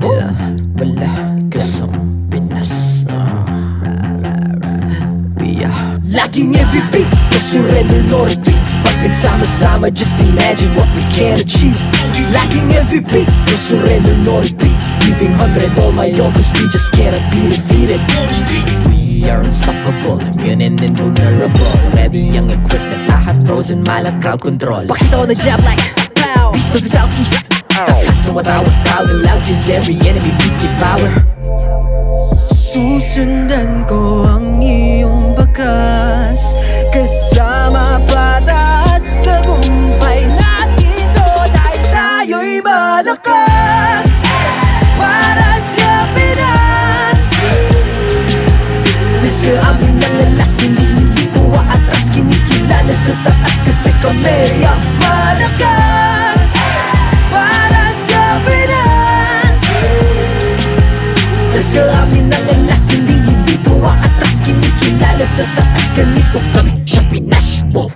yeah. Wala ka sa Pinas. We are laging MVP, no surrender, no retreat. Pag nagsama-sama, just imagine what we can achieve. Laging MVP, no surrender, no retreat. Giving 100 all my all, cause we just cannot be defeated. We are unstoppable, immune and invulnerable. Ready ang equipment, lahat frozen, malang crowd control. Pakita ko na jab like pow, beast to the southeast. Takas sa watawat, proud and loud, cause every enemy we devour. Susundan ko ang iyong bakas, kasama patas, tagumpay natin doon ay tayo'y malakas. Para sa Pinas, nasa amin ang alas, hindi tuwa atras, kinikilala sa taas kasi kami ang malakas. Para sa Pinas, nasa amin ang alas, hindi tuwa atras, kinikilala sa taas, ganito kami sa Pinas. Wow!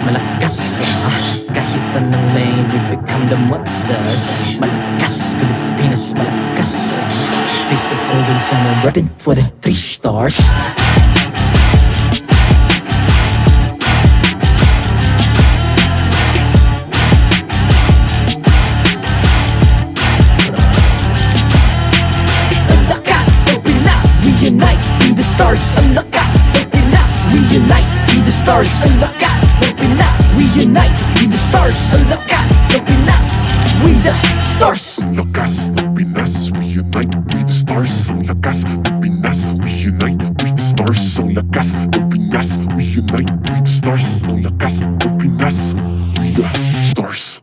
malakas kahit anong lane, we become the monsters. Malakas, Pilipinas, malakas face the golden sun and repping for the 3 stars. Unite, be the stars. Ang lakas ng Pinas. We unite, be the stars. Ang lakas ng Pinas. We unite, be the stars. Ang lakas ng Pinas. We the stars. Ang lakas ng Pinas. We unite, be the stars. Ang lakas ng Pinas. We unite, be the stars. Ang lakas ng Pinas. We unite, be the stars. Ang lakas ng Pinas. We the stars.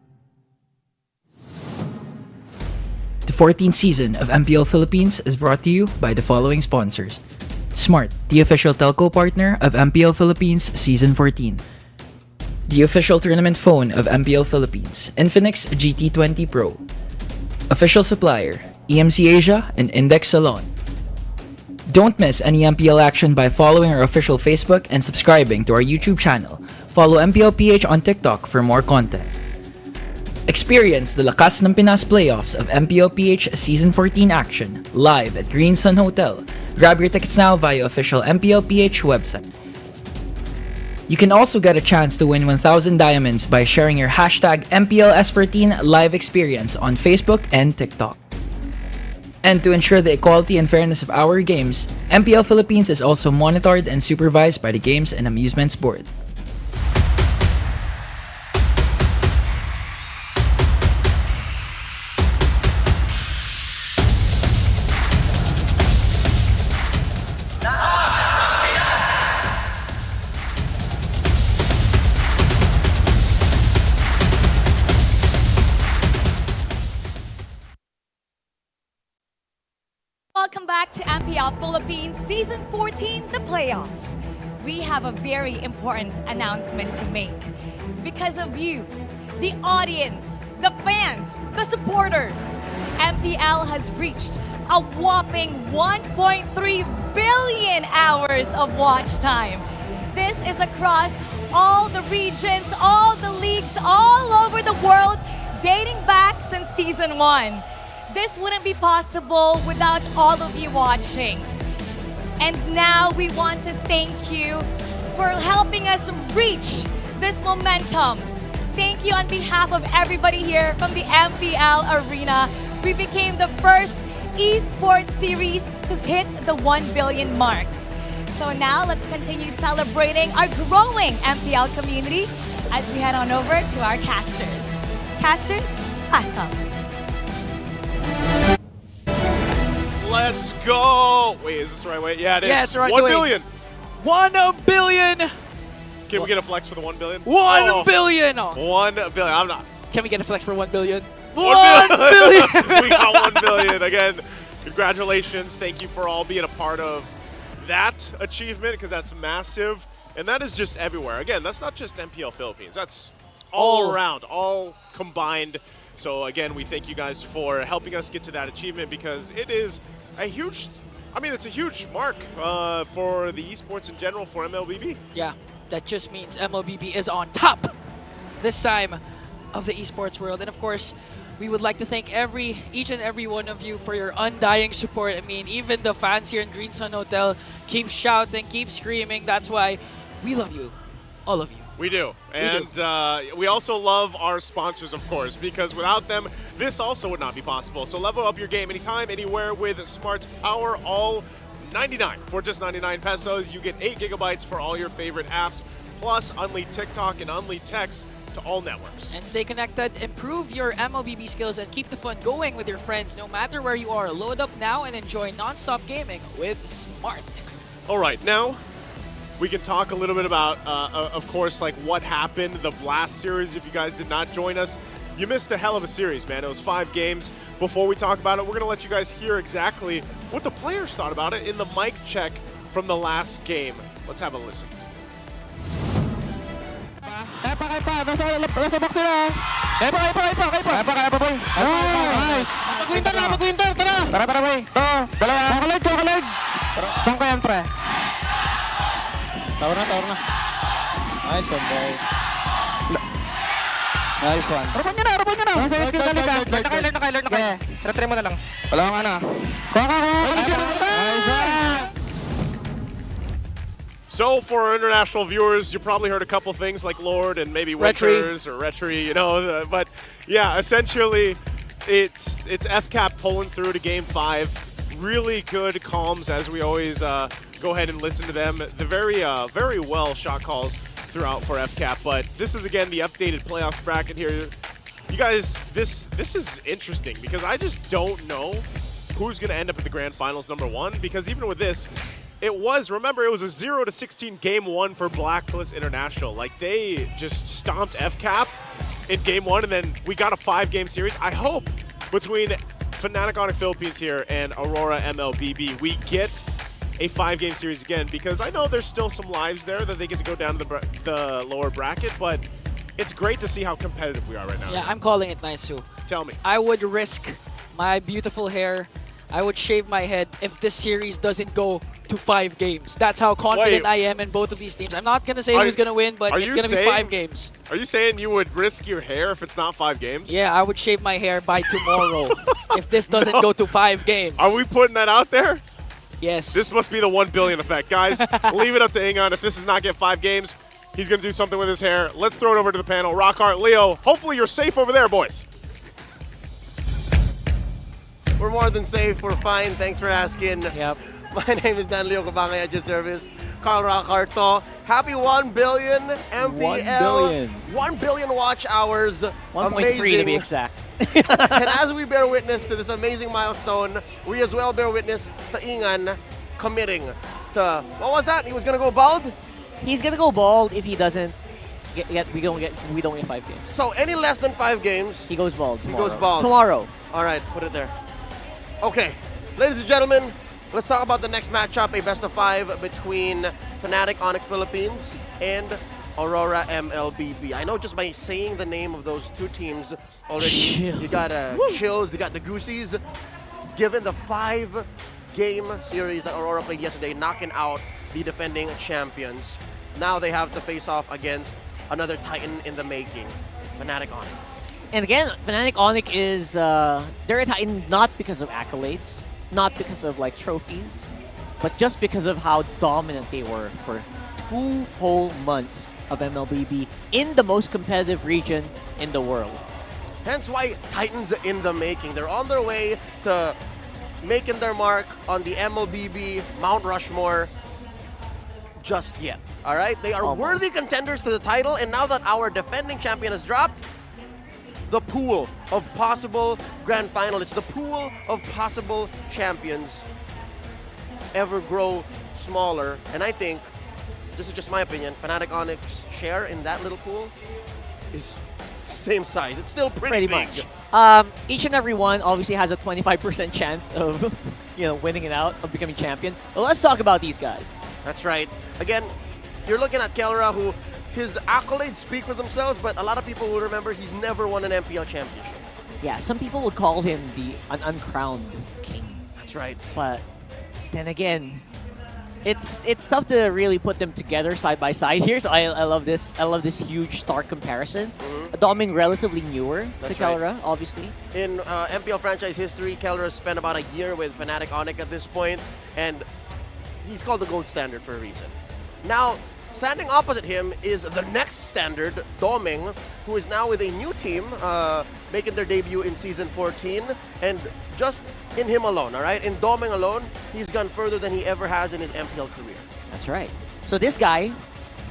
The 14th season of MPL Philippines is brought to you by the following sponsors. Smart, the official telco partner of MPL Philippines Season 14. The official tournament phone of MPL Philippines, Infinix GT20 Pro. Official supplier, EMC Asia and Index Salon. Don't miss any MPL action by following our official Facebook and subscribing to our YouTube channel. Follow MPL PH on TikTok for more content. Experience the Lakas ng Pinas playoffs of MPL PH Season 14 action live at Green Sun Hotel. Grab your tickets now via official MPL PH website. You can also get a chance to win 1,000 diamonds by sharing your hashtag MPL S14 live experience on Facebook and TikTok. And to ensure the equality and fairness of our games, MPL Philippines is also monitored and supervised by the Games and Amusements Board. Welcome back to MPL Philippines Season 14, the playoffs. We have a very important announcement to make. Because of you, the audience, the fans, the supporters, MPL has reached a whopping 1.3 billion hours of watch time. This is across all the regions, all the leagues, all over the world, dating back since Season 1. This wouldn't be possible without all of you watching. And now we want to thank you for helping us reach this momentum. Thank you on behalf of everybody here from the MPL Arena. We became the first esports series to hit the 1 billion mark. So now let's continue celebrating our growing MPL community as we head on over to our casters. Casters, pass up. Let's go! Wait, is this the right way? Yeah, it is. Yeah, it's the right 1 way. billion! 1 billion! Can we get a flex for the 1 billion? 1 billion! Oh. 1 billion. I'm not. Can we get a flex for 1 billion? 1 billion! We got 1 billion. Again, congratulations. Thank you for all being a part of that achievement because that's massive. And that is just everywhere. Again, that's not just MPL Philippines. That's all around, all combined. So again, we thank you guys for helping us get to that achievement because it is a huge, it's a huge mark for the esports in general for MLBB. Yeah, that just means MLBB is on top this time of the esports world. And of course, we would like to thank each and every one of you for your undying support. I mean, even the fans here in Green Sun Hotel keep shouting, keep screaming. That's why we love you, all of you. We do. And we also love our sponsors, of course, because without them, this also would not be possible. So level up your game anytime, anywhere with Smart's Power All 99. For just 99 pesos, you get 8 gigabytes for all your favorite apps, plus Unlead TikTok and Unlead Text to all networks. And stay connected, improve your MLBB skills, and keep the fun going with your friends no matter where you are. Load up now and enjoy non-stop gaming with Smart. All right, now we can talk a little bit about, of course, like what happened, the Blast series. If you guys did not join us, you missed a hell of a series, man. It was 5 games. Before we talk about it, we're going to let you guys hear exactly what the players thought about it in the mic check from the last game. Let's have a listen. Nasa box sila. Kaya pa, boy. Nice. Mag-winter, tara. Tara, boy. Dalawa. Kakalag. Stang ko yan, pre. Tawar na. Nice one, boy. Nice one. Robon nyo na! Nasa skill ka liga. Learn na kayo. Retry mo na lang. Wala kang ano. So for our international viewers, you probably heard a couple things like Lord and maybe Retry. Winters or Retry, you know. But yeah, essentially, it's FCAP pulling through to Game 5. Really good comms as we always go ahead and listen to them. The very well shot calls throughout for FCAP. But this is again the updated playoffs bracket here. You guys, this is interesting because I just don't know who's going to end up at the grand finals #1 because even with this. Remember, it was a 0-16 game 1 for Blacklist International. Like, they just stomped FCAP in game 1, and then we got a 5-game series. I hope between Fnatic Onic Philippines here and Aurora MLBB, we get a 5-game series again, because I know there's still some lives there that they get to go down to the lower bracket, but it's great to see how competitive we are right now. Yeah, I'm calling it nice too. Tell me. I would risk my beautiful hair. I would shave my head if this series doesn't go to 5 games. That's how confident I am in both of these teams. I'm not going to say who's going to win, but it's going to be 5 games. Are you saying you would risk your hair if it's not 5 games? Yeah, I would shave my hair by tomorrow if this doesn't go to 5 games. Are we putting that out there? Yes. This must be the 1 billion effect. Guys, leave it up to Ingon. If this does not get 5 games, he's going to do something with his hair. Let's throw it over to the panel. Rockhart, Leo, hopefully you're safe over there, boys. We're more than safe. We're fine. Thanks for asking. Yep. My name is Dan Leo Cabangay at your service. Carl Rockarto. Happy 1 billion MPL. 1 billion. 1 billion watch hours. 1.3 to be exact. And as we bear witness to this amazing milestone, we as well bear witness to Ingan committing to, what was that? He was going to go bald? He's going to go bald if he doesn't we don't get 5 games. So any less than 5 games, he goes bald tomorrow. He goes bald. Tomorrow. All right, put it there. Okay, ladies and gentlemen, let's talk about the next matchup, a best-of-5 between Fnatic Onic Philippines and Aurora MLBB. I know just by saying the name of those two teams already, you got chills, you got the goosies. Given the 5-game series that Aurora played yesterday, knocking out the defending champions, now they have to face off against another titan in the making, Fnatic Onic. And again, Fnatic Onic is, they're a Titan not because of accolades, not because of like trophies, but just because of how dominant they were for 2 whole months of MLBB in the most competitive region in the world. Hence why Titans in the making. They're on their way to making their mark on the MLBB Mount Rushmore just yet. All right? They are worthy contenders to the title, and now that our defending champion has dropped, the pool of possible grand finalists, the pool of possible champions ever grow smaller. And I think, this is just my opinion, Fnatic Onic's share in that little pool is same size. It's still pretty big. Much. Each and every one obviously has a 25% chance of winning it out, of becoming champion. But let's talk about these guys. That's right. Again, you're looking at Kelra, who his accolades speak for themselves, but a lot of people will remember he's never won an MPL championship. Yeah, some people would call him an uncrowned king. That's right. But then again, it's tough to really put them together side by side here. So I love this. I love this huge stark comparison. Doming relatively newer to Kelra, obviously. In MPL franchise history, Kelra spent about a year with Fnatic Onic at this point, and he's called the gold standard for a reason. Now, standing opposite him is the next standard, Doming, who is now with a new team, making their debut in Season 14. And just in him alone, all right? In Doming alone, he's gone further than he ever has in his MPL career. That's right. So this guy,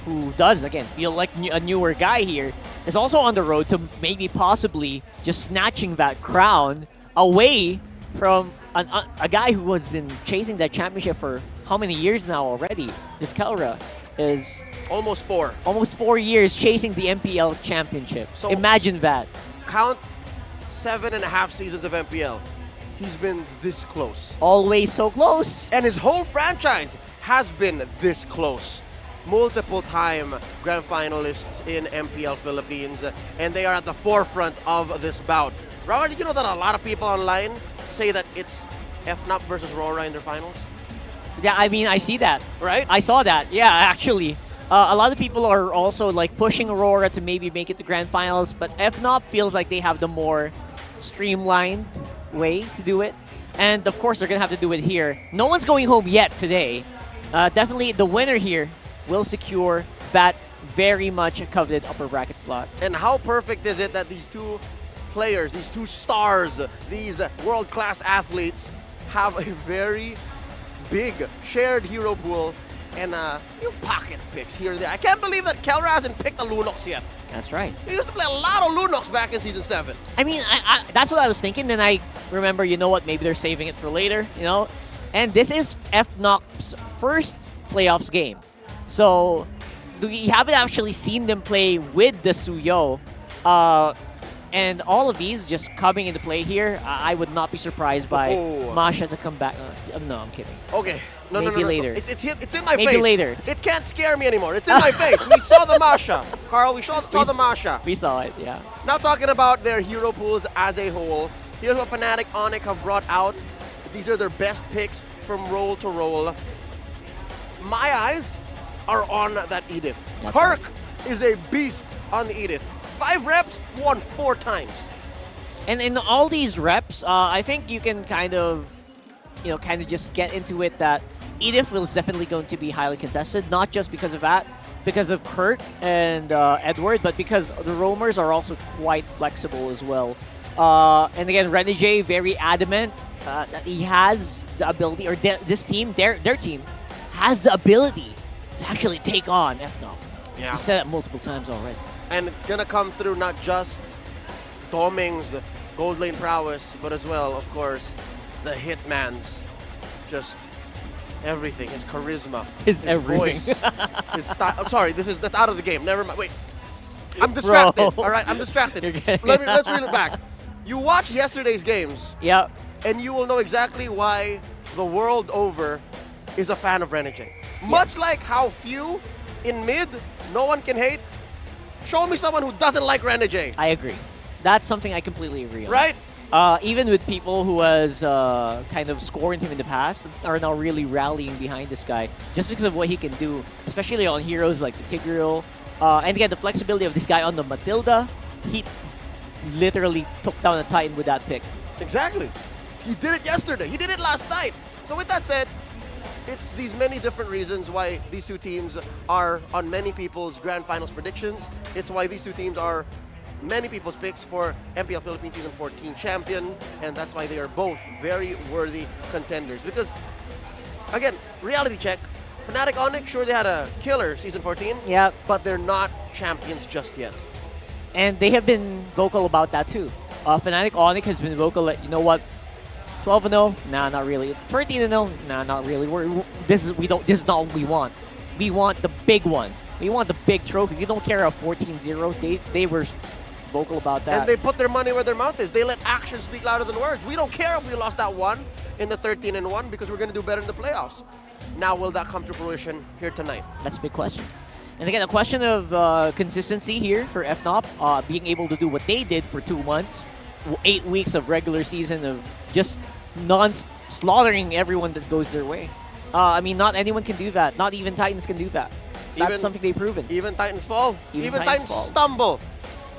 who does, again, feel like a newer guy here, is also on the road to maybe possibly just snatching that crown away from a guy who has been chasing that championship for how many years now already? This Kelra is almost 4. Almost 4 years chasing the MPL championship. So imagine that. Count 7.5 seasons of MPL. He's been this close. Always so close. And his whole franchise has been this close. Multiple-time grand finalists in MPL Philippines, and they are at the forefront of this bout. Robert, did you know that a lot of people online say that it's FNOP versus RORA in their finals? Yeah, I mean, I see that. Right? I saw that. Yeah, actually. A lot of people are also like pushing Aurora to maybe make it to grand finals, but FNOP feels like they have the more streamlined way to do it. And of course, they're going to have to do it here. No one's going home yet today. Definitely the winner here will secure that very much coveted upper bracket slot. And how perfect is it that these two players, these two stars, these world-class athletes have a very big shared hero pool and a few pocket picks here and there. I can't believe that Kelra hasn't picked a Lunox yet. That's right. He used to play a lot of Lunox back in Season 7. I mean, that's what I was thinking. Then I remember, you know what, maybe they're saving it for later, you know? And this is FNOP's first playoffs game. So we haven't actually seen them play with the Suyo. And all of these just coming into play here, I would not be surprised by Masha to come back. No, I'm kidding. Okay. No, Maybe later. It's in my face. Maybe later. It can't scare me anymore. It's in my face. We saw the Masha. Carl, we saw the Masha. We saw it, yeah. Now talking about their hero pools as a whole, here's what Fnatic Onic have brought out. These are their best picks from roll to roll. My eyes are on that Edith. Kirk is a beast on the Edith. 5 reps, won 4 times. And in all these reps, I think you can kind of just get into it that Edith is definitely going to be highly contested, not just because of that, because of Kirk and Edward, but because the roamers are also quite flexible as well. And again, Renegade very adamant that he has the ability, or this team, their team, has the ability to actually take on FNOP. Yeah. He said it multiple times already. And it's going to come through not just Doming's gold lane prowess, but as well, of course, the Hitman's just everything. His charisma, his everything. voice, his style. I'm sorry, that's out of the game. Never mind. Wait, I'm distracted. All right, I'm distracted. Let's reel it back. You watch yesterday's games. Yeah. And you will know exactly why the world over is a fan of Renegade. Much like how few in mid, no one can hate. Show me someone who doesn't like Renegade. I agree. That's something I completely agree on. Right? Even with people who was kind of scoring him in the past are now really rallying behind this guy just because of what he can do, especially on heroes like the Tigreal. And again, the flexibility of this guy on the Matilda, he literally took down a Titan with that pick. Exactly. He did it yesterday. He did it last night. So with that said, it's these many different reasons why these two teams are on many people's grand finals predictions. It's why these two teams are many people's picks for MPL Philippines Season 14 champion, and that's why they are both very worthy contenders. Because, again, reality check, Fnatic Onic, sure they had a killer Season 14, Yep. but they're not champions just yet. And they have been vocal about that too. Fnatic Onic has been vocal that, you know what, 12-0? Nah, not really. 13-0? Nah, not really. This is not what we want. We want the big one. We want the big trophy. We don't care a 14-0. They were vocal about that. And they put their money where their mouth is. They let actions speak louder than words. We don't care if we lost that one in the 13-1 because we're going to do better in the playoffs. Now, will that come to fruition here tonight? That's a big question. And again, a question of consistency here for FNOP, being able to do what they did for 2 months, 8 weeks of regular season of just slaughtering everyone that goes their way. I mean, not anyone can do that. Not even Titans can do that. That's something they've proven. Even Titans fall. Even Titans stumble.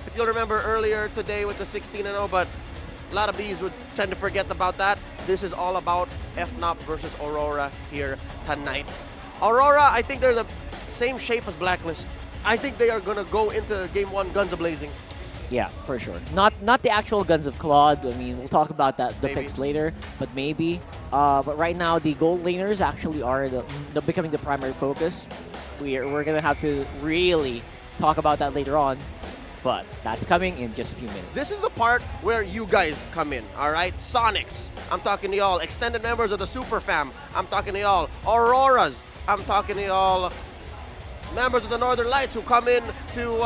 If you'll remember earlier today with the 16-0, but a lot of bees would tend to forget about that. This is all about FNOP versus Aurora here tonight. Aurora, I think they're the same shape as Blacklist. I think they are going to go into Game 1 guns a-blazing. Yeah, for sure. Not the actual Guns of Claude. I mean, we'll talk about the picks later, but maybe. But right now, the gold laners actually are becoming the primary focus. We're going to have to really talk about that later on, but that's coming in just a few minutes. This is the part where you guys come in, all right? Sonics, I'm talking to y'all. Extended members of the Super Fam, I'm talking to y'all. Auroras, I'm talking to y'all. Members of the Northern Lights who come in to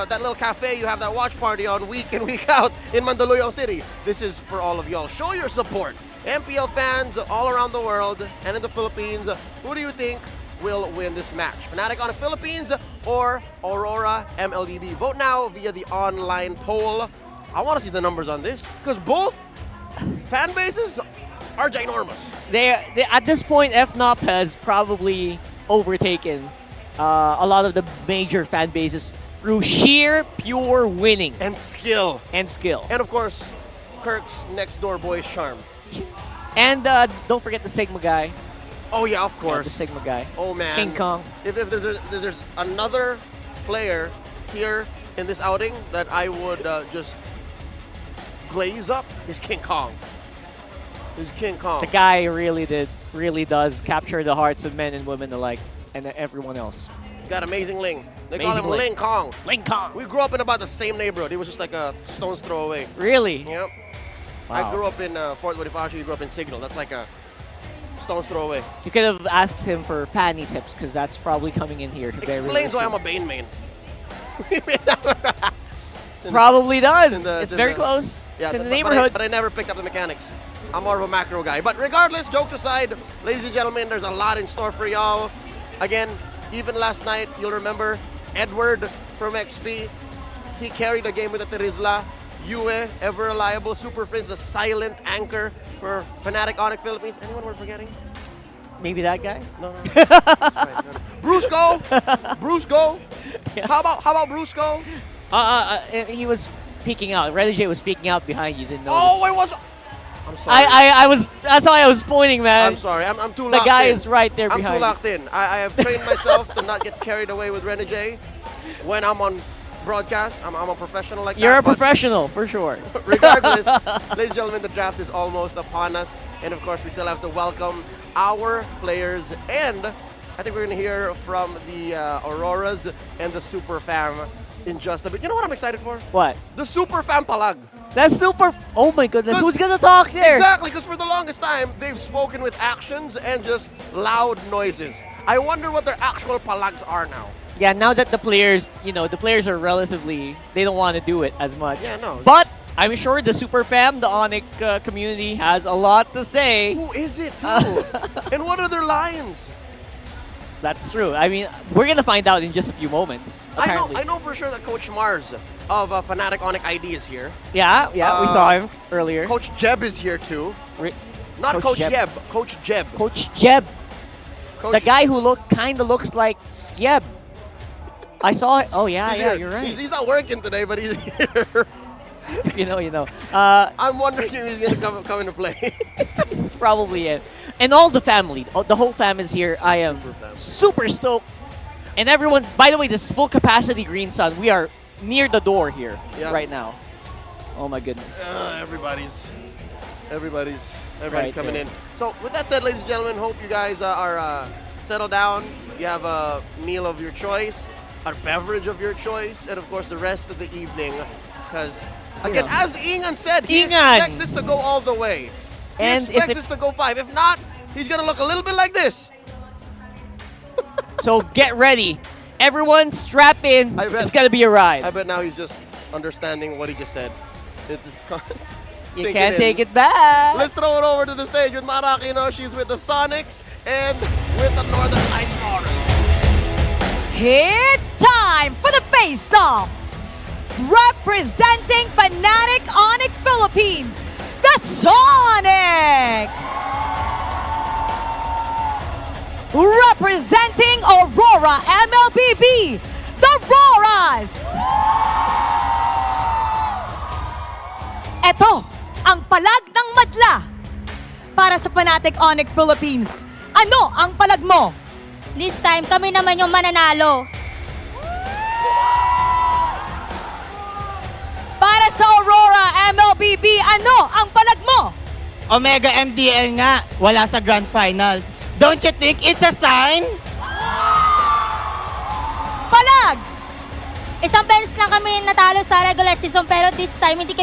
that little cafe you have that watch party on week in, week out in Mandaluyong City. This is for all of y'all. Show your support. MPL fans all around the world and in the Philippines, who do you think will win this match? Fnatic Onic Philippines or Aurora MLBB? Vote now via the online poll. I want to see the numbers on this because both fan bases are ginormous. At this point, FNOP has probably overtaken a lot of the major fan bases through sheer, pure winning. And skill. And skill. And of course, Kirk's next door boy's charm. And don't forget the Sigma guy. Oh yeah, of course. The Sigma guy. Oh man. King Kong. If there's another player here in this outing that I would just glaze up, is King Kong. Is King Kong. The guy really does capture the hearts of men and women alike, and everyone else. Got amazing Ling. They Amazing call him Ling Kong. Ling Kong. We grew up in about the same neighborhood. He was just like a stone's throw away. Really? Yep. Wow. I grew up in Fort Bonifacio. You grew up in Signal. That's like a stone's throw away. You could have asked him for Fanny tips, because that's probably coming in here. Explains why I'm a Bane main. Probably does. It's very close. Yeah, it's in the neighborhood. But I never picked up the mechanics. I'm more of a macro guy. But regardless, jokes aside, ladies and gentlemen, there's a lot in store for y'all. Again, even last night, you'll remember Edward from XP. He carried the game with the Terizla. Yue, ever reliable. Super Prince, the silent anchor for Fnatic Onic Philippines. Anyone we're forgetting? Maybe that guy? No. Bruce Go. Bruce Go. Yeah. How about Bruce Go? He was peeking out. Renegade was peeking out behind you. Didn't know. Oh, it was. I'm sorry. I was. That's why I was pointing, man. I'm sorry. I'm too the locked in. The guy is right there I'm behind. I'm too locked in. I have trained myself to not get carried away with Renegade when I'm on broadcast. I'm a professional like that. You're a professional, for sure. Regardless, ladies and gentlemen, the draft is almost upon us. And of course, we still have to welcome our players. And I think we're going to hear from the Auroras and the Super Fam in just a bit. You know what I'm excited for? What? The Super Fam Palag. That's super. Oh my goodness. Who's going to talk there? Exactly, because for the longest time, they've spoken with actions and just loud noises. I wonder what their actual palags are now. Yeah, now that the players, the players are relatively, they don't want to do it as much. Yeah, no. But I'm sure the Super Fam, the Onic community, has a lot to say. Who is it, too? And what are their lines? That's true. I mean, we're going to find out in just a few moments, apparently. I know for sure that Coach Mars of Fnatic Onic ID is here. Yeah, we saw him earlier. Coach Jeb is here, too. Not Coach Jeb. Coach Jeb. Coach Jeb. The guy who kind of looks like Jeb. I saw it. Oh, yeah, you're right. He's not working today, but he's here. If you know, you know. I'm wondering if he's going to come into play. That's probably it. And all the family, the whole fam is here. I am super stoked. And everyone, by the way, this full capacity Green Sun, we are near the door here right now. Oh my goodness. Everybody's right coming there. in. So with that said, ladies and gentlemen, hope you guys are settled down. You have a meal of your choice, a beverage of your choice, and of course the rest of the evening. Because again, as Ingan said, he expects this to go all the way. He expects this to go 5. If not, he's going to look a little bit like this. So get ready. Everyone strap in. It's going to be a ride. I bet now he's just understanding what he just said. It's you can't take it back. Let's throw it over to the stage with Mara Aquino. She's with the Sonics and with the Northern Lights Auras. It's time for the face-off. Representing Fnatic Onic Philippines, the Sonics. Representing Aurora MLBB, the RORAs. Ito ang palag ng madla para sa Fnatic Onic Philippines. Ano ang palag mo? This time, kami naman yung mananalo. Para sa Aurora MLBB, ano ang palag mo? Omega MDL nga, wala sa Grand Finals. Don't you think it's a sign? Palag! Isang beses lang kami natalo sa regular season pero this time hindi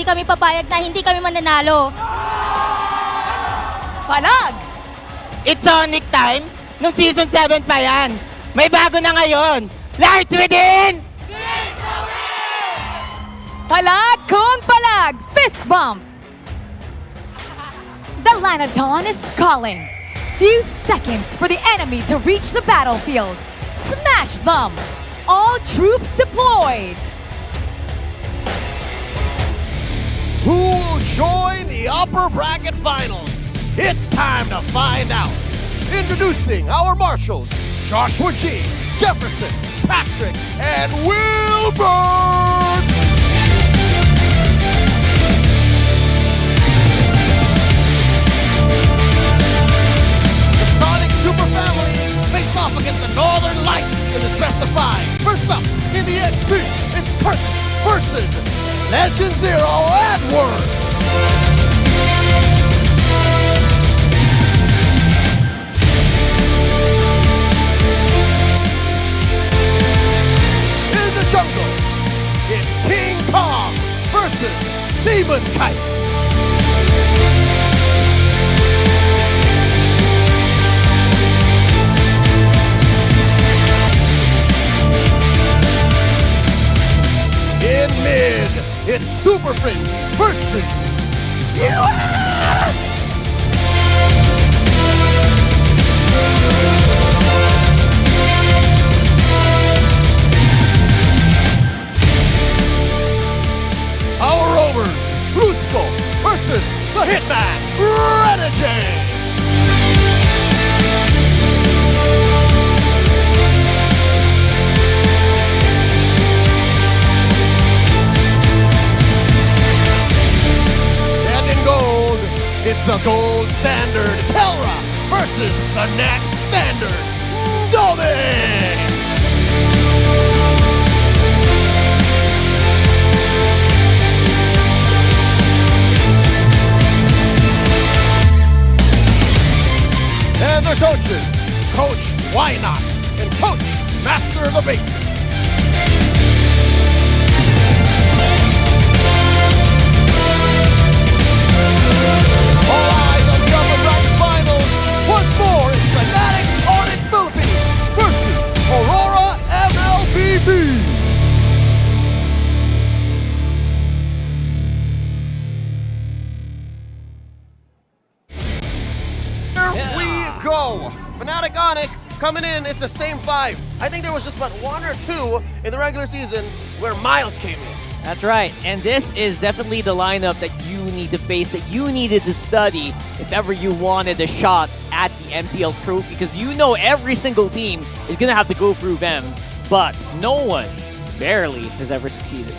kami papayag na hindi kami mananalo. Palag! It's Sonic time. Nung season 7 pa yan. May bago na ngayon. Lights within! Palag kung palag! Fist bump! The Lanadon is calling. Few seconds for the enemy to reach the battlefield. Smash them! All troops deployed! Who will join the upper bracket finals? It's time to find out. Introducing our marshals, Joshua G, Jefferson, Patrick, and Wilbur! The Sonic Super Family face off against the Northern Lights in this best of 5. First up, in the XP, it's Kurt versus Legend Zero Edward. In the jungle, it's King Kong versus Demon Kite. In mid, it's Super Friends versus Our Rovers, Rusko versus the Hitman, Renegade. It's the gold standard, Kelra versus the next standard, Domi! And their coaches, Coach Why Not and Coach Master of the Basics. All eyes on the upper bracket finals. Once more, it's Fnatic Onic Philippines versus Aurora MLBB. Here we go. Fnatic Onic coming in. It's the same 5. I think there was just about 1 or 2 in the regular season where Miles came in. That's right, and this is definitely the lineup that you need to face, that you needed to study if ever you wanted a shot at the MPL crew, because you know every single team is going to have to go through them, but no one, barely, has ever succeeded.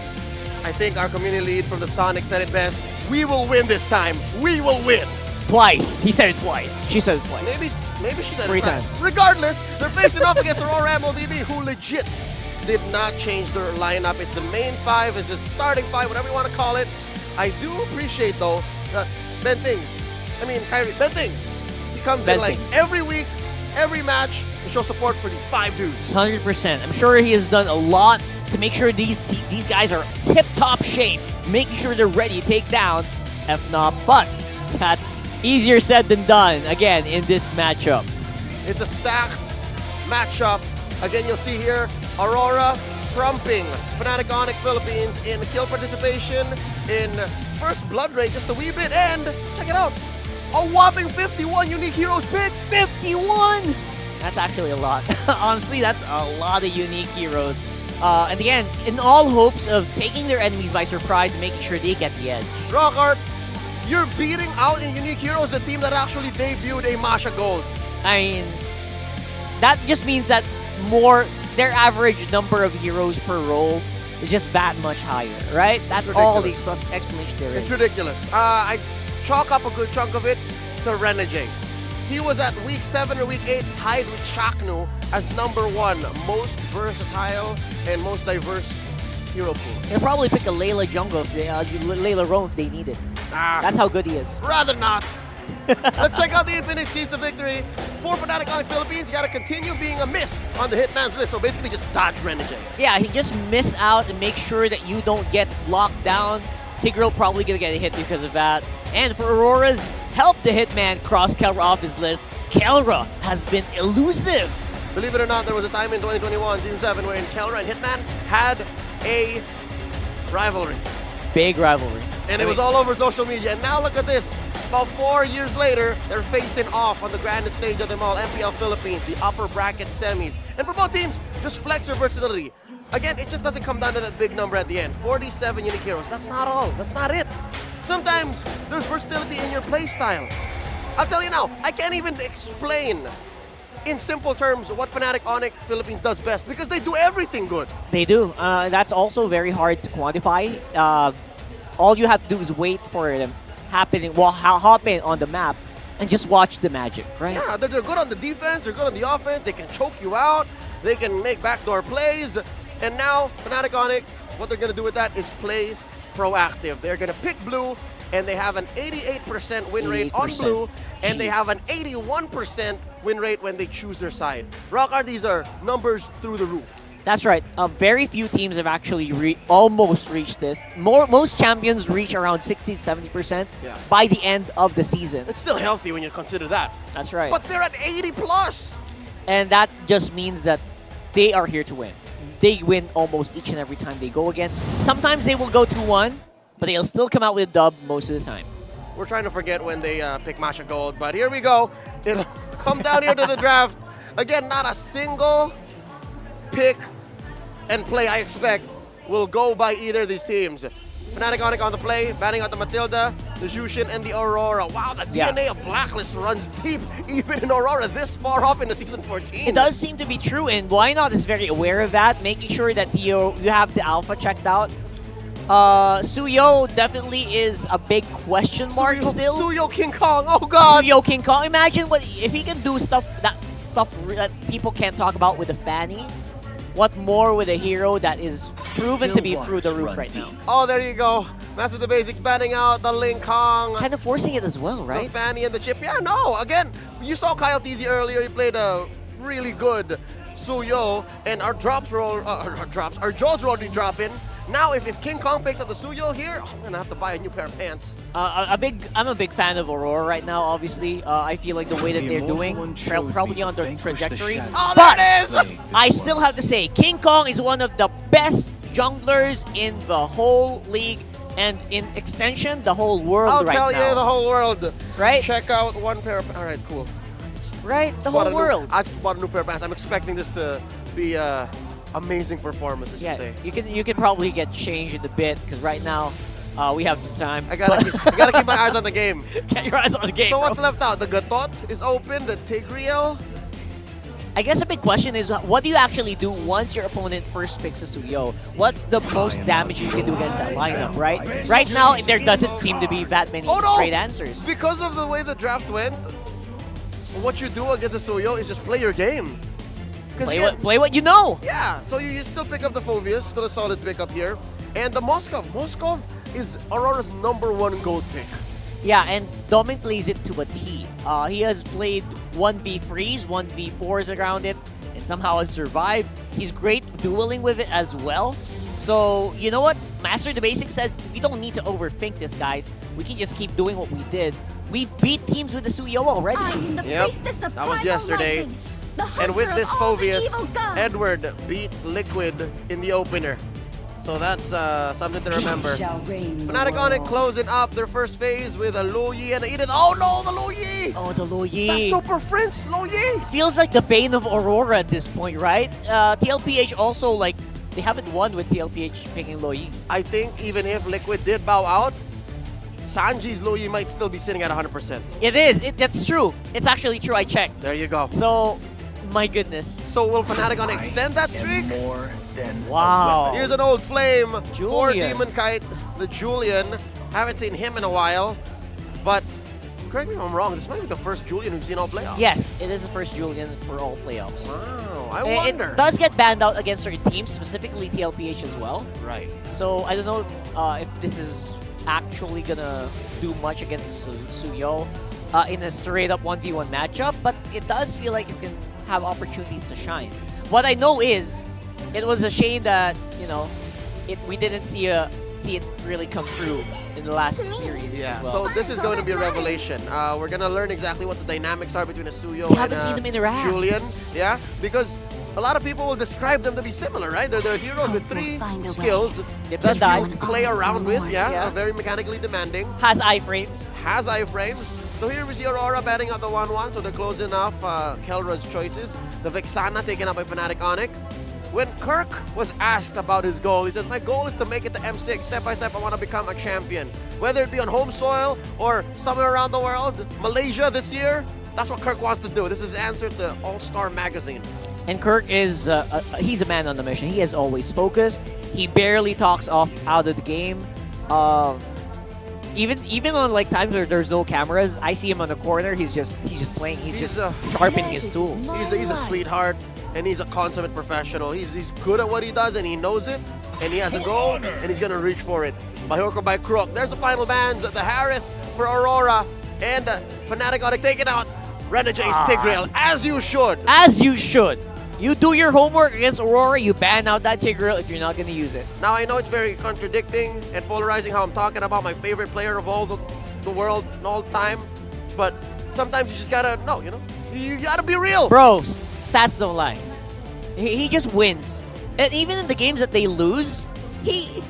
I think our community lead from the Sonic said it best. We will win this time. We will win. Twice. He said it twice. She said it twice. Maybe she said 3 it times. Regardless, they're facing off against Aurora MLBB, who legit did not change their lineup. It's the main 5, it's the starting 5, whatever you want to call it. I do appreciate, though, that Ben Things he comes in like every week, every match, to show support for these 5 dudes. 100%. I'm sure he has done a lot to make sure these guys are tip-top shape, making sure they're ready to take down FNOP, but that's easier said than done, again, in this matchup. It's a stacked matchup. Again, you'll see here, Aurora trumping Fnatic Onic Philippines in kill participation, in first blood rate just a wee bit, and check it out, a whopping 51 unique heroes picked. 51! That's actually a lot. Honestly, that's a lot of unique heroes. And again, in all hopes of taking their enemies by surprise and making sure they get the edge. Rockart, you're beating out in unique heroes the team that actually debuted a Masha Gold. I mean, that just means that their average number of heroes per role is just that much higher, right? That's all the explanation there is. It's ridiculous. I chalk up a good chunk of it to Renegade. He was at week 7 or week 8 tied with Shaknu as #1 most versatile and most diverse hero pool. They'll probably pick a Layla jungle, Layla roam if they need it. That's how good he is. Rather not. Let's check out the Infinix keys to victory. For Fnatic Onic Philippines, you gotta continue being a miss on the Hitman's list, so basically just dodge Renegade. Yeah, he just miss out and make sure that you don't get locked down. Tigreal probably gonna get a hit because of that. And for Aurora's help the Hitman cross Kelra off his list, Kelra has been elusive. Believe it or not, there was a time in 2021, Season 7, wherein Kelra and Hitman had a rivalry. Big rivalry. And it was all over social media. And now look at this. About 4 years later, they're facing off on the grandest stage of them all, MPL Philippines, the upper bracket semis. And for both teams, just flex your versatility. Again, it just doesn't come down to that big number at the end. 47 unique heroes. That's not all. That's not it. Sometimes there's versatility in your play style. I'll tell you now, I can't even explain in simple terms, what Fnatic Onic Philippines does best, because they do everything good. They do. That's also very hard to quantify. All you have to do is wait for them happening, hop in on the map, and just watch the magic, right? Yeah, they're good on the defense, they're good on the offense, they can choke you out, they can make backdoor plays, and now Fnatic Onic, what they're going to do with that is play proactive. They're going to pick blue, and they have an 88% win rate on blue, and they have an 81% win rate when they choose their side. Rockard, these are numbers through the roof. That's right. Very few teams have actually almost reached this. Most champions reach around 60-70% by the end of the season. It's still healthy when you consider that. That's right. But they're at 80 plus. And that just means that they are here to win. They win almost each and every time they go against. Sometimes they will go 2-1, but they'll still come out with a dub most of the time. We're trying to forget when they pick Masha Gold, but here we go. It'll come down here to the draft. Again, not a single pick and play I expect will go by either of these teams. Fnatic Onic on the play, banning out the Matilda, the Jushin, and the Aurora. Wow, the DNA of Blacklist runs deep, even in Aurora, this far off in the Season 14. It does seem to be true, and Why Not is very aware of that, making sure that you have the alpha checked out. Suyo definitely is a big question mark still. Suyo King Kong, oh god! Suyo King Kong, imagine if he can do stuff that people can't talk about with a Fanny. What more with a hero that is proven to be through the roof right now? Oh, there you go. Master the Basics banning out the Ling Kong. Kind of forcing it as well, right? The Fanny and the chip. Yeah, no. Again, you saw Kyle TZ earlier. He played a really good Suyo, and our jaws were already dropping. Now, if King Kong picks up the Suyo here, I'm gonna have to buy a new pair of pants. I'm a big fan of Aurora right now. Obviously, I feel like the way that they're doing, probably on their trajectory. Oh, there it is! I still have to say, King Kong is one of the best junglers in the whole league, and in extension, the whole world right now. I'll tell you, the whole world. Right? Check out one pair of. All right, cool. Right, the whole world. I just bought a new pair of pants. I'm expecting this to be amazing performance, as you say. You can probably get changed in a bit, because right now we have some time. I gotta keep my eyes on the game. Get your eyes on the game. So what's left out? The Gatot is open. The Tigreal. I guess a big question is, what do you actually do once your opponent first picks a Suyo? What's the most damage you can do against that lineup, right? Right now, there doesn't seem to be that many straight answers. Because of the way the draft went, what you do against a Suyo is just play your game. Play what you know. Yeah, so you still pick up the Phoveus, still a solid pickup here. And the Moskov. Moskov is Aurora's #1 gold pick. Yeah, and Domin plays it to a T. He has played 1v3s, 1v4s around it, and somehow has survived. He's great dueling with it as well. So, you know what? Master the Basics says we don't need to overthink this, guys. We can just keep doing what we did. We've beat teams with the Suyo already. Yep, that was yesterday. And with this Phoveus, Edward beat Liquid in the opener. So that's something to remember. Fnatic Onic closing up their first phase with a Lo Yi and a Edith. Oh no, the Lo Yi! Oh, the Lo Yi. That's Super Prince, Lo Yi! Feels like the bane of Aurora at this point, right? TLPH also, like, they haven't won with TLPH picking Lo Yi. I think even if Liquid did bow out, Sanji's Lo Yi might still be sitting at 100%. It is. That's true. It's actually true. I checked. There you go. So, my goodness. So will Fnatic Onic extend that streak? Wow. Here's an old flame for Julian. Demon Kite, the Julian. Haven't seen him in a while, but correct me if I'm wrong, this might be the first Julian we've seen all playoffs. Yes, it is the first Julian for all playoffs. Wow, I wonder. It does get banned out against certain teams, specifically TLPH as well. Right. So I don't know if this is actually gonna do much against Suyo in a straight up 1v1 matchup, but it does feel like it can have opportunities to shine. What I know is, it was a shame that, you know, we didn't see it really come through in the last series. Yeah, well. so this is going to be a revelation. We're going to learn exactly what the dynamics are between a Suyo We and haven't seen them interact. Julian. Yeah, because a lot of people will describe them to be similar, right? They're heroes with 3 skills that you play around with. Yeah, very mechanically demanding. Has iframes. Has iframes. So here we see Aurora batting out the 1-1, so they're closing off Kelrod's choices. The Vexana taken up by Fnatic Onic. When Kirk was asked about his goal, he says, my goal is to make it to M6. Step by step, I want to become a champion. Whether it be on home soil or somewhere around the world, Malaysia this year, That's what Kirk wants to do. This is answer to All-Star Magazine. And Kirk is, he's a man on the mission. He is always focused. He barely talks out of the game. Even on like times where there's no cameras, I see him on the corner. He's just playing. He's just sharpening his tools. He's a sweetheart, and he's a consummate professional. He's good at what he does, and he knows it. And he has a goal, and he's gonna reach for it. By hook or by crook. There's the final bans. The Harith for Aurora, and Fnatic Onic taking out Renegade's Tigreal, as you should. As you should. You do your homework against Aurora, you ban out that Tigreal if you're not going to use it. Now, I know it's very contradicting and polarizing how I'm talking about my favorite player of all the world and all time, but sometimes you just gotta know, you know? You gotta be real. Bro, stats don't lie. He just wins. And even in the games that they lose, he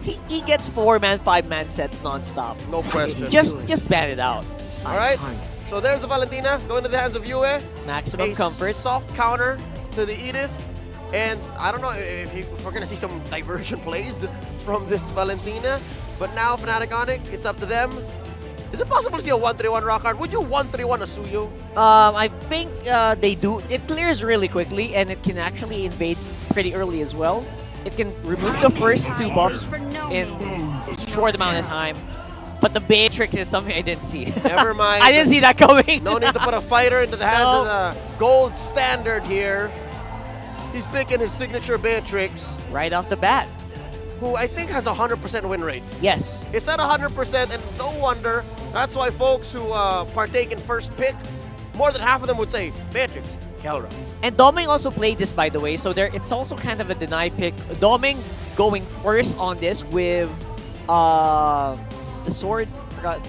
gets 4-man, 5-man sets nonstop. No question. Just ban it out. All right, so there's the Valentina going to the hands of Yue. Maximum comfort. Soft counter to the Edith. And I don't know if we're going to see some diversion plays from this Valentina. But now Fnatic Onic, it's up to them. Is it possible to see a 1-3-1 rock hard? Would you 1-3-1 a Suyo? I think they do. It clears really quickly, and it can actually invade pretty early as well. It can remove the first 2 buffs in a short amount of time. But the Beatrix is something I didn't see. Never mind. I didn't see that coming. No need to put a fighter into the hands of the gold standard here. He's picking his signature Beatrix. Right off the bat. Who I think has a 100% win rate. Yes. It's at 100%, and no wonder. That's why folks who partake in first pick, more than half of them would say, Beatrix, Kelra. And Doming also played this, by the way, so it's also kind of a deny pick. Doming going first on this with the sword, forgot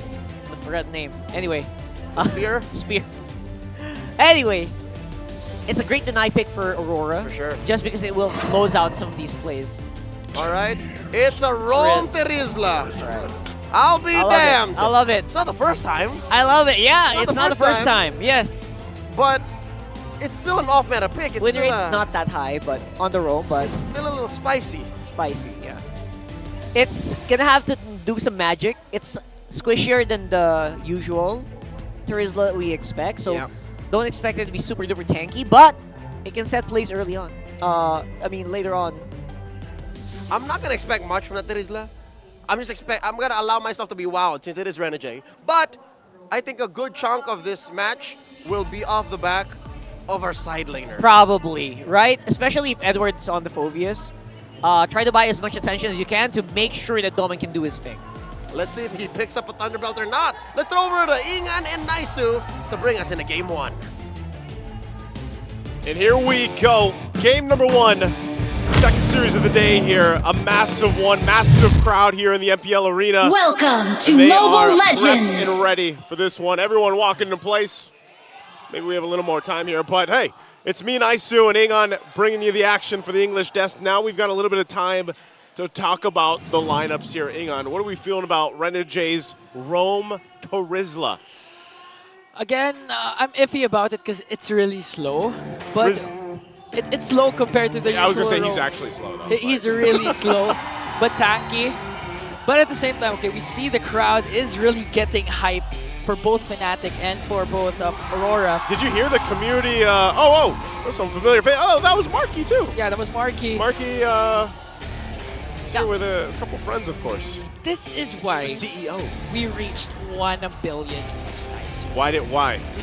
the name. Anyway. Spear? Spear. Anyway, it's a great deny pick for Aurora. For sure. Just because it will close out some of these plays. All right. It's a Rome Terizla. Right. I'll be damned. I love it. It's not the first time. I love it. Yeah, it's not the first time. Yes. But it's still an off-meta pick. It's Win still rate's not that high, but on the roll, but... still a little spicy. Spicy, yeah. It's gonna have to do some magic. It's squishier than the usual Terizla we expect, so don't expect it to be super duper tanky, but it can set plays early on. I mean, later on. I'm not gonna expect much from that Terizla. I'm gonna allow myself to be wowed since it is Renegade. But I think a good chunk of this match will be off the back of our side laner. Probably, right? Especially if Edward's on the Phoveus. Try to buy as much attention as you can to make sure that Domin can do his thing. Let's see if he picks up a Thunderbelt or not. Let's throw over to Ingan and Naisu to bring us into game 1. And here we go. Game number 1. Second series of the day here. A massive one. Massive crowd here in the MPL arena. Welcome to They Mobile are Legends. prepped and ready for this one. Everyone walking into place. Maybe we have a little more time here, but hey, it's me, Naisu, and Ingan bringing you the action for the English desk. Now we've got a little bit of time to talk about the lineups here. Ingan, what are we feeling about Renegade's Rome Terizla? Again, I'm iffy about it because it's really slow, but it's slow compared to the usual I was going to say Rome. he's actually slow, though. He's really slow, but tanky. But at the same time, okay, we see the crowd is really getting hyped for both Fnatic and for both Aurora. Did you hear the community? There's some familiar face. Oh, that was Marky, too. Yeah, that was Marky. Marky, here with a couple friends, of course. This is why The CEO. we reached 1 billion views. Why? You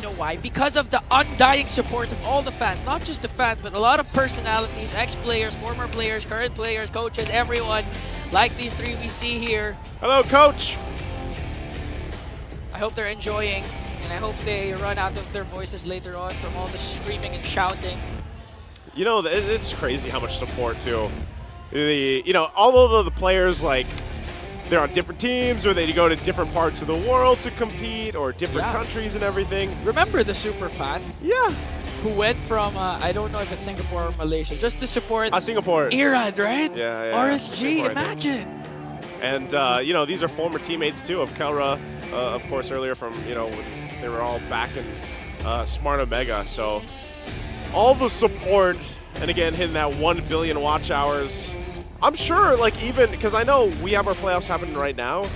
know why? Because of the undying support of all the fans. Not just the fans, but a lot of personalities, ex-players, former players, current players, coaches, everyone. Like these 3 we see here. Hello, Coach. I hope they're enjoying, and I hope they run out of their voices later on from all the screaming and shouting. You know, it's crazy how much support, too. Although the players, like, they're on different teams, or they go to different parts of the world to compete, or different countries and everything. Remember the super fan? Yeah. Who went from, I don't know if it's Singapore or Malaysia, just to support Singapore. Iran, right? Yeah. RSG, Singapore, imagine. And, these are former teammates, too, of Kelra, of course, earlier from, when they were all back in Smart Omega. So all the support, and again, hitting that 1 billion watch hours. I'm sure, even, because I know we have our playoffs happening right now,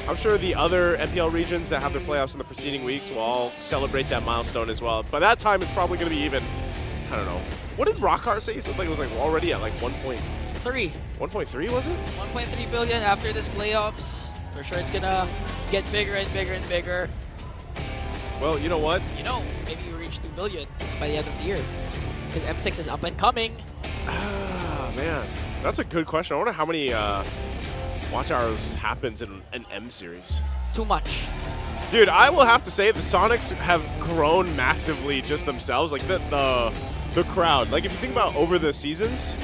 I'm sure the other MPL regions that have their playoffs in the preceding weeks will all celebrate that milestone as well. By that time, it's probably going to be even, I don't know. What did Rockhart say? Something it was like already at like 1.3. 1.3 was it? 1.3 billion after this playoffs. For sure, it's gonna get bigger and bigger and bigger. Well, you know what? You know, maybe you reach 2 billion by the end of the year because M6 is up and coming. Ah, man, that's a good question. I wonder how many watch hours happens in an M series. Too much. Dude, I will have to say the Sonics have grown massively just themselves. Like the crowd. Like if you think about over the seasons,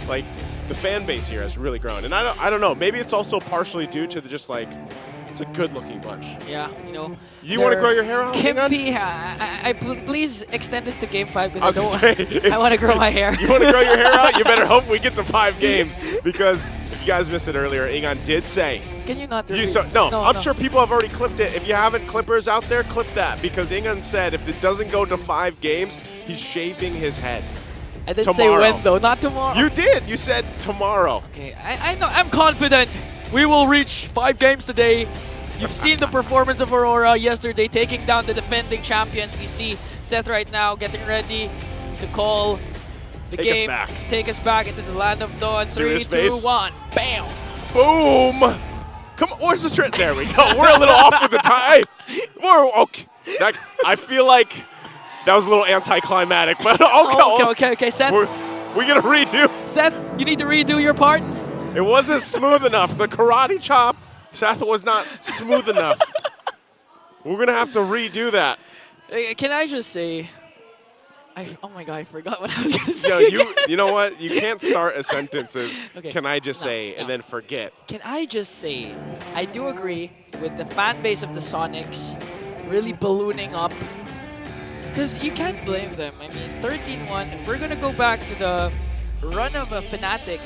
like the fan base here has really grown. And I don't know. Maybe it's also partially due to just like it's a good-looking bunch. Yeah, you know. You want to grow your hair out? Kimpy, please extend this to Game 5 because I want to grow my hair. You want to grow your hair out? You better hope we get to 5 games because if you guys missed it earlier, Ingan did say. Can you not? I'm sure people have already clipped it. If you haven't clippers out there, clip that because Ingan said if it doesn't go to 5 games, he's shaving his head. I didn't say when though, not tomorrow. You did. You said tomorrow. Okay, I know. I'm confident. We will reach 5 games today. You've seen the performance of Aurora yesterday, taking down the defending champions. We see Seth right now getting ready to call the game. Take us back into the land of dawn. 3, 2, 1. Bam! Boom! Come on, where's the trend? There we go. We're a little off with the time. We're okay. I feel like that was a little anticlimactic, but okay. Seth, we're gonna redo. Seth, you need to redo your part. It wasn't smooth enough. The karate chop, Seth, was not smooth enough. We're going to have to redo that. Can I just say, oh my God, I forgot what I was going to say. You know what? You can't start a sentence as, can I just say, and then forget. Can I just say, I do agree with the fan base of the Sonics really ballooning up. Because you can't blame them. I mean, 13-1, if we're going to go back to the run of a Fnatic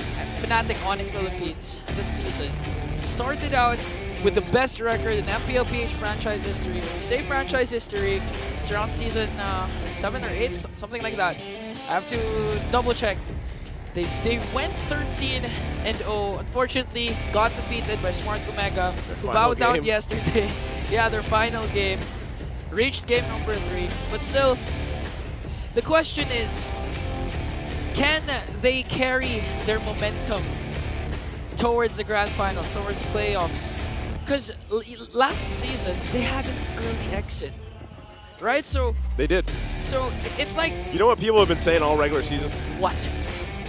Onic Philippines this season, started out with the best record in MPL PH franchise history. When we say franchise history, it's around season 7 or 8, something like that. I have to double check. They went 13-0. Unfortunately, got defeated by Smart Omega, who bowed down yesterday. Yeah, their final game. Reached game number 3. But still, the question is, can they carry their momentum towards the grand finals, towards playoffs? Because last season, they had an early exit, right? So they did. So it's like... You know what people have been saying all regular season? What?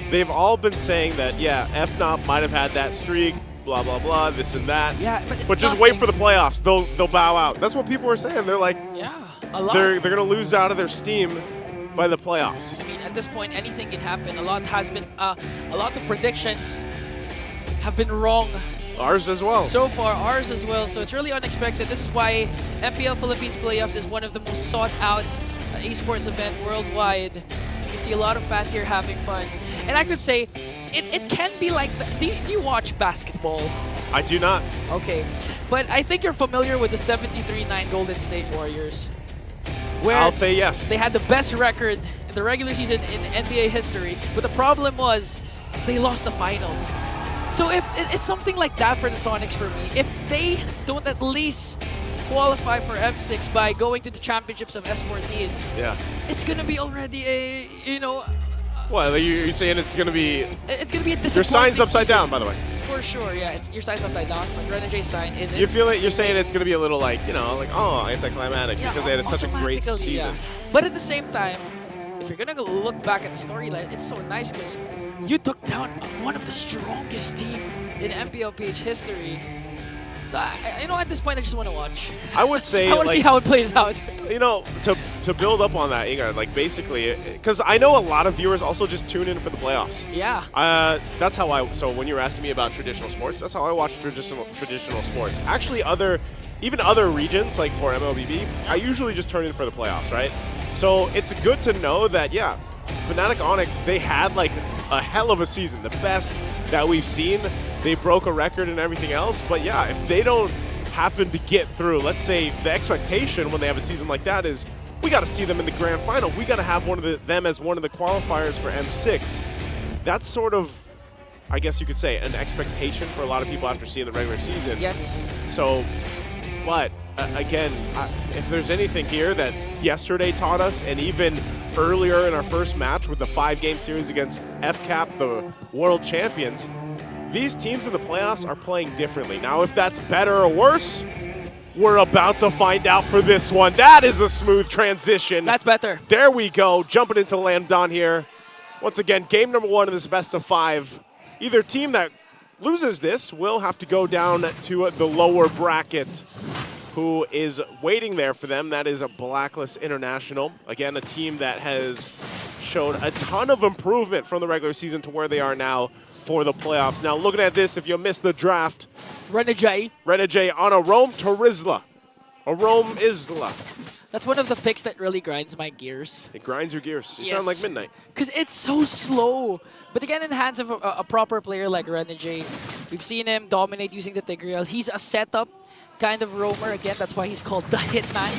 They've all been saying that, yeah, FNOP might have had that streak, blah, blah, blah, this and that. Yeah, but just wait for the playoffs. They'll bow out. That's what people were saying. They're like, yeah, a lot. They're going to lose out of their steam by the playoffs. I mean, at this point, anything can happen. A lot of predictions have been wrong. Ours as well. So far, ours as well. So it's really unexpected. This is why MPL Philippines Playoffs is one of the most sought out esports event worldwide. You can see a lot of fans here having fun. And I could say, it can be like, do you watch basketball? I do not. Okay, but I think you're familiar with the 73-9 Golden State Warriors. Where I'll say yes. They had the best record in the regular season in NBA history, but the problem was they lost the finals. So if it's something like that for the Sonics for me, if they don't at least qualify for M6 by going to the championships of S14, yeah, it's gonna be already a, Well, you're saying it's gonna be... It's gonna be a disappointing Your sign's upside season. down, by the way. For sure, yeah. Your sign's upside down, but Renegade sign isn't. You feel it? You're saying it's gonna be a little like, anticlimactic because they had such a great season. Yeah. But at the same time, if you're gonna look back at the storyline, it's so nice because you took down one of the strongest teams in MPL PH history. So at this point, I just want to watch. I would say, I want to see how it plays out. To build up on that, Inga, basically, because I know a lot of viewers also just tune in for the playoffs. Yeah. That's how so when you were asking me about traditional sports, that's how I watch traditional sports. Actually, even other regions, like for MLBB, I usually just turn in for the playoffs, right? So it's good to know that, yeah, Fnatic Onic, they had a hell of a season, the best that we've seen. They broke a record and everything else, but yeah, if they don't happen to get through, let's say the expectation when they have a season like that is we got to see them in the grand final. We got to have them as one of the qualifiers for M6. That's sort of I guess you could say, an expectation for a lot of people after seeing the regular season. Yes. So, but again, if there's anything here that yesterday taught us, and even earlier in our first match with the 5-game series against FCAP, the world champions, these teams in the playoffs are playing differently. Now, if that's better or worse, we're about to find out for this one. That is a smooth transition. That's better. There we go, jumping into Lambdon here. Once again, game number 1 of this best of 5. Either team that loses this will have to go down to the lower bracket. Who is waiting there for them? That is a Blacklist International. Again, a team that has shown a ton of improvement from the regular season to where they are now for the playoffs. Now, looking at this, if you missed the draft, Renegade on Aurora Turizla. Aurora Isla. That's one of the picks that really grinds my gears. It grinds your gears. You Yes. sound like Midnight. Because it's so slow. But again, in the hands of a proper player like Renegade, we've seen him dominate using the Tigreal. He's a setup kind of roamer. Again, that's why he's called the Hitman.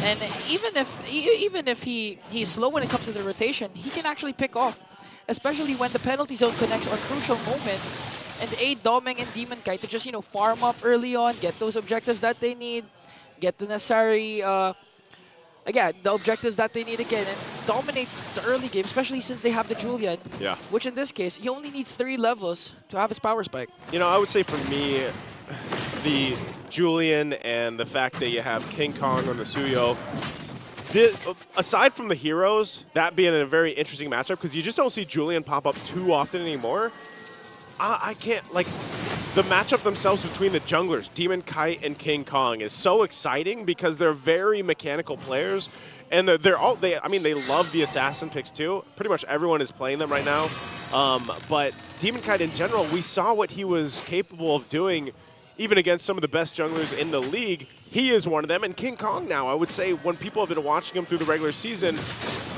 And even if he's slow when it comes to the rotation, he can actually pick off. Especially when the penalty zone connects on crucial moments and aid Domeng and Demon Kite to just, farm up early on, get those objectives that they need, get the necessary, the objectives that they need again, and dominate the early game, especially since they have the Julian. Yeah. Which in this case, he only needs 3 levels to have his power spike. I would say for me, the Julian and the fact that you have King Kong on the Suyo, aside from the heroes, that being a very interesting matchup, because you just don't see Julian pop up too often anymore. I can't, the matchup themselves between the junglers, Demon Kite and King Kong, is so exciting because they're very mechanical players, and they love the assassin picks too. Pretty much everyone is playing them right now. But Demon Kite in general, we saw what he was capable of doing even against some of the best junglers in the league. He is one of them, and King Kong now, I would say, when people have been watching him through the regular season.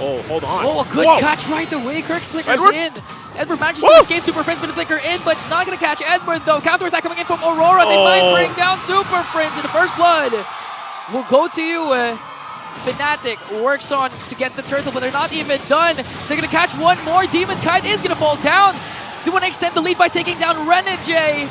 Oh, hold on. Oh, a good catch right away. Kirk flickers in. Edward manages to escape Super Friends, but the flicker in, but not going to catch Edward, though. Counter-attack coming in from Aurora. They might bring down Super Friends in the first blood. We'll go to you. Fnatic works on to get the turtle, but they're not even done. They're going to catch one more. Demon Kite is going to fall down. They want to extend the lead by taking down Renegade.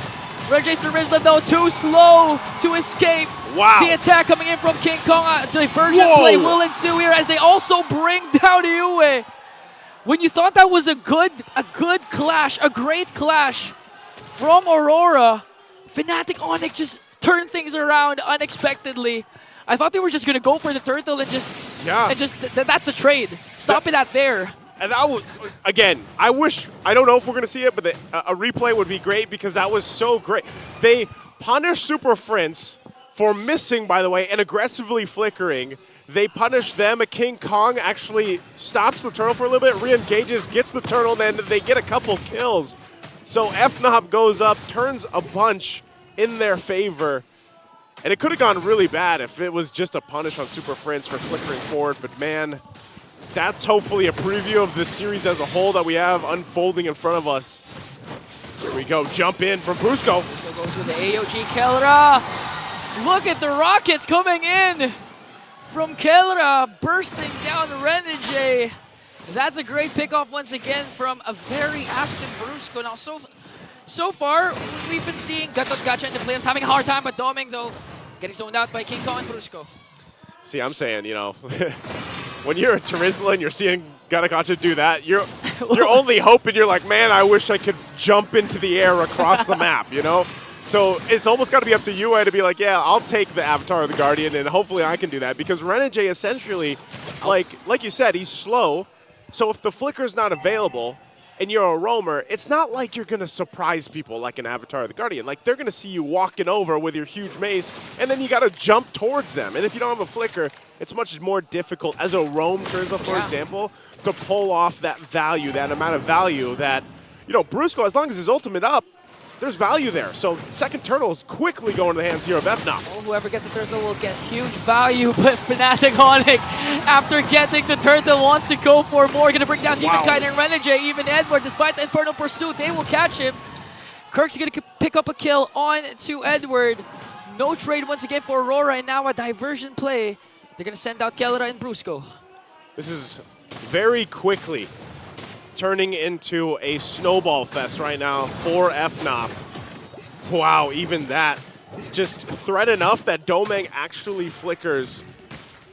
Renegade's Turizla, though, too slow to escape. Wow. The attack coming in from King Kong. Diversion play will ensue here as they also bring down Yue. When you thought that was a good clash, a great clash from Aurora, Fnatic Onic just turned things around unexpectedly. I thought they were just going to go for the turtle and that's the trade. Stop it at there. And that was, again, I don't know if we're going to see it, but a replay would be great because that was so great. They punished Super Friends for missing, by the way, and aggressively flickering. They punish them. A King Kong actually stops the turtle for a little bit, re-engages, gets the turtle, then they get a couple kills. So FNOP goes up, turns a bunch in their favor. And it could have gone really bad if it was just a punish on Super Friends for flickering forward. But man, that's hopefully a preview of the series as a whole that we have unfolding in front of us. Here we go, jump in from Brusco. Brusco goes with the AOG Kelra. Look at the rockets coming in from Kelra, bursting down Renegade. That's a great pickoff once again from a very active Brusco. Now, so far, we've been seeing Gatot Gacha in the playoffs having a hard time, but Domeng, though, getting zoned out by King Kong and Brusco. See, I'm saying, when you're a Turizla and you're seeing Gatot Gacha do that, you're only hoping, you're like, man, I wish I could jump into the air across the map, So it's almost got to be up to Yue to be like, yeah, I'll take the Avatar of the Guardian, and hopefully I can do that. Because Renegade essentially, like you said, he's slow. So if the flicker's not available and you're a roamer, it's not like you're going to surprise people like an Avatar of the Guardian. Like, they're going to see you walking over with your huge mace, and then you got to jump towards them. And if you don't have a flicker, it's much more difficult as a roam Turizla, for example, to pull off that value, that amount of value that, Brusco, as long as his ultimate up, there's value there. So second turtle is quickly going to the hands here of FNOP. Well, whoever gets the turtle will get huge value, but Fnatic Onic, after getting the turtle, wants to go for more. Going to bring down Demon Kite and Renegade. Even Edward, despite the Infernal Pursuit, they will catch him. Kirk's going to pick up a kill on to Edward. No trade once again for Aurora, and now a diversion play. They're going to send out Kelra and Brusco. This is very quickly turning into a snowball fest right now for FNOP. Wow, even that. Just threat enough that Domeng actually flickers.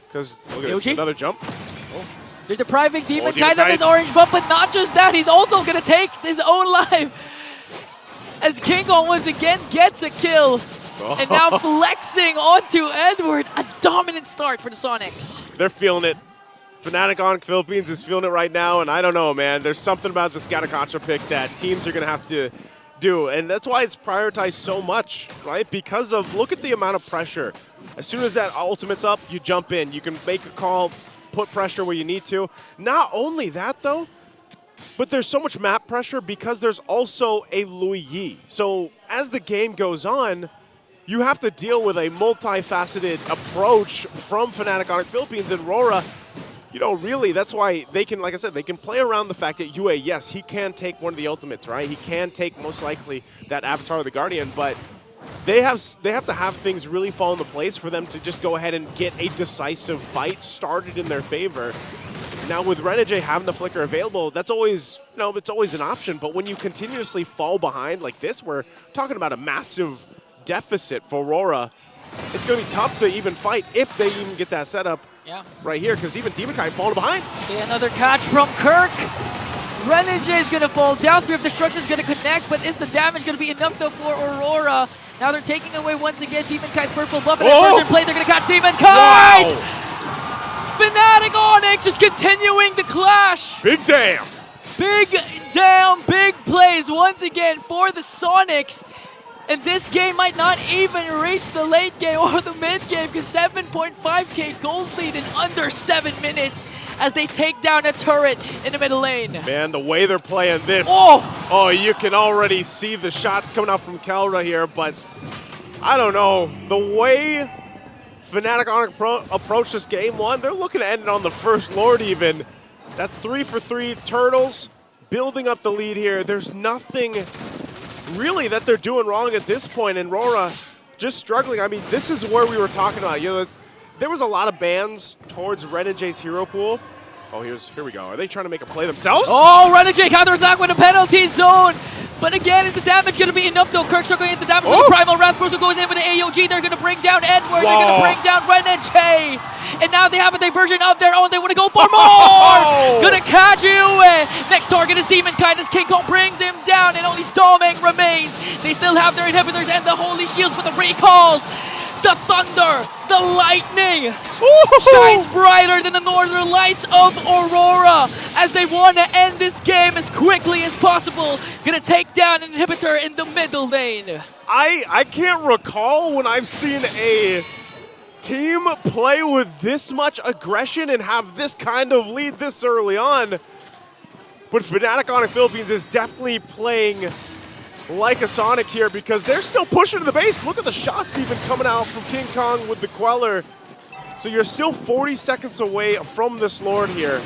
Because look at this, another jump. Oh. They're depriving Demon Demon Kite of his orange bump, but not just that, he's also going to take his own life. As King Kong once again gets a kill. And now flexing onto Edward. A dominant start for the Sonics. They're feeling it. Fnatic Onic Philippines is feeling it right now, and I don't know, man. There's something about the Scattercontra pick that teams are going to have to do, and that's why it's prioritized so much, right? Because of, look at the amount of pressure. As soon as that ultimate's up, you jump in. You can make a call, put pressure where you need to. Not only that, though, but there's so much map pressure because there's also a Louis Yi. So as the game goes on, you have to deal with a multifaceted approach from Fnatic Onic Philippines, and RORA, you know, really, that's why they can, like I said, they can play around the fact that UA, yes, he can take one of the ultimates, right? He can take, most likely, that Avatar of the Guardian, but they have to have things really fall into place for them to just go ahead and get a decisive fight started in their favor. Now, with Renegade having the flicker available, that's always, you know, it's always an option, but when you continuously fall behind like this, we're talking about a massive deficit for Aurora. It's going to be tough to even fight if they even get that setup right here, because even Demon Kite falling behind. Okay, another catch from Kirk. Renegade is going to fall down. Spear of Destruction is going to connect, but is the damage going to be enough though for Aurora? Now they're taking away once again Demon Kite's purple buff, and at first play they're going to catch Demon Kite! Wow. Fnatic Onic just continuing the clash. Big damn. Big damn, big plays once again for the Sonics. And this game might not even reach the late game or the mid game, because 7.5k gold lead in under 7 minutes as they take down a turret in the middle lane. Man, the way they're playing this. Oh, you can already see the shots coming out from Kelra here, but I don't know. The way Fnatic Onic approached this game one, they're looking to end it on the first Lord even. That's 3 for 3 Turtles, building up the lead here. There's nothing really that they're doing wrong at this point, and RORA just struggling. I mean, this is where we were talking about. You know, there was a lot of bans towards Renegade's hero pool. Oh, here we go. Are they trying to make a play themselves? Oh, Renegade counters that with a penalty zone. But again, is the damage going to be enough though? Kirk's going to get the damage with the Primal Wrath. Cruiser goes in with the AOG. They're going to bring down Edward. They're going to bring down Renegade. And now they have a diversion of their own. They want to go for more. Gonna catch you. Next target is Demon Kite as King Kong brings him down, and only Domeng remains. They still have their inhibitors and the holy shields with the recalls. The thunder, the lightning shines brighter than the northern lights of Aurora as they want to end this game as quickly as possible. Gonna take down an inhibitor in the middle lane. I can't recall when I've seen a team play with this much aggression and have this kind of lead this early on. But Fnatic Onic Philippines is definitely playing like a Sonic here because they're still pushing to the base. Look at the shots even coming out from King Kong with the Queller. So you're still 40 seconds away from this Lord here.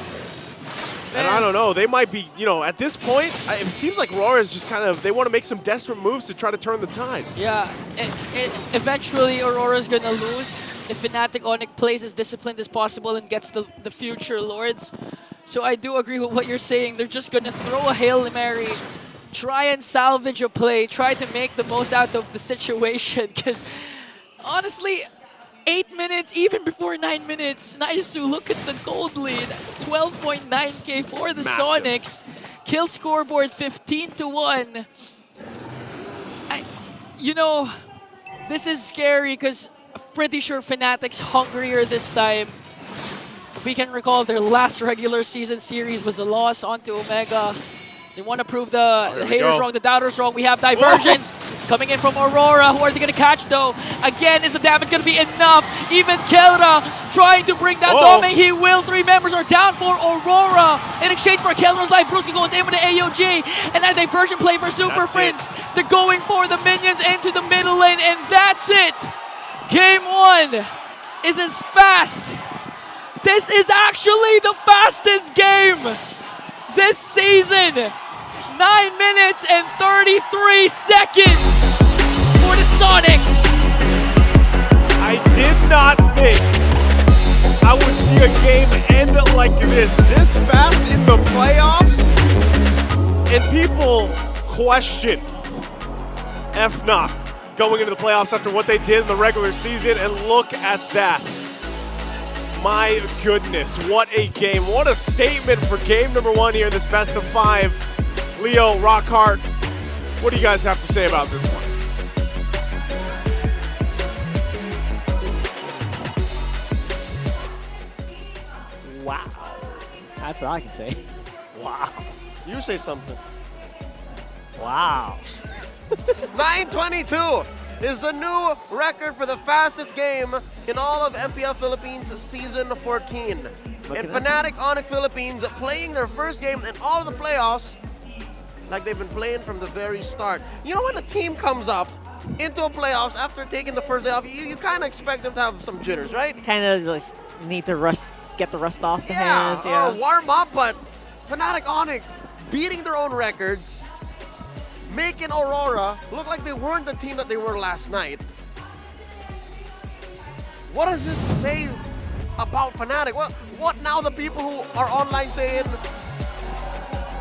And I don't know, they might be, you know, at this point, it seems like RORA is just kind of, they want to make some desperate moves to try to turn the tide. Yeah, eventually Aurora's going to lose if Fnatic Onic plays as disciplined as possible and gets the future Lords. So I do agree with what you're saying. They're just going to throw a Hail Mary, try and salvage a play, try to make the most out of the situation. Because honestly, 8 minutes, even before 9 minutes, Naisu, look at the gold lead. That's 12.9k for the Sonics. Kill scoreboard 15-1. You know, this is scary because I'm pretty sure Fnatic's hungrier this time. We can recall their last regular season series was a loss onto Omega. They want to prove the haters wrong, the doubters wrong. We have diversions coming in from Aurora. Who are they going to catch though? Again, is the damage going to be enough? Even Kelra trying to bring down Domeng. He will. 3 members are down for Aurora. In exchange for Kelra's life, Bruce goes in with the AOG. And a diversion play for Super Prince. They're going for the minions into the middle lane. And that's it. Game 1 is as fast. This is actually the fastest game this season. 9 minutes and 33 seconds for the Sonics. I did not think I would see a game end like this fast in the playoffs. And people questioned FNOP going into the playoffs after what they did in the regular season, and look at that. My goodness, what a game. What a statement for game number 1 here in this best of 5. Leo, Rockhart, what do you guys have to say about this one? Wow. That's what I can say. Wow. You say something. Wow. 9:22 is the new record for the fastest game in all of MPL Philippines Season 14. And Fnatic Onic Philippines playing their first game in all of the playoffs like they've been playing from the very start. You know when a team comes up into a playoffs after taking the first day off, you kind of expect them to have some jitters, right? Kind of like need to get the rust off the hands. Or warm up, but Fnatic Onic beating their own records, making Aurora look like they weren't the team that they were last night. What does this say about Fnatic? What now the people who are online saying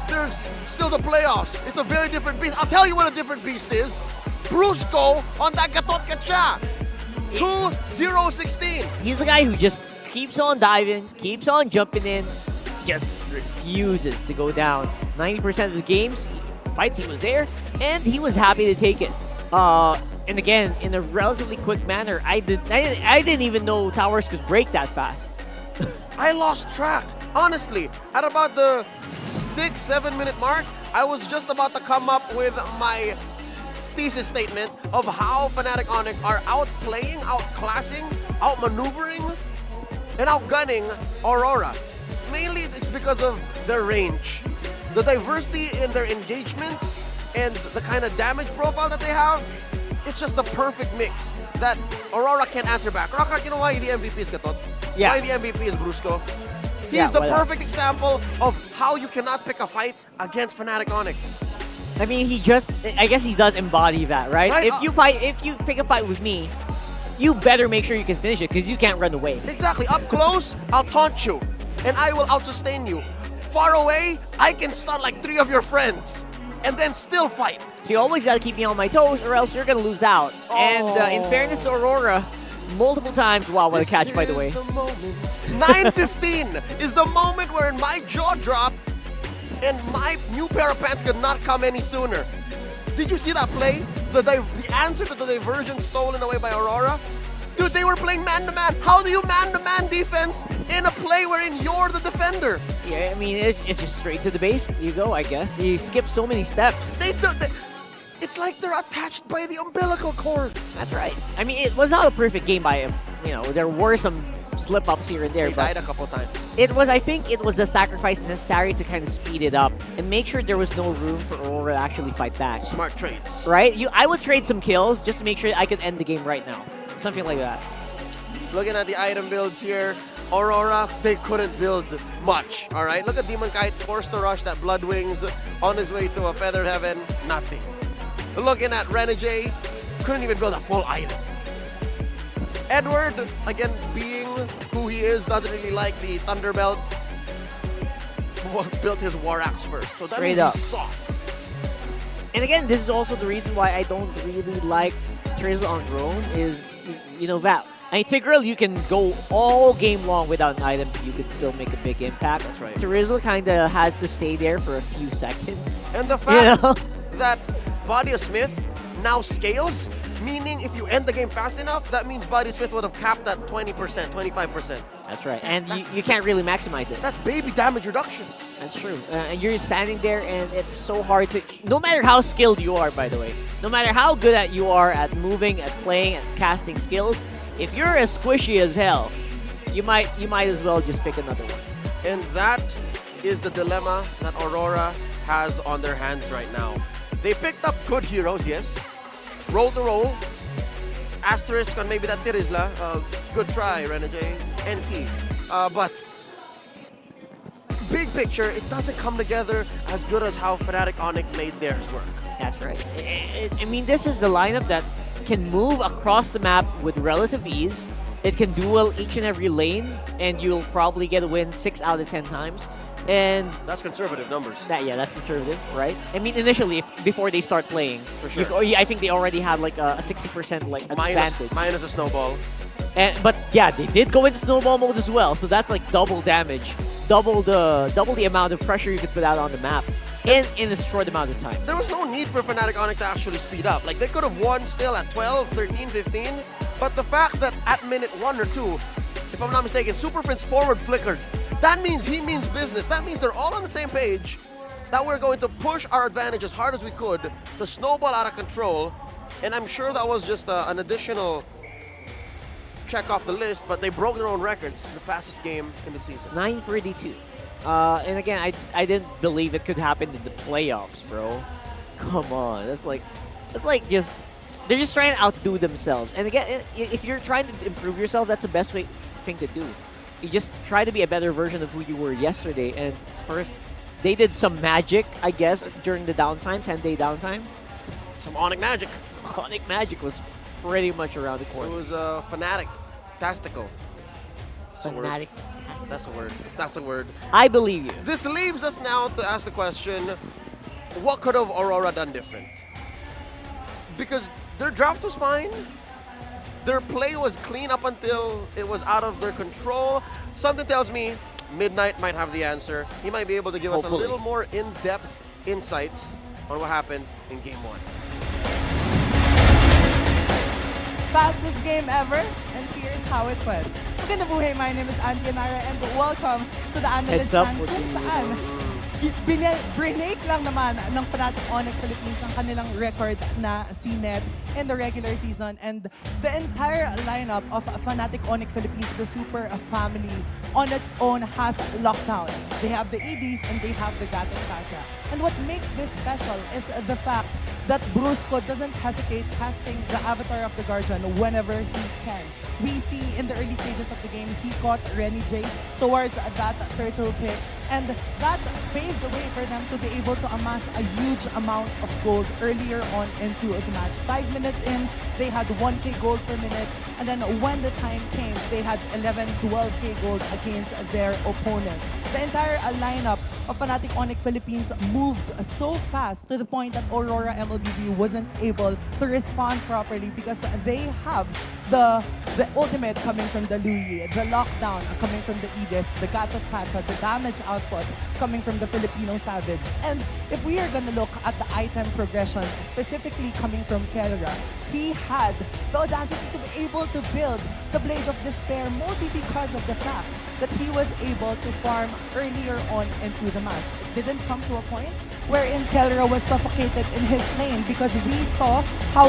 there's still the playoffs? It's a very different beast. I'll tell you what a different beast is. Brusco on that Gatot Katcha. 2-0-16. He's the guy who just keeps on diving, keeps on jumping in, just refuses to go down. 90% of the games, fights, he was there, and he was happy to take it. And again, in a relatively quick manner. I didn't even know towers could break that fast. I lost track. Honestly, at about the 6-7 minute mark, I was just about to come up with my thesis statement of how Fnatic Onic are outplaying, outclassing, outmaneuvering, and outgunning Aurora. Mainly it's because of their range. The diversity in their engagements and the kind of damage profile that they have, it's just the perfect mix that Aurora can answer back. Rockhart, you know why the MVP is Gatot? Yeah. Why the MVP is Brusco? He's the perfect example of how you cannot pick a fight against Fnatic Onic. I mean, I guess he does embody that, right? If you pick a fight with me, you better make sure you can finish it because you can't run away. Exactly. Up close, I'll taunt you and I will out-sustain you. Far away, I can stun like 3 of your friends and then still fight. So you always got to keep me on my toes or else you're going to lose out. And in fairness to Aurora, multiple times, wow, what a catch, by the way. 9:15 is the moment where my jaw dropped and my new pair of pants could not come any sooner. Did you see that play? The answer to the diversion stolen away by Aurora? Dude, they were playing man-to-man. How do you man-to-man defense in a play wherein you're the defender? Yeah, I mean, it's just straight to the base. You go, I guess. You skip so many steps. It's like they're attached by the umbilical cord. That's right. I mean, it was not a perfect game by, there were some slip-ups here and there. They died a couple times. I think it was a sacrifice necessary to kind of speed it up and make sure there was no room for Aurora to actually fight back. Smart trades. Right? I would trade some kills just to make sure I could end the game right now. Something like that. Looking at the item builds here, Aurora, they couldn't build much, all right? Look at Demon Kite, forced to rush that Blood Wings on his way to a Feathered Heaven, nothing. Looking at Renegade, couldn't even build a full item. Edward, again, being who he is, doesn't really like the Thunderbelt. Built his War Axe first, so that means he's soft. And again, this is also the reason why I don't really like Trizzle on drone is, that. I mean, Tigreal, you can go all game long without an item, you could still make a big impact. That's right. Trizzle kind of has to stay there for a few seconds. And the fact that Body of Smith now scales, meaning if you end the game fast enough, that means Body Smith would have capped at 20%, 25%. That's right. And you can't really maximize it. That's baby damage reduction. That's true. And you're standing there and it's so hard to... No matter how skilled you are, by the way, no matter how good at you are at moving, at playing, at casting skills, if you're as squishy as hell, you might as well just pick another one. And that is the dilemma that Aurora has on their hands right now. They picked up good heroes, yes. Roll to roll. Asterisk on maybe that Tirizla. Good try, Renegade. NT. But big picture, it doesn't come together as good as how Fnatic Onic made theirs work. That's right. I mean, this is a lineup that can move across the map with relative ease. It can duel each and every lane, and you'll probably get a win 6 out of 10 times. And that's conservative numbers. That's conservative, right? I mean, initially, before they start playing, for sure. I think they already had like a 60% like advantage. Minus a snowball. But yeah, they did go into snowball mode as well, so that's like double damage, double the amount of pressure you could put out on the map in a short amount of time. There was no need for Fnatic Onic to actually speed up. Like, they could have won still at 12, 13, 15, but the fact that at minute 1 or 2, if I'm not mistaken, Super Prince forward flickered. That means he means business. That means they're all on the same page, that we're going to push our advantage as hard as we could to snowball out of control. And I'm sure that was just an additional check off the list, but they broke their own records. The fastest game in the season. 9:42. And again, I didn't believe it could happen in the playoffs, bro. Come on, that's like just they're just trying to outdo themselves. And again, if you're trying to improve yourself, that's the best thing to do. You just try to be a better version of who you were yesterday. And first, they did some magic, I guess, during the downtime, 10-day downtime. Some Onic magic. Onic magic was pretty much around the corner. It was Fnatic Tastical. Fnatic. That's the word. That's the word. I believe you. This leaves us now to ask the question, what could have Aurora done different? Because their draft was fine. Their play was clean up until it was out of their control. Something tells me Midnight might have the answer. He might be able to give us a little more in-depth insights on what happened in Game 1. Fastest game ever, and here's how it went. Magandang buhay, my name is Andy Anara, and welcome to the analyst stand kung saan break lang naman ng Fnatic Onic Philippines ang kanilang record na CNET in the regular season, and the entire lineup of Fnatic Onic Philippines, the super family, on its own has lockdown. They have the ED and they have the Gato Kacha. And what makes this special is the fact that Brusco doesn't hesitate casting the Avatar of the Guardian whenever he can. We see in the early stages of the game, he caught Renny J towards that turtle pit, and that paved the way for them to be able to amass a huge amount of gold earlier on into the match. 5 minutes in, they had 1k gold per minute, and then when the time came, they had 11, 12k gold against their opponent. The entire lineup of Fnatic Onic Philippines moved so fast to the point that Aurora MLBB wasn't able to respond properly because they have the ultimate coming from the Louis, the lockdown coming from the Edith, the Gato Kacha, the damage output coming from the Filipino Savage. And if we are gonna look at the item progression, specifically coming from Kelra, he had the audacity to be able to build the Blade of Despair, mostly because of the fact that he was able to farm earlier on into the match. It didn't come to a point wherein Kelra was suffocated in his lane because we saw how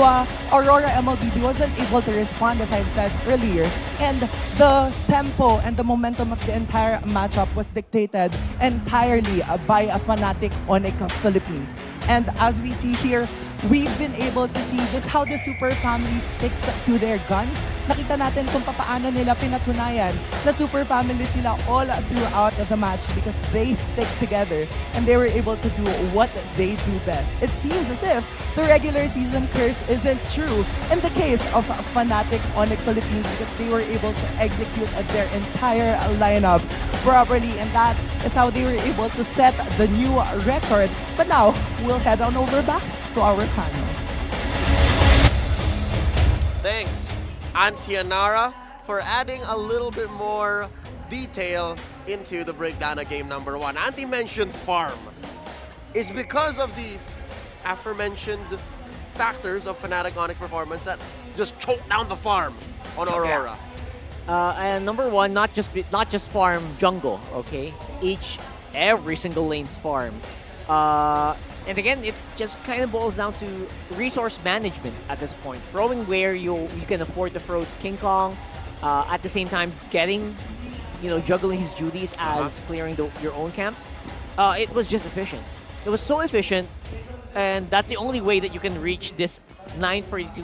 Aurora MLBB wasn't able to respond, as I've said earlier, and the tempo and the momentum of the entire matchup was dictated entirely by a Fnatic Onic Philippines. And as we see here, we've been able to see just how the super family sticks to their guns. Nakita natin kung paano nila pinatunayan na super family sila all throughout the match because they stick together and they were able to do what they do best. It seems as if the regular season curse isn't true in the case of Fnatic Onic Philippines because they were able to execute their entire lineup properly, and that is how they were able to set the new record. But now, we'll head on over back to our panel. Thanks, Antianara, for adding a little bit more detail into the breakdown of game number 1. Anti mentioned farm. It's because of the aforementioned factors of Fnatic Onic performance that just choked down the farm on Aurora. And number one, not just farm jungle, okay? Every single lane's farm. And again, it just kind of boils down to resource management at this point. Throwing where you can afford to throw King Kong, at the same time juggling his duties as clearing your own camps. It was just efficient. It was so efficient, and that's the only way that you can reach this 9:42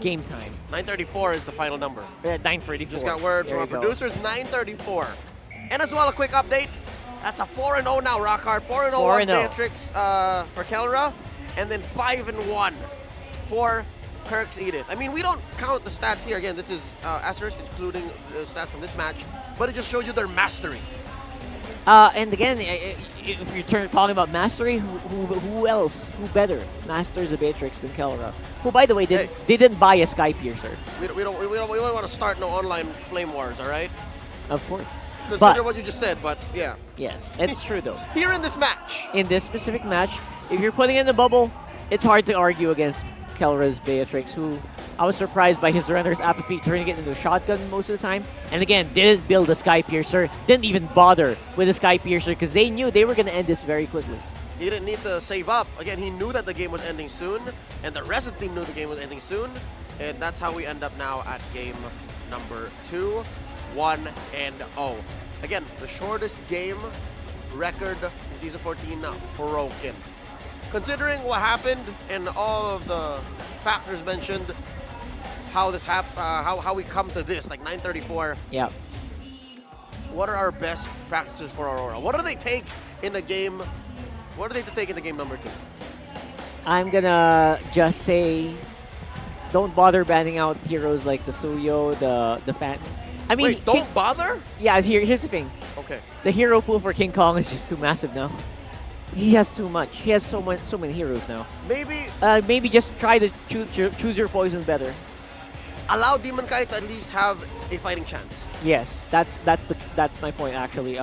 game time. 9:34 is the final number. 9:34. Just got word from our producers, 9:34. And as well, a quick update. That's a 4-0 now, Rockhard. 4-0 on Beatrix for Kelra, and then 5-1 for Kirk's Edith. I mean, we don't count the stats here. Again, this is asterisk, including the stats from this match, but it just shows you their mastery. And again, if you're talking about mastery, who else? Who better masters a Beatrix than Kelra? Who, by the way, didn't buy a Sky Piercer. We don't want to start no online flame wars, all right? Of course. Consider what you just said, but yeah. Yes, it's true though. Here in this match. In this specific match, if you're putting in the bubble, it's hard to argue against Kelra's Beatrix, who I was surprised by his runner's apathy turning it into a shotgun most of the time. And again, didn't build a Sky Piercer, didn't even bother with a Sky Piercer because they knew they were going to end this very quickly. He didn't need to save up. Again, he knew that the game was ending soon, and the rest of the team knew the game was ending soon. And that's how we end up now at game number 2, 1-0. Again, the shortest game record in Season 14 broken. Considering what happened and all of the factors mentioned, how this how we come to this, like 9:34. Yeah. What are our best practices for Aurora? What do they take in the game? What do they take in the game number 2? I'm gonna just say, don't bother banning out heroes like the Suyo, the Fan. I mean, wait, don't bother? Yeah, here's the thing. Okay. The hero pool for King Kong is just too massive now. He has too much. He has so many heroes now. Maybe just try to choose your poison better. Allow Demon Kite to at least have a fighting chance. Yes, that's my point actually.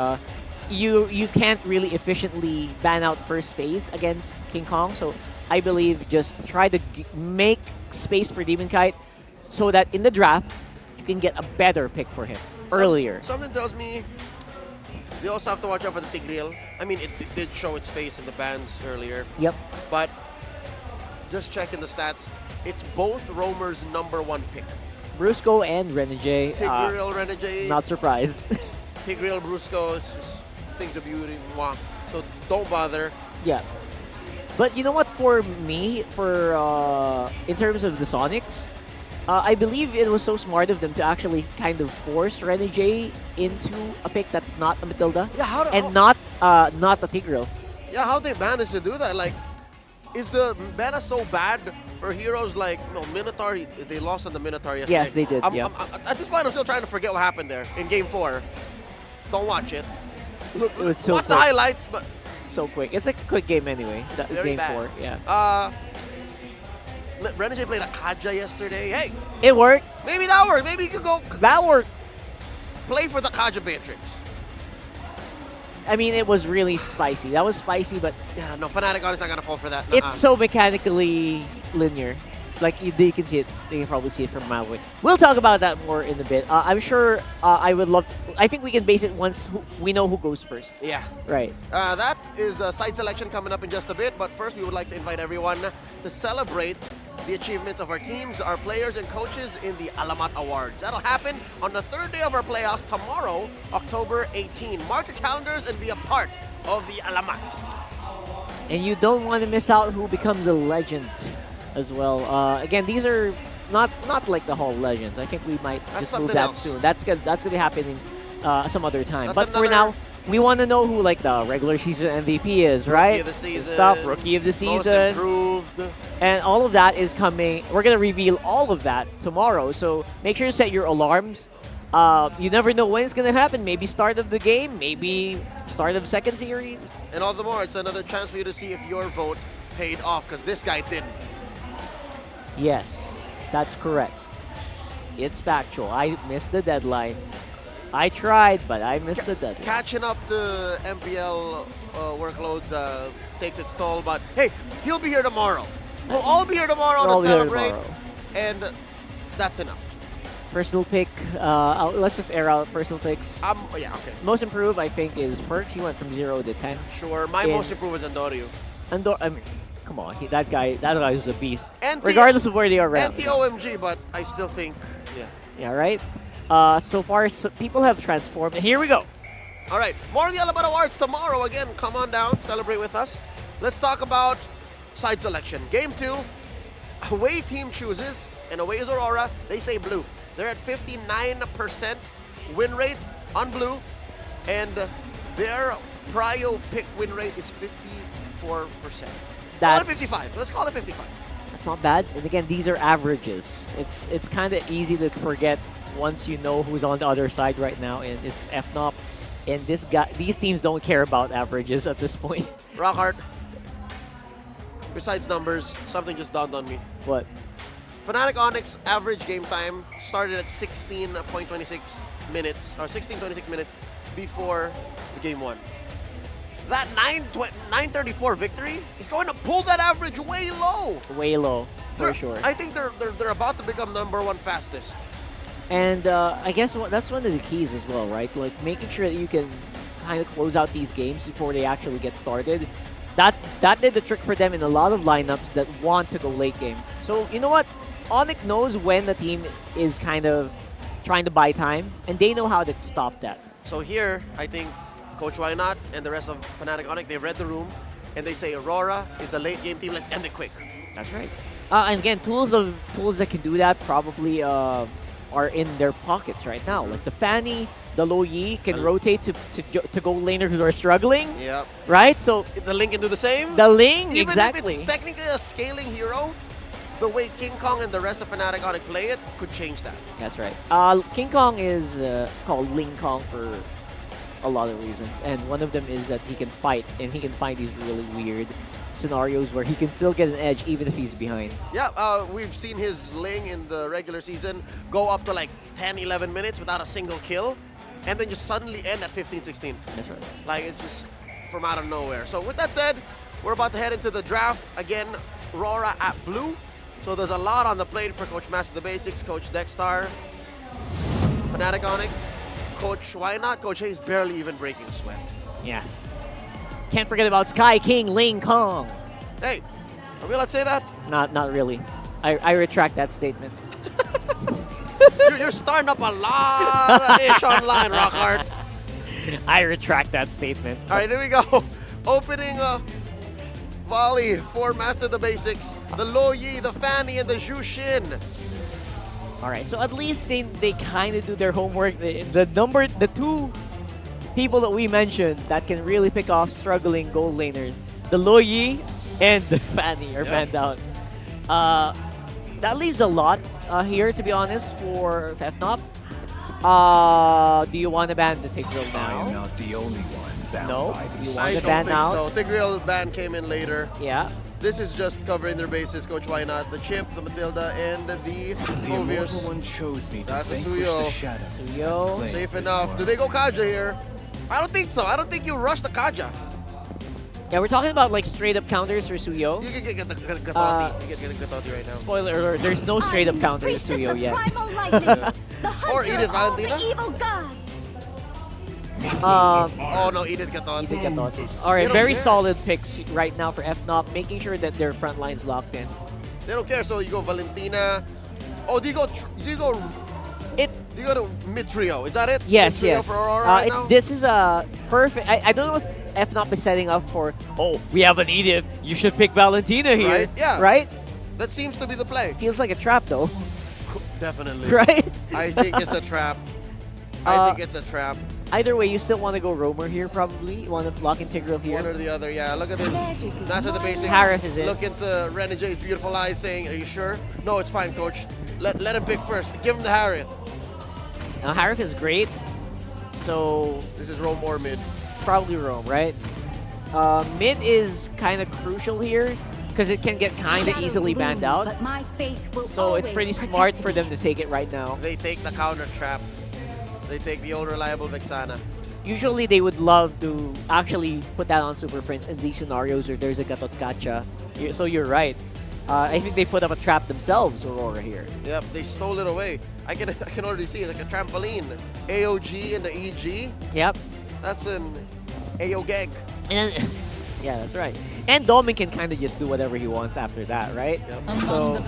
You can't really efficiently ban out first phase against King Kong, so I believe just try to make space for Demon Kite so that in the draft you can get a better pick for him earlier. Something tells me they also have to watch out for the Tigreal. I mean, it did show its face in the bans earlier. Yep. But just checking the stats, it's both Roamer's #1 pick. Brusco and Renegade. Tigreal, Renegade. Not surprised. Tigreal, Brusco, it's just things of beauty. Mwah. So don't bother. Yeah. But you know what, for me, in terms of the Sonics, I believe it was so smart of them to actually kind of force Renegade into a pick that's not a Matilda. Yeah, not a Tigreal. Yeah, how they managed to do that? Like, is the meta so bad for heroes like Minotaur? They lost on the Minotaur yesterday. Yes, they did. At this point, I'm still trying to forget what happened there in Game 4. Don't watch it. It was so watch quick. the highlights, but so quick. It's a quick game anyway. Very game bad. 4, yeah. Renegade played a Kaja yesterday. Hey, it worked. Maybe that worked. Maybe you could go. That worked. Play for the Kaja Beatrix. I mean, it was really spicy. That was spicy, but yeah, no, Fnatic Onic is not gonna fall for that. It's so mechanically linear. Like you can see it, they can probably see it from a mile away. We'll talk about that more in a bit. I'm sure I would love. I think we can base it once we know who goes first. Yeah. Right. That is a side selection coming up in just a bit. But first, we would like to invite everyone to celebrate the achievements of our teams, our players, and coaches in the Alamat Awards. That'll happen on the 3rd day of our playoffs tomorrow, October 18. Mark your calendars and be a part of the Alamat. And you don't want to miss out who becomes a legend as well. Again, these are not like the Hall of Legends. I think we might just move that soon. That's gonna be happening some other time. But for now, we want to know who like the regular season MVP is, right? Rookie of the season. Stuff, Rookie of the season. Most improved. And all of that is coming. We're gonna reveal all of that tomorrow. So make sure to set your alarms. You never know when it's gonna happen. Maybe start of the game, maybe start of second series. And all the more, it's another chance for you to see if your vote paid off, because this guy didn't. Yes, that's correct. It's factual. I missed the deadline. I tried, but I missed the deadline. Catching up to MPL workloads takes its toll, but hey, he'll be here tomorrow. We'll all be here tomorrow to celebrate, and that's enough. Personal pick, let's just air out personal picks. Yeah, okay. Most improved, I think, is Perks. He went from 0 to 10. Sure, my most improved is Andorio. I mean, come on, that guy was a beast. Regardless of where they are ranked. Anti-OMG, but I still think, yeah. Yeah, right? So far, people have transformed. And here we go. All right, more of the Alamat Awards tomorrow. Again, come on down, celebrate with us. Let's talk about side selection. Game 2, away team chooses, and away is Aurora. They say blue. They're at 59% win rate on blue, and their prio pick win rate is 54%. Call it 55. Let's call it 55. That's not bad. And again, these are averages. It's kind of easy to forget once you know who's on the other side right now, and it's FNOP. And these teams don't care about averages at this point. Rockhart, besides numbers, something just dawned on me. What? Fnatic Onyx average game time started at 16.26 minutes, or 16:26 minutes before the game 1. That 9:34 victory is going to pull that average way low. Way low, for sure. I think they're about to become #1 fastest. And I guess that's one of the keys as well, right? Like making sure that you can kind of close out these games before they actually get started. That did the trick for them in a lot of lineups that want to go late game. So you know what? Onic knows when the team is kind of trying to buy time, and they know how to stop that. So here, I think Coach Why Not and the rest of Fnatic Onic, they read the room, and they say Aurora is a late game team. Let's end it quick. That's right. And again, tools that can do that probably are in their pockets right now. Like the Fanny, the Low Yi can rotate to gold laners who are struggling. Yep. Right? So the Ling can do the same. The Ling, Even exactly. if it's technically a scaling hero, the way King Kong and the rest of Fnatic Onic play it could change that. That's right. King Kong is called Ling Kong for a lot of reasons, and one of them is that he can fight and he can find these really weird scenarios where he can still get an edge even if he's behind. Yeah, we've seen his Ling in the regular season go up to like 10, 11 minutes without a single kill, and then just suddenly end at 15, 16. That's right. Like, it's just from out of nowhere. So with that said, we're about to head into the draft. Again, RORA at blue. So there's a lot on the plate for Coach Master the Basics, Coach Dexstar, Fnatic Onic, Coach Why Not? Coach Hayes barely even breaking sweat. Yeah. Can't forget about Sky King Ling Kong. Hey, are we allowed to say that? Not really. I retract that statement. You're starting up a lot of ish online, Rockhart. I retract that statement. All right, here we go. Opening volley for Master the Basics. The Lo Yi, the Fanny, and the Zhu Xin. All right, so at least they kind of do their homework. The two people that we mentioned that can really pick off struggling gold laners, the Lo Yi and the Fanny are banned out. That leaves a lot here, to be honest, for FNOP. Do you want to ban the Tigreal now? I am not the only one bound No? by You these. want I to don't ban think now? so. Tigreal ban came in later. Yeah. This is just covering their bases, Coach Why Not? The Chip, the Matilda, and the The Mobius. immortal one chose me to That's a vanquish Suyo. the shadows. Suyo. Claim Safe this enough. Do they go Kaja here? I don't think so. I don't think you rush the Kaja. Yeah, we're talking about like straight up counters for Suyo. You can get the Gatoti. You can get the Gatoti right now. Spoiler alert, there's no straight up counters to Suyo yet. Or Edith Valentina. Oh no, Edith Gatoti. All right, They don't very care. solid picks right now for FNOP, making sure that their front line's locked in. They don't care. So you go Valentina. Oh, do you go to mid trio? Is that it? Yes, Mid-trio yes. For Aurora right now? This is a perfect. I don't know if FNOP is setting up for. Oh, we have an Edith. You should pick Valentina here. Right? Yeah. Right. That seems to be the play. Feels like a trap though. Definitely. Right? I think it's a trap. I think it's a trap. Either way, you still want to go Roamer here, probably. You want to block Integral here. One or the other, yeah. Look at this. That's what the basics. Harif is it. Look into Renegades' beautiful eyes saying, are you sure? No, it's fine, coach. Let him pick first. Give him the Harith. Now, Harif is great. So... This is Rome or mid. Probably Rome, right? Mid is kind of crucial here because it can get kind of easily banned out. So it's pretty smart for them to take it right now. They take the counter trap. They take the old reliable Vexana. Usually they would love to actually put that on Super Prince in these scenarios where there's a Gatot Gacha. So you're right. I think they put up a trap themselves, Aurora here. Yep, they stole it away. I can already see it, like a trampoline. AOG and the EG. Yep. That's an AO gag. And yeah, that's right. And Domin can kind of just do whatever he wants after that, right? Yep. So,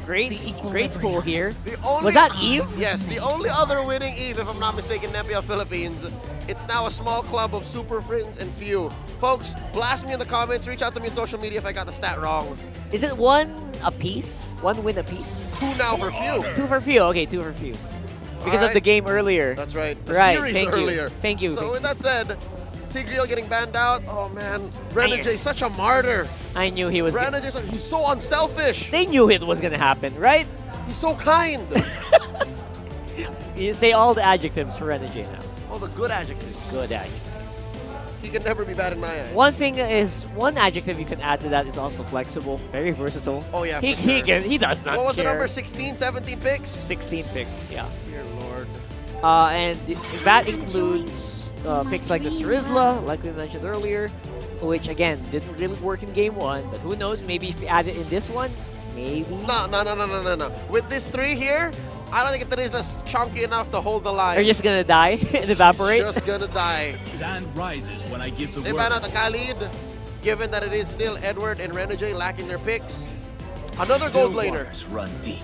great pull here. Was that Eve? Yes, the only other winning Eve, if I'm not mistaken, in MPL Philippines. It's now a small club of Super Friends and few. Folks, blast me in the comments. Reach out to me on social media if I got the stat wrong. Is it one apiece? One win apiece? 2 now for few. 2 for few. Okay, 2 for few. Because of the game earlier. That's right. The right. series Thank earlier. You. Thank you. So with that said, Tigreal getting banned out. Oh man, Renegade such a martyr. I knew he was. Renegade, he's so unselfish. They knew it was gonna happen, right? He's so kind. You say all the adjectives for Renegade now. Oh, the good adjective. Good adjective. He can never be bad in my eyes. One adjective you can add to that is also flexible, very versatile. Oh yeah, he does not. What was the care. number? 16, 17 picks? 16 picks, yeah. Dear Lord. And that includes picks like the Terizla, like we mentioned earlier, which again didn't really work in game 1, but who knows? Maybe if you add it in this one, maybe. No. With this 3 here, I don't think Terizla's chunky enough to hold the line. They're just gonna die and evaporate. Just gonna die. Sand rises when I give the They word. ban out the Khalid, given that it is still Edward and Renegade lacking their picks. Another gold laner. Run deep.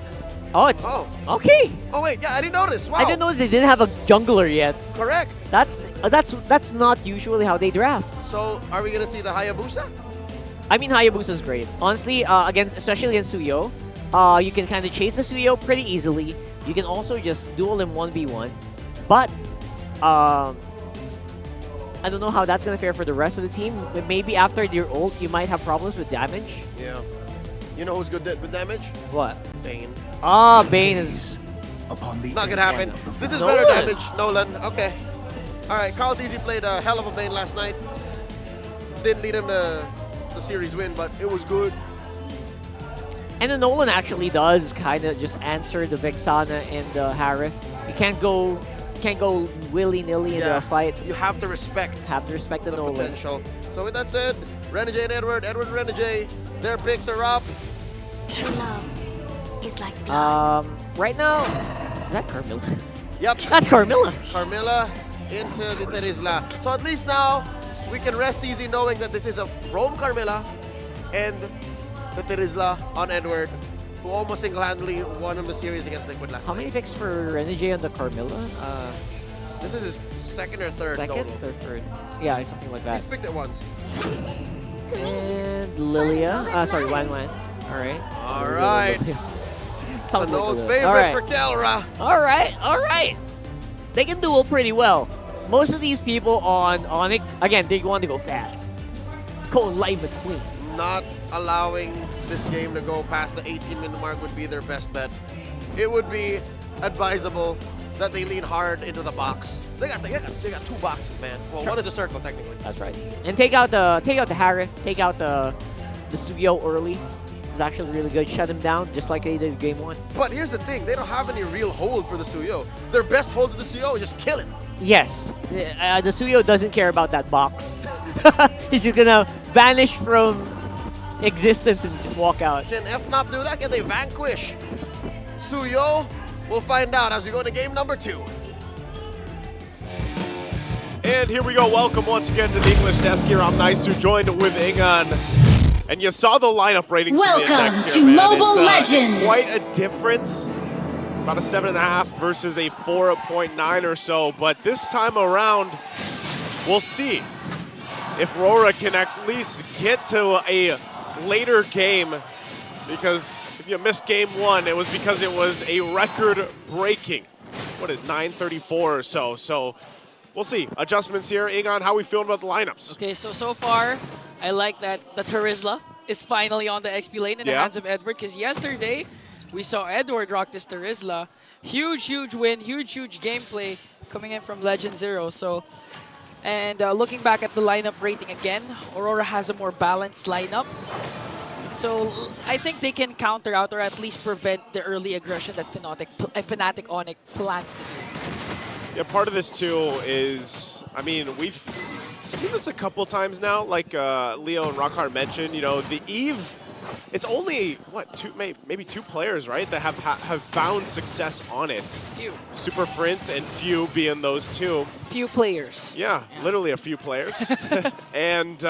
Oh, it's okay. Oh wait, yeah, I didn't notice. Wow. I didn't notice they didn't have a jungler yet. Correct. That's not usually how they draft. So are we gonna see the Hayabusa? I mean, Hayabusa's great. Honestly, especially against Suyo, you can kind of chase the Suyo pretty easily. You can also just duel him 1v1. But I don't know how that's gonna fare for the rest of the team. Maybe after your ult, you might have problems with damage. Yeah. You know who's good with damage? What? Bane. Ah, Bane is not gonna happen. This is Nolan. better damage, Nolan. Okay. All right, Carl DZ played a hell of a Bane last night. Didn't lead him to the series win, but it was good. And the Nolan actually does kind of just answer the Vexana and the Harith. You can't go willy-nilly into a fight. You have to respect. The Nolan. Potential. So with that said, Renegade and Edward and Renegade, their picks are up. True love is like Right now, is that Carmilla? Yep. That's Carmilla. Carmilla into the Terizla. So at least now, we can rest easy knowing that this is a Rome Carmilla and the Terizla on Edward, who almost single-handedly won in the series against Liquid last How night. many picks for Renegade on the Carmilla? This is his second or third Second total. or third? Yeah, something like that. He's picked it once. And Lilia. Sorry, Wan. All right. All right. Sounds An like old Lilia. favorite All right. for Kelra. All right. They can duel pretty well. Most of these people on Onic, again, they want to go fast. Go live and clean. Not allowing this game to go past the 18-minute mark would be their best bet. It would be advisable that they lean hard into the box. They got 2 boxes, man. Well, one is a circle technically. That's right. And take out the Harith, take out the Suyo early. It's actually really good. Shut him down just like they did in game 1. But here's the thing, they don't have any real hold for the Suyo. Their best hold to the Suyo is just kill it. Yes, the Suyo doesn't care about that box. He's just gonna vanish from existence and just walk out. Can FNOP do that? Can they vanquish Suyo? We'll find out as we go to game number 2. And here we go. Welcome once again to the English desk here. I'm Naisu, joined with Ingan. And you saw the lineup ratings. Welcome to to Mobile Legends. It's quite a difference. About a 7.5 versus a 4.9 or so. But this time around, we'll see if RORA can at least get to a later game. Because if you missed game 1, it was because it was a record-breaking, 934 or so. So we'll see. Adjustments here. Ingan, how are we feeling about the lineups? Okay, so far, I like that the Terizla is finally on the XP lane in the hands of Edward, because yesterday we saw Edward rock this Terizla. Huge win, huge gameplay coming in from Legend Zero. So, and looking back at the lineup rating again, Aurora has a more balanced lineup. So I think they can counter out or at least prevent the early aggression that Fnatic Onic plans to do. Yeah, part of this too is, I mean, we've seen this a couple times now, like Leo and Rockhard mentioned, the Eve, it's only, maybe 2 players, right, that have found success on it. Few. Super Prince and Few being those 2. Few players. Yeah, literally a few players. And,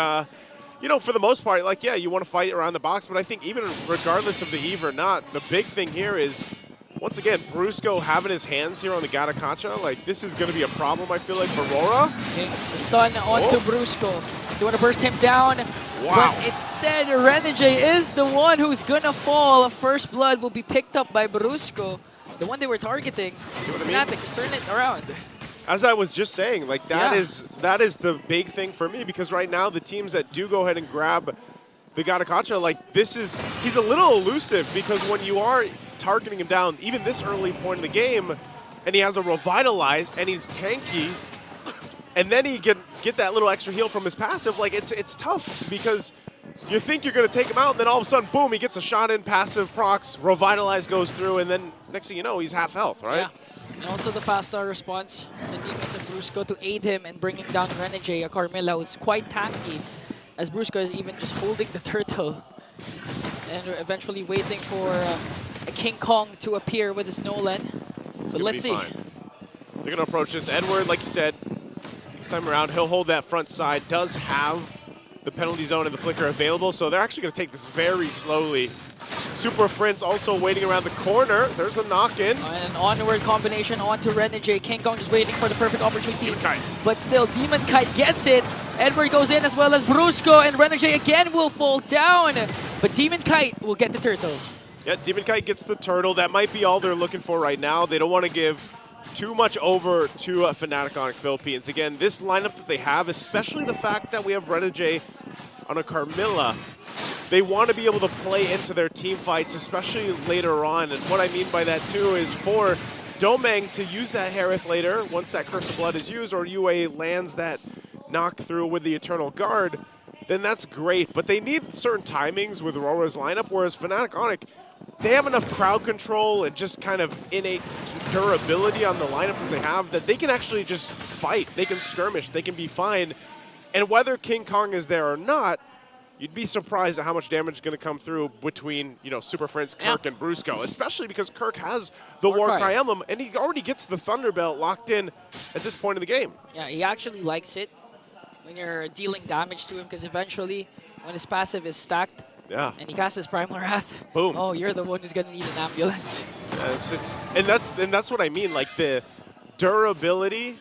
for the most part, you want to fight around the box, but I think even regardless of the Eve or not, the big thing here is, once again, Brusco having his hands here on the Gatakacha, this is going to be a problem, I feel like, for RORA. Okay, stun onto Brusco. They want to burst him down. Wow. But instead, Renegade is the one who's going to fall. First blood will be picked up by Brusco, the one they were targeting. Fnatic is turning it around. As I was just saying, that is the big thing for me, because right now the teams that do go ahead and grab the Gatakacha, he's a little elusive, because when you are targeting him down, even this early point in the game, and he has a Revitalize, and he's tanky, and then he get that little extra heal from his passive, like it's tough because you think you're going to take him out, and then all of a sudden, boom, he gets a shot in, passive procs, Revitalize goes through, and then next thing you know, he's half health, right? Yeah. And also the fast star response, the teammates of Brusco to aid him in bringing down Renegade, a Carmilla who's quite tanky, as Brusco is even just holding the turtle and eventually waiting for a King Kong to appear with his Nolan. So let's see. Fine. They're going to approach this. Edward, like you said, this time around, he'll hold that front side, does have the penalty zone and the flicker available, so they're actually going to take this very slowly. Super Prince also waiting around the corner. There's a knock-in. An onward combination onto Renegade. King Kong just waiting for the perfect opportunity. But still, Demon Kite gets it. Edward goes in as well as Brusco, and Renegade again will fall down. But Demon Kite will get the turtle. Yeah, Demon Kite gets the turtle. That might be all they're looking for right now. They don't want to give too much over to Fnatic Onic Philippines. Again, this lineup that they have, especially the fact that we have Renegade on a Carmilla, they want to be able to play into their team fights, especially later on. And what I mean by that, too, is for Domeng to use that Harith later, once that Curse of Blood is used, or UA lands that knock through with the Eternal Guard, then that's great. But they need certain timings with Aurora's lineup, whereas Fnatic Onic, they have enough crowd control and just kind of innate durability on the lineup that they have that they can actually just fight. They can skirmish. They can be fine. And whether King Kong is there or not, you'd be surprised at how much damage is going to come through between, you know, Super Prince, Kirk, and Brusco, especially because Kirk has the Warcry emblem, and he already gets the Thunderbelt locked in at this point in the game. Yeah, he actually likes it when you're dealing damage to him, because eventually, when his passive is stacked, and he casts his Primal Wrath, boom. Oh, you're the one who's going to need an ambulance. Yeah, and that's what I mean, like the durability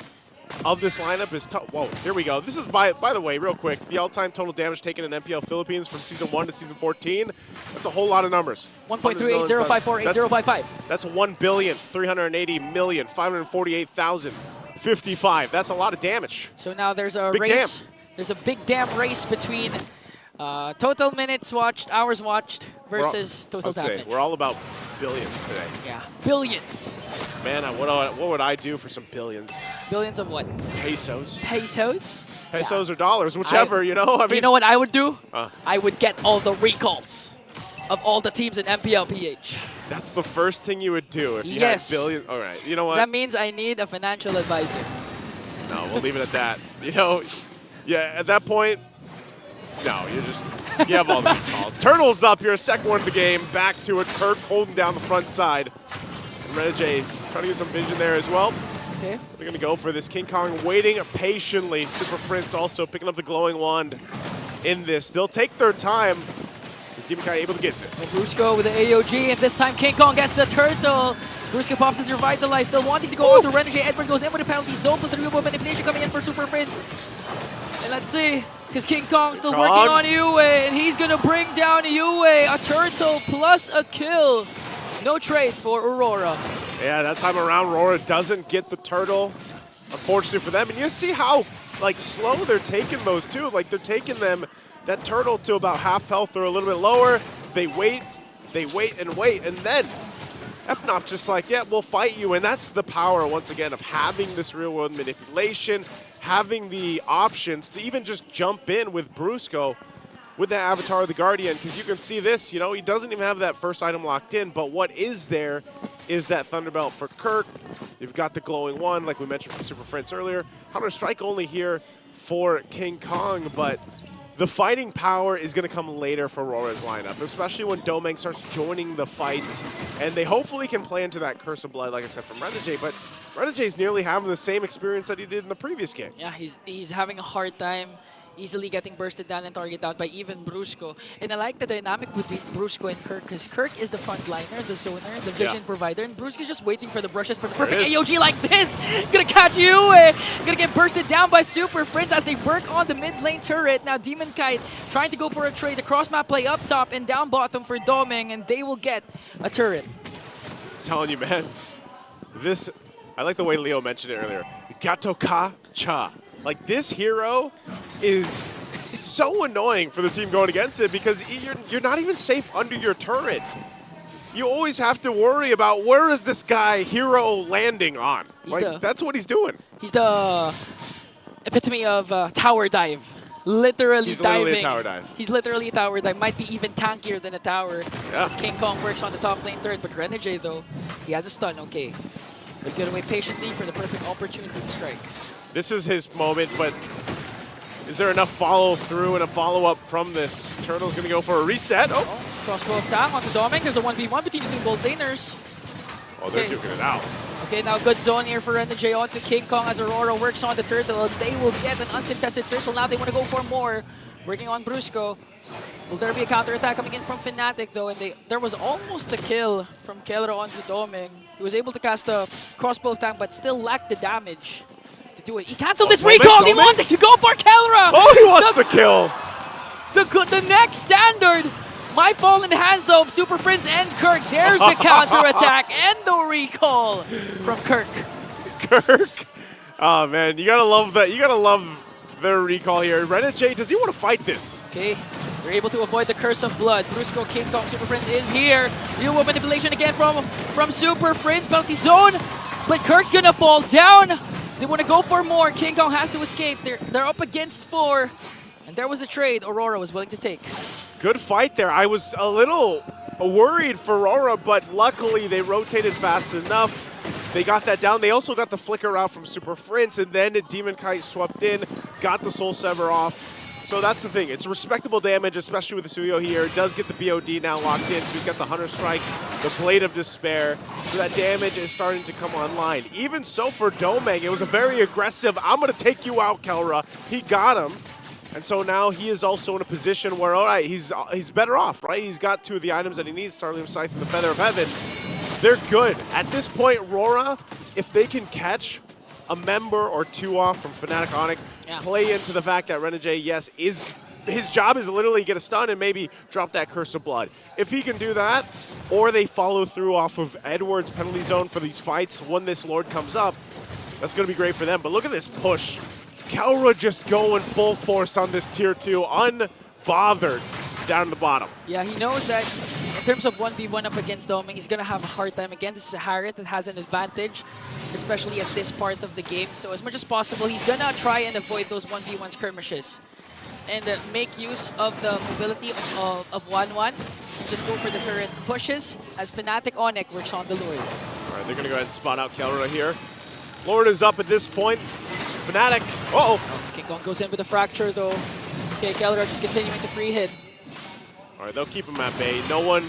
of this lineup is tough. Whoa, here we go. This is, by the way, real quick, the all-time total damage taken in MPL Philippines from Season 1 to Season 14. That's a whole lot of numbers. 1.380548055. That's 1,380,548,055. That's a lot of damage. So now there's a big race. Damn. There's a big damn race between total minutes watched, hours watched, versus total damage. We're all about billions today. Yeah, billions. Man, what would I do for some billions? Billions of what? Pesos. Pesos? Pesos or dollars, whichever, you know? I mean, you know what I would do? I would get all the recalls of all the teams in MPL PH. That's the first thing you would do if you had billions. All right, you know what? That means I need a financial advisor. No, we'll leave it at that. You know, yeah, at that point, no, you have all the recalls. Turtles up here, second one of the game. Back to it. Kirk holding down the front side. And Renegade trying to get some vision there as well. Okay. They're going to go for this. King Kong waiting patiently. Super Prince also picking up the glowing wand in this. They'll take their time. Is Demon Kite able to get this? Brusco with the AOG, and this time King Kong gets the turtle. Brusco pops his Revitalize, still wanting to go over to Renegade. Edward goes in with a penalty zone, plus the removal manipulation coming in for Super Prince. And let's see, because King Kong's still working on Yue, and he's going to bring down Yue. A turtle plus a kill. No trades for Aurora. Yeah, that time around, Aurora doesn't get the turtle, unfortunately for them. And you see how like slow they're taking those too. Like they're taking them, that turtle to about half health or a little bit lower. They wait, and wait, and then FNOP just like, yeah, we'll fight you. And that's the power, once again, of having this real-world manipulation, having the options to even just jump in with Brusco with the Avatar of the Guardian, because you can see this, you know, he doesn't even have that first item locked in, but what is there is that Thunderbelt for Kirk. You've got the glowing one, like we mentioned from Super Prince earlier. Counter-Strike only here for King Kong, but the fighting power is going to come later for Aurora's lineup, especially when Domeng starts joining the fights, and they hopefully can play into that Curse of Blood, like I said, from Renegade, but Renegade's nearly having the same experience that he did in the previous game. Yeah, he's having a hard time easily getting bursted down and targeted out by even Brusco. And I like the dynamic between Brusco and Kirk, because Kirk is the frontliner, the zoner, the vision provider, and Brusco's just waiting for the brushes for the perfect AOG like this. Gonna catch you, gonna get bursted down by Super Prince as they work on the mid lane turret. Now Demon Kite trying to go for a trade, a cross map play up top and down bottom for Domeng, and they will get a turret. I'm telling you, man, this, I like the way Leo mentioned it earlier. Gato ka cha. Like, this hero is so annoying for the team going against it, because you're not even safe under your turret. You always have to worry about where is this guy hero landing on. Like, that's what he's doing. He's the epitome of tower dive. Literally He's diving. literally a tower dive. He's literally a tower dive. Might be even tankier than a tower. Yeah. As King Kong works on the top lane turret. But Renegade though, he has a stun, okay. But he's gonna wait patiently for the perfect opportunity to strike. This is his moment, but is there enough follow through and a follow up from this? Turtle's gonna go for a reset. Oh, Crossbow of Tang onto Doming. There's a 1v1 between the two gold laners. oh, they're duking it out. Okay, now good zone here for Renegade onto King Kong as Aurora works on the turtle. They will get an uncontested turtle. Now they want to go for more. Working on Brusco. Will there be a counterattack coming in from Fnatic though? And there was almost a kill from Kelra onto Doming. He was able to cast a crossbow tank but still lacked the damage to do it. He canceled this recall! He wanted to go for Kelra! Oh, he wants the kill! The next standard! My fallen hands though of Super Prince and Kirk. There's the counterattack and the recall from Kirk. Kirk! Oh man, you gotta love that. You gotta love their recall here. Renegade, does he want to fight this? Okay, they're able to avoid the curse of blood. Brusco, King Kong, Super Prince is here. Real world manipulation again from Super Prince. Bounty zone, but Kirk's gonna fall down. They want to go for more. King Kong has to escape. They're up against 4. And there was a trade Aurora was willing to take. Good fight there. I was a little worried for Aurora, but luckily they rotated fast enough. They got that down. They also got the flicker out from Super Prince, and then Demon Kite swept in, got the Soul Sever off. So that's the thing. It's respectable damage, especially with the Suyo here. It does get the BOD now locked in, so he's got the Hunter Strike, the Blade of Despair. So that damage is starting to come online. Even so for Domeng, it was a very aggressive, I'm going to take you out, Kelra. He got him. And so now he is also in a position where, all right, he's better off, right? He's got 2 of the items that he needs, Starlium Scythe and the Feather of Heaven. They're good. At this point, RORA, if they can catch a member or 2 off from Fnatic Onic, play into the fact that Renegade, yes, his job is literally get a stun and maybe drop that Curse of Blood. If he can do that, or they follow through off of Edward's penalty zone for these fights when this Lord comes up, that's going to be great for them. But look at this push. Kelra just going full force on this tier 2, unbothered down the bottom. Yeah, he knows that in terms of 1v1 up against Doming, he's going to have a hard time. Again, this is a Harriet that has an advantage, especially at this part of the game. So as much as possible, he's going to try and avoid those 1v1 skirmishes and make use of the mobility of 1-1 and just go for the turret pushes as Fnatic Onic works on the Lord. All right, they're going to go ahead and spot out Kelra here. Lord is up at this point. Fnatic, uh-oh. King Kong goes in with a fracture though. Okay, Kelra just continuing to free hit. All right, they'll keep him at bay. No one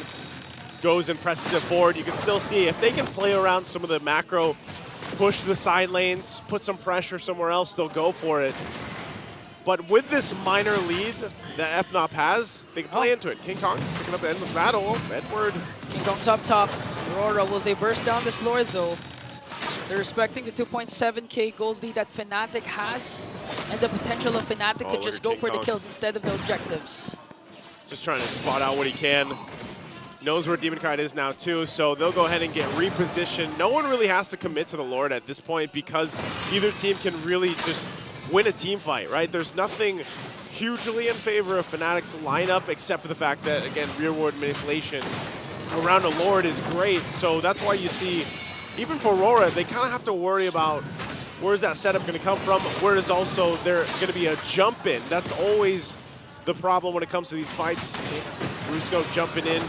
goes and presses it forward. You can still see if they can play around some of the macro, push to the side lanes, put some pressure somewhere else, they'll go for it. But with this minor lead that FNOP has, they can play into it. King Kong picking up the endless battle. Edward. King Kong's up top. Aurora, will they burst down this Lord though? They're respecting the 2.7k gold lead that Fnatic has and the potential of Fnatic to just go for the kills instead of the objectives. Just trying to spot out what he can. Knows where Demon Kite is now too, so they'll go ahead and get repositioned. No one really has to commit to the Lord at this point because either team can really just win a team fight, right? There's nothing hugely in favor of Fnatic's lineup except for the fact that, again, rearward manipulation around a Lord is great. So that's why you see, even for Aurora, they kind of have to worry about where's that setup going to come from, where is also there going to be a jump in. That's always the problem when it comes to these fights. Brusco jumping in.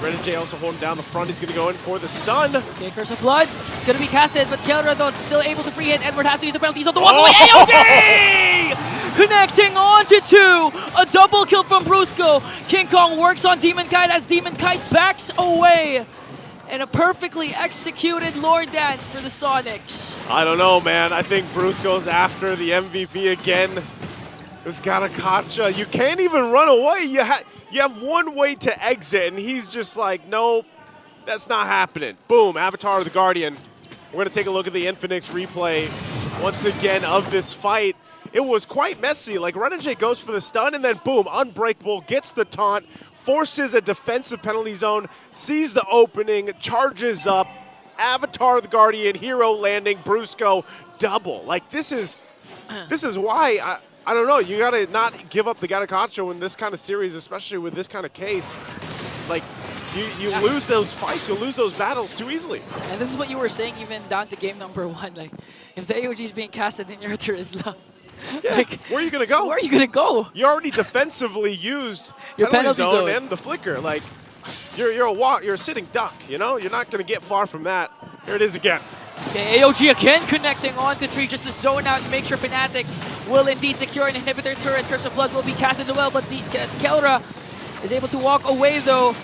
Renegade also holding down the front. He's going to go in for the stun. Okay, Curse of Blood. Going to be casted, but Kelra though still able to free hit. Edward has to use the penalties on the one-way AOD! Connecting on to 2. A double kill from Brusco. King Kong works on Demon Kite as Demon Kite backs away. And a perfectly executed Lord Dance for the Sonics. I don't know, man. I think Brusco's after the MVP again. It's Garakacha. You can't even run away. You have one way to exit, and he's just like, nope, that's not happening. Boom, Avatar of the Guardian. We're going to take a look at the Infinix replay once again of this fight. It was quite messy. Like, Renegade goes for the stun, and then boom, Unbreakable gets the taunt, forces a defensive penalty zone, sees the opening, charges up, Avatar of the Guardian, hero landing, Brusco, double. Like, this is why I don't know, you gotta not give up the Garakacho in this kind of series, especially with this kind of case. Like, you lose those fights, you lose those battles too easily. And this is what you were saying even down to game number 1. Like, if the AOG is being casted in your Terizla, Yeah, where are you gonna go? Where are you gonna go? You already defensively used Your penalty zone and the flicker. Like you're a sitting duck. You know, you're not gonna get far from that. Here it is again. Okay, AOG again connecting onto 3 just to zone out and make sure Fnatic will indeed secure an inhibitor turret. Curse of Blood will be casted as well, but the Kelra is able to walk away though.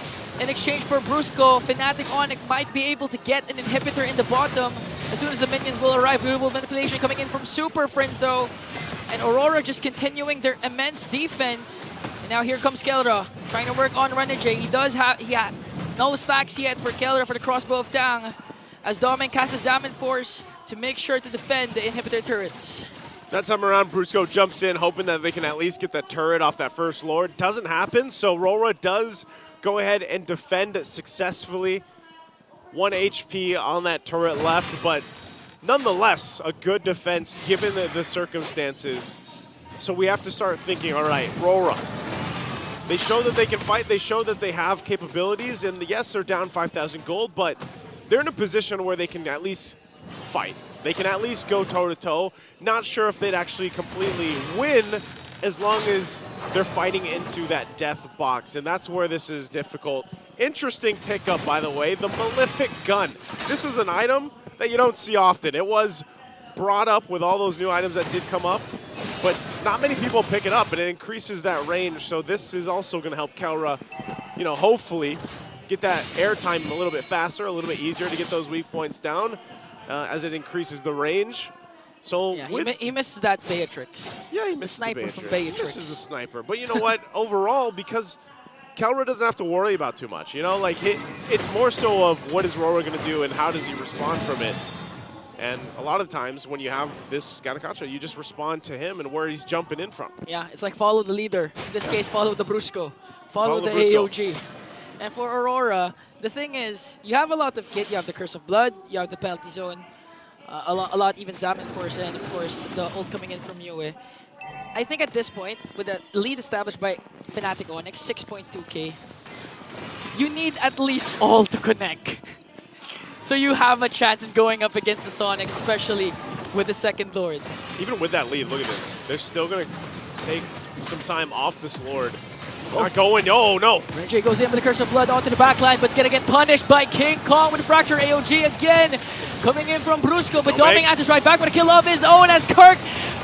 In exchange for Brusco, Fnatic Onic might be able to get an inhibitor in the bottom as soon as the minions will arrive. Beautiful manipulation coming in from Super Friends though. And Aurora just continuing their immense defense. And now here comes Kelra, trying to work on Renegade. He had no stacks yet for Kelra for the crossbow of Tang, as Domin casts a Zaman Force to make sure to defend the inhibitor turrets. That time around, Brusco jumps in, hoping that they can at least get that turret off that first Lord. Doesn't happen, so RORA does go ahead and defend successfully. 1 HP on that turret left, but nonetheless, a good defense given the circumstances. So we have to start thinking, all right, RORA. They show that they can fight, they show that they have capabilities, and yes, they're down 5,000 gold, but they're in a position where they can at least fight. They can at least go toe-to-toe. Not sure if they'd actually completely win as long as they're fighting into that death box, and that's where this is difficult. Interesting pickup, by the way, the Malefic Gun. This is an item that you don't see often. It was brought up with all those new items that did come up, but not many people pick it up, and it increases that range, so this is also going to help Kelra, you know, hopefully get that airtime a little bit faster, a little bit easier to get those weak points down as it increases the range. So yeah, he misses that Beatrix. Yeah, he misses the sniper the from Beatrix. He misses the sniper. But you know what? Overall, because Kelra doesn't have to worry about too much. You know, like it's more so of what is RORA going to do and how does he respond from it. And a lot of times when you have this Ganakacha, you just respond to him and where he's jumping in from. Yeah, it's like follow the leader. In this case, follow the Brusco. Follow the Brusco. AOG. And for Aurora, the thing is, you have a lot of kit. You have the Curse of Blood, you have the Penalty Zone, a lot even Zaman Force, and of course the ult coming in from Yue. I think at this point, with the lead established by Fnatic Onic, 6.2k, you need at least all to connect. So you have a chance in going up against the Sonic, especially with the second Lord. Even with that lead, look at this. They're still going to take some time off this Lord. Not going, oh no. Renegade goes in with the Curse of Blood onto the backline, but gonna get punished by King Kong with the Fracture. AOG again coming in from Brusco, but Doming answers right back with a kill of his own as Kirk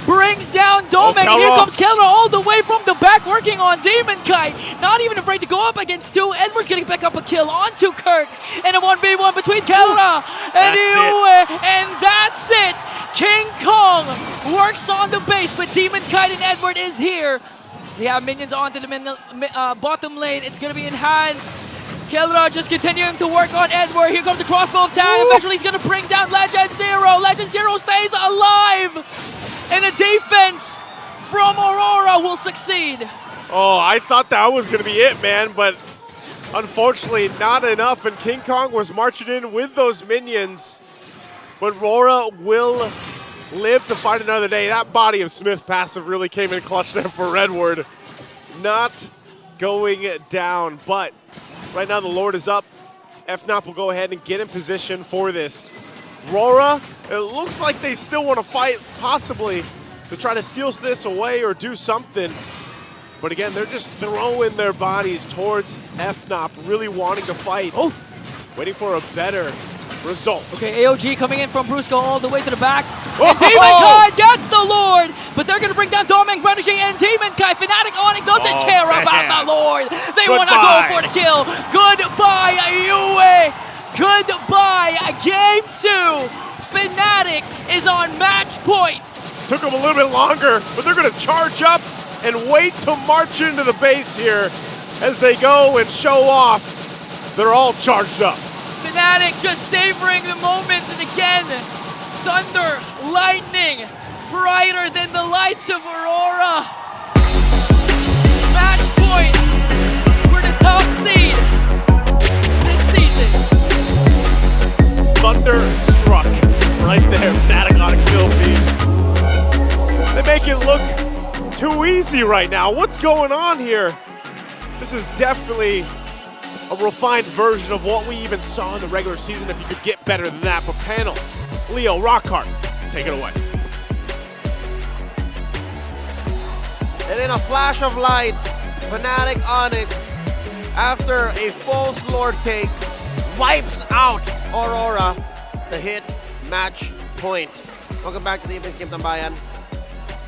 brings down Doming. Here comes Kelra all the way from the back, working on Demon Kite. Not even afraid to go up against 2. Edward getting back up a kill onto Kirk. And a 1v1 between Kelra and Yue. And that's it. King Kong works on the base, but Demon Kite and Edward is here. They have minions onto the bottom lane. It's going to be enhanced. Kelra just continuing to work on Edward. Here comes the crossbow of Tang. Eventually he's going to bring down Legend Zero. Legend Zero stays alive. And the defense from Aurora will succeed. Oh, I thought that was going to be it, man. But unfortunately, not enough. And King Kong was marching in with those minions. But Aurora will live to fight another day. That body of Smith passive really came in clutch there for Redward. Not going down, but right now the Lord is up. FNOP will go ahead and get in position for this. RORA, it looks like they still want to fight, possibly, to try to steal this away or do something. But again, they're just throwing their bodies towards FNOP, really wanting to fight. Oh, waiting for a better result. Okay, AOG coming in from Brusco all the way to the back. And Demon Kai gets the Lord, but they're going to bring down Doming, Renegade, and Demon Kai. Fnatic Onic doesn't care about the Lord. They want to go for the kill. Goodbye, Yue. Goodbye, Game 2. Fnatic is on match point. Took them a little bit longer, but they're going to charge up and wait to march into the base here as they go and show off. They're all charged up. Fnatic just savoring the moments, and again, thunder, lightning, brighter than the lights of Aurora. Match point for the top seed this season. Thunder struck right there, Fnatic Onic Philippines. They make it look too easy right now. What's going on here? This is definitely a refined version of what we even saw in the regular season, if you could get better than that. But panel, Leo, Rockhart, take it away. And in a flash of light, Fnatic Onic, after a false Lord take, wipes out Aurora to hit match point. Welcome back to the evening's Game Tambayan.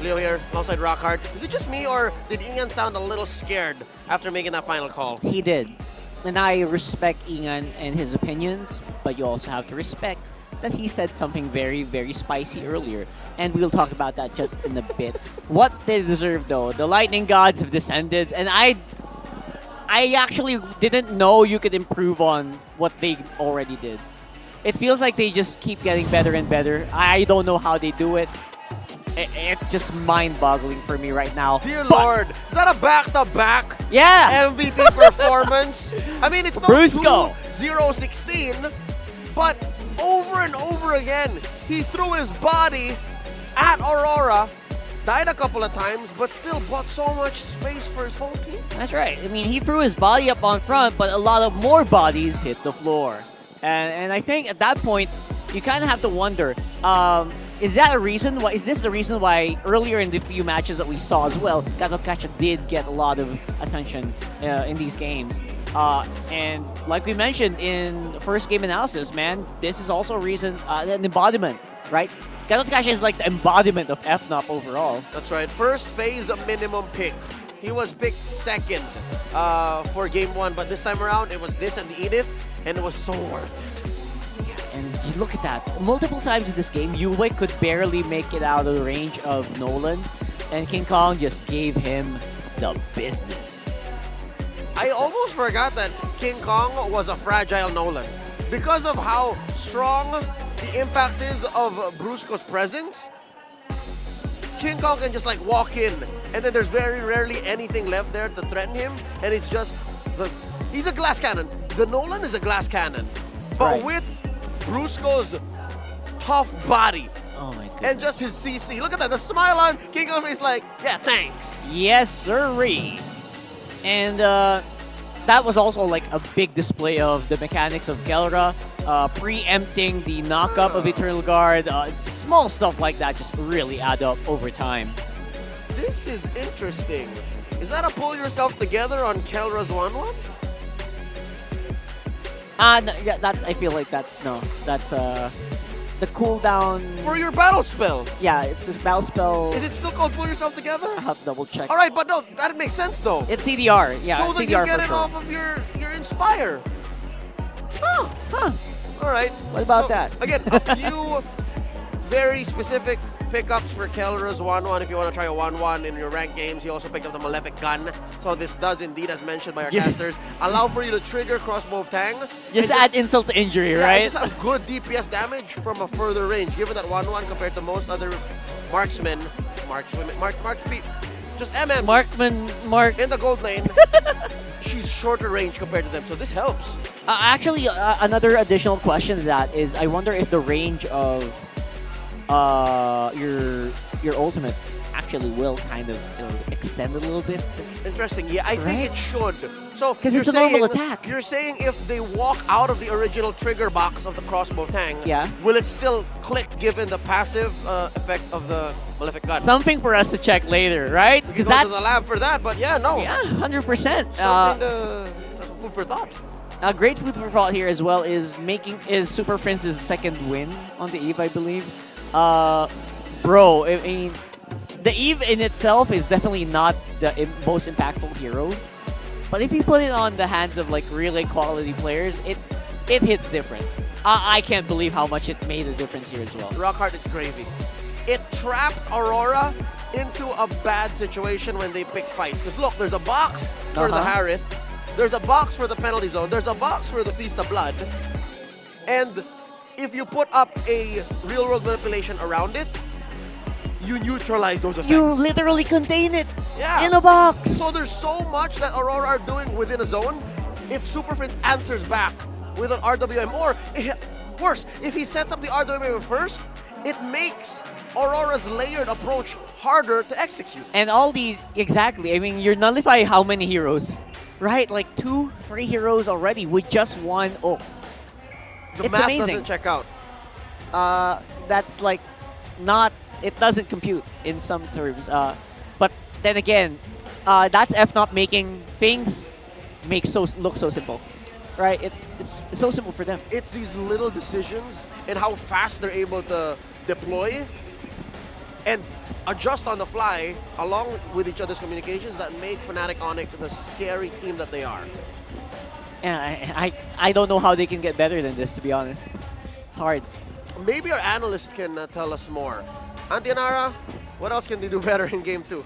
Leo here, alongside Rockhart. Is it just me, or did Ingan sound a little scared after making that final call? He did. And I respect Ingan and his opinions, but you also have to respect that he said something very, very spicy earlier. And we'll talk about that just in a bit. What they deserve, though, the Lightning Gods have descended, and I actually didn't know you could improve on what they already did. It feels like they just keep getting better and better. I don't know how they do it. It's just mind-boggling for me right now. Dear Lord, is that a back-to-back MVP performance? I mean, it's not Brusco. 0-16, but over and over again, he threw his body at Aurora, died a couple of times, but still bought so much space for his whole team. That's right. I mean, he threw his body up on front, but a lot of more bodies hit the floor. And I think at that point, you kind of have to wonder, is that a reason? Why is this the reason why earlier in the few matches that we saw as well, Gato did get a lot of attention in these games? And like we mentioned in the first game analysis, man, this is also a reason, an embodiment, right? Gato is like the embodiment of FNOP overall. That's right. First phase, a minimum pick. He was picked second for game 1, but this time around, it was this and the Edith, and it was so worth it. And you look at that. Multiple times in this game, Yue could barely make it out of the range of Nolan, and King Kong just gave him the business. I almost forgot that King Kong was a fragile Nolan. Because of how strong the impact is of Brusco's presence, King Kong can just like walk in, and then there's very rarely anything left there to threaten him, and it's just he's a glass cannon. The Nolan is a glass cannon, but with Brusco's tough body. Oh my goodness. And just his CC. Look at that, the smile on King Kong is like, yeah, thanks. Yes, sirree. And that was also like a big display of the mechanics of Kelra, preempting the knockup of Eternal Guard. Small stuff like that just really add up over time. This is interesting. Is that a pull yourself together on Kelra's 1-1? No, yeah, that I feel like that's the cooldown for your battle spell. Yeah, it's a battle spell. Is it still called pull yourself together? I'll have to double check. All right, but no, that makes sense though. It's CDR, yeah, so CDR that you get for it sure. off of your Inspire. Huh. All right. What about that? Again, a few very specific pickups for Kelra's 1-1 if you want to try a 1-1 in your ranked games. He also picked up the Malefic Gun. So this does indeed, as mentioned by our casters, allow for you to trigger crossbow of Tang. Just add insult to injury, right? Just have good DPS damage from a further range. Given that 1-1 compared to most other marksmen, just MM. Mark. In the gold lane, she's shorter range compared to them, so this helps. Actually, another additional question to that is, I wonder if the range of your ultimate actually will kind of extend a little bit. Interesting. Yeah, I think it should. So because it's a normal attack. You're saying if they walk out of the original trigger box of the crossbow Tang, yeah, will it still click given the passive effect of the Malefic Gun? Something for us to check later, right? Because that's to the lab for that, but yeah, no. Yeah, 100%. Something food for thought. A great food for thought here as well is Super Prince's second win on the Eve, I believe. Bro, I mean, the Eve in itself is definitely not the most impactful hero, but if you put it on the hands of like really quality players, it hits different. I can't believe how much it made a difference here as well. Rockhart, it's gravy. It trapped Aurora into a bad situation when they pick fights. Because look, there's a box for the Harith, there's a box for the penalty zone, there's a box for the Feast of Blood, and if you put up a real-world manipulation around it, you neutralize those effects. You literally contain it in a box. So there's so much that Aurora are doing within a zone. If Super Prince answers back with an RWM, or worse, if he sets up the RWM first, it makes Aurora's layered approach harder to execute. And all these, exactly. I mean, you nullify how many heroes, right? Like 2-3 heroes already with just one ult. The it's math amazing. doesn't check out. That's like not, it doesn't compute in some terms. But then again, that's FNOP making things look so simple, right? It's so simple for them. It's these little decisions and how fast they're able to deploy and adjust on the fly along with each other's communications that make Fnatic Onic the scary team that they are. And I don't know how they can get better than this, to be honest. It's hard. Maybe our analyst can tell us more. Auntie Nara, what else can they do better in Game 2?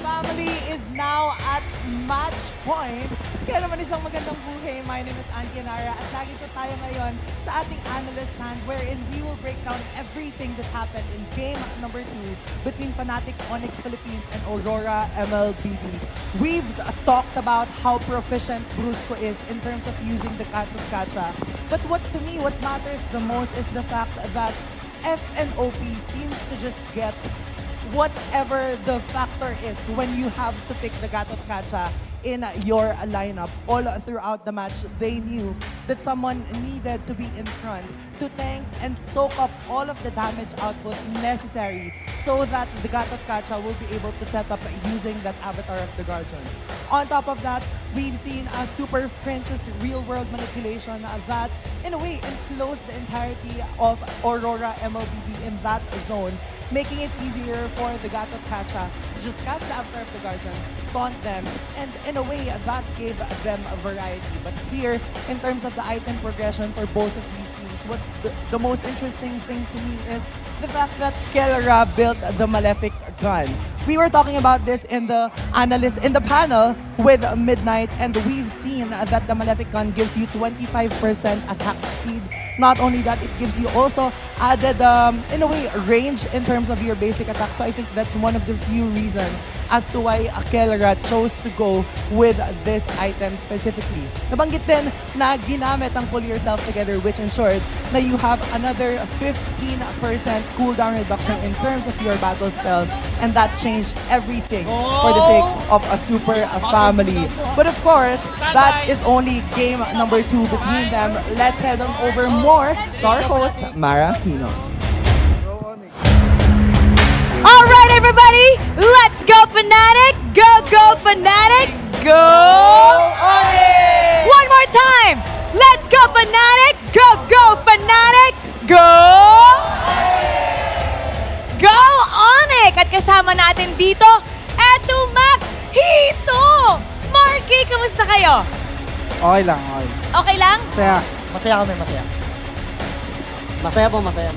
Family is now at match point. Kaya naman isang magandang buhay. My name is Auntie Nara at nandito tayo ngayon sa ating analyst hand wherein we will break down everything that happened in game number 2 between Fnatic Onic Philippines and Aurora MLBB. We've talked about how proficient Brusco is in terms of using the Kacha. But what matters the most is the fact that FNOP seems to just get whatever the factor is when you have to pick the Gatot Kacha in your lineup. All throughout the match, they knew that someone needed to be in front to tank and soak up all of the damage output necessary so that the Gatot Kacha will be able to set up using that avatar of the Guardian. On top of that, we've seen a Super Princess real-world manipulation that, in a way, enclosed the entirety of Aurora MLBB in that zone, making it easier for the Gatot Kacha to just cast the avatar of the Guardian, taunt them, and in a way, that gave them a variety. But here, in terms of the item progression for both of these teams, what's the most interesting thing to me is the fact that Kelra built the Malefic gun. We were talking about this in the panel with Midnight, and we've seen that the Malefic gun gives you 25% attack speed. Not only that, it gives you also added, in a way, range in terms of your basic attack. So I think that's one of the few reasons as to why Kelra chose to go with this item specifically. Nabanggit din na ginamit ang Pull Yourself Together, which ensured na you have another 15% cooldown reduction in terms of your battle spells, and that changed everything for the sake of a super family. But of course, that is only game number 2 between them. Let's head on over more to our host, Mara Kino. All right, everybody, let's go Fnatic! Go Fnatic! Go Onic! One more time! Let's go Fnatic! Go Fnatic! Go Go Onic! At kasama natin dito, eto Max, Hito! Marky, kamusta kayo? Okay lang, okay. Okay lang? Masaya. Masaya kami, masaya. Masaya po, masaya.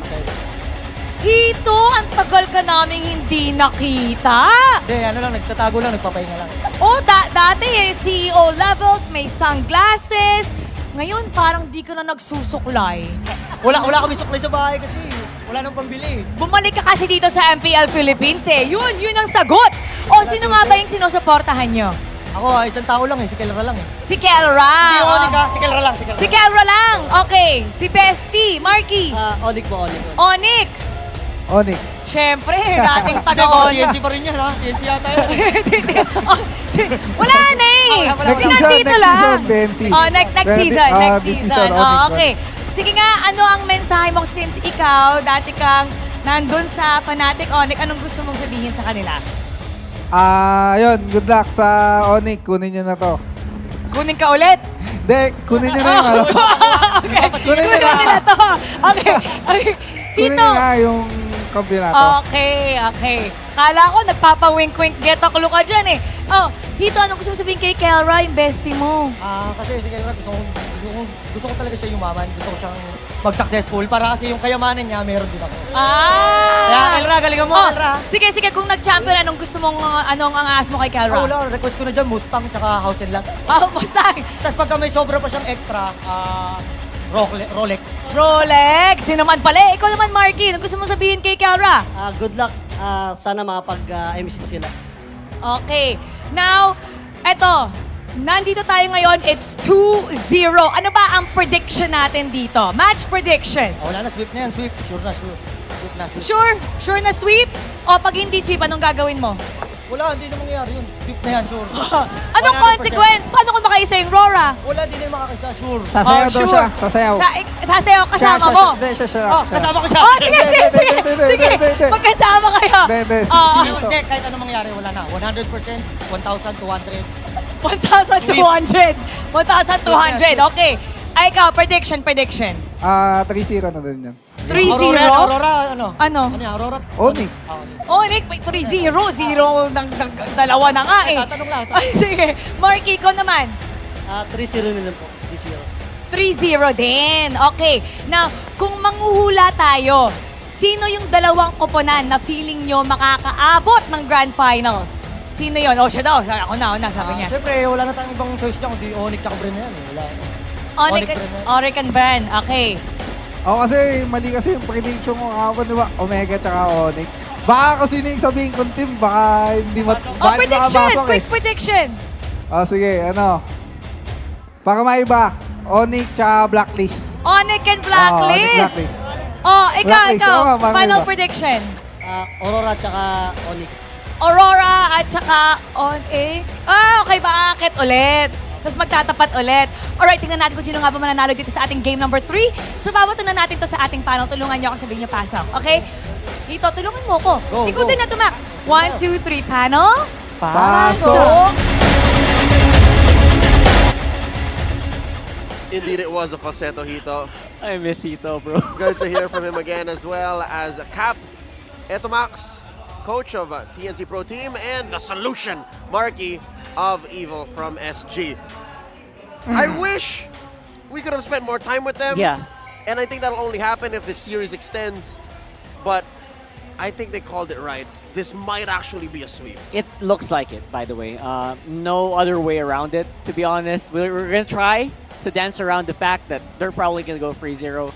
Hito, ang tagal ka naming hindi nakita. Hindi, ano lang, nagtatago lang, nagpapahinga lang. Oh, dati CEO levels, may sunglasses. Ngayon, parang di ka na nagsusuklay. Wala kami suklay sa bahay kasi wala nang pambili. Bumalik ka kasi dito sa MPL Philippines eh. Yun ang sagot. O, sino nga ba yung sinusuportahan nyo? Ako, isang tao lang eh, si Kelra lang eh. Si Kelra. Hindi, Onic ha, si Kelra lang. Si Kelra lang. Okay, si Bestie, Marky. Onic po, Onic. Onic. Onic. Siyempre, dating taga-Onic. TNC pa rin yan ha, TNC yata yan. Wala na eh. Next season, BNC. Oh, next season. Oh, okay. Sige nga, ano ang mensahe mo since ikaw, dati kang nandun sa Fnatic Onic, anong gusto mong sabihin sa kanila? Yun, good luck sa Onic, kunin nyo na to. Kunin ka ulit? Hindi, kunin nyo na yung ano. Okay, kunin nila to. Okay. Kunin nyo na yung kampiyonato. Okay. Kala ko nagpapa-wink-wink get a clue ka dyan eh. Oh, Hito, anong gusto mo sabihin kay Kelra, yung bestie mo? Kasi si Kelra, gusto ko talaga siya yumaman. Gusto ko siyang mag-successful para kasi yung kayamanan niya, meron din ako. Kaya Kelra, galingan mo, Kelra. Sige, kung nag-champion, anong gusto mong, anong ang aas mo kay Kelra? Wala, request ko na dyan, Mustang tsaka House and Lot. Mustang. Tapos pagka may sobra pa siyang extra, Rolex. Sino naman pala? Ikaw naman, Marky. Anong gusto mong sabihin kay Kelra? Good luck. Sana makapag-MC sila. Okay. Now, eto. Nandito tayo ngayon. It's 2-0. Ano ba ang prediction natin dito? Match prediction. Wala na, sweep na yan. Sweep. Sure na, sweep. Sure na sweep? O pag hindi sweep, anong gagawin mo? Wala, hindi na mangyayari yun. Sweep na yan, sure. Anong 100%. consequence? Paano kung makaisa yung RORA? Wala, hindi na yung makakaisa, sure. Sasayaw daw siya. Sasayaw. Sasayaw kasama mo? Hindi, siya. Kasama ko siya. Oh, sige. Sige, magkasama kayo. Hindi, kahit anong mangyari, wala na. 100%, 1,200. 1,200. 1,200, okay. Ay, ikaw, prediction. 3-0 na din yan. 3-0? Aurora, ano? Ano? Ano yan, Aurora? Onic. Onic, may 3-0. 0 ng dalawa na nga eh. Tatanong lang. Ay, sige. Marky, ikaw naman. 3-0 na lang po. 3-0 3-0. din. Okay. Now, kung manghuhula tayo, sino yung dalawang koponan na feeling nyo makakaabot ng Grand Finals? Sino yun? Siya daw. Ako na, sabi niya. Siyempre, wala na tayong ibang choice dyan, kundi Onic tsaka Bren na yan. Wala. Onic and Bren. Okay. Kasi mali kasi yung prediction ko kahapon, di ba? Omega tsaka Onic. Baka kung sino yung sabihin kong team, baka hindi Prediction! Quick prediction! Sige, para maiba, Onic tsaka Blacklist. Onic and Blacklist! Ikaw. Final prediction. Aurora tsaka Onic. Aurora at saka Onic. Okay, bakit ulit? Tapos magtatapat ulit. Alright, tingnan natin kung sino nga ba mananalo dito sa ating game number 3. So, babato na natin to sa ating panel. Tulungan niyo ako, sabihin niyo pasok. Okay? Dito, tulungan mo ko. Ikutin na to, Max. 1, 2, 3, panel. Pasok! Indeed, it was a falsetto Hito. I miss Hito, bro. Good to hear from him again, as well as Cap. Eto Max, coach of TNC Pro Team, and the solution, Marky of Evil from SG. I wish we could have spent more time with them. Yeah. And I think that'll only happen if the series extends. But I think they called it right. This might actually be a sweep. It looks like it, by the way. No other way around it, to be honest. We're going to try to dance around the fact that they're probably going to go 3-0.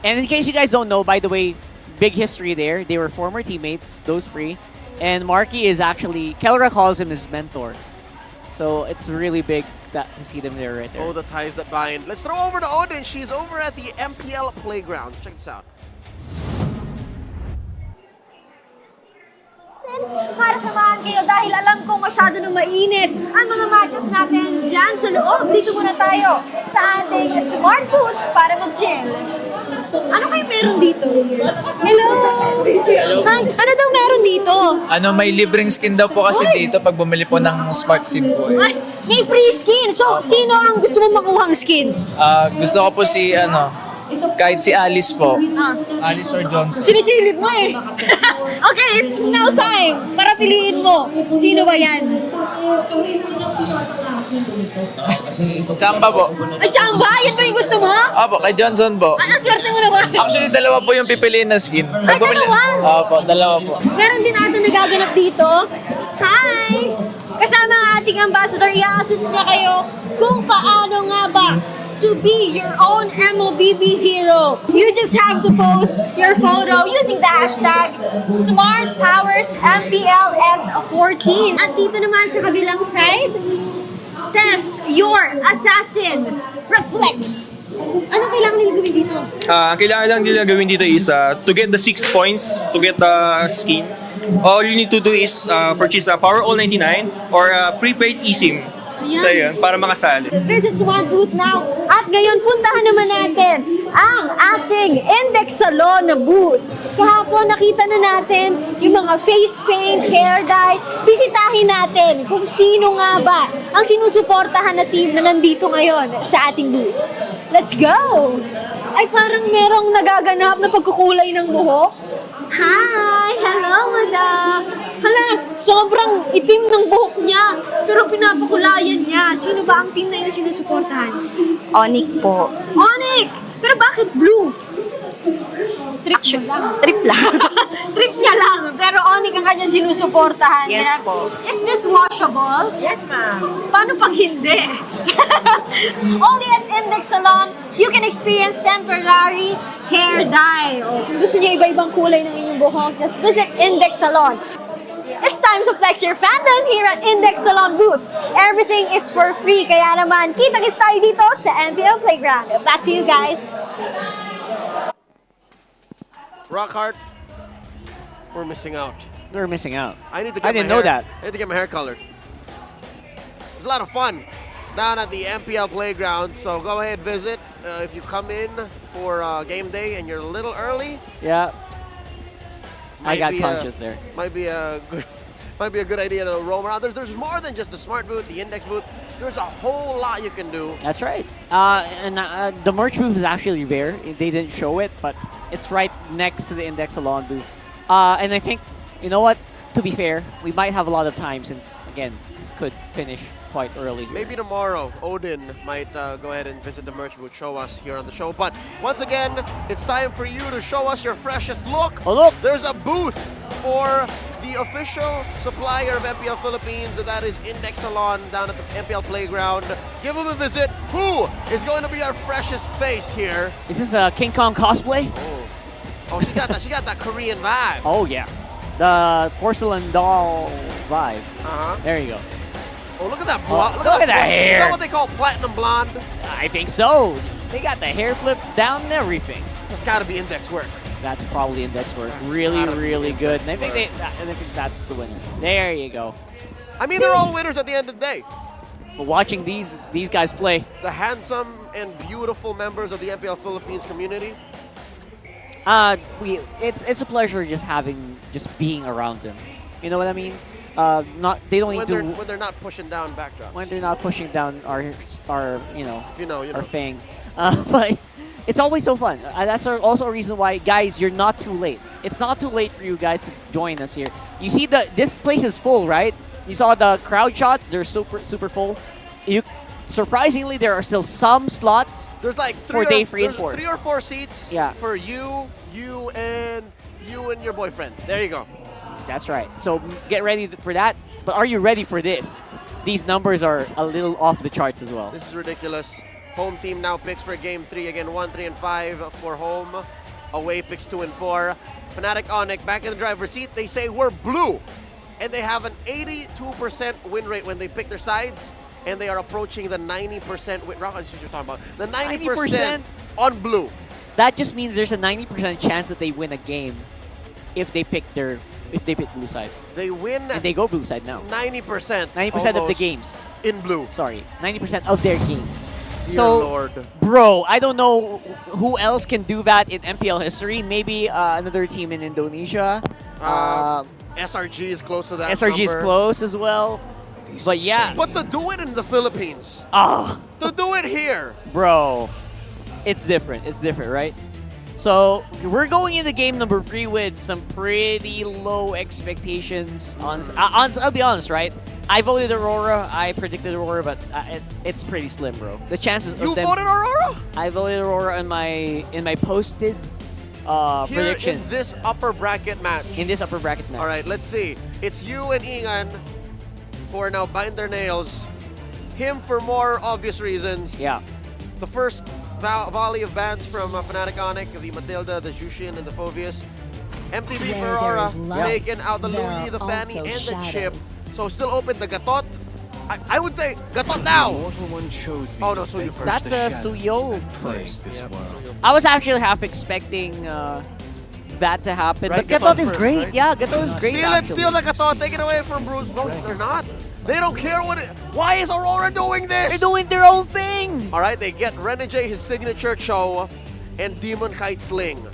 And in case you guys don't know, by the way, big history there. They were former teammates, those three. And Marky is actually, Kelra calls him his mentor. So it's really big to see them there right there. Oh, the ties that bind. Let's throw over to Odin. She's over at the MPL playground. Check this out. Para samahan kayo dahil alam kong masyado na mainit ang mga matches natin dyan sa loob. Dito muna tayo sa ating smart booth para mag-chill. Ano kayo meron dito? Hello! Hi! Ano daw meron dito? May libreng skin daw po kasi dito pag bumili po ng smart SIM po. Ay, may free skin! So, sino ang gusto mo makuhang skin? Gusto ko po kahit si Alice po. Alice or Johnson. Sinisilip mo eh. Okay, it's now time para piliin mo. Sino ba yan? Chamba po. Ay, Chamba? Yan ba yung gusto mo? Opo, kay Johnson po. Ay, ang swerte mo naman. Actually, dalawa po yung pipiliin na skin. Ay, dalawa? Opo, dalawa po. Meron din ata nagaganap dito. Hi! Kasama ang ating ambassador, i-assist niya kayo kung paano nga ba to be your own MLBB hero. You just have to post your photo using the hashtag SmartPowersMPLS14. At dito naman sa kabilang side, test your assassin reflex. Anong kailangan nila gawin dito? Ang kailangan lang nila gawin dito is to get the 6 points, to get the skin. All you need to do is purchase a Power All 99 or a prepaid eSIM. So yun, para makasali. Visit Smart Booth now. At ngayon, puntahan naman natin ang ating Index Salon na booth. Kahapon, nakita na natin yung mga face paint, hair dye. Bisitahin natin kung sino nga ba ang sinusuportahan na team na nandito ngayon sa ating booth. Let's go! Ay, parang merong nagaganap na pagkukulay ng buhok. Hi! Hello, madam! Hala, sobrang itim ng buhok niya, pero pinapakulayan niya. Sino ba ang team na yun sinusuportahan? Onic po. Onic! Pero bakit blue? Trip lang. Trip niya lang. Pero Onic ang kanyang sinusuportahan. Yes po. Is this washable? Yes, ma'am. Paano pag hindi? Only at Index Salon, you can experience temporary hair dye. O, kung gusto niyo iba-ibang kulay ng inyong buhok, just visit Index Salon. It's time to flex your fandom here at Index Salon booth. Everything is for free, kaya naman, kita-kits tayo dito sa MPL Playground. Back to you guys. Rockhart, we're missing out. they're missing out. I need to get I didn't my know hair, that. I need to get my hair colored. It was a lot of fun down at the MPL playground. So go ahead, visit. If you come in for game day and you're a little early, Yeah. I might got be conscious there. Might be a good. Might be a good idea to roam around. There's more than just the smart booth, the index booth. There's a whole lot you can do. That's right. The merch booth is actually there. They didn't show it, but it's right next to the Index Salon booth. And I think, you know what? To be fair, we might have a lot of time since, again, this could finish quite early here. Maybe tomorrow, Odin might go ahead and visit the merch booth, show us here on the show. But once again, it's time for you to show us your freshest look. Oh, look! There's a booth for the official supplier of MPL Philippines, and that is Index Salon down at the MPL playground. Give them a visit. Who is going to be our freshest face here? Is this a King Kong cosplay? Oh, she got that. She got that Korean vibe. Oh, yeah. The porcelain doll vibe. Uh-huh. There you go. Oh, look at that. Oh, look at that hair. Is that what they call platinum blonde? I think so. They got the hair flip down and everything. That's got to be Index work. That's probably Index work. That's Really, gotta be really good. And I Index think I think that's the winner. There you go. I mean, they're all winners at the end of the day. But watching these guys play, The handsome and beautiful members of the MPL Philippines community. it's a pleasure just being around them. You know what I mean? They don't need to When they're not pushing down backdrops. when they're not pushing down our you know know. our fangs. But it's always so fun. That's also a reason why, guys, you're not too late. It's not too late for you guys to join us here. You see this place is full, right? You saw the crowd shots; they're super full. Surprisingly, there are still some slots. There's like for day 3 and 4. 3 or 4 seats. Yeah. For you and your boyfriend. There you go. That's right. So get ready for that. But are you ready for this? These numbers are a little off the charts as well. This is ridiculous. Home team now picks for game 3 again. 1, 3, and 5 for home. Away picks 2 and 4. Fnatic Onic back in the driver's seat. They say we're blue, and they have an 82% win rate when they pick their sides, and they are approaching the 90% win. Rock, this is what you're talking about. The 90% on blue. That just means there's a 90% chance that they win a game if they pick blue side. They win. And they go blue side now. 90%. 90% of the games. In blue. Sorry, 90% of their games. Dear so, Lord. Bro, I don't know who else can do that in MPL history. Maybe another team in Indonesia. SRG is close to that SRG is number. close as well. But yeah. But to do it in the Philippines. To do it here. Bro, it's different. It's different, right? So we're going into game number 3 with some pretty low expectations. I'll be honest, right? I voted Aurora. I predicted Aurora, but it's pretty slim, bro. The chances of them. You voted Aurora? I voted Aurora in my posted Here prediction. in this upper bracket match. In this upper bracket match. All right, let's see. It's you and Ingan who are now biting their nails. Him for more obvious reasons. Yeah. The first volley of bans from Fnatic Onic, the Matilda, the Jushin, and the Phobius. MTV for Aurora, taking out the Louis, the Fanny, and the Chip. So still open the Gatot. I would say Gatot now. Oh no, Suyo first. That's a Suyo first. I was actually half expecting that to happen, Right, but Gatot Gatot is first, great. right? Yeah, Gatot is great. Steal it, actually. steal the Gatot, take it away from Bruce. No, they're not. They don't care what it. Why is Aurora doing this? They're doing their own thing. All right, they get Renegade his signature chow and Demon Kite Sling.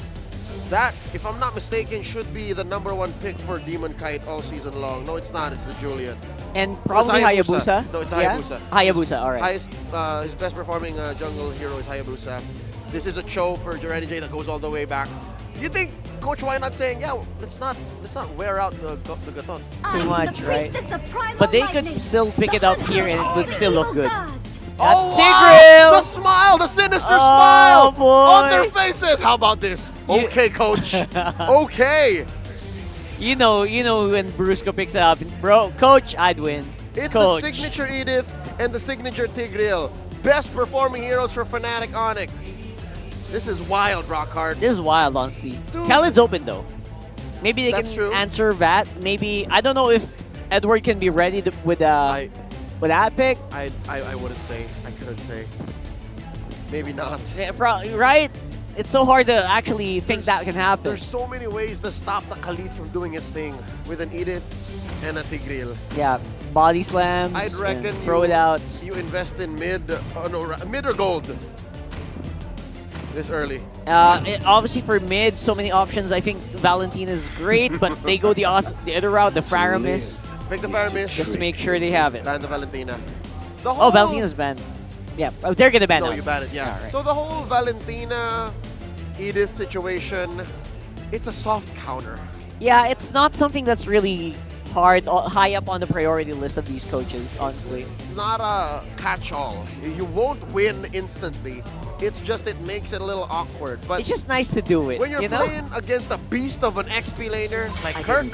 That, if I'm not mistaken, should be the #1 pick for Demon Kite all season long. No, it's not. It's the Julian. And probably Hayabusa. No, it's Yeah? Hayabusa. Hayabusa, all right. Highest, his best performing jungle hero is Hayabusa. This is a chow for Renegade that goes all the way back. You think Coach why not saying, yeah, let's not wear out the Gatot? Too much, right? But they could still pick it up here and it would still look good. That's Oh, Tigreal! wow! The smile, the sinister Oh, smile boy. on their faces. How about this? Okay, coach. Okay. You know when Brusco picks it up, bro, coach, I'd win. It's coach. the signature Edith and the signature Tigreal. Best performing heroes for Fnatic Onic. This is wild, Rockhard. This is wild, honestly. Khaled's open though. Maybe they That's can true. answer that. Maybe I don't know if Edward can be ready with that pick. I wouldn't say. I couldn't say. Maybe not. Yeah, right? it's so hard to actually think that can happen. There's so many ways to stop the Khalid from doing his thing with an Edith and a Tigreal. Yeah, body slams. I'd reckon throw it out. You invest in mid or gold this early. Obviously for mid, so many options. I think Valentina is great, but they go the other route, the Faramis. Pick the Faramis. Just to make sure they have it. Ban the Valentina. Oh, Valentina's banned. Yeah, they're gonna ban No, it. you ban it, yeah. Right. So the whole Valentina, Edith situation, it's a soft counter. Yeah, it's not something that's really hard, high up on the priority list of these coaches, honestly. Not a catch-all. You won't win instantly. It's just it makes it a little awkward. But It's just nice to do it, when you're you know? playing against a beast of an XP laner like Kirk,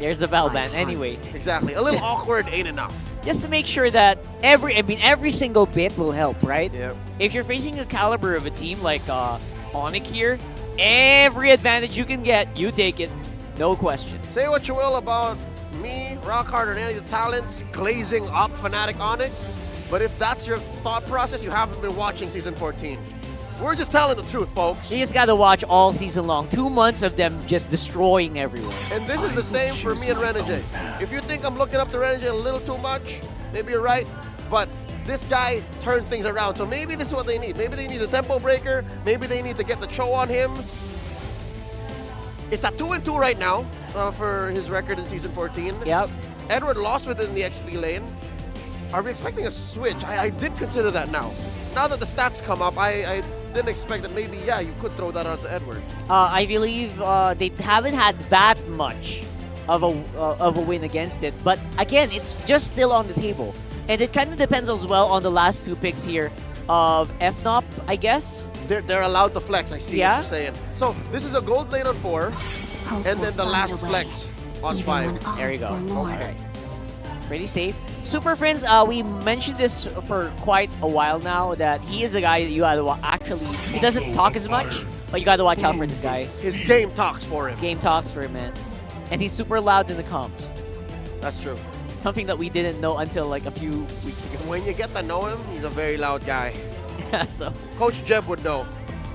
There's the Val ban anyway. exactly. A little awkward ain't enough. Just to make sure that every single bit will help, right? Yep. If you're facing a caliber of a team like Onic here, every advantage you can get, you take it, no question. Say what you will about me, Rockhard, or any of the talents glazing up Fnatic Onic, but if that's your thought process, you haven't been watching Season 14. We're just telling the truth, folks. You just gotta watch all season long. 2 months of them just destroying everyone. And this is the same for me and Renegade. If you think I'm looking up to Renegade a little too much, maybe you're right, but this guy turned things around. So maybe this is what they need. Maybe they need a tempo breaker. Maybe they need to get the Cho on him. It's a 2-2 right now for his record in Season 14. Yep. Edward lost within the XP lane. Are we expecting a switch? I did consider that now. Now that the stats come up, I didn't expect that maybe, yeah, you could throw that out to Edward. I believe they haven't had that much of a win against it. But again, it's just still on the table. And it kind of depends as well on the last 2 picks here of FNOP, I guess. They're allowed to flex, I see what you're saying. So this is a gold lane on 4, and then the last flex on 5. There you go. Okay. Pretty safe. Super Friends, we mentioned this for quite a while now, that he is a guy that you gotta actually, he doesn't talk as much, but you gotta watch out for this guy. His game talks for him. His game talks for him, man. And he's super loud in the comms. That's true. Something that we didn't know until like a few weeks ago. When you get to know him, he's a very loud guy. Yeah, so. Coach Jeb would know.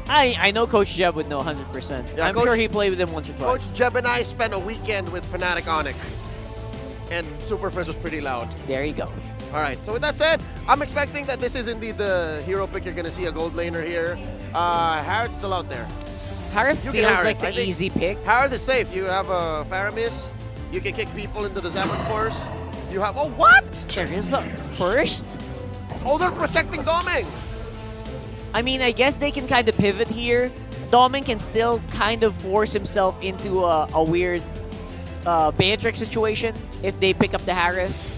I know Coach Jeb would know 100%. Yeah, I'm sure he played with him once or twice. Coach Jeb and I spent a weekend with Fnatic Onic, and Super Friends was pretty loud. There you go. All right, so with that said, I'm expecting that this is indeed the hero pick. You're going to see a gold laner here. Harrod's still out there. Harrod feels like the easy pick. Harrod is safe. You have a Faramis. You can kick people into the Zephyr's Force. You have, oh, what? There is the first? Oh, they're protecting Doming. I mean, I guess they can kind of pivot here. Doming can still kind of force himself into a weird Beatrix situation if they pick up the Harith.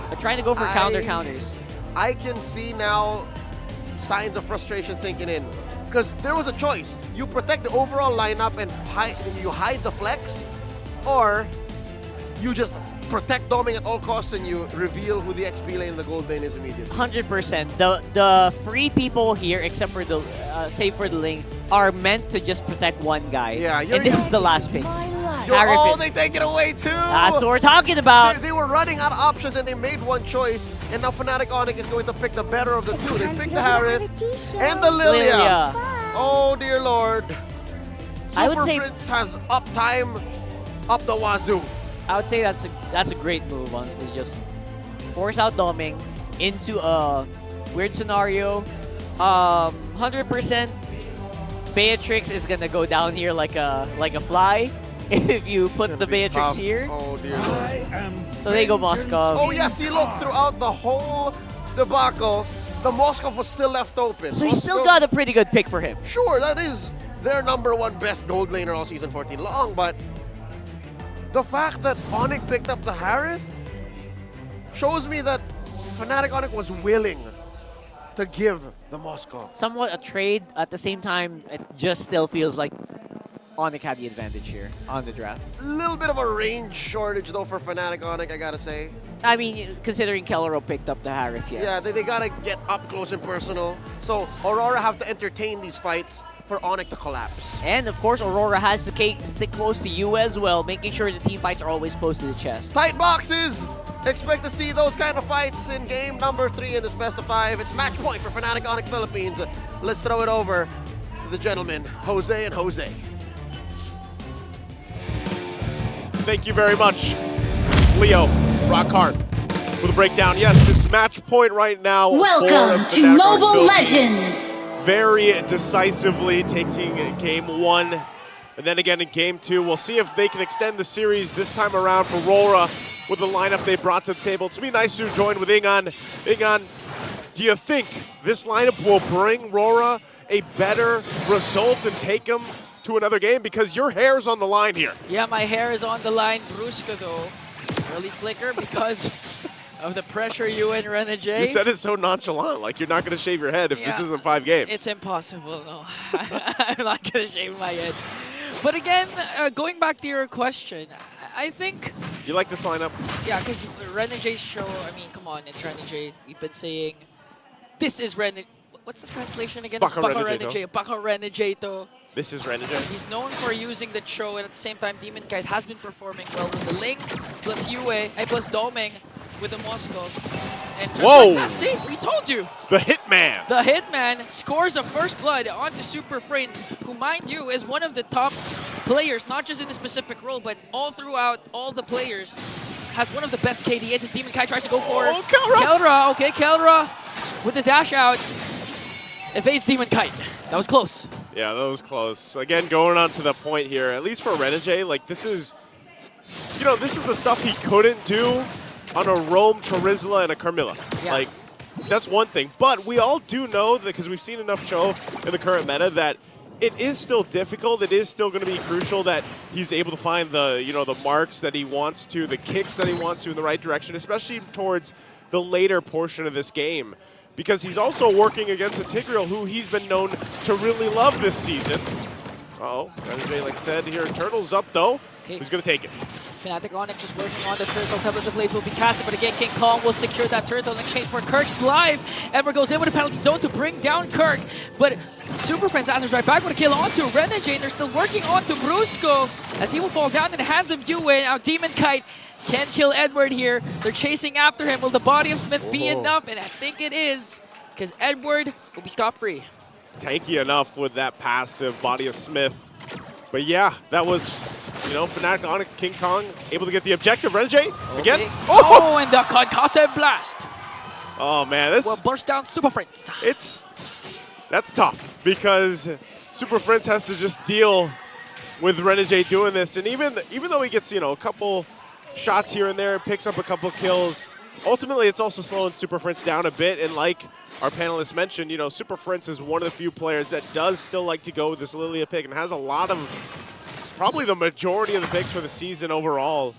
But trying to go for counters. I can see now signs of frustration sinking in. Because there was a choice. You protect the overall lineup and you hide the flex, or you just protect Doming at all costs and you reveal who the XP lane and the gold lane is immediately. 100%. The free people here, except for the save for the lane, are meant to just protect one guy. Yeah, and this is the last pick. Oh, they take it away too! That's what we're talking about. They were running out of options and they made one choice, and now Fnatic Onic is going to pick the better of the two. They picked the Harith and the Lilia. Oh dear lord. I would say Prince has uptime up the wazoo. I would say that's a great move, honestly. Just force out Doming into a weird scenario. 100% Beatrix is gonna go down here like a fly if you put the Beatrix here. Oh dear. So they go Moskov. Oh yes, see, look, throughout the whole debacle, the Moskov was still left open. So he still got a pretty good pick for him. Sure, that is their #1 best gold laner all season 14 long, but the fact that Onic picked up the Harith shows me that Fnatic Onic was willing to give the Moskov. Somewhat a trade. At the same time, it just still feels like Onic had the advantage here on the draft. A little bit of a range shortage though for Fnatic Onic, I gotta say. I mean, considering Kellero picked up the Harith, yes. Yeah, they gotta get up close and personal. So Aurora have to entertain these fights for Onic to collapse. And of course, Aurora has to stick close to you as well, making sure the team fights are always close to the chest. Tight boxes! Expect to see those kind of fights in game #3 in this best of 5. It's match point for Fnatic Onic Philippines. Let's throw it over the gentlemen, Jose and Jose. Thank you very much, Leo Rockhart, for the breakdown. Yes, it's match point right now. Welcome for to Fnatic Onic Mobile Philippines. Legends. Very decisively taking game 1. And then again in game 2, we'll see if they can extend the series this time around for RORA with the lineup they brought to the table. It's going to be nice to join with Ingan. Ingan, do you think this lineup will bring RORA a better result and take them to another game? Because your hair's on the line here. Yeah, my hair is on the line. Brusco, though, early flicker because of the pressure you and Renegade. You said it so nonchalant, like you're not going to shave your head if this isn't 5 games. It's impossible, no. I'm not going to shave my head. But again, going back to your question, I think... You like this lineup? Yeah, because Renegade's show, I mean, come on, it's Renegade. We've been saying, this is Renegade. What's the translation again? Baka Renegade. Baka Renegade. This is Renegade. He's known for using the Cho, and at the same time, Demon Kite has been performing well with the Link, plus Yue, plus Doming with the Moscow. And just like that, see, we told you. The Hitman. The Hitman scores a first blood onto Super Friends, who, mind you, is one of the top players, not just in a specific role, but all throughout all the players. Has one of the best KDAs as Demon Kai tries to go for it. Kelra, okay, Kelra with the dash out. Evades Demon Kite. That was close. Yeah, that was close. Again, going on to the point here, at least for Renegade, like this is, you know, this is the stuff he couldn't do on a Rome, Terizla, and a Carmilla. Yeah. Like, that's one thing. But we all do know that, because we've seen enough Cho in the current meta, that it is still difficult. It is still going to be crucial that he's able to find the, you know, the marks that he wants to, the kicks that he wants to in the right direction, especially towards the later portion of this game. Because he's also working against a Tigreal who he's been known to really love this season. Uh-oh, Renegade, like I said, here, Turtle's up though. Okay. He's going to take it. Fnatic Onic just working on the turtle. Tablets of Blades will be casted, but again, King Kong will secure that turtle in exchange for Kirk's live. Ember goes in with a penalty zone to bring down Kirk, but Super Friends answers right back with a kill onto Renegade. They're still working onto Brusco as he will fall down in the hands of Yue. Now Demon Kite can kill Edward here. They're chasing after him. Will the body of Smith be enough? And I think it is, because Edward will be scot-free. Tanky enough with that passive body of Smith. But yeah, that was, you know, Fnatic Onic, King Kong able to get the objective. Renegade again. Oh, and the concussive blast. Oh man, this will burst down Super Friends. That's tough because Super Friends has to just deal with Renegade doing this, and even though he gets, you know, a couple shots here and there, picks up a couple kills, ultimately it's also slowing Super Friends down a bit. And like our panelists mentioned, you know, Super Friends is one of the few players that does still like to go with this Lilia pick and has a lot of, probably the majority of the picks for the season overall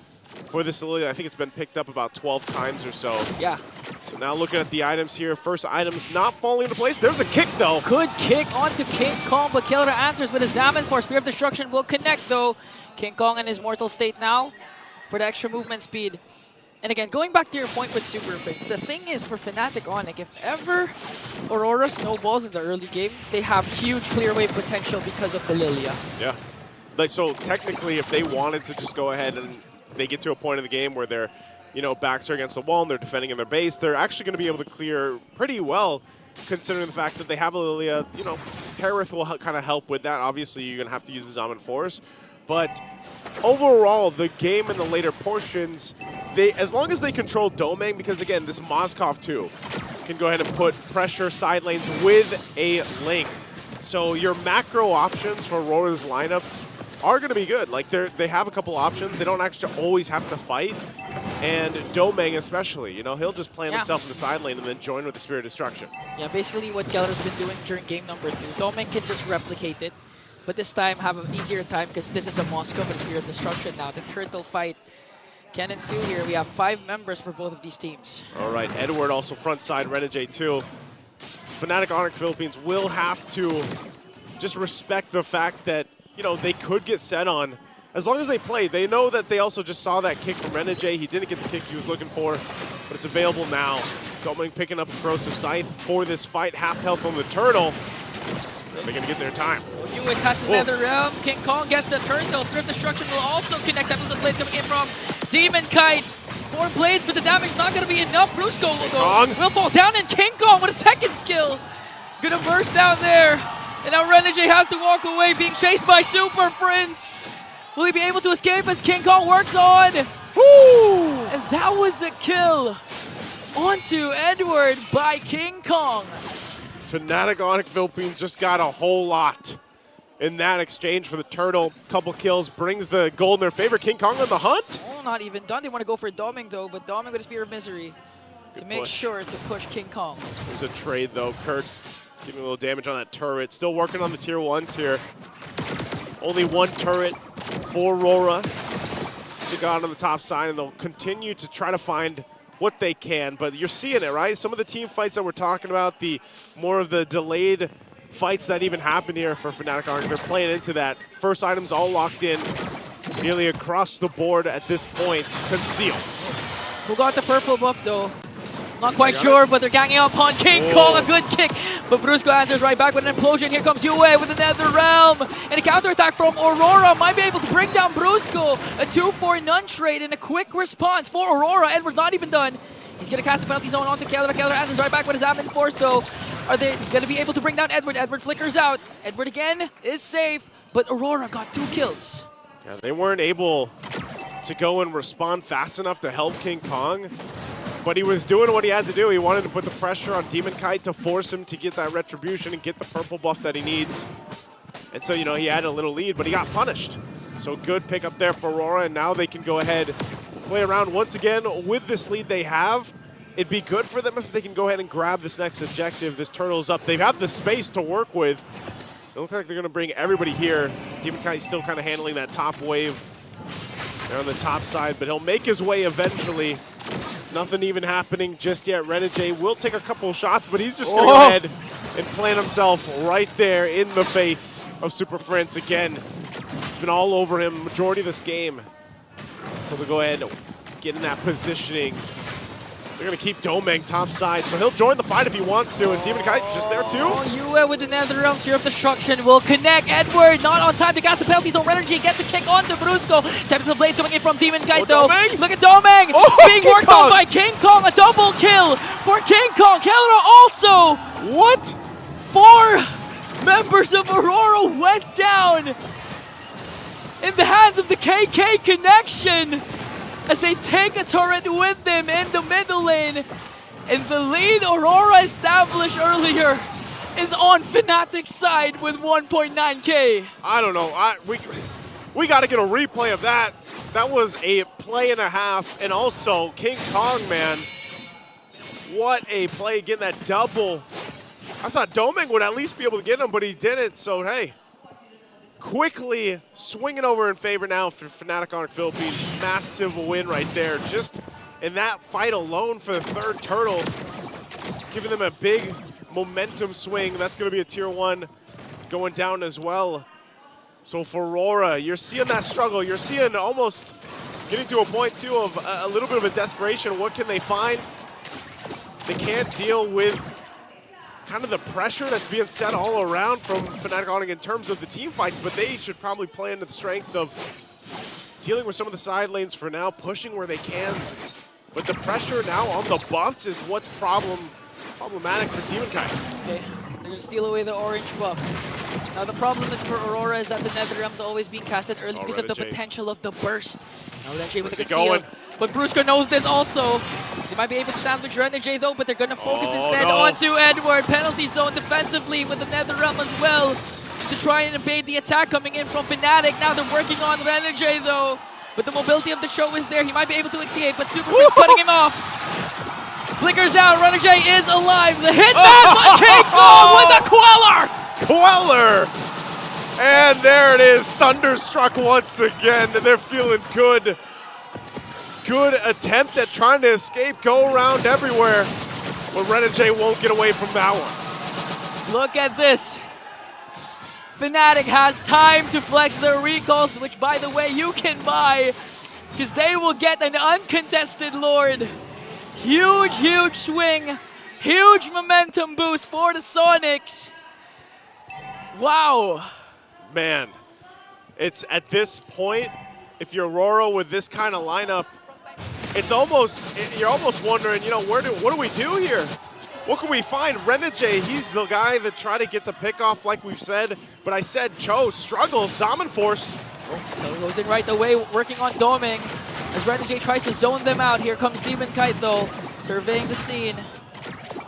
for this Lilia. I think it's been picked up about 12 times or so. Yeah. So now looking at the items here, first items not falling into place. There's a kick though. Good kick onto King Kong, but Kelra answers with a Zaman for Spear of Destruction will connect though. King Kong in his mortal state now for the extra movement speed. And again, going back to your point with Super Friends, the thing is for Fnatic Onic, if ever Aurora snowballs in the early game, they have huge clear wave potential because of the Lilia. Yeah. Like, so technically, if they wanted to just go ahead and they get to a point in the game where their, you know, backs are against the wall and they're defending in their base, they're actually going to be able to clear pretty well, considering the fact that they have a Lilia. You know, Harith will kind of help with that. Obviously, you're going to have to use the Zaman Force. But overall, the game in the later portions, as long as they control Domang, because again, this Moskov too can go ahead and put pressure side lanes with a Link. So your macro options for Aurora's lineups are going to be good. Like they have a couple options. They don't actually always have to fight. And Domang especially, you know, he'll just plant himself in the side lane and then join with the Spirit of Destruction. Yeah, basically what Kelra's been doing during game number 2. Domang can just replicate it, but this time have an easier time because this is a Moscow with Spirit of Destruction now. The turtle fight can ensue here. We have 5 members for both of these teams. All right, Edward also front side Renegade too. Fnatic Onic Philippines will have to just respect the fact that, you know, they could get set on. As long as they play, they know that they also just saw that kick from Renegade. He didn't get the kick he was looking for, but it's available now. Domang picking up a Corrosive Scythe for this fight. Half health on the turtle. They're going to get their time. Hewitt has the Nether Realm. King Kong gets the turtle. Spirit Destruction will also connect. That was the blade coming in from Demon Kite. 4 blades, but the damage is not going to be enough. Brusco will fall down, and King Kong with a second skill. Gonna burst down there. And now Renegade has to walk away, being chased by Super Prince. Will he be able to escape as King Kong works on? Woo! And that was a kill onto Edward by King Kong. Fnatic Onic Philippines just got a whole lot in that exchange for the turtle. Couple kills brings the gold in their favor. King Kong on the hunt. Oh, not even done. They want to go for Doming though, but Doming with a Spear of Misery to make sure to push King Kong. There's a trade though. Kurt giving a little damage on that turret. Still working on the tier 1s here. Only one turret for RORA. They got on the top side, and they'll continue to try to find what they can. But you're seeing it, right? Some of the team fights that we're talking about, the more of the delayed fights that even happen here for Fnatic Onic, they're playing into that. First items all locked in, nearly across the board at this point. Conceal. Who got the purple buff though? Not quite sure, but they're ganging up on King Kong. A good kick, but Brusco answers right back with an implosion. Here comes Yue with another realm. And a counterattack from Aurora might be able to bring down Brusco. A 2-for-none trade and a quick response for Aurora. Edward's not even done. He's going to cast the penalty zone onto Keller. Keller answers right back with his Admin Force though. Are they going to be able to bring down Edward? Edward flickers out. Edward again is safe, but Aurora got 2 kills. Yeah, they weren't able to go and respond fast enough to help King Kong. But he was doing what he had to do. He wanted to put the pressure on Demon Kite to force him to get that retribution and get the purple buff that he needs. And so, you know, he had a little lead, but he got punished. So good pick up there for Aurora, and now they can go ahead, play around once again with this lead they have. It'd be good for them if they can go ahead and grab this next objective. This turtle's up. They have the space to work with. It looks like they're going to bring everybody here. Demon Kite's still kind of handling that top wave. They're on the top side, but he'll make his way eventually. Nothing even happening just yet. Renegade will take a couple shots, but he's just going to go ahead and plant himself right there in the face of Super Prince again. It's been all over him majority of this game. So they'll go ahead and get in that positioning. They're going to keep Domeng top side, so he'll join the fight if he wants to, and Demon Kite just there too. Yue with the NetherRealm Tear of Destruction will connect. Edward not on time to cast the penalty zone. Renegade gets a kick onto Brusco. Tempest of Blades coming in from Demon Kite though. Domeng? Look at Domeng being worked on by King Kong. A double kill for King Kong. Keller also. What? 4 members of Aurora went down in the hands of the KK Connection, as they take a turret with them in the middle lane. And the lead Aurora established earlier is on Fnatic's side with 1.9k. I don't know. We got to get a replay of that. That was a play and a half. And also, King Kong, man, what a play, getting that double. I thought Domeng would at least be able to get him, but he didn't. So, hey. Quickly swinging over in favor now for Fnatic Onic Philippines. Massive win right there. Just in that fight alone for the 3rd turtle, giving them a big momentum swing. That's going to be a tier 1 going down as well. So for Aurora, you're seeing that struggle. You're seeing almost getting to a point too of a little bit of a desperation. What can they find? They can't deal with kind of the pressure that's being set all around from Fnatic Onic in terms of the team fights, but they should probably play into the strengths of dealing with some of the side lanes for now, pushing where they can. But the pressure now on the buffs is what's problematic for Demon Kite. Okay, they're going to steal away the orange buff. Now the problem is for Aurora is that the NetherRealm's always being casted early because of the potential of the burst. Now Renegade with a good seal. But Brusco knows this also. They might be able to sandwich Renegade though, but they're going to focus instead onto Edward. Penalty zone defensively with the NetherRealm as well to try and evade the attack coming in from Fnatic. Now they're working on Renegade though. But the mobility of the show is there. He might be able to escape, but Super Prince cutting him off. Flickers out. Renegade is alive. The hitman by King Kong with a Queller! Queller! And there it is. Thunderstruck once again. And they're feeling good. Good attempt at trying to escape. Go around everywhere. But Renegade won't get away from that one. Look at this. Fnatic has time to flex their recalls, which by the way you can buy, because they will get an uncontested Lord. Huge, huge swing. Huge momentum boost for the Sonics. Wow. Man, it's at this point, if you're Aurora with this kind of lineup, it's almost, you're almost wondering, you know, what do we do here? what can we find? Renegade, he's the guy that tried to get the pick off like we've said, but I said Cho struggles. Zaman Force. Oh, goes in right away, working on Doming. As Renegade tries to zone them out, here comes Demon Kite though, surveying the scene.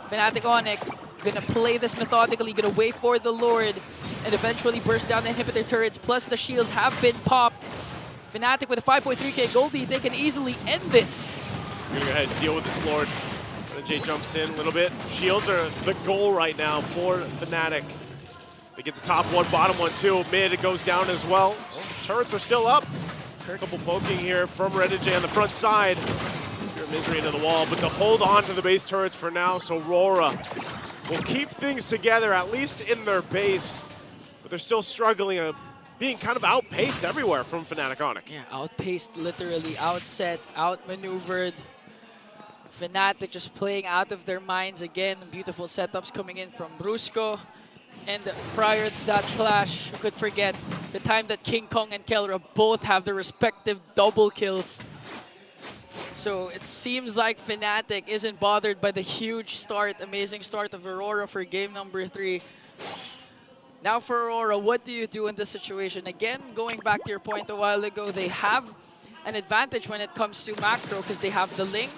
Fnatic Onic gonna play this methodically, gonna wait for the Lord, and eventually burst down the inhibitor turrets, plus the shields have been popped. Fnatic with a 5.3k gold lead, they can easily end this. We're gonna go ahead and deal with this Lord. Jay jumps in a little bit. Shields are the goal right now for Fnatic. They get the top one, bottom one too. Mid, it goes down as well. Turrets are still up. A couple poking here from Renegade on the front side. Spear of Misery into the wall, but they'll hold on to the base turrets for now, so RORA will keep things together, at least in their base. But they're still struggling, being kind of outpaced everywhere from Fnatic Onic. Yeah, outpaced, literally, outset, outmaneuvered. Fnatic just playing out of their minds again. Beautiful setups coming in from Brusco. And prior to that clash, you could forget the time that King Kong and Kelra both have their respective double kills. So it seems like Fnatic isn't bothered by the huge start, amazing start of Aurora for game number 3. Now for Aurora, what do you do in this situation? Again, going back to your point a while ago, they have an advantage when it comes to macro because they have the Ling,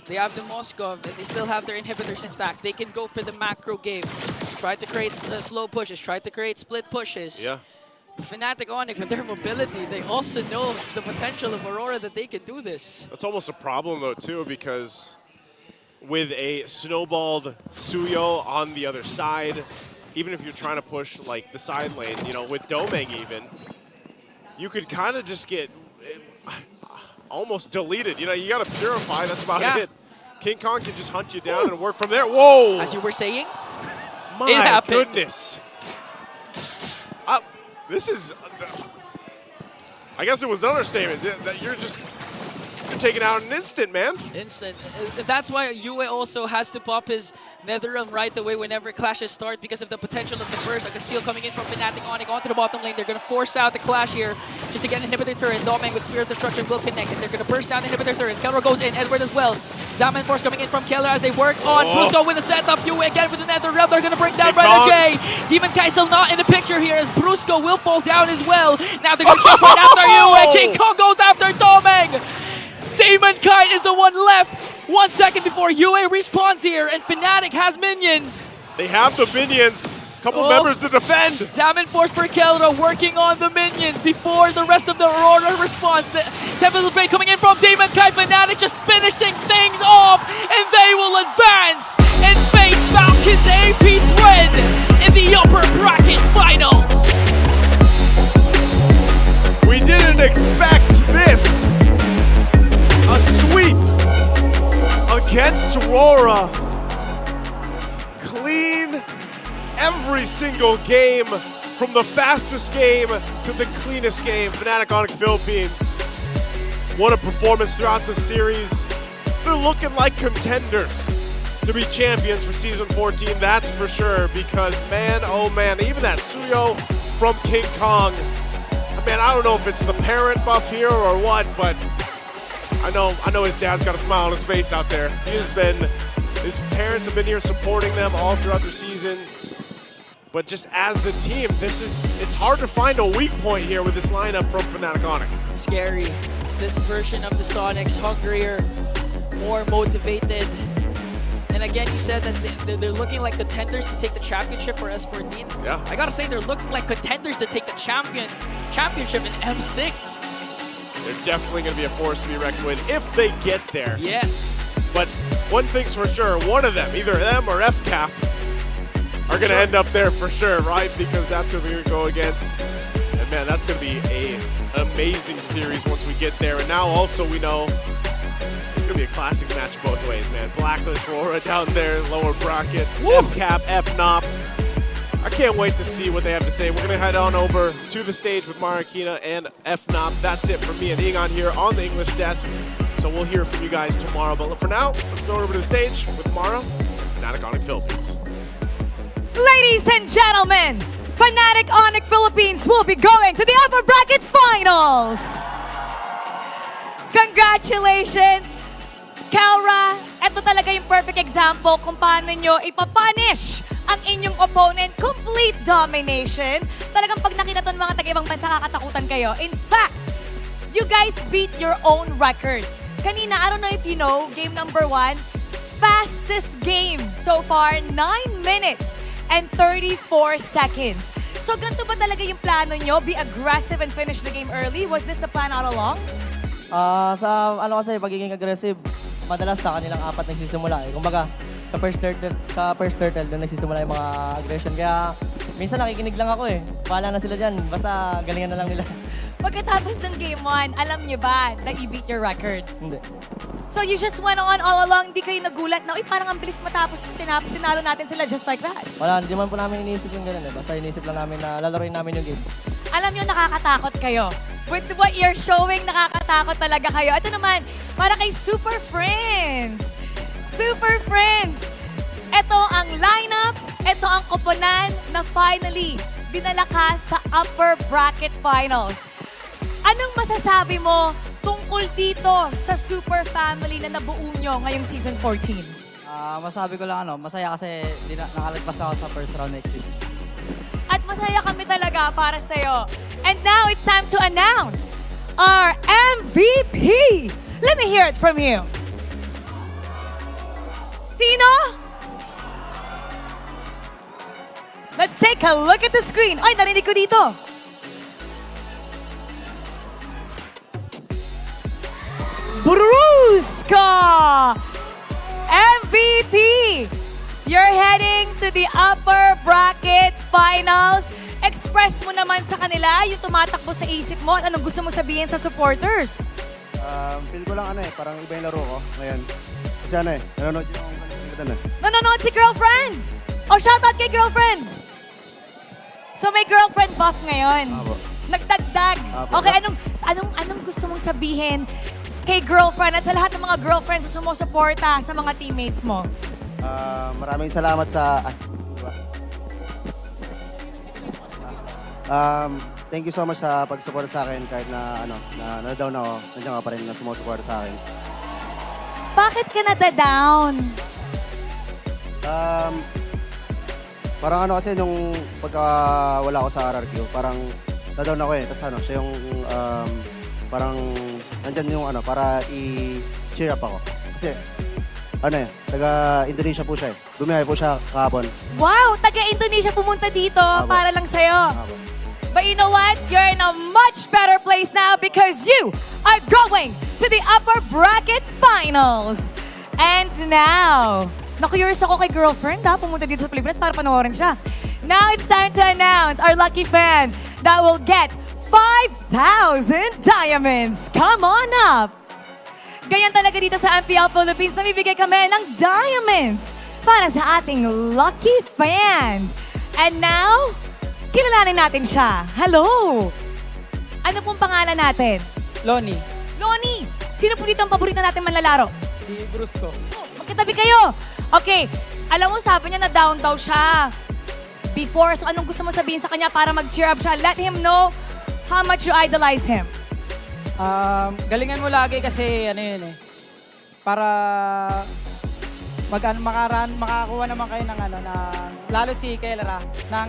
they have the Moskov, and they still have their inhibitors intact. They can go for the macro game. Try to create slow pushes, try to create split pushes. Yeah. But Fnatic Onic, with their mobility, they also know the potential of Aurora that they can do this. That's almost a problem though too, because with a snowballed Suyo on the other side, even if you're trying to push like the side lane, you know, with Domeng even, you could kind of just get almost deleted. You know, you got to purify, that's about it. King Kong can just hunt you down and work from there. Whoa! As you were saying, my goodness. This is, I guess it was an understatement that you're taking out an instant, man. Instant. That's why Yue also has to pop his Netherrealm right away whenever clashes start because of the potential of the burst. A conceal coming in from Fnatic Onic onto the bottom lane. They're going to force out the clash here just to get an inhibitor turret. Domeng with Spear of Destruction will connect, and they're going to burst down the inhibitor turret. Kelra goes in, Edward as well. Zaman Force coming in from Kelra as they work on Brusco with a setup. Yue again with the Netherrealm. They're going to bring down Renegade. Demon Kai still not in the picture here as Brusco will fall down as well. Now they're going to jump right after Yue. King Kong goes after Domeng. Demon Kite is the one left. 1 second before Yue respawns here, and Fnatic has minions. They have the minions. Couple members to defend. Zaman Force for Kelra working on the minions before the rest of the Aurora response. Tempest Blade coming in from Demon Kite. Fnatic just finishing things off, and they will advance and face Falcons APBren in the upper bracket finals. We didn't expect this. A sweep against Aurora. Clean every single game, from the fastest game to the cleanest game. Fnatic Onic Philippines. What a performance throughout the series. They're looking like contenders to be champions for Season 14, that's for sure, because man, oh man, even that Suyo from King Kong. Man, I don't know if it's the parent buff here or what, but I know his dad's got a smile on his face out there. His parents have been here supporting them all throughout the season. But just as a team, it's hard to find a weak point here with this lineup from Fnatic Onic. Scary. This version of the Sonics, hungrier, more motivated. And again, you said that they're looking like contenders to take the championship for S14. Yeah. I gotta say, they're looking like contenders to take the championship in M6. They're definitely going to be a force to be reckoned with if they get there. Yes. But one thing's for sure, one of them, either them or FCAP, are going to end up there for sure, right? Because that's who we're going to go against. And man, that's going to be an amazing series once we get there. And now also we know it's going to be a classic match both ways, man. Blacklist, RORA down there, lower bracket, FCAP, FNOP. I can't wait to see what they have to say. We're going to head on over to the stage with Marakina and FNOP. That's it from me and Egon here on the English desk. So we'll hear from you guys tomorrow. But for now, let's go over to the stage with Mara, Fnatic Onic Philippines. Ladies and gentlemen, Fnatic Onic Philippines will be going to the upper bracket finals. Congratulations. Kelra, ito talaga yung perfect example kung paano nyo ipapunish ang inyong opponent. Complete domination. Talagang pag nakita to ng mga taga-ibang bansa, kakatakutan kayo. In fact, you guys beat your own record. Kanina, I don't know if you know, game number 1, fastest game so far, 9 minutes and 34 seconds. So ganito ba talaga yung plano nyo? Be aggressive and finish the game early? Was this the plan all along? Sa ano kasi, pagiging aggressive, madalas sa kanilang apat nagsisimula. Kumbaga, sa first turtle, doon nagsisimula yung mga aggression. Kaya minsan nakikinig lang ako eh. Paala na sila dyan, basta galingan na lang nila. Pagkatapos ng game 1, alam nyo ba that you beat your record? Hindi. So you just went on all along, hindi kayo nagulat na, uy, parang ang bilis matapos yung tinalo natin sila just like that. Wala, hindi man po namin iniisip yung ganun eh. Basta iniisip lang namin na lalaroin namin yung game. Alam nyo, nakakatakot kayo. With what you're showing, nakakatakot talaga kayo. Ito naman, para kay Super Friends. Super Friends. Ito ang lineup, ito ang koponan na finally dinala ka sa upper bracket finals. Anong masasabi mo tungkol dito sa super family na nabuo nyo ngayong season 14? Masabi ko lang masaya kasi nakalagpas ako sa first round exit. At masaya kami talaga para sa'yo. And now it's time to announce our MVP. Let me hear it from you. Sino? Let's take a look at the screen. Ay, narinig ko dito. Brusca! MVP! You're heading to the upper bracket finals. Express mo naman sa kanila yung tumatakbo sa isip mo at anong gusto mo sabihin sa supporters. Feel ko lang parang iba yung laro ko ngayon. Kasi nanonood yung Nanonood si girlfriend! O, shoutout kay girlfriend! So may girlfriend buff ngayon. Nagdagdag. Okay, anong gusto mong sabihin kay girlfriend at sa lahat ng mga girlfriends na sumusuporta sa mga teammates mo? Maraming salamat sa... thank you so much sa pag-support sa akin kahit na na-down ako. Nandiyan ka pa rin na sumusuporta sa akin. Bakit ka nada-down? Parang kasi nung pagka wala ako sa RRQ, parang na-down ako eh. Tapos siya yung parang nandyan yung para i-cheer up ako. Kasi taga-Indonesia po siya eh. Bumiyahe po siya kahapon. Wow! Taga-Indonesia pumunta dito para lang sa'yo. But you know what? You're in a much better place now because you are going to the upper bracket finals. And now, na-curious ako kay girlfriend pumunta dito sa Pilipinas para panoorin siya. Now it's time to announce our lucky fan that will get 5,000 diamonds. Come on up! Ganyan talaga dito sa MPL Philippines, namibigay kami ng diamonds para sa ating lucky fan. And now, kilalanin natin siya. Hello! Ano pong pangalan natin? Lonnie. Lonnie! Sino po dito ang paborito natin manlalaro? Si Brusco. Magkatabi kayo! Okay, alam mo sabi niya na down daw siya before. So anong gusto mo sabihin sa kanya para mag-cheer up siya? Let him know how much you idolize him. Galingan mo lagi kasi para makakuha naman kayo ng lalo si Kelra ng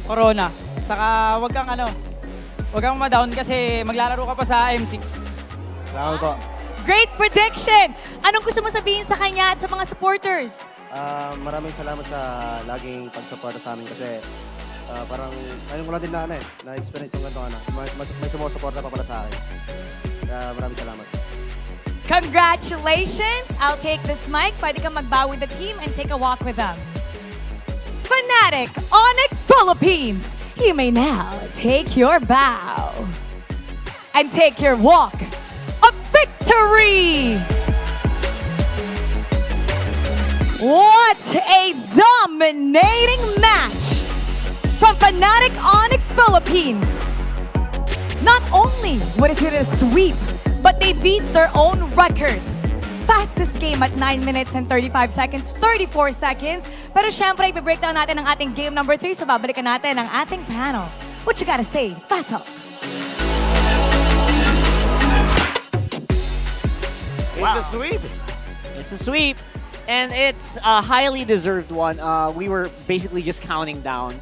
Corona. Saka wag kang ma-down kasi maglalaro ka pa sa M6. Salamat po. Great prediction! Anong gusto mo sabihin sa kanya at sa mga supporters? Maraming salamat sa laging pag-support sa amin kasi parang ngayon ko lang din na-experience yung ganito may sumusuporta pa pala sa akin. Kaya maraming salamat. Congratulations! I'll take this mic. Pwede kang magbow with the team and take a walk with them. Fnatic Onic Philippines, you may now take your bow and take your walk of victory! What a dominating match from Fnatic Onic Philippines! Not only was it a sweep, but they beat their own record. Fastest game at 9 minutes and 35 seconds, 34 seconds. Pero syempre, i-breakdown natin ang ating game number 3, so babalikan natin ang ating panel. What you gotta say? Pasok! It's a sweep. It's a sweep, and it's a highly deserved one. We were basically just counting down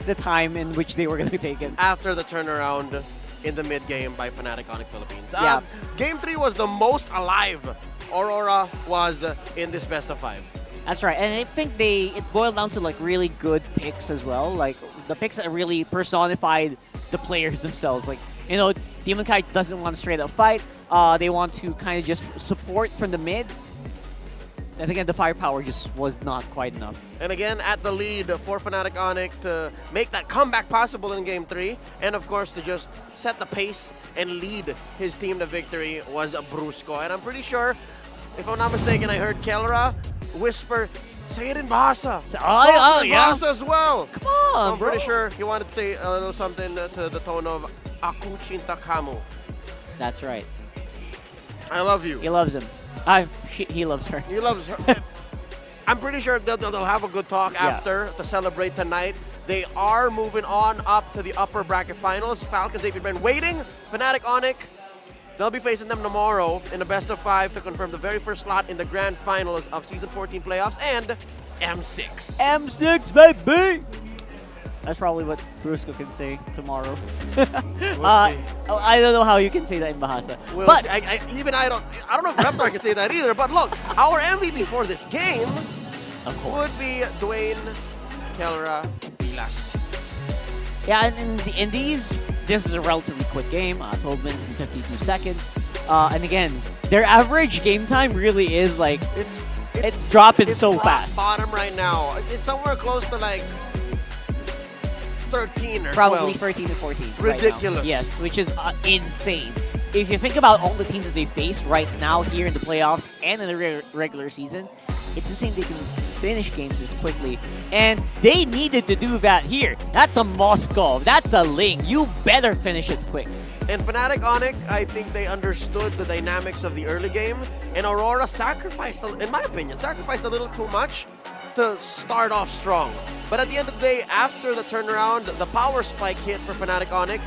the time in which they were going to take it. After the turnaround in the mid-game by Fnatic Onic Philippines. Yeah. Game 3 was the most alive Aurora was in this best of 5. That's right, and I think it boiled down to like really good picks as well. Like the picks that really personified the players themselves. Like, you know, Demon Kite doesn't want to straight up fight. They want to kind of just support from the mid. And again, the firepower just was not quite enough. And again, at the lead for Fnatic Onic to make that comeback possible in Game 3. And of course, to just set the pace and lead his team to victory was Brusco. And I'm pretty sure, if I'm not mistaken, I heard Kelra whisper, say it in Bahasa. Oh, in yeah. Bahasa as well. Come on, so I'm pretty bro. sure he wanted to say a little something to the tone of Aku Cinta Kamu. That's right. I love you. He loves him. He loves her. He loves her. I'm pretty sure they'll have a good talk after to celebrate tonight. They are moving on up to the upper bracket finals. Falcons APBren waiting. Fnatic Onic, they'll be facing them tomorrow in the best of 5 to confirm the very first slot in the grand finals of Season 14 playoffs and M6. M6, baby! That's probably what Brusco can say tomorrow. I don't know how you can say that in Bahasa. We'll but see. I don't know if Reptar can say that either. But look, our MVP for this game would be Dwayne Kelra Vilas. yeah, and in these, this is a relatively quick game, 12 minutes and 52 seconds. And again, their average game time really is like, it's dropping so fast. Bottom right now. It's somewhere close to like 13 or Probably 12. 13 to 14. Ridiculous. Right now. Yes, which is insane. If you think about all the teams that they face right now here in the playoffs and in the regular season, it's insane they can finish games this quickly. And they needed to do that here. That's a Moscow. That's a Ling. You better finish it quick. And Fnatic Onic, I think they understood the dynamics of the early game. And Aurora sacrificed, in my opinion, sacrificed a little too much to start off strong. But at the end of the day, after the turnaround, the power spike hit for Fnatic Onic.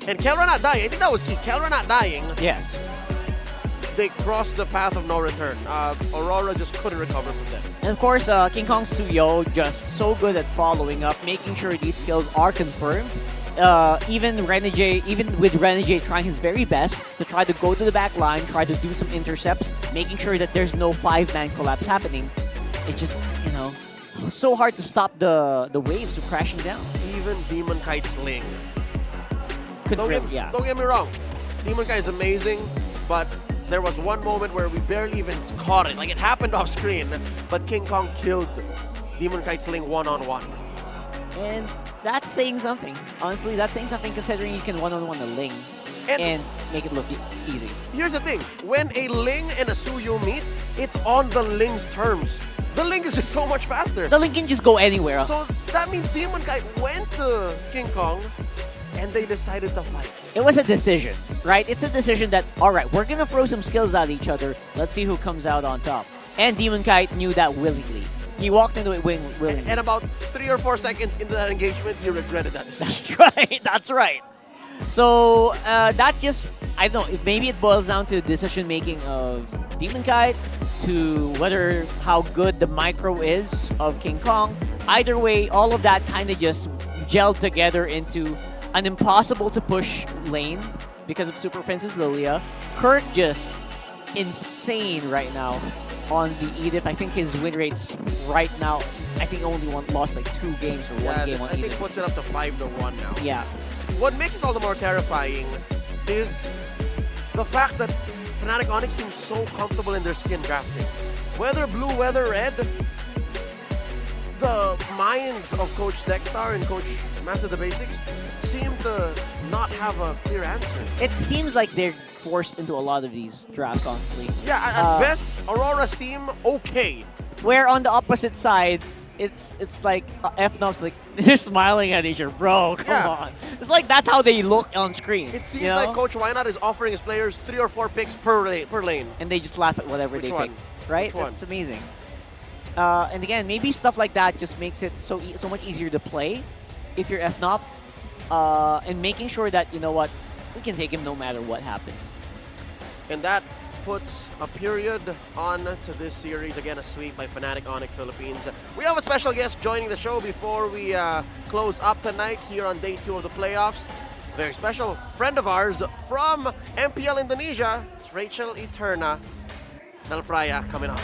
And Kelra not dying. I think that was key. Kelra not dying. Yes. They crossed the path of no return. Aurora just couldn't recover from them. And of course, King Kong Suyo just so good at following up, making sure these kills are confirmed. Even with Renegade trying his very best to try to go to the back line, try to do some intercepts, making sure that there's no 5-man collapse happening. It's just, you know, so hard to stop the waves from crashing down. Even Demon Kite's Ling. Don't get me wrong. Demon Kite is amazing, but there was one moment where we barely even caught it. Like, it happened off screen, but King Kong killed Demon Kite's Ling one-on-one. And that's saying something. Honestly, that's saying something considering you can one-on-one a Ling and make it look easy. Here's the thing. When a Ling and a Suyo meet, it's on the Ling's terms. The Ling is just so much faster. The Ling can just go anywhere. So that means Demon Kite went to King Kong, and they decided to fight. It was a decision, right? It's a decision that, all right, we're going to throw some skills at each other. Let's see who comes out on top. And Demon Kite knew that willingly. He walked into it willingly. And about 3 or 4 seconds into that engagement, he regretted that decision. That's right. That's right. So that just, I don't know, maybe it boils down to decision-making of Demon Kite, to how good the micro is of King Kong. Either way, all of that kind of just gelled together into an impossible-to-push lane because of Super Princess Lilia. Kurt just insane right now on the Edith. I think his win rates right now, I think only lost like 2 games or 1 game on I think Edith. puts it up to 5-1 now. Yeah. What makes it all the more terrifying is the fact that Fnatic Onic seems so comfortable in their skin drafting. Whether blue, whether red, the minds of Coach Dexstar and Coach Master the Basics seem to not have a clear answer. It seems like they're forced into a lot of these drafts, honestly. Yeah, at best, Aurora seem okay. Where on the opposite side, it's like FNOP's like, they're smiling at each other. Bro, come on. It's like that's how they look on screen. It seems like Coach Wynot is offering his players 3 or 4 picks per lane. And they just laugh at whatever they pick. Right? That's amazing. And again, maybe stuff like that just makes it so much easier to play if you're FNOP. And making sure that, you know what, we can take him no matter what happens. And that puts a period on to this series. Again, a sweep by Fnatic Onic Philippines. We have a special guest joining the show before we close up tonight here on day 2 of the playoffs. Very special friend of ours from MPL Indonesia. It's Rachel Eterna. Del Praya coming up.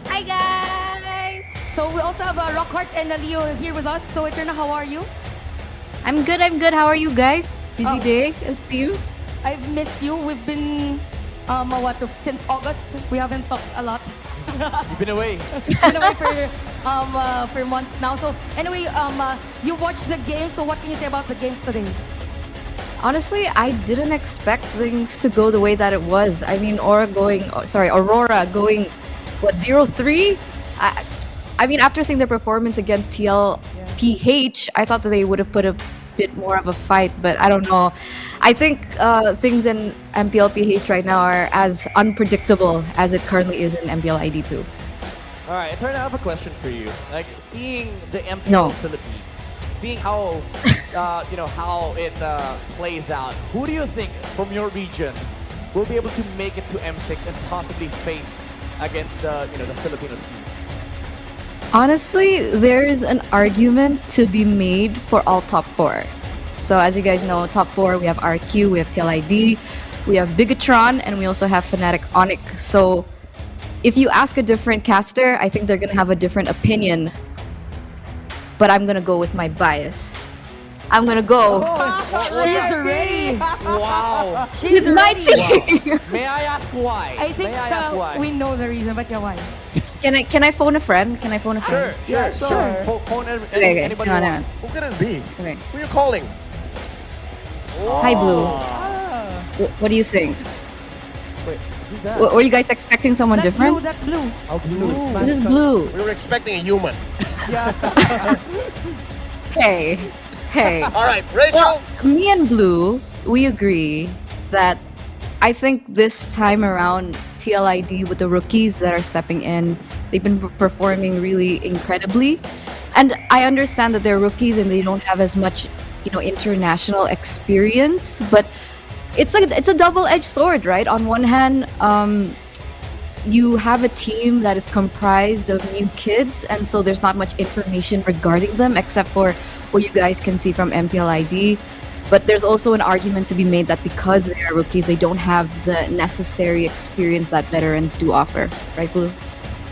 Hi guys! So we also have Rockhart and Leo here with us. So Eterna, how are you? I'm good. How are you guys? Busy day, it seems. I've missed you. We've been, since August. We haven't talked a lot. You've been away. Been away for months now. So anyway, you watched the game. So what can you say about the games today? Honestly, I didn't expect things to go the way that it was. I mean, Aurora going 0-3? I mean, after seeing their performance against TLPH, I thought that they would have put a bit more of a fight, but I don't know. I think things in MPLPH right now are as unpredictable as it currently is in MPL ID2. All right, Eterna, I have a question for you. Like, seeing the MPL Philippines, seeing how, how it plays out, who do you think from your region will be able to make it to M6 and possibly face against the Filipino teams? Honestly, there's an argument to be made for all top 4. So as you guys know, top 4, we have RQ, we have TLID, we have Bigatron, and we also have Fnatic Onic. So if you ask a different caster, I think they're going to have a different opinion. But I'm going to go with my bias. I'm going to go. She's ready. Wow. She's my ready. team. May I ask why? I think we know the reason, but yeah, why? Can I phone a friend? Can I phone a friend? Sure. Phone Okay. anybody Hang you on. want. Who could it be? Okay. Who are you calling? Hi, Blue. What do you think? Wait, who's that? Were you guys expecting someone different? That's Blue. Oh, Blue. This is Blue. We were expecting a human. Hey. All right, Rachel. Well, me and Blue, we agree that I think this time around, TLID with the rookies that are stepping in, they've been performing really incredibly. And I understand that they're rookies and they don't have as much, international experience, but it's a double-edged sword, right? On one hand, you have a team that is comprised of new kids, and so there's not much information regarding them except for what you guys can see from MPL ID. But there's also an argument to be made that because they are rookies, they don't have the necessary experience that veterans do offer. Right, Blue?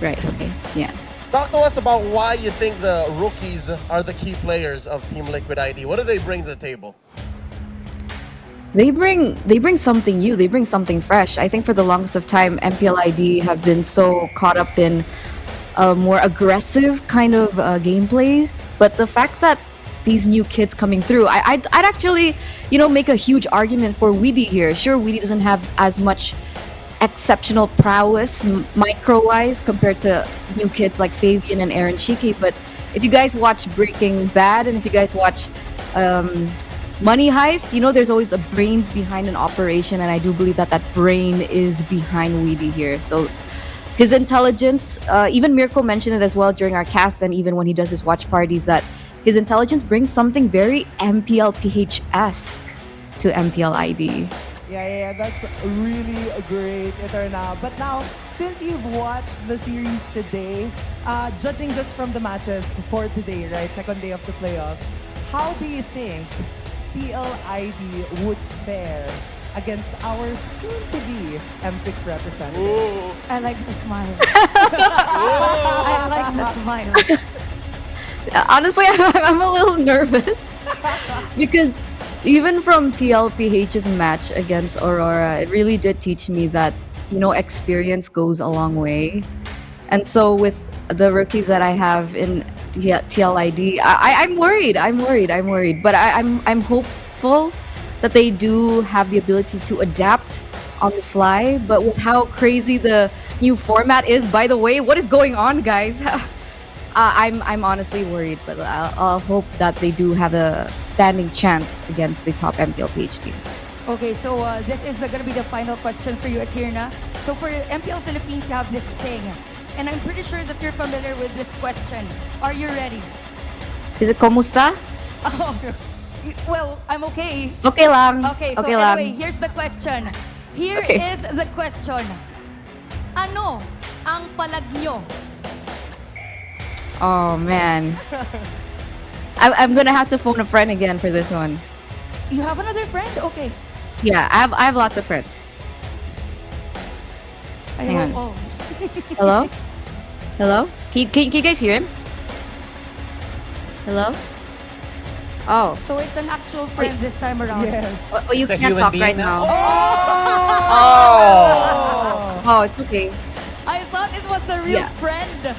Right, okay, yeah. Talk to us about why you think the rookies are the key players of Team Liquid ID. What do they bring to the table? They bring something new. They bring something fresh. I think for the longest of time, MPL ID have been so caught up in more aggressive kind of gameplays. But the fact that these new kids coming through, I'd actually, make a huge argument for Weedy here. Sure, Weedy doesn't have as much exceptional prowess micro-wise compared to new kids like Fabian and Aaron Shiki. But if you guys watch Breaking Bad and if you guys watch Money Heist, there's always a brains behind an operation, and I do believe that brain is behind Weedy here. So his intelligence, even Mirko mentioned it as well during our cast and even when he does his watch parties, that his intelligence brings something very MPLPH-esque to MPL ID. Yeah, that's really great, Eterna. But now, since you've watched the series today, judging just from the matches for today, right, second day of the playoffs, how do you think TLID would fare against our soon-to-be M6 representatives? I like the smile. I like the smile. Honestly, I'm a little nervous because even from TLPH's match against Aurora, it really did teach me that, experience goes a long way. And so with the rookies that I have in TLID, I'm worried. But I'm hopeful that they do have the ability to adapt on the fly. But with how crazy the new format is, by the way, what is going on, guys? I'm honestly worried, but I'll hope that they do have a standing chance against the top MPLPH teams. Okay, so this is going to be the final question for you, Eterna. So for MPL Philippines, you have this thing. And I'm pretty sure that you're familiar with this question. Are you ready? Is it Komusta? Oh, Well, I'm okay. Okay lang. Okay, so Okay lang. anyway, here's the question. Here Okay. is the question. Ano ang palag nyo? Oh man. I'm gonna have to phone a friend again for this one. You have another friend? Okay. Yeah, I have lots of friends. Hang on. Oh. Hello? Hello? Can you guys hear him? Hello? Oh. So it's an actual friend this time around. Yes. Oh, you can't talk right now. Oh! Oh, it's okay. I thought it was a real Yeah. friend.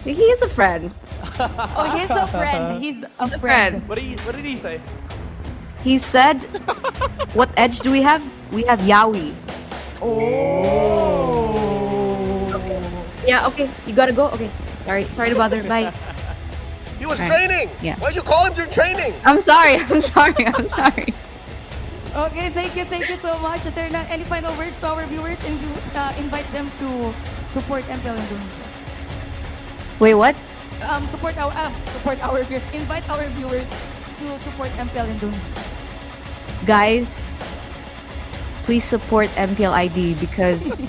He is a friend. Oh, he's a friend. He's a friend. What did he say? He said, what edge do we have? We have Yaoi. Oh. Yeah, okay. You gotta go? Okay. Sorry to bother. Bye. He was Alright. training. Yeah. Why you call him during training? I'm sorry. I'm sorry. Okay, thank you so much, Eterna. Any final words to our viewers and you invite them to support MPL Indonesia? Wait, what? Support our viewers. Invite our viewers to support MPL Indonesia. Guys, please support MPL ID because,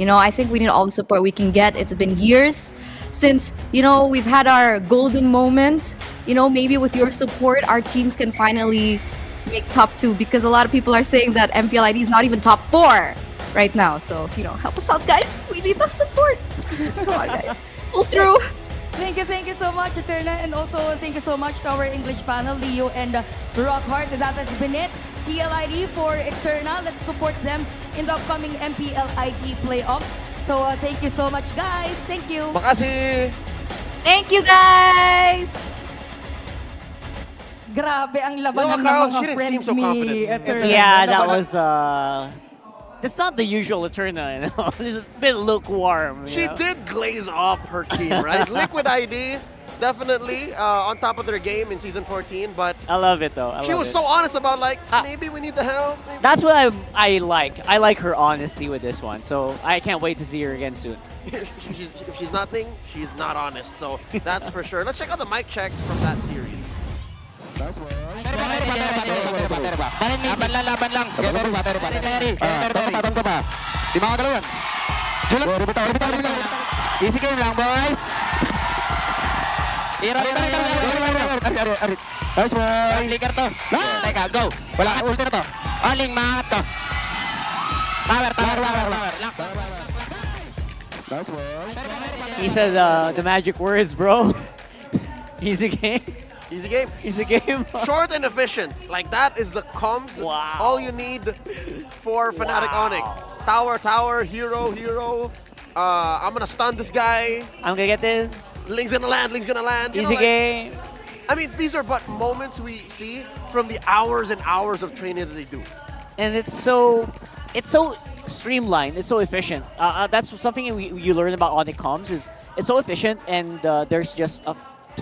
I think we need all the support we can get. It's been years since, we've had our golden moment. Maybe with your support, our teams can finally make top 2 because a lot of people are saying that MPL ID is not even top 4 right now. So, help us out, guys. We need the support. Come on, guys. Pull through. Thank you so much, Eterna. And also, thank you so much to our English panel, Leo and Rockhart. That has been it. PLID for Eterna. Let's support them in the upcoming MPLID playoffs. So, thank you so much, guys. Thank you. Makasih. Thank you, guys. Grabe ang laban You know, ng Carl, mga she didn't friend seem so ni confident. Eterna. Yeah, that was that's not the usual Eterna, It's a bit lukewarm. She did glaze up her team, right? Liquid ID, definitely on top of their game in Season 14, but I love it though. she was so honest about maybe we need the help. Maybe. That's what I like. I like her honesty with this one. So I can't wait to see her again soon. If she's nothing, she's not honest. So that's for sure. Let's check out the mic check from that series. Laban lang. Di makagalaw yan. Easy game lang, boys. Nice boy. Flicker to. Teka, go. Wala ka ulti na to. Aling, maangat to. Power. Nice boy. He said the magic words, bro. Easy game. Easy game. Easy game. Short and efficient. Like that is the comms. Wow. All you need for Fnatic Onic. Tower, hero. I'm gonna stun this guy. I'm gonna get this. Link's gonna land. Easy game. I mean, these are but moments we see from the hours and hours of training that they do. And it's so streamlined. It's so efficient. That's something you learn about Onic comms is it's so efficient and there's just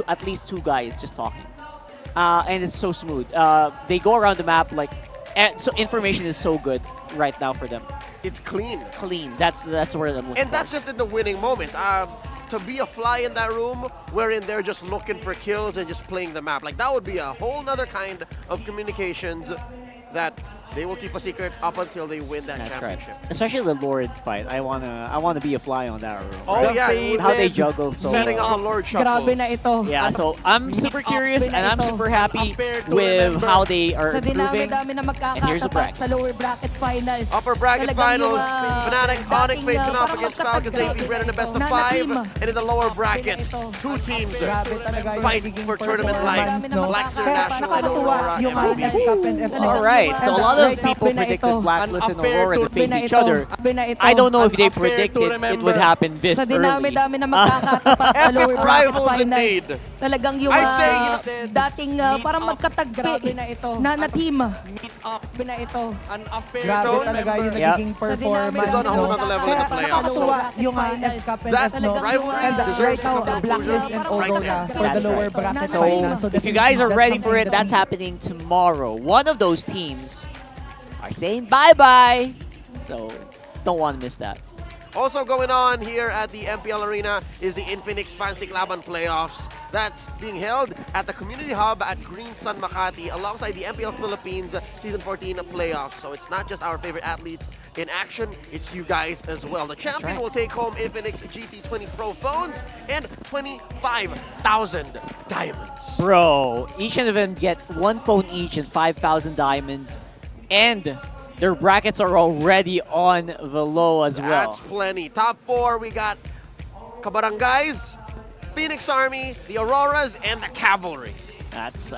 at least 2 guys just talking. And it's so smooth. They go around the map so information is so good right now for them. It's clean. Clean. That's where I'm looking And that's just in the winning moments. To be a fly in that room wherein they're just looking for kills and just playing the map. That would be a whole nother kind of communications that they will keep a secret up until they win that championship. Right. Especially the Lord fight. I wanna be a fly on that room. Oh yeah, how they juggle so setting well. up the Lord shuffles. Grabe na ito. Yeah, so I'm super curious and I'm super happy with how they are Sa improving. dinami-dami na And here's the magkakatapat bracket. sa lower bracket finals. Upper bracket Talagang finals, yung, Fnatic Onic dating, facing off parang against Falcons APBren in the best of na 5. team. And in the lower bracket, 2 teams fight for tournament life. Blacklist International and Aurora MLBB. Alright, so a lot of people predicted Blacklist and Aurora to face each other. I don't know if they predicted it would happen this Sa early. dinami-dami na magkakatapat sa lower Epic bracket rivals finals. indeed. Talagang yung I'd say, dating parang magkatagpi na team. Grabe na ito. Grabe talaga yung nagiging performance. It's on a whole other level in the playoffs. Nakakatuwa yung FCAP and FNOP. And right now, Blacklist and Aurora for the lower bracket finals. So if you guys are ready for it, that's happening tomorrow. One of those teams are saying bye-bye. So don't want to miss that. Also going on here at the MPL Arena is the Infinix Fancy Laban playoffs. That's being held at the Community Hub at Green Sun Makati alongside the MPL Philippines Season 14 playoffs. So it's not just our favorite athletes in action, it's you guys as well. The champion will take home Infinix GT20 Pro phones and 25,000 diamonds. Bro, each of them get 1 phone each and 5,000 diamonds. And their brackets are already on the low as well. That's plenty. Top 4, we got Kabarangays, Phoenix Army, the Auroras, and the Cavalry. That's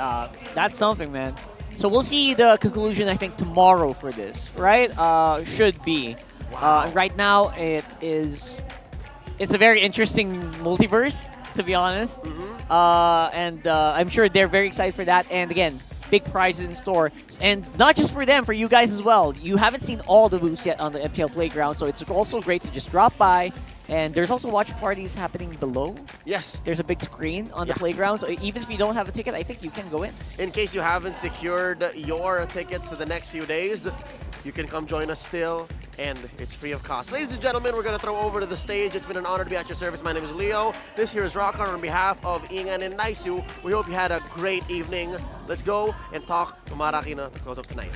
something, man. So we'll see the conclusion, I think, tomorrow for this, right? Should be. Right now, it's a very interesting multiverse, to be honest. And I'm sure they're very excited for that. And again, big prizes in store. And not just for them, for you guys as well. You haven't seen all the booths yet on the MPL Playground, so it's also great to just drop by. And there's also watch parties happening below. Yes. There's a big screen on the playground, so even if you don't have a ticket, I think you can go in. In case you haven't secured your tickets to the next few days, you can come join us still, and it's free of cost. Ladies and gentlemen, we're going to throw over to the stage. It's been an honor to be at your service. My name is Leo. This here is Rockon on behalf of Ingan and Naisu. We hope you had a great evening. Let's go and talk to Marakina to close up tonight.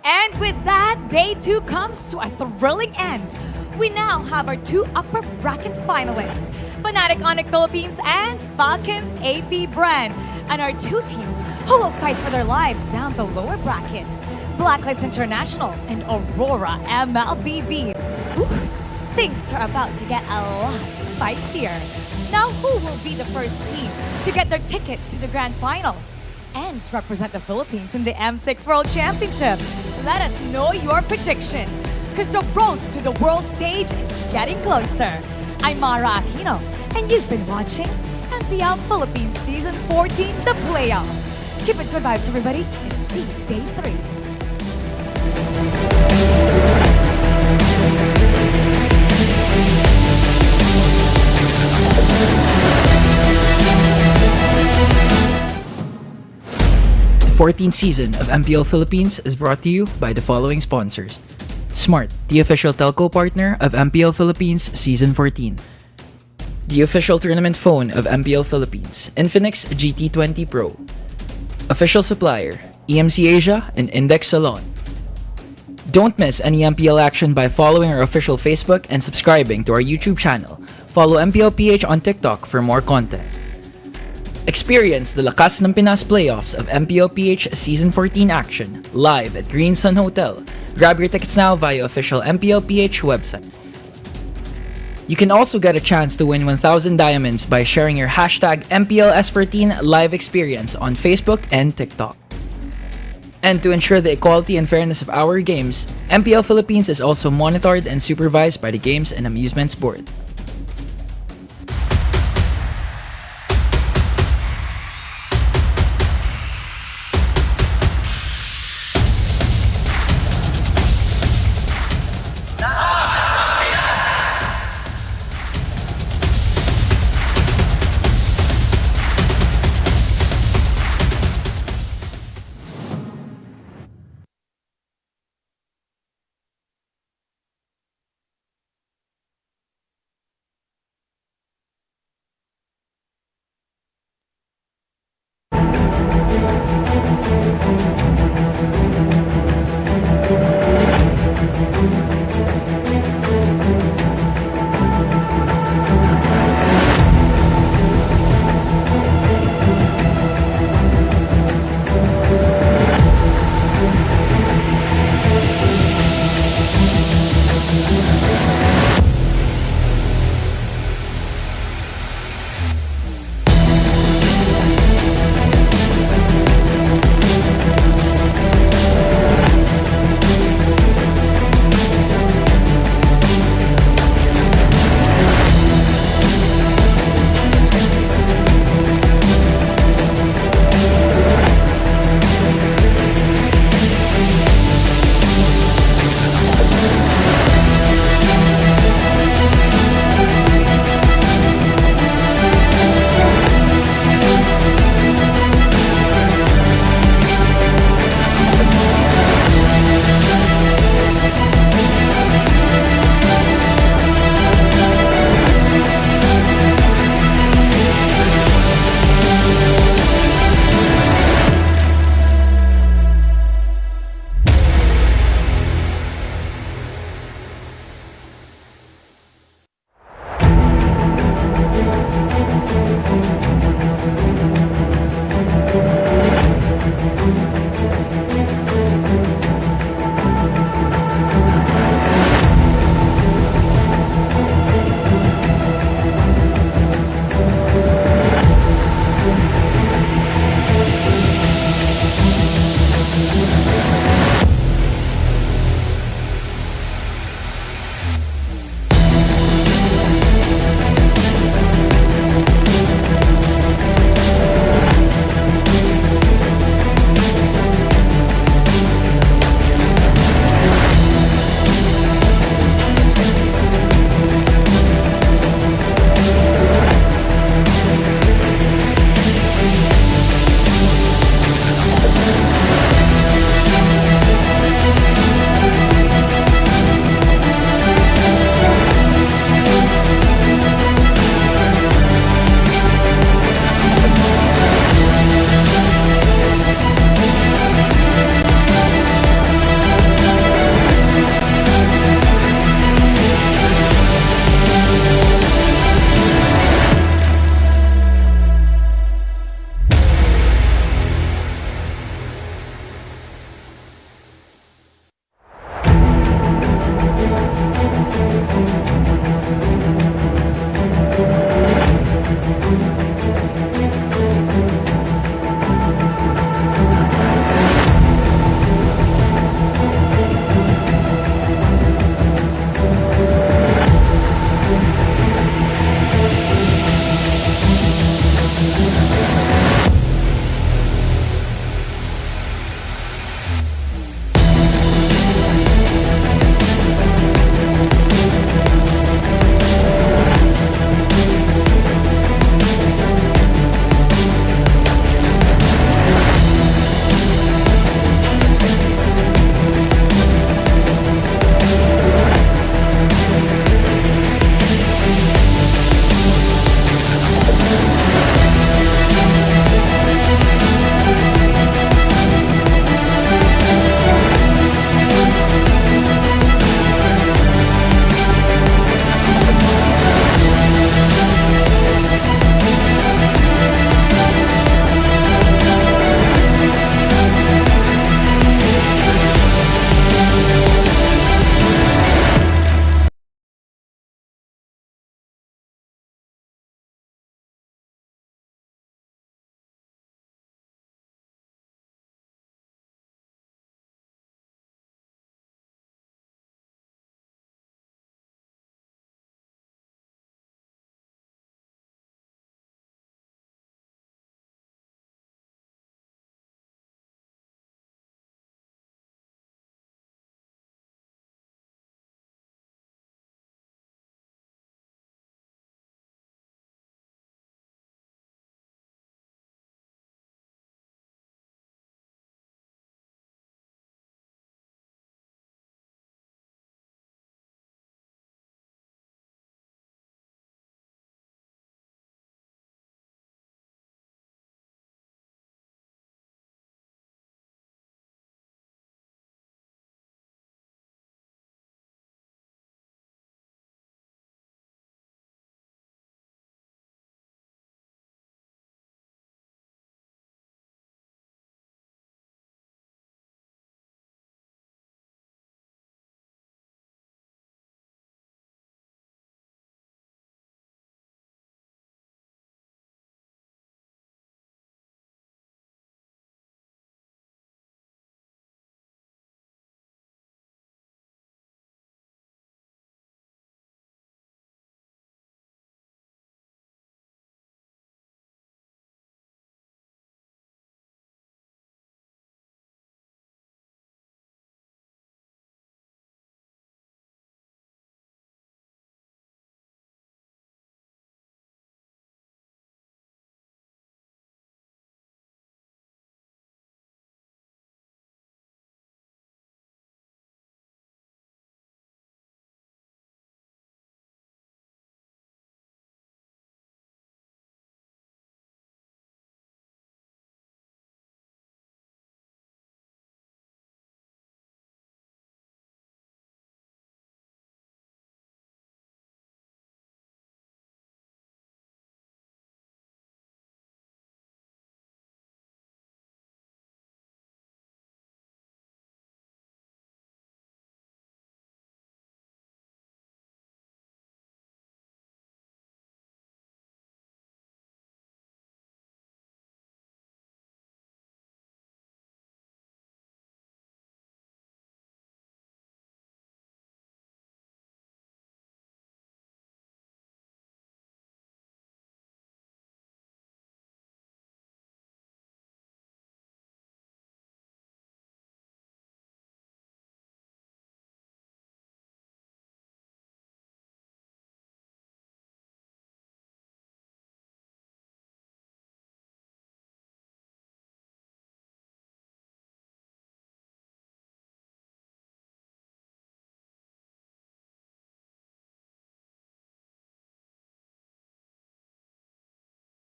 And with that, day 2 comes to a thrilling end. We now have our 2 upper bracket finalists, Fnatic Onic Philippines and Falcons APBren, and our 2 teams who will fight for their lives down the lower bracket, Blacklist International and Aurora MLBB. Oof, things are about to get a lot spicier. Now, who will be the first team to get their ticket to the grand finals and represent the Philippines in the M6 World Championship? Let us know your prediction, because the road to the world stage is getting closer. I'm Mara Aquino, and you've been watching MPL Philippines Season 14, the playoffs. Keep it good vibes, everybody, and see you day 3. 14th season of MPL Philippines is brought to you by the following sponsors. Smart, the official telco partner of MPL Philippines Season 14. The official tournament phone of MPL Philippines, Infinix GT20 Pro. Official supplier, EMC Asia and Index Salon. Don't miss any MPL action by following our official Facebook and subscribing to our YouTube channel. Follow MPL PH on TikTok for more content. Experience the Lakas ng Pinas playoffs of MPL PH Season 14 action live at Green Sun Hotel. Grab your tickets now via official MPL PH website. You can also get a chance to win 1,000 diamonds by sharing your hashtag MPL S14 live experience on Facebook and TikTok. And to ensure the equality and fairness of our games, MPL Philippines is also monitored and supervised by the Games and Amusements Board.